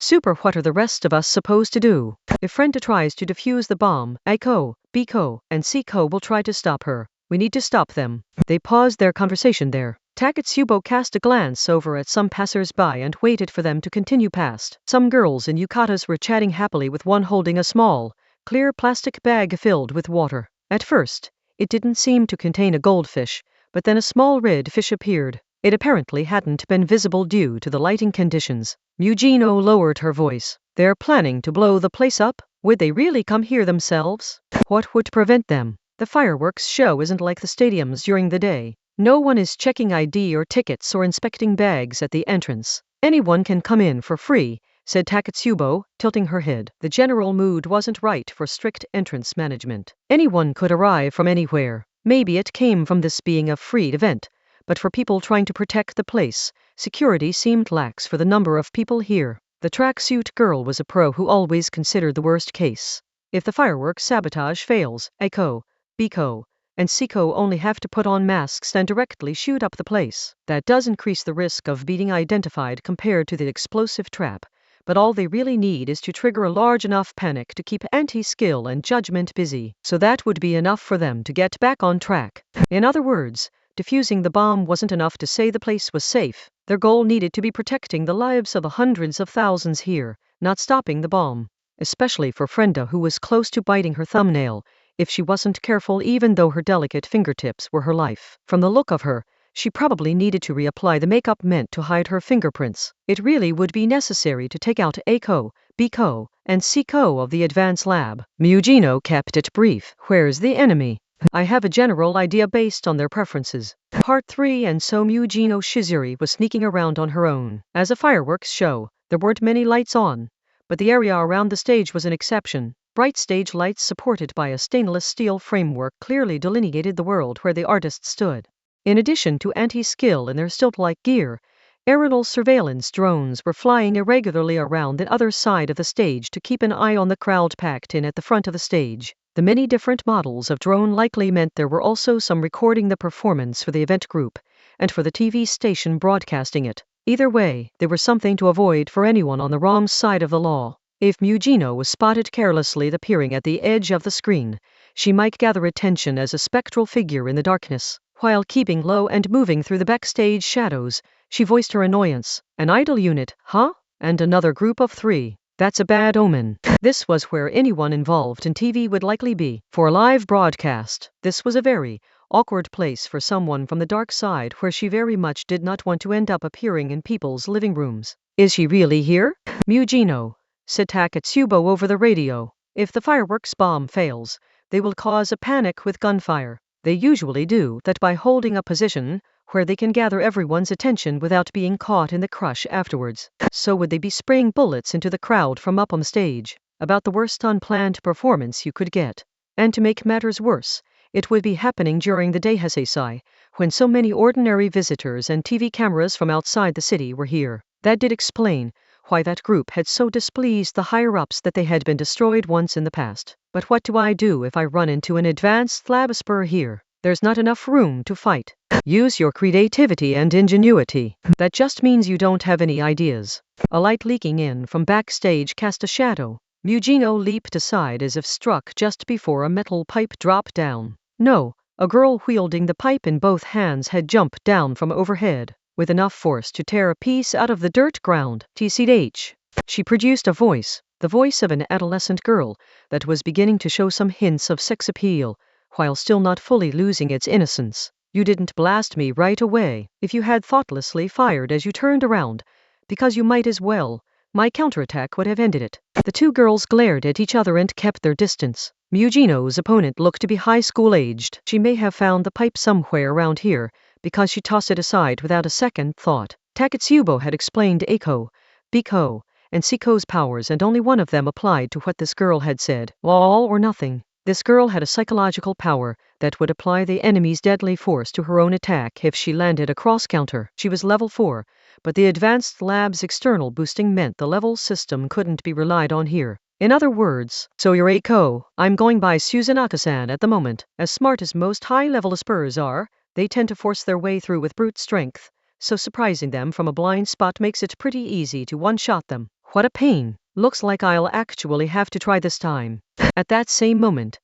Super, what are the rest of us supposed to do? If Frenta tries to defuse the bomb, A-ko, B-ko, and C-ko will try to stop her. We need to stop them. They paused their conversation there. Takatsubo cast a glance over at some passers-by and waited for them to continue past. Some girls in yukatas were chatting happily with one holding a small, clear plastic bag filled with water. At first, it didn't seem to contain a goldfish, but then a small red fish appeared. It apparently hadn't been visible due to the lighting conditions. Mujino lowered her voice. They're planning to blow the place up? Would they really come here themselves? What would prevent them? The fireworks show isn't like the stadiums during the day. No one is checking ID or tickets or inspecting bags at the entrance. Anyone can come in for free, said Takatsubo, tilting her head. The general mood wasn't right for strict entrance management. Anyone could arrive from anywhere. Maybe it came from this being a free event, but for people trying to protect the place, security seemed lax for the number of people here. The tracksuit girl was a pro who always considered the worst case. If the fireworks sabotage fails, A-ko, B-ko, and C-ko only have to put on masks and directly shoot up the place. That does increase the risk of being identified compared to the explosive trap, but all they really need is to trigger a large enough panic to keep anti-skill and judgment busy. So that would be enough for them to get back on track. In other words, defusing the bomb wasn't enough to say the place was safe. Their goal needed to be protecting the lives of the hundreds of thousands here, not stopping the bomb. Especially for Frenda, who was close to biting her thumbnail, if she wasn't careful, even though her delicate fingertips were her life. From the look of her, she probably needed to reapply the makeup meant to hide her fingerprints. It really would be necessary to take out A-ko, B-ko, and C-ko of the advance lab. Mujino kept it brief. Where's the enemy? I have a general idea based on their preferences. Part 3. And so Mujino Shizuri was sneaking around on her own. As a fireworks show, there weren't many lights on, but the area around the stage was an exception. Bright stage lights supported by a stainless steel framework clearly delineated the world where the artists stood. In addition to anti-skill in their stilt-like gear, aerial surveillance drones were flying irregularly around the other side of the stage to keep an eye on the crowd packed in at the front of the stage. The many different models of drone likely meant there were also some recording the performance for the event group, and for the TV station broadcasting it. Either way, there was something to avoid for anyone on the wrong side of the law. If Mujino was spotted carelessly appearing at the edge of the screen, she might gather attention as a spectral figure in the darkness. While keeping low and moving through the backstage shadows, she voiced her annoyance. An idol unit, huh? And another group of 3. That's a bad omen. This was where anyone involved in TV would likely be. For a live broadcast, this was a very awkward place for someone from the dark side where she very much did not want to end up appearing in people's living rooms. Is she really here? Mujino, said Takatsubo over the radio. If the fireworks bomb fails, they will cause a panic with gunfire. They usually do that by holding a position where they can gather everyone's attention without being caught in the crush afterwards. So would they be spraying bullets into the crowd from up on stage? About the worst unplanned performance you could get. And to make matters worse, it would be happening during the day Heisei, when so many ordinary visitors and TV cameras from outside the city were here. That did explain why that group had so displeased the higher-ups that they had been destroyed once in the past. But what do I do if I run into an advanced lab spur here? There's not enough room to fight. Use your creativity and ingenuity. That just means you don't have any ideas. A light leaking in from backstage cast a shadow. Mugino leaped aside as if struck just before a metal pipe dropped down. No, a girl wielding the pipe in both hands had jumped down from overhead, with enough force to tear a piece out of the dirt ground. TCH. She produced a voice, the voice of an adolescent girl, that was beginning to show some hints of sex appeal, while still not fully losing its innocence. You didn't blast me right away. If you had thoughtlessly fired as you turned around, because you might as well, my counterattack would have ended it. The two girls glared at each other and kept their distance. Mugino's opponent looked to be high school aged. She may have found the pipe somewhere around here, because she tossed it aside without a second thought. Taketsubo had explained Eiko, Biko, and Siko's powers, and only one of them applied to what this girl had said. All or nothing. This girl had a psychological power that would apply the enemy's deadly force to her own attack if she landed a cross-counter. She was level 4, but the advanced lab's external boosting meant the level system couldn't be relied on here. In other words, so you're Eiko. I'm going by Suzanaka-san at the moment. As smart as most high-level aspirers are, they tend to force their way through with brute strength, so surprising them from a blind spot makes it pretty easy to one-shot them. What a pain. Looks like I'll actually have to try this time. At that same moment,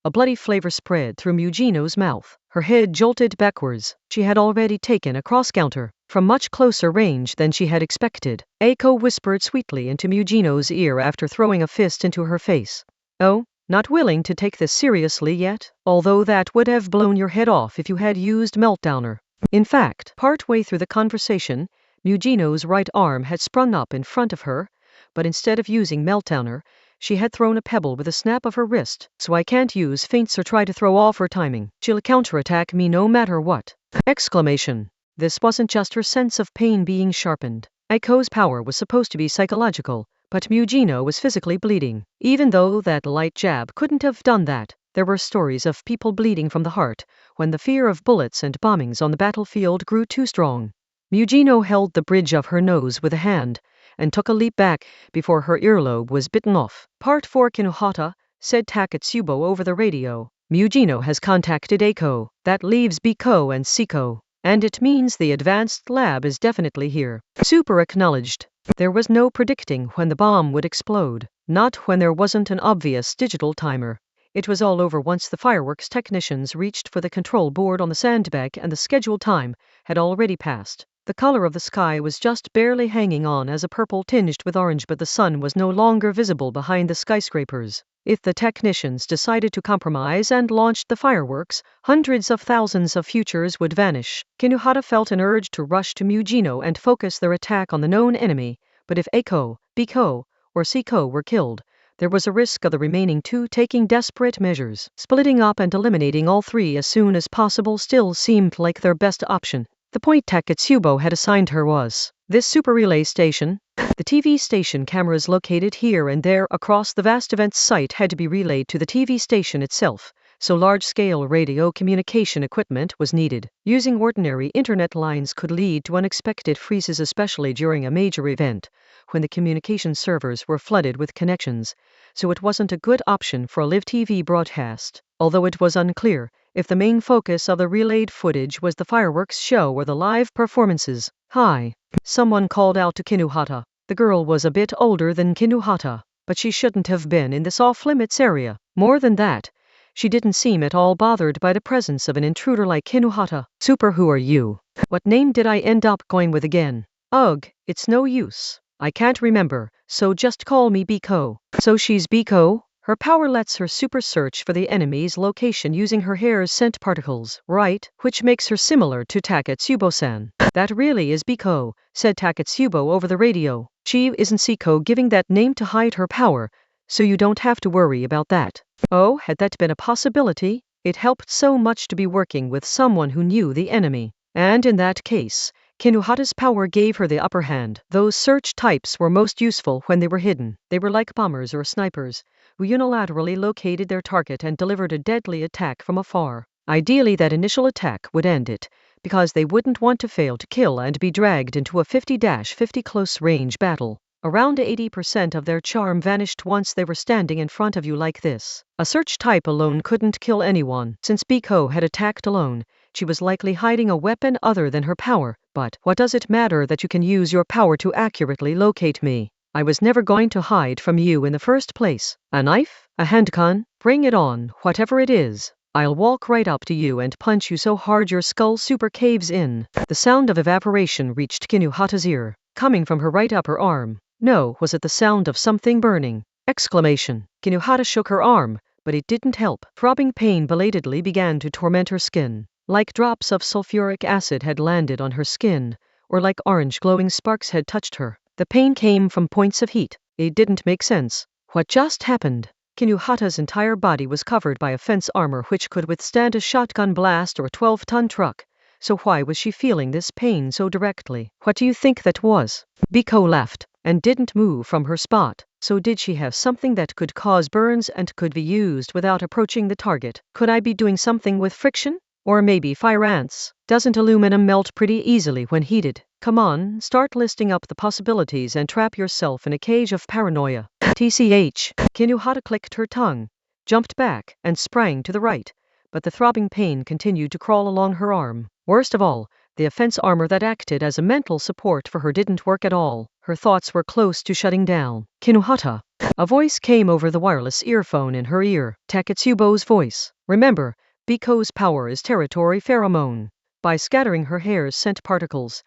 a bloody flavor spread through Mugino's mouth. Her head jolted backwards. She had already taken a cross-counter from much closer range than she had expected. Eiko whispered sweetly into Mugino's ear after throwing a fist into her face. Oh, not willing to take this seriously yet? Although that would have blown your head off if you had used Meltdowner. In fact, partway through the conversation, Mugino's right arm had sprung up in front of her, but instead of using Meltdowner, she had thrown a pebble with a snap of her wrist, so I can't use feints or try to throw off her timing. She'll counterattack me no matter what. Exclamation. This wasn't just her sense of pain being sharpened. Eiko's power was supposed to be psychological, but Mugino was physically bleeding. Even though that light jab couldn't have done that, there were stories of people bleeding from the heart when the fear of bullets and bombings on the battlefield grew too strong. Mugino held the bridge of her nose with a hand, and took a leap back before her earlobe was bitten off. Part 4 Kinohata, said Taketsubo over the radio. Mugino has contacted Eiko. That leaves Biko and Siko. And it means the advanced lab is definitely here. Super acknowledged. There was no predicting when the bomb would explode. Not when there wasn't an obvious digital timer. It was all over once the fireworks technicians reached for the control board on the sandbag and the scheduled time had already passed. The color of the sky was just barely hanging on as a purple tinged with orange, but the sun was no longer visible behind the skyscrapers. If the technicians decided to compromise and launched the fireworks, hundreds of thousands of futures would vanish. Kinohata felt an urge to rush to Mugino and focus their attack on the known enemy, but if Eiko, Biko, or Siko were killed, there was a risk of the remaining two taking desperate measures. Splitting up and eliminating all three as soon as possible still seemed like their best option. The point Taketsubo had assigned her was this super relay station. The TV station cameras located here and there across the vast event site had to be relayed to the TV station itself, so large-scale radio communication equipment was needed. Using ordinary internet lines could lead to unexpected freezes, especially during a major event, when the communication servers were flooded with connections, so it wasn't a good option for a live TV broadcast, although it was unclear if the main focus of the relayed footage was the fireworks show or the live performances. Hi. Someone called out to Kinohata. The girl was a bit older than Kinohata, but she shouldn't have been in this off-limits area. More than that, she didn't seem at all bothered by the presence of an intruder like Kinohata. Super, who are you? What name did I end up going with again? Ugh, it's no use. I can't remember, so just call me Biko. So she's Biko? Her power lets her super search for the enemy's location using her hair's scent particles, right? Which makes her similar to Taketsubo-san. That really is Biko, said Taketsubo over the radio. She isn't Siko giving that name to hide her power, so you don't have to worry about that. Oh, had that been a possibility? It helped so much to be working with someone who knew the enemy. And in that case, Kinohata's power gave her the upper hand. Those search types were most useful when they were hidden. They were like bombers or snipers, who unilaterally located their target and delivered a deadly attack from afar. Ideally, that initial attack would end it, because they wouldn't want to fail to kill and be dragged into a 50-50 close-range battle. Around 80% of their charm vanished once they were standing in front of you like this. A search type alone couldn't kill anyone. Since Biko had attacked alone, She was likely hiding a weapon other than her power, but what does it matter that you can use your power to accurately locate me? I was never going to hide from you in the first place. A knife? A handgun? Bring it on, whatever it is. I'll walk right up to you and punch you so hard your skull super caves in. The sound of evaporation reached Kinuhata's ear, coming from her right upper arm. No, was it the sound of something burning? Exclamation. Kinuhata shook her arm, but it didn't help. Throbbing pain belatedly began to torment her skin. Like drops of sulfuric acid had landed on her skin, or like orange glowing sparks had touched her. The pain came from points of heat. It didn't make sense. What just happened? Kinuhata's entire body was covered by a fence armor which could withstand a shotgun blast or a 12-ton truck. So why was she feeling this pain so directly? What do you think that was? Biko laughed, and didn't move from her spot. So did she have something that could cause burns and could be used without approaching the target? Could I be doing something with friction? Or maybe fire ants? Doesn't aluminum melt pretty easily when heated? Come on, start listing up the possibilities and trap yourself in a cage of paranoia. TCH. Kinuhata clicked her tongue, jumped back, and sprang to the right, but the throbbing pain continued to crawl along her arm. Worst of all, the offense armor that acted as a mental support for her didn't work at all. Her thoughts were close to shutting down. Kinuhata. A voice came over the wireless earphone in her ear. Taketsubo's voice. Remember, Biko's power is territory pheromone. By scattering her hair's scent particles,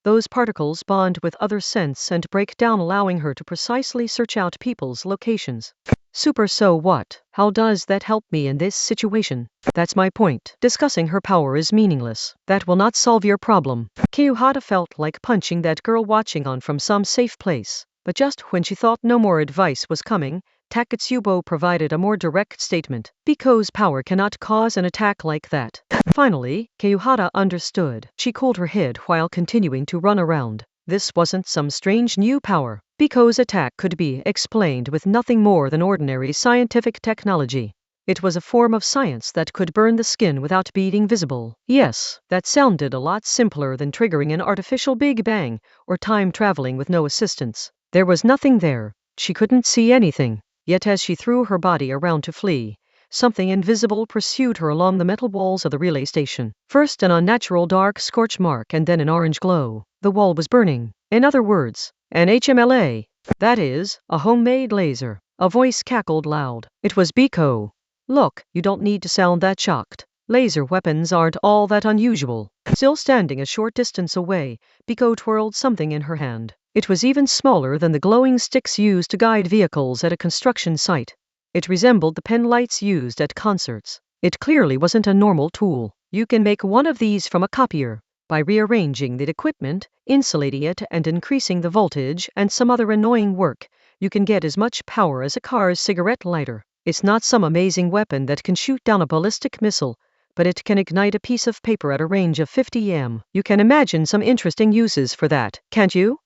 those particles bond with other scents and break down, allowing her to precisely search out people's locations. Super, so what? How does that help me in this situation? That's my point. Discussing her power is meaningless. That will not solve your problem. Kinuhata felt like punching that girl watching on from some safe place. But just when she thought no more advice was coming, Taketsubo provided a more direct statement. Biko's power cannot cause an attack like that. Finally, Kinuhata understood. She cooled her head while continuing to run around. This wasn't some strange new power. Biko's attack could be explained with nothing more than ordinary scientific technology. It was a form of science that could burn the skin without being visible. Yes, that sounded a lot simpler than triggering an artificial Big Bang or time traveling with no assistance. There was nothing there. She couldn't see anything. Yet as she threw her body around to flee, something invisible pursued her along the metal walls of the relay station. First an unnatural dark scorch mark and then an orange glow. The wall was burning. In other words, an HMLA. That is, a homemade laser. A voice cackled loud. It was Biko. Look, you don't need to sound that shocked. Laser weapons aren't all that unusual. Still standing a short distance away, Biko twirled something in her hand. It was even smaller than the glowing sticks used to guide vehicles at a construction site. It resembled the pen lights used at concerts. It clearly wasn't a normal tool. You can make one of these from a copier. By rearranging the equipment, insulating it, and increasing the voltage and some other annoying work, you can get as much power as a car's cigarette lighter. It's not some amazing weapon that can shoot down a ballistic missile, but it can ignite a piece of paper at a range of 50 m. You can imagine some interesting uses for that, can't you?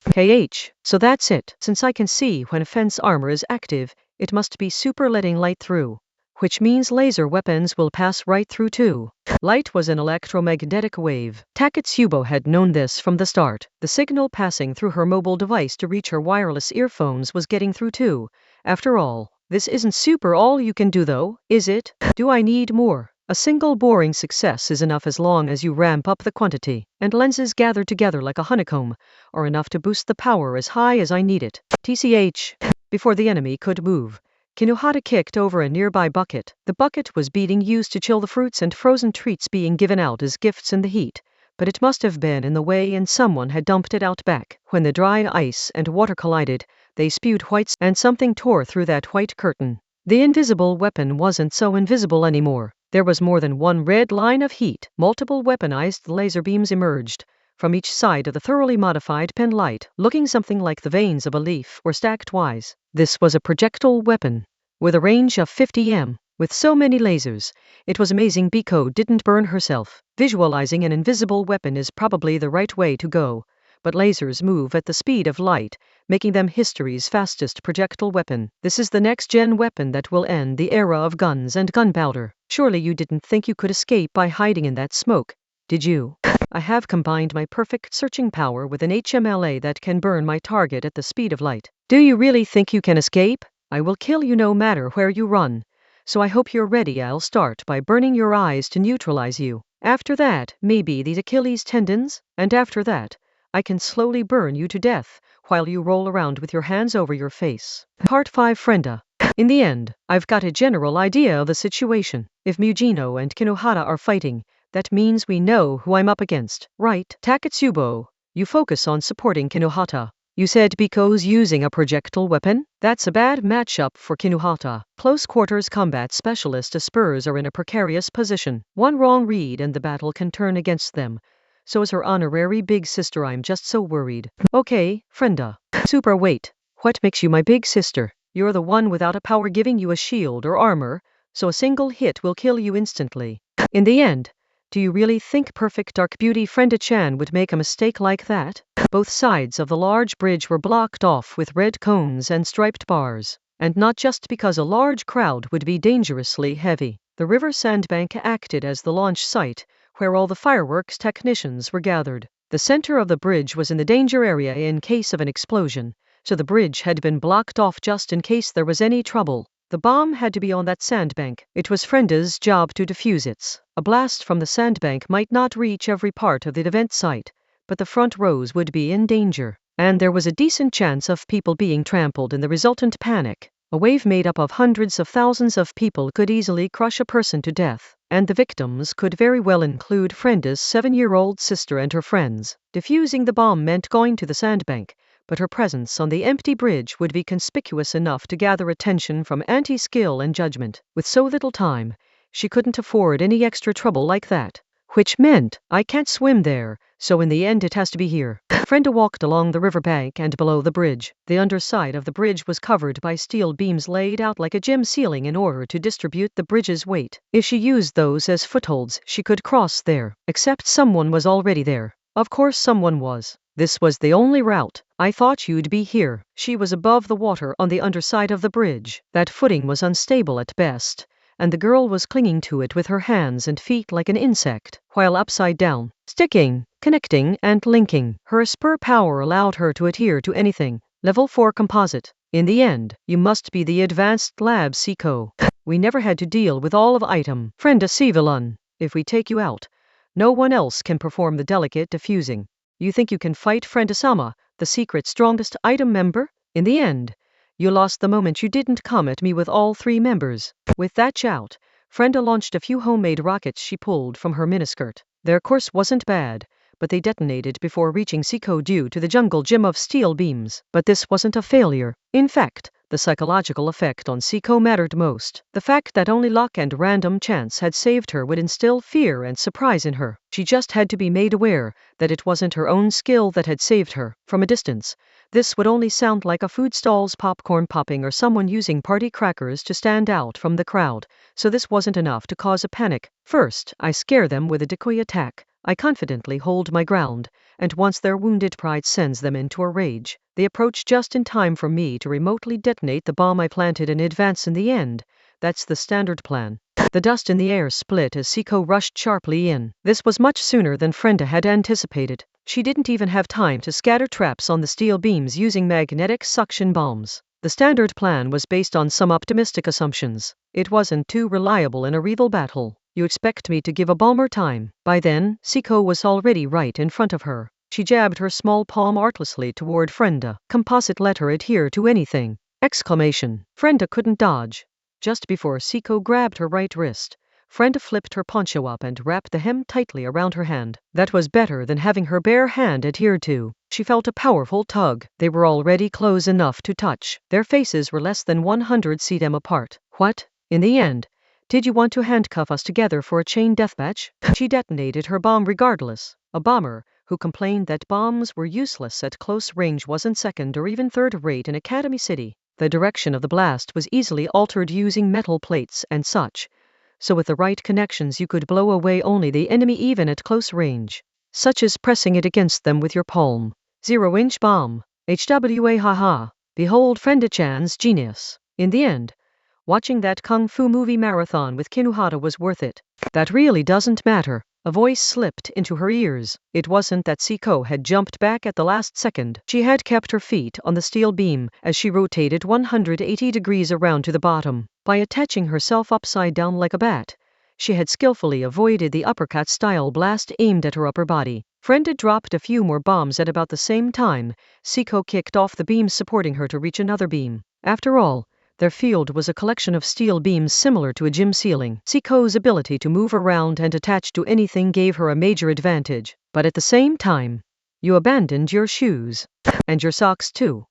So that's it. Since I can see when a fence armor is active, it must be super letting light through. Which means laser weapons will pass right through too. Light was an electromagnetic wave. Taketsubo had known this from the start. The signal passing through her mobile device to reach her wireless earphones was getting through too. After all, this isn't super all you can do though, is it? Do I need more? A single boring success is enough as long as you ramp up the quantity, and lenses gather together like a honeycomb, or enough to boost the power as high as I need it. TCH. Before the enemy could move, Kinuhata kicked over a nearby bucket. The bucket was being used to chill the fruits and frozen treats being given out as gifts in the heat, but it must have been in the way and someone had dumped it out back. When the dry ice and water collided, they spewed whites and something tore through that white curtain. The invisible weapon wasn't so invisible anymore. There was more than one red line of heat. Multiple weaponized laser beams emerged from each side of the thoroughly modified pen light, looking something like the veins of a leaf or stacked wise. This was a projectile weapon with a range of 50 m. With so many lasers, it was amazing Biko didn't burn herself. Visualizing an invisible weapon is probably the right way to go, but lasers move at the speed of light, making them history's fastest projectile weapon. This is the next-gen weapon that will end the era of guns and gunpowder. Surely you didn't think you could escape by hiding in that smoke, did you? I have combined my perfect searching power with an HMLA that can burn my target at the speed of light. Do you really think you can escape? I will kill you no matter where you run. So I hope you're ready. I'll start by burning your eyes to neutralize you. After that, maybe these Achilles tendons, and after that, I can slowly burn you to death while you roll around with your hands over your face. Part 5 Frenda. In the end, I've got a general idea of the situation. If Mujino and Kinohara are fighting, that means we know who I'm up against, right? Takatsubo, you focus on supporting Kinohara. You said Biko's using a projectile weapon? That's a bad matchup for Kinohara. Close quarters combat specialist Spurs are in a precarious position. One wrong read and the battle can turn against them. So is her honorary big sister. I'm just so worried. Okay, Frenda. Super, wait. What makes you my big sister? You're the one without a power giving you a shield or armor, so a single hit will kill you instantly. In the end, do you really think perfect dark beauty Frenda-chan would make a mistake like that? Both sides of the large bridge were blocked off with red cones and striped bars, and not just because a large crowd would be dangerously heavy. The river sandbank acted as the launch site, where all the fireworks technicians were gathered. The center of the bridge was in the danger area in case of an explosion, so the bridge had been blocked off just in case there was any trouble. The bomb had to be on that sandbank. It was Frenda's job to defuse it. A blast from the sandbank might not reach every part of the event site, but the front rows would be in danger, and there was a decent chance of people being trampled in the resultant panic. A wave made up of hundreds of thousands of people could easily crush a person to death, and the victims could very well include Frenda's 7-year-old sister and her friends. Defusing the bomb meant going to the sandbank, but her presence on the empty bridge would be conspicuous enough to gather attention from anti-skill and judgment. With so little time, she couldn't afford any extra trouble like that. Which meant, I can't swim there, so in the end it has to be here. Frenda walked along the riverbank and below the bridge. The underside of the bridge was covered by steel beams laid out like a gym ceiling in order to distribute the bridge's weight. If she used those as footholds, she could cross there. Except someone was already there. Of course someone was. This was the only route. I thought you'd be here. She was above the water on the underside of the bridge. That footing was unstable at best, and the girl was clinging to it with her hands and feet like an insect, while upside down, sticking, connecting, and linking. Her spur power allowed her to adhere to anything. Level 4 composite. In the end, you must be the advanced lab Seiko. We never had to deal with all of item. Frenda Civilon, if we take you out, no one else can perform the delicate diffusing. You think you can fight Frenda-sama, the secret strongest item member? In the end, you lost the moment you didn't come at me with all 3 members. With that shout, Frenda launched a few homemade rockets she pulled from her miniskirt. Their course wasn't bad, but they detonated before reaching Seiko due to the jungle gym of steel beams. But this wasn't a failure. In fact, the psychological effect on Seiko mattered most. The fact that only luck and random chance had saved her would instill fear and surprise in her. She just had to be made aware that it wasn't her own skill that had saved her. From a distance, this would only sound like a food stall's popcorn popping or someone using party crackers to stand out from the crowd, so this wasn't enough to cause a panic. First, I scare them with a decoy attack. I confidently hold my ground, and once their wounded pride sends them into a rage, they approach just in time for me to remotely detonate the bomb I planted in advance. In the end, that's the standard plan. The dust in the air split as Seiko rushed sharply in. This was much sooner than Frenda had anticipated. She didn't even have time to scatter traps on the steel beams using magnetic suction bombs. The standard plan was based on some optimistic assumptions. It wasn't too reliable in a lethal battle. You expect me to give a bomber time? By then, Seiko was already right in front of her. She jabbed her small palm artlessly toward Frenda. Composite let her adhere to anything. Exclamation. Frenda couldn't dodge. Just before Seiko grabbed her right wrist, Frenda flipped her poncho up and wrapped the hem tightly around her hand. That was better than having her bare hand adhered to. She felt a powerful tug. They were already close enough to touch. Their faces were less than 100 cm apart. What? In the end, did you want to handcuff us together for a chain deathmatch? She detonated her bomb regardless. A bomber who complained that bombs were useless at close range wasn't second or even third rate in Academy City. The direction of the blast was easily altered using metal plates and such, so with the right connections you could blow away only the enemy even at close range, such as pressing it against them with your palm. 0-inch bomb. HWA haha. Behold Frenda-chan's genius. In the end, watching that kung fu movie marathon with Kinohara was worth it. That really doesn't matter. A voice slipped into her ears. It wasn't that Seiko had jumped back at the last second. She had kept her feet on the steel beam as she rotated 180 degrees around to the bottom. By attaching herself upside down like a bat, she had skillfully avoided the uppercut-style blast aimed at her upper body. Friend had dropped a few more bombs at about the same time. Siko kicked off the beams supporting her to reach another beam. After all, their field was a collection of steel beams similar to a gym ceiling. Siko's ability to move around and attach to anything gave her a major advantage. But at the same time, you abandoned your shoes. And your socks too.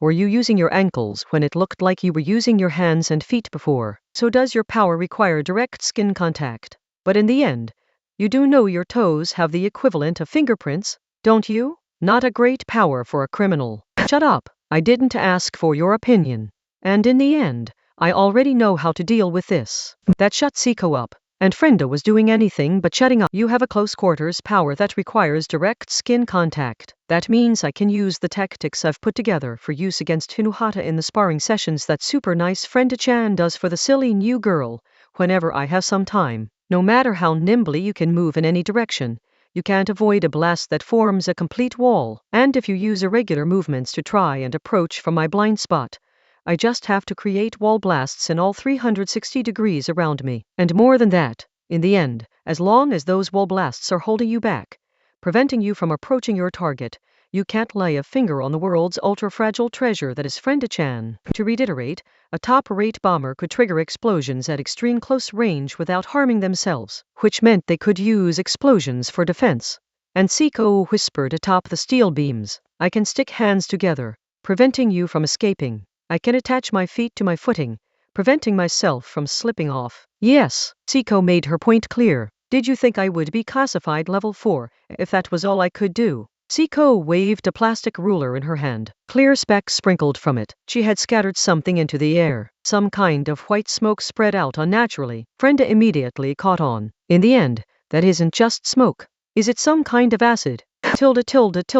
Were you using your ankles when it looked like you were using your hands and feet before? So does your power require direct skin contact? But in the end, you do know your toes have the equivalent of fingerprints, don't you? Not a great power for a criminal. Shut up. I didn't ask for your opinion. And in the end, I already know how to deal with this. That shut Siko up. And Frenda was doing anything but shutting up. You have a close quarters power that requires direct skin contact. That means I can use the tactics I've put together for use against Hinuhata in the sparring sessions that super nice Frenda-chan does for the silly new girl, whenever I have some time. No matter how nimbly you can move in any direction, you can't avoid a blast that forms a complete wall. And if you use irregular movements to try and approach from my blind spot, I just have to create wall blasts in all 360 degrees around me. And more than that, in the end, as long as those wall blasts are holding you back, preventing you from approaching your target, you can't lay a finger on the world's ultra-fragile treasure that is Frenda-chan. To reiterate, a top-rate bomber could trigger explosions at extreme close range without harming themselves, which meant they could use explosions for defense. And Siko whispered atop the steel beams, I can stick hands together, preventing you from escaping. I can attach my feet to my footing, preventing myself from slipping off. Yes, Siko made her point clear. Did you think I would be classified level 4 if that was all I could do? Siko waved a plastic ruler in her hand. Clear specks sprinkled from it. She had scattered something into the air. Some kind of white smoke spread out unnaturally. Frenda immediately caught on. In the end, that isn't just smoke. Is it some kind of acid?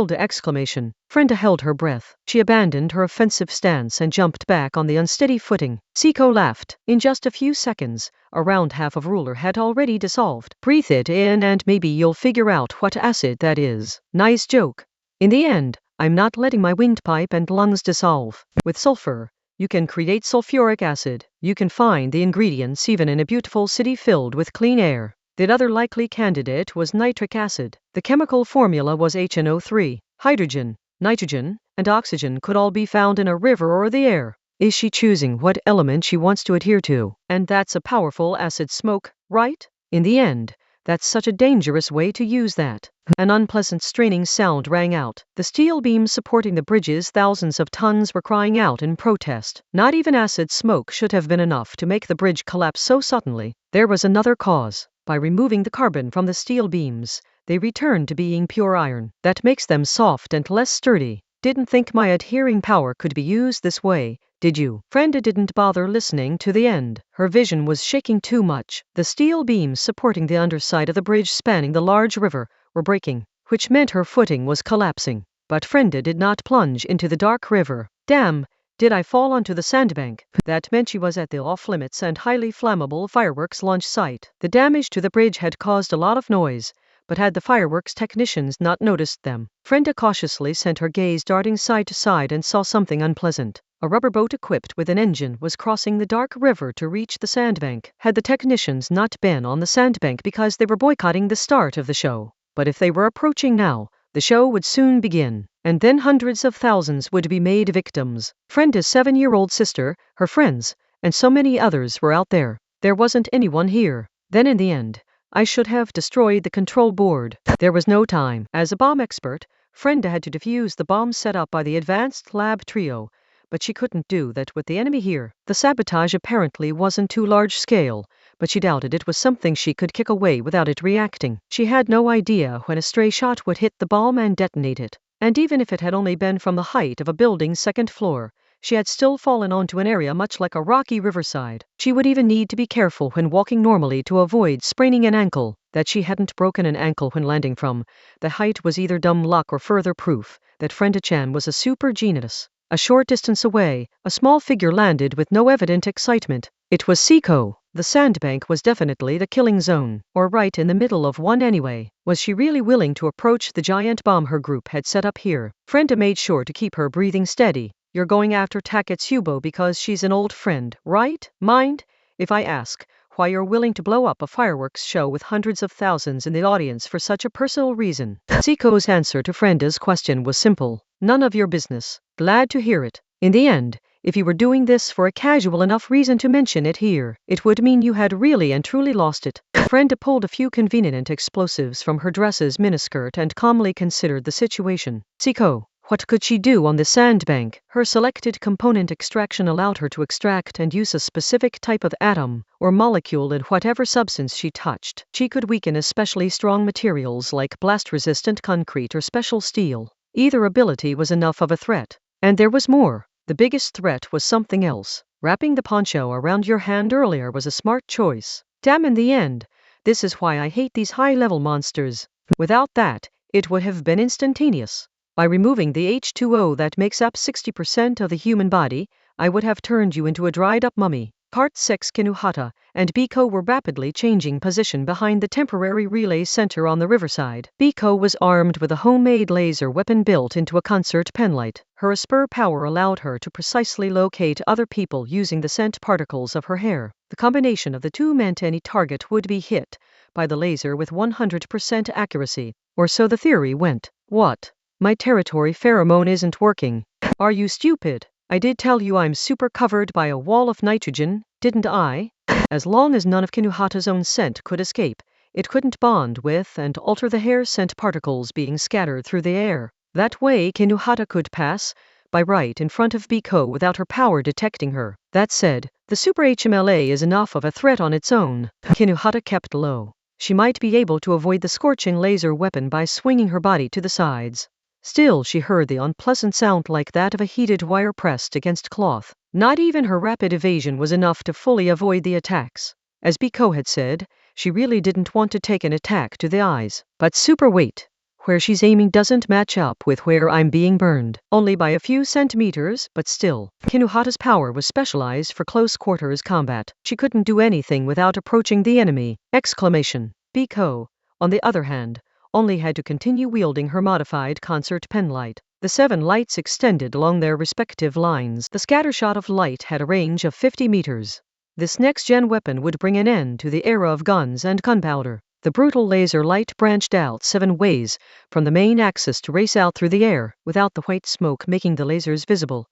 Exclamation. Frenda held her breath. She abandoned her offensive stance and jumped back on the unsteady footing. Siko laughed. In just a few seconds, around half of ruler had already dissolved. Breathe it in and maybe you'll figure out what acid that is. Nice joke. In the end, I'm not letting my windpipe and lungs dissolve. With sulfur, you can create sulfuric acid. You can find the ingredients even in a beautiful city filled with clean air. The other likely candidate was nitric acid. The chemical formula was HNO3. Hydrogen, nitrogen, and oxygen could all be found in a river or the air. Is she choosing what element she wants to adhere to? And that's a powerful acid smoke, right? In the end, that's such a dangerous way to use that. An unpleasant straining sound rang out. The steel beams supporting the bridge's thousands of tons were crying out in protest. Not even acid smoke should have been enough to make the bridge collapse so suddenly. There was another cause. By removing the carbon from the steel beams, they return to being pure iron. That makes them soft and less sturdy. Didn't think my adhering power could be used this way, did you? Frenda didn't bother listening to the end. Her vision was shaking too much. The steel beams supporting the underside of the bridge spanning the large river were breaking, which meant her footing was collapsing. But Frenda did not plunge into the dark river. Damn! Did I fall onto the sandbank? That meant she was at the off-limits and highly flammable fireworks launch site. The damage to the bridge had caused a lot of noise, but had the fireworks technicians not noticed them? Frenda cautiously sent her gaze darting side to side and saw something unpleasant. A rubber boat equipped with an engine was crossing the dark river to reach the sandbank. Had the technicians not been on the sandbank because they were boycotting the start of the show? But if they were approaching now, the show would soon begin, and then hundreds of thousands would be made victims. Frenda's 7-year-old sister, her friends, and so many others were out there. There wasn't anyone here. Then in the end, I should have destroyed the control board. There was no time. As a bomb expert, Frenda had to defuse the bomb set up by the advanced lab trio, but she couldn't do that with the enemy here. The sabotage apparently wasn't too large scale, but she doubted it was something she could kick away without it reacting. She had no idea when a stray shot would hit the bomb and detonate it. And even if it had only been from the height of a building's second floor, she had still fallen onto an area much like a rocky riverside. She would even need to be careful when walking normally to avoid spraining an ankle. That she hadn't broken an ankle when landing from the height was either dumb luck or further proof that Frenda-chan was a super genius. A short distance away, a small figure landed with no evident excitement. It was Siko. The sandbank was definitely the killing zone, or right in the middle of one anyway. Was she really willing to approach the giant bomb her group had set up here? Frenda made sure to keep her breathing steady. You're going after Taketsubo because she's an old friend, right? Mind if I ask why you're willing to blow up a fireworks show with hundreds of thousands in the audience for such a personal reason. Zico's answer to Frenda's question was simple. None of your business. Glad to hear it. In the end, if you were doing this for a casual enough reason to mention it here, it would mean you had really and truly lost it. Frenda pulled a few convenient explosives from her dress's miniskirt and calmly considered the situation. Zico, what could she do on the sandbank? Her selected component extraction allowed her to extract and use a specific type of atom or molecule in whatever substance she touched. She could weaken especially strong materials like blast-resistant concrete or special steel. Either ability was enough of a threat. And there was more. The biggest threat was something else. Wrapping the poncho around your hand earlier was a smart choice. Damn, in the end, this is why I hate these high-level monsters. Without that, it would have been instantaneous. By removing the H2O that makes up 60% of the human body, I would have turned you into a dried-up mummy. Part 6. Kinuhata and Biko were rapidly changing position behind the temporary relay center on the riverside. Biko was armed with a homemade laser weapon built into a concert penlight. Her spur power allowed her to precisely locate other people using the scent particles of her hair. The combination of the two meant any target would be hit by the laser with 100% accuracy, or so the theory went. What? My territory pheromone isn't working. Are you stupid? I did tell you I'm super covered by a wall of nitrogen, didn't I? As long as none of Kinuhata's own scent could escape, it couldn't bond with and alter the hair scent particles being scattered through the air. That way Kinuhata could pass by right in front of Biko without her power detecting her. That said, the Super HMLA is enough of a threat on its own. Kinuhata kept low. She might be able to avoid the scorching laser weapon by swinging her body to the sides. Still, she heard the unpleasant sound like that of a heated wire pressed against cloth. Not even her rapid evasion was enough to fully avoid the attacks. As Biko had said, she really didn't want to take an attack to the eyes. But super weight. Where she's aiming doesn't match up with where I'm being burned. Only by a few centimeters, but still. Kinuhata's power was specialized for close quarters combat. She couldn't do anything without approaching the enemy. Exclamation. Biko, on the other hand, only had to continue wielding her modified concert penlight. The 7 lights extended along their respective lines. The scattershot of light had a range of 50 meters. This next-gen weapon would bring an end to the era of guns and gunpowder. The brutal laser light branched out 7 ways from the main axis to race out through the air, without the white smoke making the lasers visible.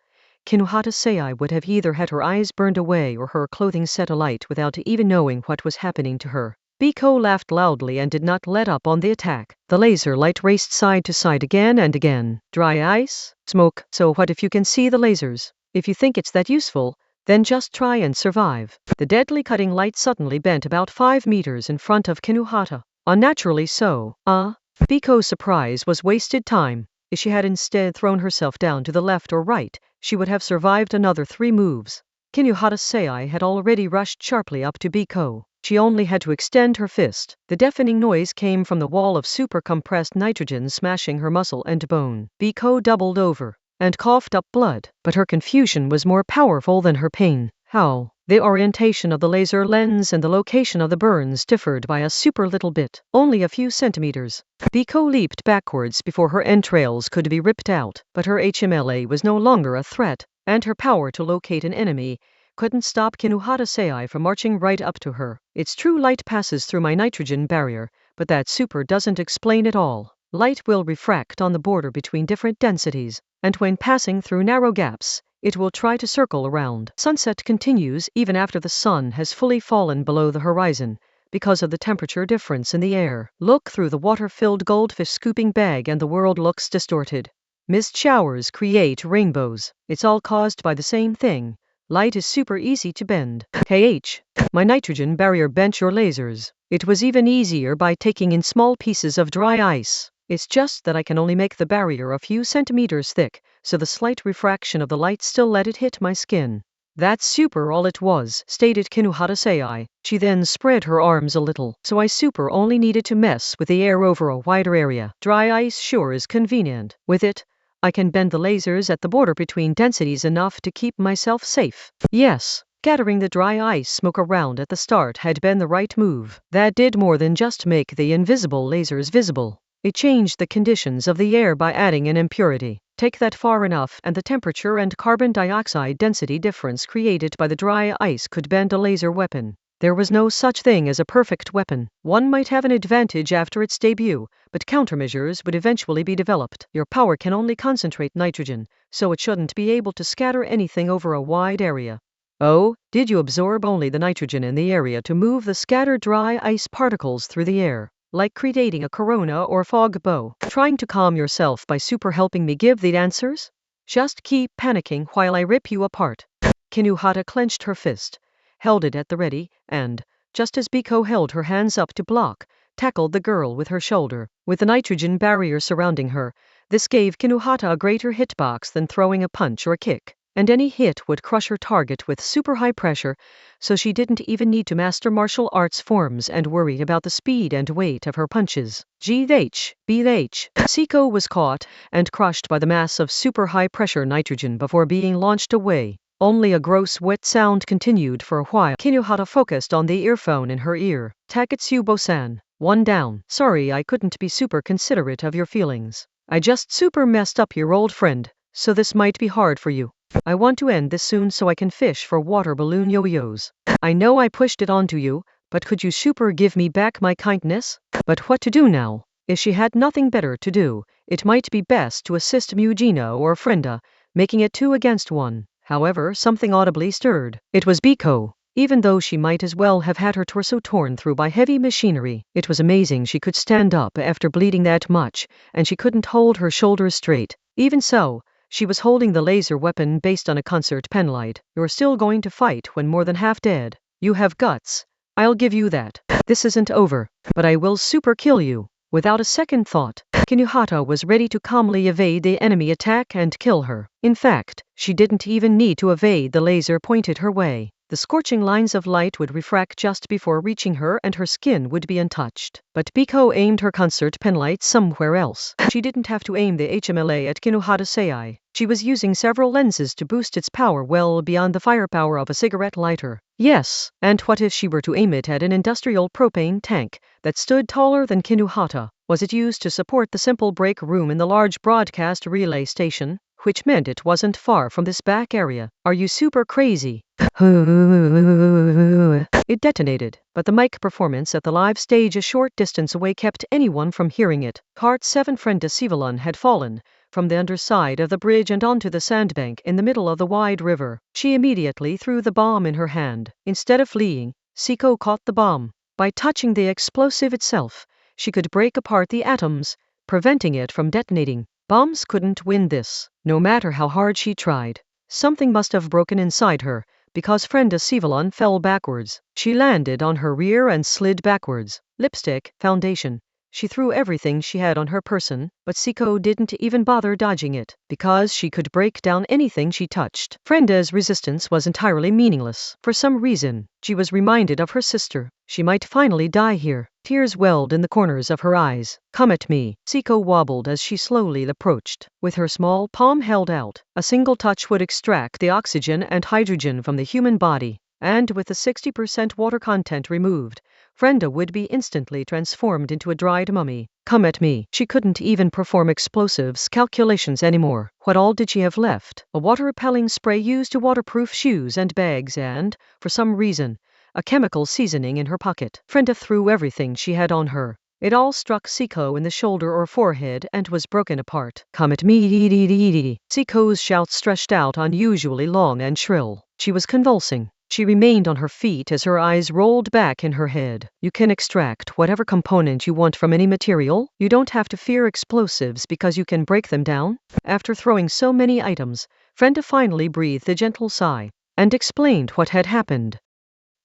Kinuhata Sei would have either had her eyes burned away or her clothing set alight without even knowing what was happening to her. Biko laughed loudly and did not let up on the attack. The laser light raced side to side again and again. Dry ice? Smoke. So what if you can see the lasers? If you think it's that useful, then just try and survive. The deadly cutting light suddenly bent about 5 meters in front of Kinuhata. Unnaturally so. Biko's surprise was wasted time. If she had instead thrown herself down to the left or right, she would have survived another 3 moves. Kinuhata Sei had already rushed sharply up to Biko. She only had to extend her fist. The deafening noise came from the wall of super-compressed nitrogen smashing her muscle and bone. Biko doubled over and coughed up blood, but her confusion was more powerful than her pain. How? The orientation of the laser lens and the location of the burns differed by a super little bit, only a few centimeters. Biko leaped backwards before her entrails could be ripped out, but her HMLA was no longer a threat, and her power to locate an enemy couldn't stop Kinuhata Sei from marching right up to her. Its true light passes through my nitrogen barrier, but that super doesn't explain it all. Light will refract on the border between different densities, and when passing through narrow gaps, it will try to circle around. Sunset continues even after the sun has fully fallen below the horizon, because of the temperature difference in the air. Look through the water-filled goldfish scooping bag and the world looks distorted. Mist showers create rainbows. It's all caused by the same thing. Light is super easy to bend. My nitrogen barrier bent your lasers. It was even easier by taking in small pieces of dry ice. It's just that I can only make the barrier a few centimeters thick, so the slight refraction of the light still let it hit my skin. That's super all it was, stated Kinuhata Sei. She then spread her arms a little. So I super only needed to mess with the air over a wider area. Dry ice sure is convenient. With it, I can bend the lasers at the border between densities enough to keep myself safe. Yes, scattering the dry ice smoke around at the start had been the right move. That did more than just make the invisible lasers visible. It changed the conditions of the air by adding an impurity. Take that far enough and the temperature and carbon dioxide density difference created by the dry ice could bend a laser weapon. There was no such thing as a perfect weapon. One might have an advantage after its debut, but countermeasures would eventually be developed. Your power can only concentrate nitrogen, so it shouldn't be able to scatter anything over a wide area. Oh, did you absorb only the nitrogen in the area to move the scattered dry ice particles through the air, like creating a corona or fog bow? Trying to calm yourself by super helping me give the answers? Just keep panicking while I rip you apart. Kinuhata clenched her fist, held it at the ready, and, just as Biko held her hands up to block, tackled the girl with her shoulder. With the nitrogen barrier surrounding her, this gave Kinuhata a greater hitbox than throwing a punch or a kick, and any hit would crush her target with super high pressure, so she didn't even need to master martial arts forms and worry about the speed and weight of her punches. BH. Siko was caught and crushed by the mass of super high pressure nitrogen before being launched away. Only a gross wet sound continued for a while. Kinuhata focused on the earphone in her ear. Taketsubo-san, one down. Sorry I couldn't be super considerate of your feelings. I just super messed up your old friend, so this might be hard for you. I want to end this soon so I can fish for water balloon yo-yos. I know I pushed it onto you, but could you super give me back my kindness? But what to do now? If she had nothing better to do, it might be best to assist Mugino or Frenda, making it 2 against 1. However, something audibly stirred. It was Biko. Even though she might as well have had her torso torn through by heavy machinery, it was amazing she could stand up after bleeding that much, and she couldn't hold her shoulders straight. Even so, she was holding the laser weapon based on a concert penlight. You're still going to fight when more than half dead. You have guts. I'll give you that. This isn't over, but I will super kill you. Without a second thought, Kinuhata was ready to calmly evade the enemy attack and kill her. In fact, she didn't even need to evade the laser pointed her way. The scorching lines of light would refract just before reaching her and her skin would be untouched. But Biko aimed her concert penlight somewhere else. She didn't have to aim the HMLA at Kinuhata's eye. She was using several lenses to boost its power well beyond the firepower of a cigarette lighter. Yes, and what if she were to aim it at an industrial propane tank that stood taller than Kinuhata? Was it used to support the simple break room in the large broadcast relay station? Which meant it wasn't far from this back area. Are you super crazy? It detonated, but the mic performance at the live stage a short distance away kept anyone from hearing it. Part 7 Frenda Sivalon had fallen from the underside of the bridge and onto the sandbank in the middle of the wide river. She immediately threw the bomb in her hand. Instead of fleeing, Siko caught the bomb. By touching the explosive itself, she could break apart the atoms, preventing it from detonating. Bombs couldn't win this, no matter how hard she tried. Something must have broken inside her, because Frenda Sivalon fell backwards. She landed on her rear and slid backwards. Lipstick, foundation. She threw everything she had on her person, but Siko didn't even bother dodging it, because she could break down anything she touched. Frenda's resistance was entirely meaningless. For some reason, she was reminded of her sister. She might finally die here. Tears welled in the corners of her eyes. Come at me. Siko wobbled as she slowly approached. With her small palm held out, a single touch would extract the oxygen and hydrogen from the human body, and with the 60% water content removed, Frenda would be instantly transformed into a dried mummy. Come at me. She couldn't even perform explosives calculations anymore. What all did she have left? A water-repelling spray used to waterproof shoes and bags and, for some reason, a chemical seasoning in her pocket. Frenda threw everything she had on her. It all struck Siko in the shoulder or forehead and was broken apart. Come at me. Siko's shout stretched out unusually long and shrill. She was convulsing. She remained on her feet as her eyes rolled back in her head. You can extract whatever component you want from any material. You don't have to fear explosives because you can break them down. After throwing so many items, Frenda finally breathed a gentle sigh and explained what had happened.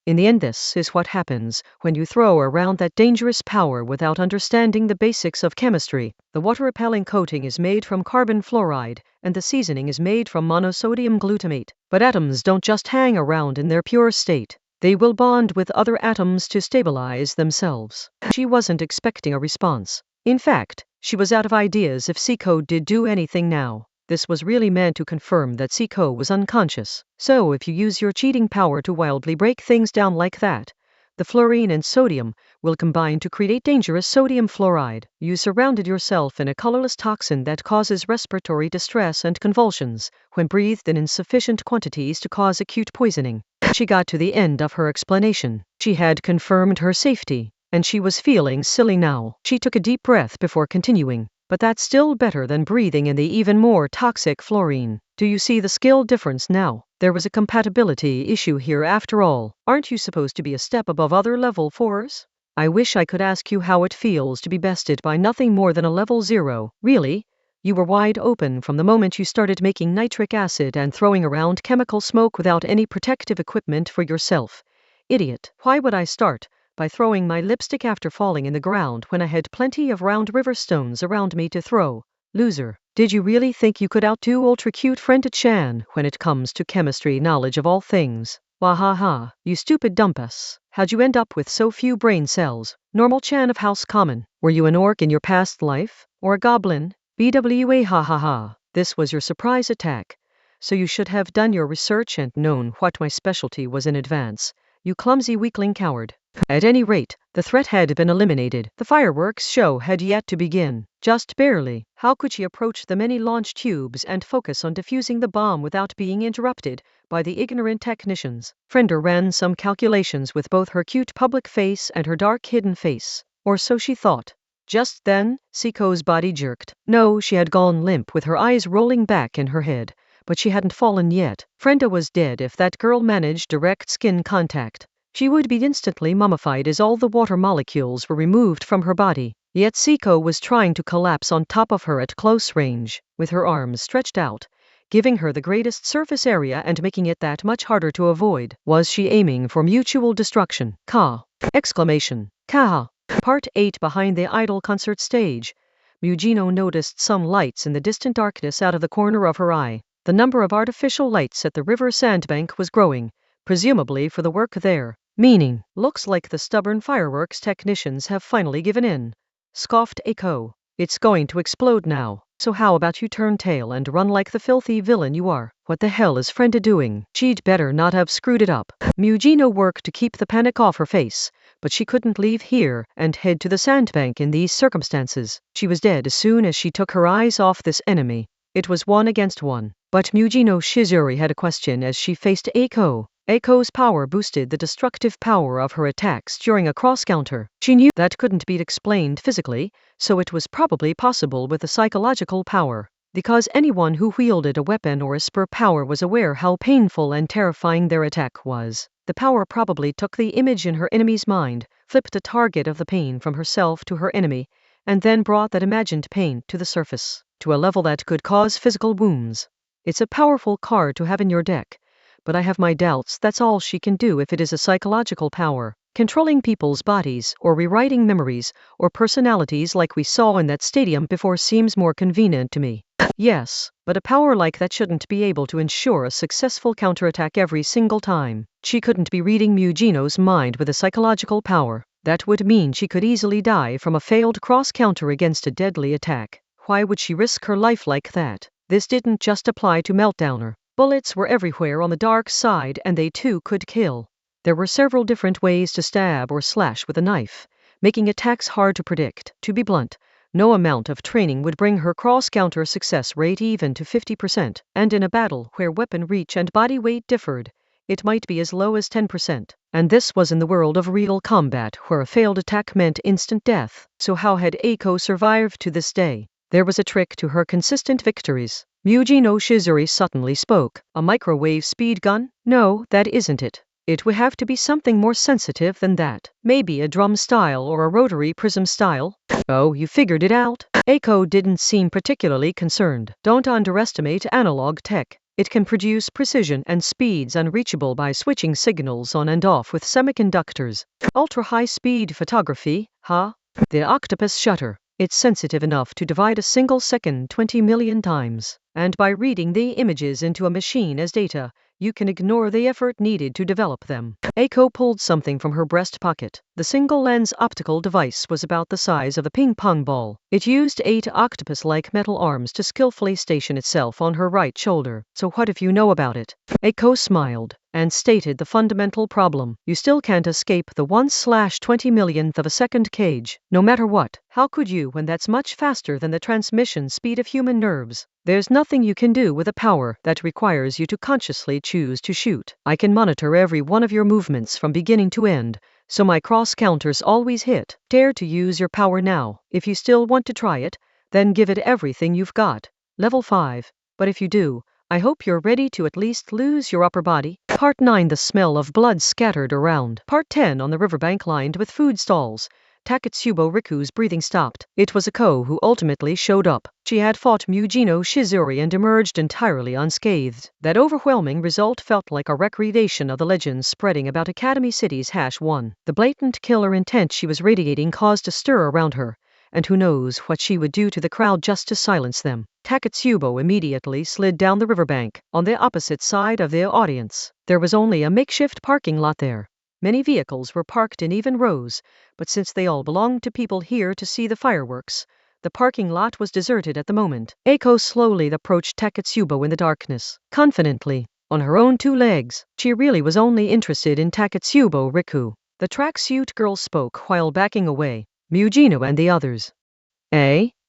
In the end, this is what happens when you throw around that dangerous power without understanding the basics of chemistry. The water-repelling coating is made from carbon fluoride, and the seasoning is made from monosodium glutamate. But atoms don't just hang around in their pure state. They will bond with other atoms to stabilize themselves. She wasn't expecting a response. In fact, she was out of ideas if Siko did do anything now. This was really meant to confirm that Siko was unconscious. So if you use your cheating power to wildly break things down like that, the fluorine and sodium will combine to create dangerous sodium fluoride. You surrounded yourself in a colorless toxin that causes respiratory distress and convulsions when breathed in insufficient quantities to cause acute poisoning. She got to the end of her explanation. She had confirmed her safety, and she was feeling silly now. She took a deep breath before continuing. But that's still better than breathing in the even more toxic fluorine. Do you see the skill difference now? There was a compatibility issue here after all. Aren't you supposed to be a step above other level 4s? I wish I could ask you how it feels to be bested by nothing more than a level 0. Really? You were wide open from the moment you started making nitric acid and throwing around chemical smoke without any protective equipment for yourself. Idiot. Why would I start by throwing my lipstick after falling in the ground when I had plenty of round river stones around me to throw? Loser. Did you really think you could outdo ultra-cute friend Chan when it comes to chemistry knowledge of all things? Wahaha, you stupid dumpus. How'd you end up with so few brain cells? Normal Chan of House Common. Were you an orc in your past life? Or a goblin? BWA ha ha ha. This was your surprise attack. So you should have done your research and known what my specialty was in advance. You clumsy weakling coward. At any rate, the threat had been eliminated. The fireworks show had yet to begin. Just barely. How could she approach the many launch tubes and focus on defusing the bomb without being interrupted by the ignorant technicians? Frender ran some calculations with both her cute public face and her dark hidden face. Or so she thought. Just then, Seiko's body jerked. No, she had gone limp with her eyes rolling back in her head. But she hadn't fallen yet. Frenda was dead if that girl managed direct skin contact. She would be instantly mummified as all the water molecules were removed from her body. Yet Seiko was trying to collapse on top of her at close range, with her arms stretched out, giving her the greatest surface area and making it that much harder to avoid. Was she aiming for mutual destruction? Ka! Exclamation. Ka! Part 8. Behind the idol concert stage. Mugino noticed some lights in the distant darkness out of the corner of her eye. The number of artificial lights at the river sandbank was growing, presumably for the work there. Meaning, looks like the stubborn fireworks technicians have finally given in. Scoffed Eiko. It's going to explode now. So how about you turn tail and run like the filthy villain you are? What the hell is Frenda doing? She'd better not have screwed it up. Mugino worked to keep the panic off her face, but she couldn't leave here and head to the sandbank in these circumstances. She was dead as soon as she took her eyes off this enemy. It was 1 against 1. But Mugino Shizuri had a question as she faced Eiko. Eiko's power boosted the destructive power of her attacks during a cross-counter. She knew that couldn't be explained physically, so it was probably possible with a psychological power. Because anyone who wielded a weapon or a spur power was aware how painful and terrifying their attack was. The power probably took the image in her enemy's mind, flipped a target of the pain from herself to her enemy, and then brought that imagined pain to the surface, to a level that could cause physical wounds. It's a powerful card to have in your deck, but I have my doubts that's all she can do if it is a psychological power. Controlling people's bodies, or rewriting memories, or personalities like we saw in that stadium before seems more convenient to me. Yes, but a power like that shouldn't be able to ensure a successful counterattack every single time. She couldn't be reading Mugino's mind with a psychological power. That would mean she could easily die from a failed cross-counter against a deadly attack. Why would she risk her life like that? This didn't just apply to Meltdowner. Bullets were everywhere on the dark side and they too could kill. There were several different ways to stab or slash with a knife, making attacks hard to predict. To be blunt, no amount of training would bring her cross-counter success rate even to 50%, and in a battle where weapon reach and body weight differed, it might be as low as 10%. And this was in the world of real combat where a failed attack meant instant death. So how had Eiko survived to this day? There was a trick to her consistent victories. Mugino Shizuri suddenly spoke. A microwave speed gun? No, that isn't it. It would have to be something more sensitive than that. Maybe a drum style or a rotary prism style? Oh, you figured it out? Eiko didn't seem particularly concerned. Don't underestimate analog tech. It can produce precision and speeds unreachable by switching signals on and off with semiconductors. Ultra-high-speed photography, huh? The octopus shutter. It's sensitive enough to divide a single second 20 million times. And by reading the images into a machine as data, you can ignore the effort needed to develop them. Eiko pulled something from her breast pocket. The single-lens optical device was about the size of a ping-pong ball. It used 8 octopus-like metal arms to skillfully station itself on her right shoulder. So what if you know about it? Eiko smiled. and stated the fundamental problem. You still can't escape the 1/20 millionth of a second cage, no matter what. How could you when that's much faster than the transmission speed of human nerves? There's nothing you can do with a power that requires you to consciously choose to shoot. I can monitor every one of your movements from beginning to end, so my cross counters always hit. Dare to use your power now. If you still want to try it, then give it everything you've got. Level 5. But if you do, I hope you're ready to at least lose your upper body. Part 9. The smell of blood scattered around. Part 10. On the riverbank lined with food stalls, Takatsubo Riku's breathing stopped. It was Ako who ultimately showed up. She had fought Mujino Shizuri and emerged entirely unscathed. That overwhelming result felt like a recreation of the legends spreading about Academy City's #1. The blatant killer intent she was radiating caused a stir around her, and who knows what she would do to the crowd just to silence them. Takatsubo immediately slid down the riverbank, on the opposite side of the audience. There was only a makeshift parking lot there. Many vehicles were parked in even rows, but since they all belonged to people here to see the fireworks, the parking lot was deserted at the moment. Ako slowly approached Takatsubo in the darkness, confidently, on her own 2 legs. She really was only interested in Takatsubo Riku. The tracksuit girl spoke while backing away. Mujino and the others.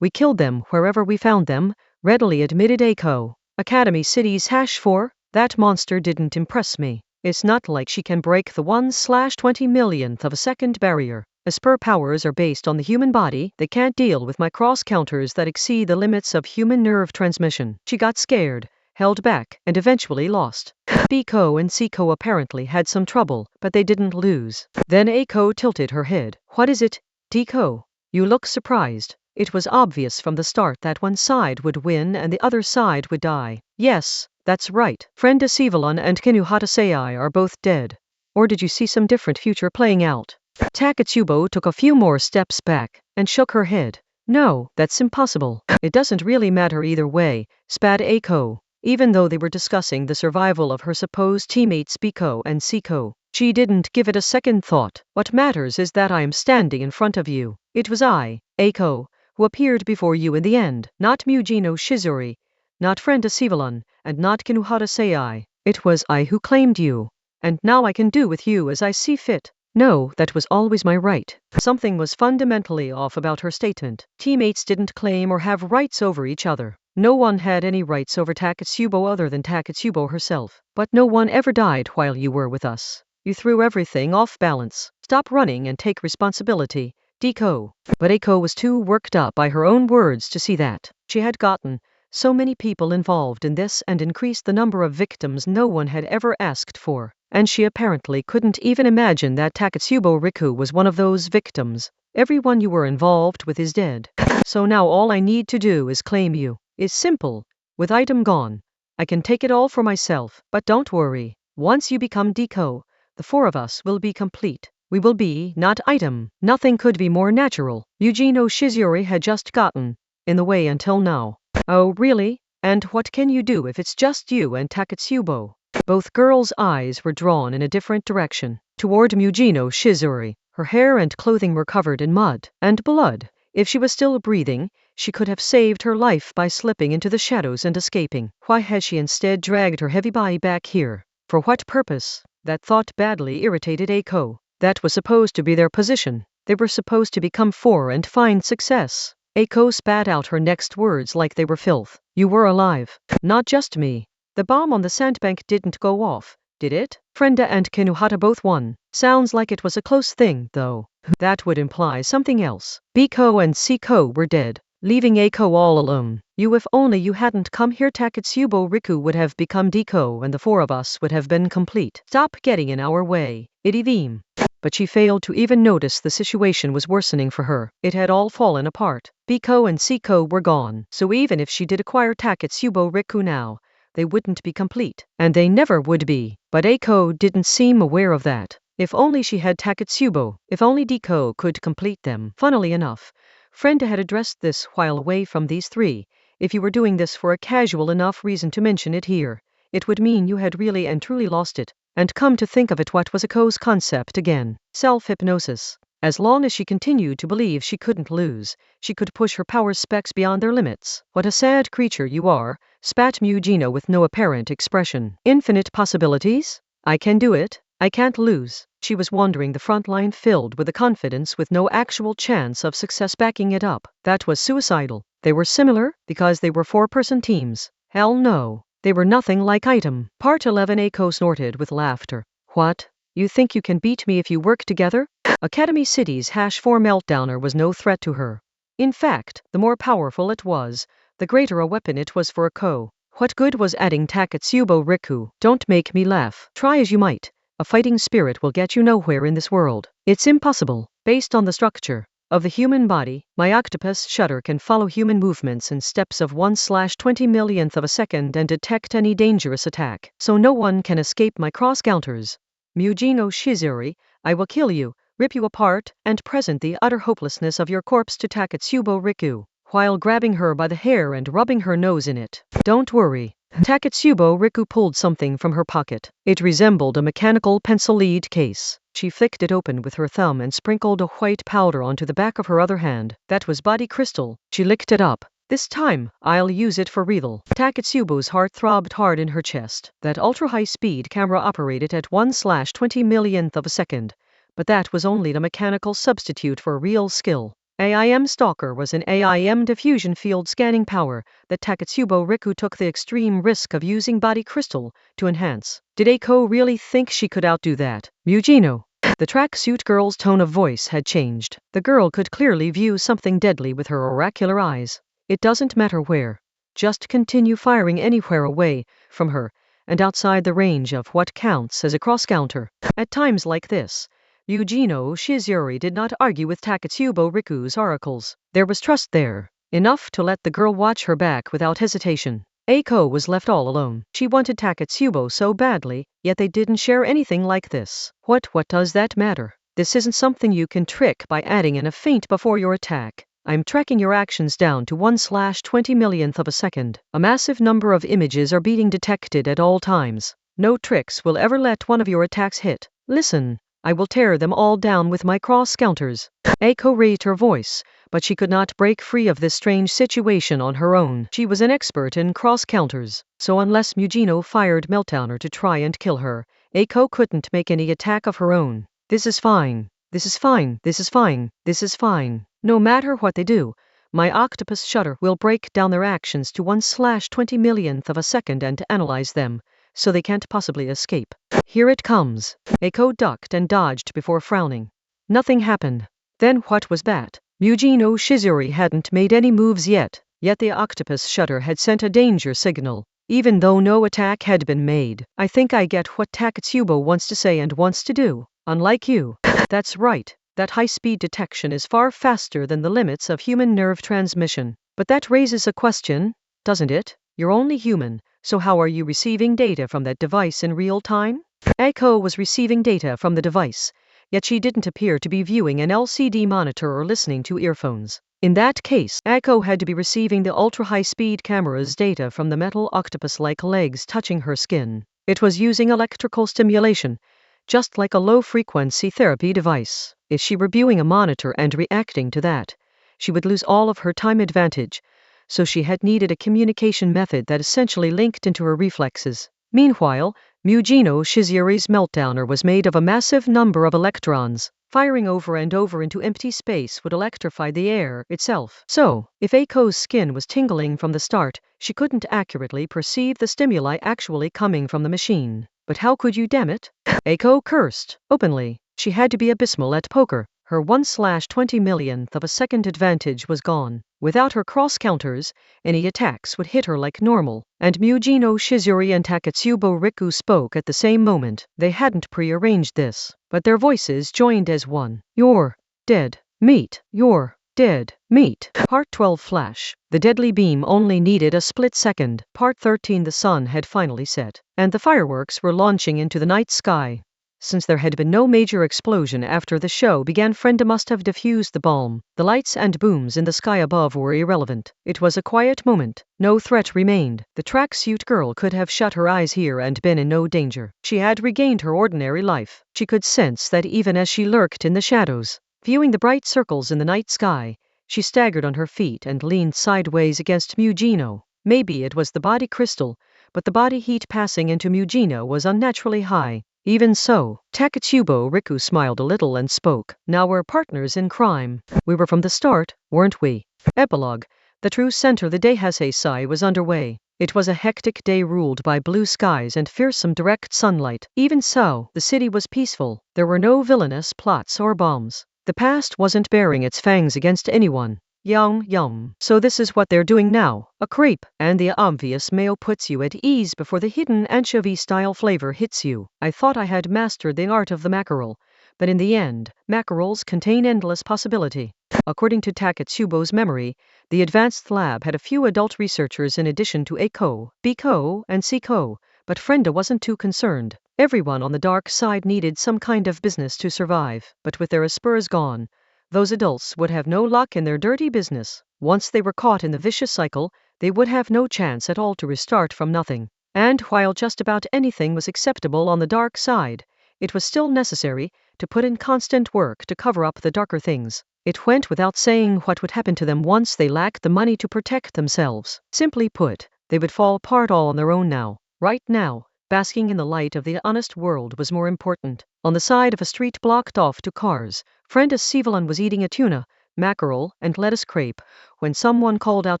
We killed them wherever we found them, readily admitted Ako. Academy City's #4? That monster didn't impress me. It's not like she can break the 1/20 millionth of a second barrier. As per powers are based on the human body, they can't deal with my cross counters that exceed the limits of human nerve transmission. She got scared, held back, and eventually lost. Biko and Siko apparently had some trouble, but they didn't lose. Then Ako tilted her head. What is it, Diko? You look surprised. It was obvious from the start that one side would win and the other side would die. Yes, that's right. Friend Asivalon and Kinuhata Seai are both dead. Or did you see some different future playing out? Takatsubo took a few more steps back, and shook her head. No, that's impossible. It doesn't really matter either way, spat Ako. Even though they were discussing the survival of her supposed teammates Biko and Siko, she didn't give it a second thought. What matters is that I am standing in front of you. It was I, Ako, who appeared before you in the end, not Mujino Shizuri, not friend Asivalon, and not Kinuhata Seai. It was I who claimed you, and now I can do with you as I see fit. No, that was always my right. Something was fundamentally off about her statement. Teammates didn't claim or have rights over each other. No one had any rights over Takatsubo other than Takatsubo herself. But no one ever died while you were with us. You threw everything off balance. Stop running and take responsibility, Diko. But Ako was too worked up by her own words to see that. She had gotten so many people involved in this and increased the number of victims no one had ever asked for. And she apparently couldn't even imagine that Takatsubo Riku was one of those victims. Everyone you were involved with is dead. So now all I need to do is claim you. It's simple. With item gone, I can take it all for myself. But don't worry. Once you become Diko, the 4 of us will be complete. We will be, not item. Nothing could be more natural. Mujino Shizuri had just gotten in the way until now. Oh really? And what can you do if it's just you and Takatsubo? Both girls' eyes were drawn in a different direction, toward Mujino Shizuri. Her hair and clothing were covered in mud and blood. If she was still breathing, she could have saved her life by slipping into the shadows and escaping. Why had she instead dragged her heavy body back here? For what purpose? That thought badly irritated Ako. That was supposed to be their position. They were supposed to become 4 and find success. Ako spat out her next words like they were filth. You were alive. Not just me. The bomb on the sandbank didn't go off, did it? Frenda and Kinuhata both won. Sounds like it was a close thing, though. That would imply something else. Biko and Siko were dead, leaving Ako all alone. If only you hadn't come here, Takatsubo Riku would have become Diko and the 4 of us would have been complete. Stop getting in our way, Idivim. But she failed to even notice the situation was worsening for her. It had all fallen apart. Biko and Siko were gone, so even if she did acquire Takatsubo Riku now, they wouldn't be complete. And they never would be. But Ako didn't seem aware of that. If only she had Takatsubo, if only Diko could complete them. Funnily enough, Frenda had addressed this while away from these 3. If you were doing this for a casual enough reason to mention it here, it would mean you had really and truly lost it. And come to think of it, what was Ako's concept again? Self-hypnosis. As long as she continued to believe she couldn't lose, she could push her power specs beyond their limits. What a sad creature you are, spat Mujino with no apparent expression. Infinite possibilities? I can do it. I can't lose. She was wandering the front line filled with the confidence with no actual chance of success backing it up. That was suicidal. They were similar because they were four-person teams. Hell no. They were nothing like item. Part 11. Eiko snorted with laughter. What? You think you can beat me if you work together? Academy City's #4 meltdowner was no threat to her. In fact, the more powerful it was, the greater a weapon it was for Eiko. What good was adding Taketsubo Riku? Don't make me laugh. Try as you might. A fighting spirit will get you nowhere in this world. It's impossible. Based on the structure of the human body, my octopus shutter can follow human movements in steps of 1/20 millionth of a second and detect any dangerous attack, so no one can escape my cross counters. Mujino Shizuri, I will kill you, rip you apart, and present the utter hopelessness of your corpse to Taketsubo Riku, while grabbing her by the hair and rubbing her nose in it. Don't worry. Taketsubo Riku pulled something from her pocket. It resembled a mechanical pencil lead case. She flicked it open with her thumb and sprinkled a white powder onto the back of her other hand. That was body crystal. She licked it up. This time, I'll use it for real. Taketsubo's heart throbbed hard in her chest. That ultra-high-speed camera operated at 1/20 millionth of a second. But that was only the mechanical substitute for real skill. AIM Stalker was an AIM diffusion field scanning power that Taketsubo Riku took the extreme risk of using body crystal to enhance. Did Eiko really think she could outdo that? Mujino. The tracksuit girl's tone of voice had changed. The girl could clearly view something deadly with her oracular eyes. It doesn't matter where. Just continue firing anywhere away from her and outside the range of what counts as a cross-counter. At times like this, Mujino Shizuri did not argue with Taketsubo Riku's oracles. There was trust there, enough to let the girl watch her back without hesitation. Eiko was left all alone. She wanted Taketsubo so badly, yet they didn't share anything like this. What does that matter? This isn't something you can trick by adding in a feint before your attack. I'm tracking your actions down to 1/20 millionth of a second. A massive number of images are being detected at all times. No tricks will ever let one of your attacks hit. Listen. I will tear them all down with my cross counters. Eiko raised her voice, but she could not break free of this strange situation on her own. She was an expert in cross counters, so unless Mujino fired Meltdowner to try and kill her, Eiko couldn't make any attack of her own. This is fine. This is fine. This is fine. This is fine. No matter what they do, my octopus shutter will break down their actions to 1/20 millionth of a second and analyze them, so they can't possibly escape. Here it comes. Eiko ducked and dodged before frowning. Nothing happened. Then what was that? Mujino Shizuri hadn't made any moves yet the octopus shutter had sent a danger signal, even though no attack had been made. I think I get what Taketsubo wants to say and wants to do. Unlike you. That's right. That high-speed detection is far faster than the limits of human nerve transmission. But that raises a question, doesn't it? You're only human, so how are you receiving data from that device in real time? Eiko was receiving data from the device, yet she didn't appear to be viewing an LCD monitor or listening to earphones. In that case, Eiko had to be receiving the ultra-high-speed camera's data from the metal octopus-like legs touching her skin. It was using electrical stimulation, just like a low-frequency therapy device. If she were viewing a monitor and reacting to that, she would lose all of her time advantage, so she had needed a communication method that essentially linked into her reflexes. Meanwhile, Mujino Shizuri's meltdowner was made of a massive number of electrons. Firing over and over into empty space would electrify the air itself. So, if Eiko's skin was tingling from the start, she couldn't accurately perceive the stimuli actually coming from the machine. But how could you, damn it? Eiko cursed, openly. She had to be abysmal at poker. Her 1/20 millionth of a second advantage was gone. Without her cross counters, any attacks would hit her like normal. And Mujino Shizuri and Taketsubo Riku spoke at the same moment. They hadn't pre-arranged this, but their voices joined as one. You're dead meat. You're dead meat. Part 12 Flash. The deadly beam only needed a split second. Part 13 The sun had finally set, and the fireworks were launching into the night sky. Since there had been no major explosion after the show began, Frenda must have diffused the bomb. The lights and booms in the sky above were irrelevant. It was a quiet moment. No threat remained. The tracksuit girl could have shut her eyes here and been in no danger. She had regained her ordinary life. She could sense that even as she lurked in the shadows. Viewing the bright circles in the night sky, she staggered on her feet and leaned sideways against Mujino. Maybe it was the body crystal, but the body heat passing into Mujino was unnaturally high. Even so, Takatsubo Riku smiled a little and spoke. Now we're partners in crime. We were from the start, weren't we? Epilogue. The true center of the Deihasei was underway. It was a hectic day ruled by blue skies and fearsome direct sunlight. Even so, the city was peaceful. There were no villainous plots or bombs. The past wasn't baring its fangs against anyone. Yum, yum. So this is what they're doing now. A crepe. And the obvious mayo puts you at ease before the hidden anchovy-style flavor hits you. I thought I had mastered the art of the mackerel. But in the end, mackerels contain endless possibility. According to Takatsubo's memory, the advanced lab had a few adult researchers in addition to A-ko, B-ko, and C-ko, but Frenda wasn't too concerned. Everyone on the dark side needed some kind of business to survive, but with their spurs gone, those adults would have no luck in their dirty business. Once they were caught in the vicious cycle, they would have no chance at all to restart from nothing. And while just about anything was acceptable on the dark side, it was still necessary to put in constant work to cover up the darker things. It went without saying what would happen to them once they lacked the money to protect themselves. Simply put, they would fall apart all on their own now. Right now, basking in the light of the honest world was more important. On the side of a street blocked off to cars, Frenda Sivalan was eating a tuna, mackerel, and lettuce crepe when someone called out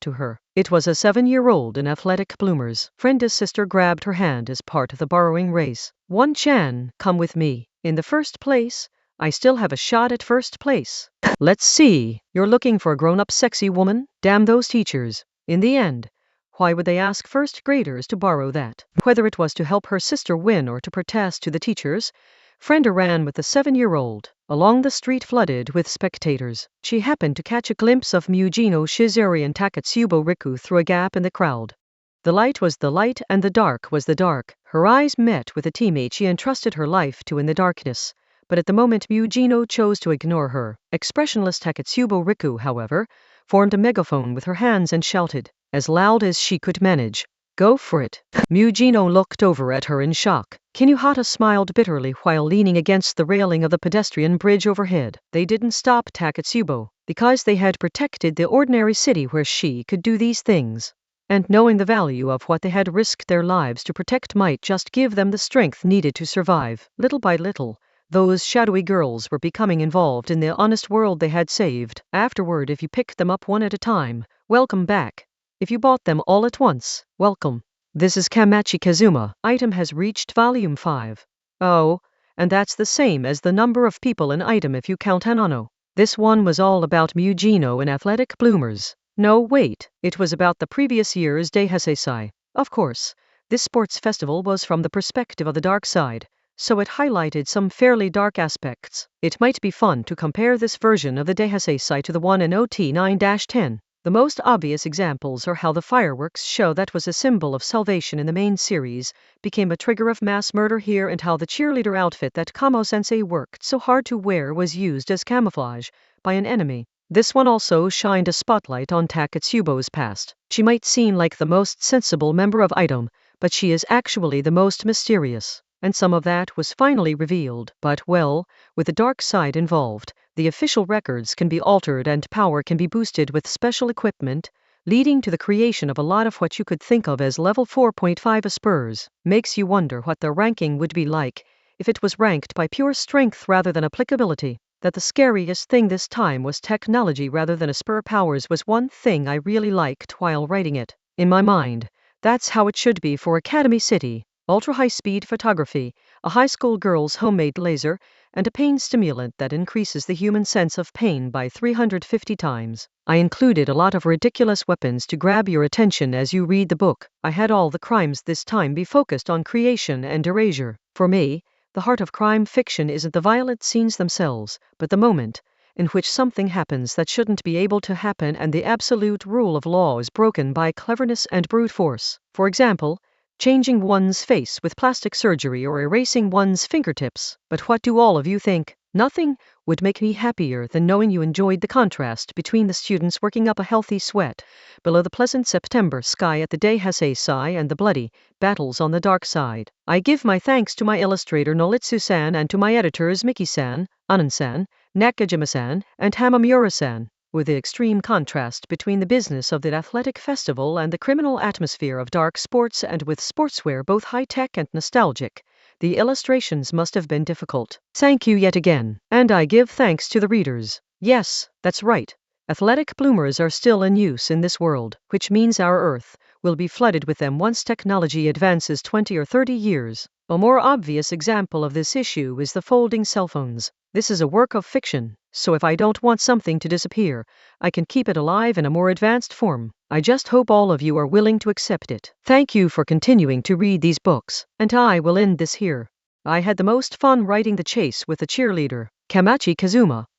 to her. It was a 7-year-old in athletic bloomers. Frenda's sister grabbed her hand as part of the borrowing race. One-chan, come with me. In the first place, I still have a shot at first place. Let's see. You're looking for a grown-up sexy woman? Damn those teachers. In the end, why would they ask first graders to borrow that? Whether it was to help her sister win or to protest to the teachers, Frenda ran with the 7-year-old, along the street flooded with spectators. She happened to catch a glimpse of Mujino Shizuri and Takatsubo Riku through a gap in the crowd. The light was the light and the dark was the dark. Her eyes met with a teammate she entrusted her life to in the darkness. But at the moment Mujino chose to ignore her. Expressionless Takatsubo Riku, however, formed a megaphone with her hands and shouted, as loud as she could manage, "Go for it." Mujino looked over at her in shock. Kinuhata smiled bitterly while leaning against the railing of the pedestrian bridge overhead. They didn't stop Takatsubo, because they had protected the ordinary city where she could do these things. And knowing the value of what they had risked their lives to protect might just give them the strength needed to survive. Little by little, those shadowy girls were becoming involved in the honest world they had saved. Afterward, if you picked them up one at a time, welcome back. If you bought them all at once, welcome. This is Kamachi Kazuma. Item has reached volume 5. Oh, and that's the same as the number of people in item if you count Hanano. This one was all about Mujino and athletic bloomers. No, wait, it was about the previous year's Deihasei. Of course, this sports festival was from the perspective of the dark side, so it highlighted some fairly dark aspects. It might be fun to compare this version of the Deihasei to the one in OT 9-10. The most obvious examples are how the fireworks show that was a symbol of salvation in the main series became a trigger of mass murder here, and how the cheerleader outfit that Kamo-sensei worked so hard to wear was used as camouflage by an enemy. This one also shined a spotlight on Takatsubo's past. She might seem like the most sensible member of item, but she is actually the most mysterious. And some of that was finally revealed. But well, with the dark side involved, the official records can be altered and power can be boosted with special equipment, leading to the creation of a lot of what you could think of as level 4.5 spurs. Makes you wonder what the ranking would be like if it was ranked by pure strength rather than applicability. That the scariest thing this time was technology rather than a spur powers was one thing I really liked while writing it. In my mind, that's how it should be for Academy City. Ultra-high-speed photography, a high school girl's homemade laser, and a pain stimulant that increases the human sense of pain by 350 times. I included a lot of ridiculous weapons to grab your attention as you read the book. I had all the crimes this time be focused on creation and erasure. For me, the heart of crime fiction isn't the violent scenes themselves, but the moment in which something happens that shouldn't be able to happen and the absolute rule of law is broken by cleverness and brute force. For example, changing one's face with plastic surgery or erasing one's fingertips. But what do all of you think? Nothing would make me happier than knowing you enjoyed the contrast between the students working up a healthy sweat below the pleasant September sky at the Deihasei and the bloody battles on the dark side. I give my thanks to my illustrator Noritsu-san and to my editors Miki-san, Anan-san, Nakajima-san, and Hamamura-san. With the extreme contrast between the business of the athletic festival and the criminal atmosphere of dark sports, and with sportswear both high-tech and nostalgic, The illustrations must have been difficult. Thank you yet again. And I give thanks to the readers. Yes, that's right. Athletic bloomers are still in use in this world, which means our Earth will be flooded with them once technology advances 20 or 30 years. A more obvious example of this issue is the folding cell phones. This is a work of fiction, so if I don't want something to disappear, I can keep it alive in a more advanced form. I just hope all of you are willing to accept it. Thank you for continuing to read these books, and I will end this here. I had the most fun writing The Chase with the Cheerleader, Kamachi Kazuma.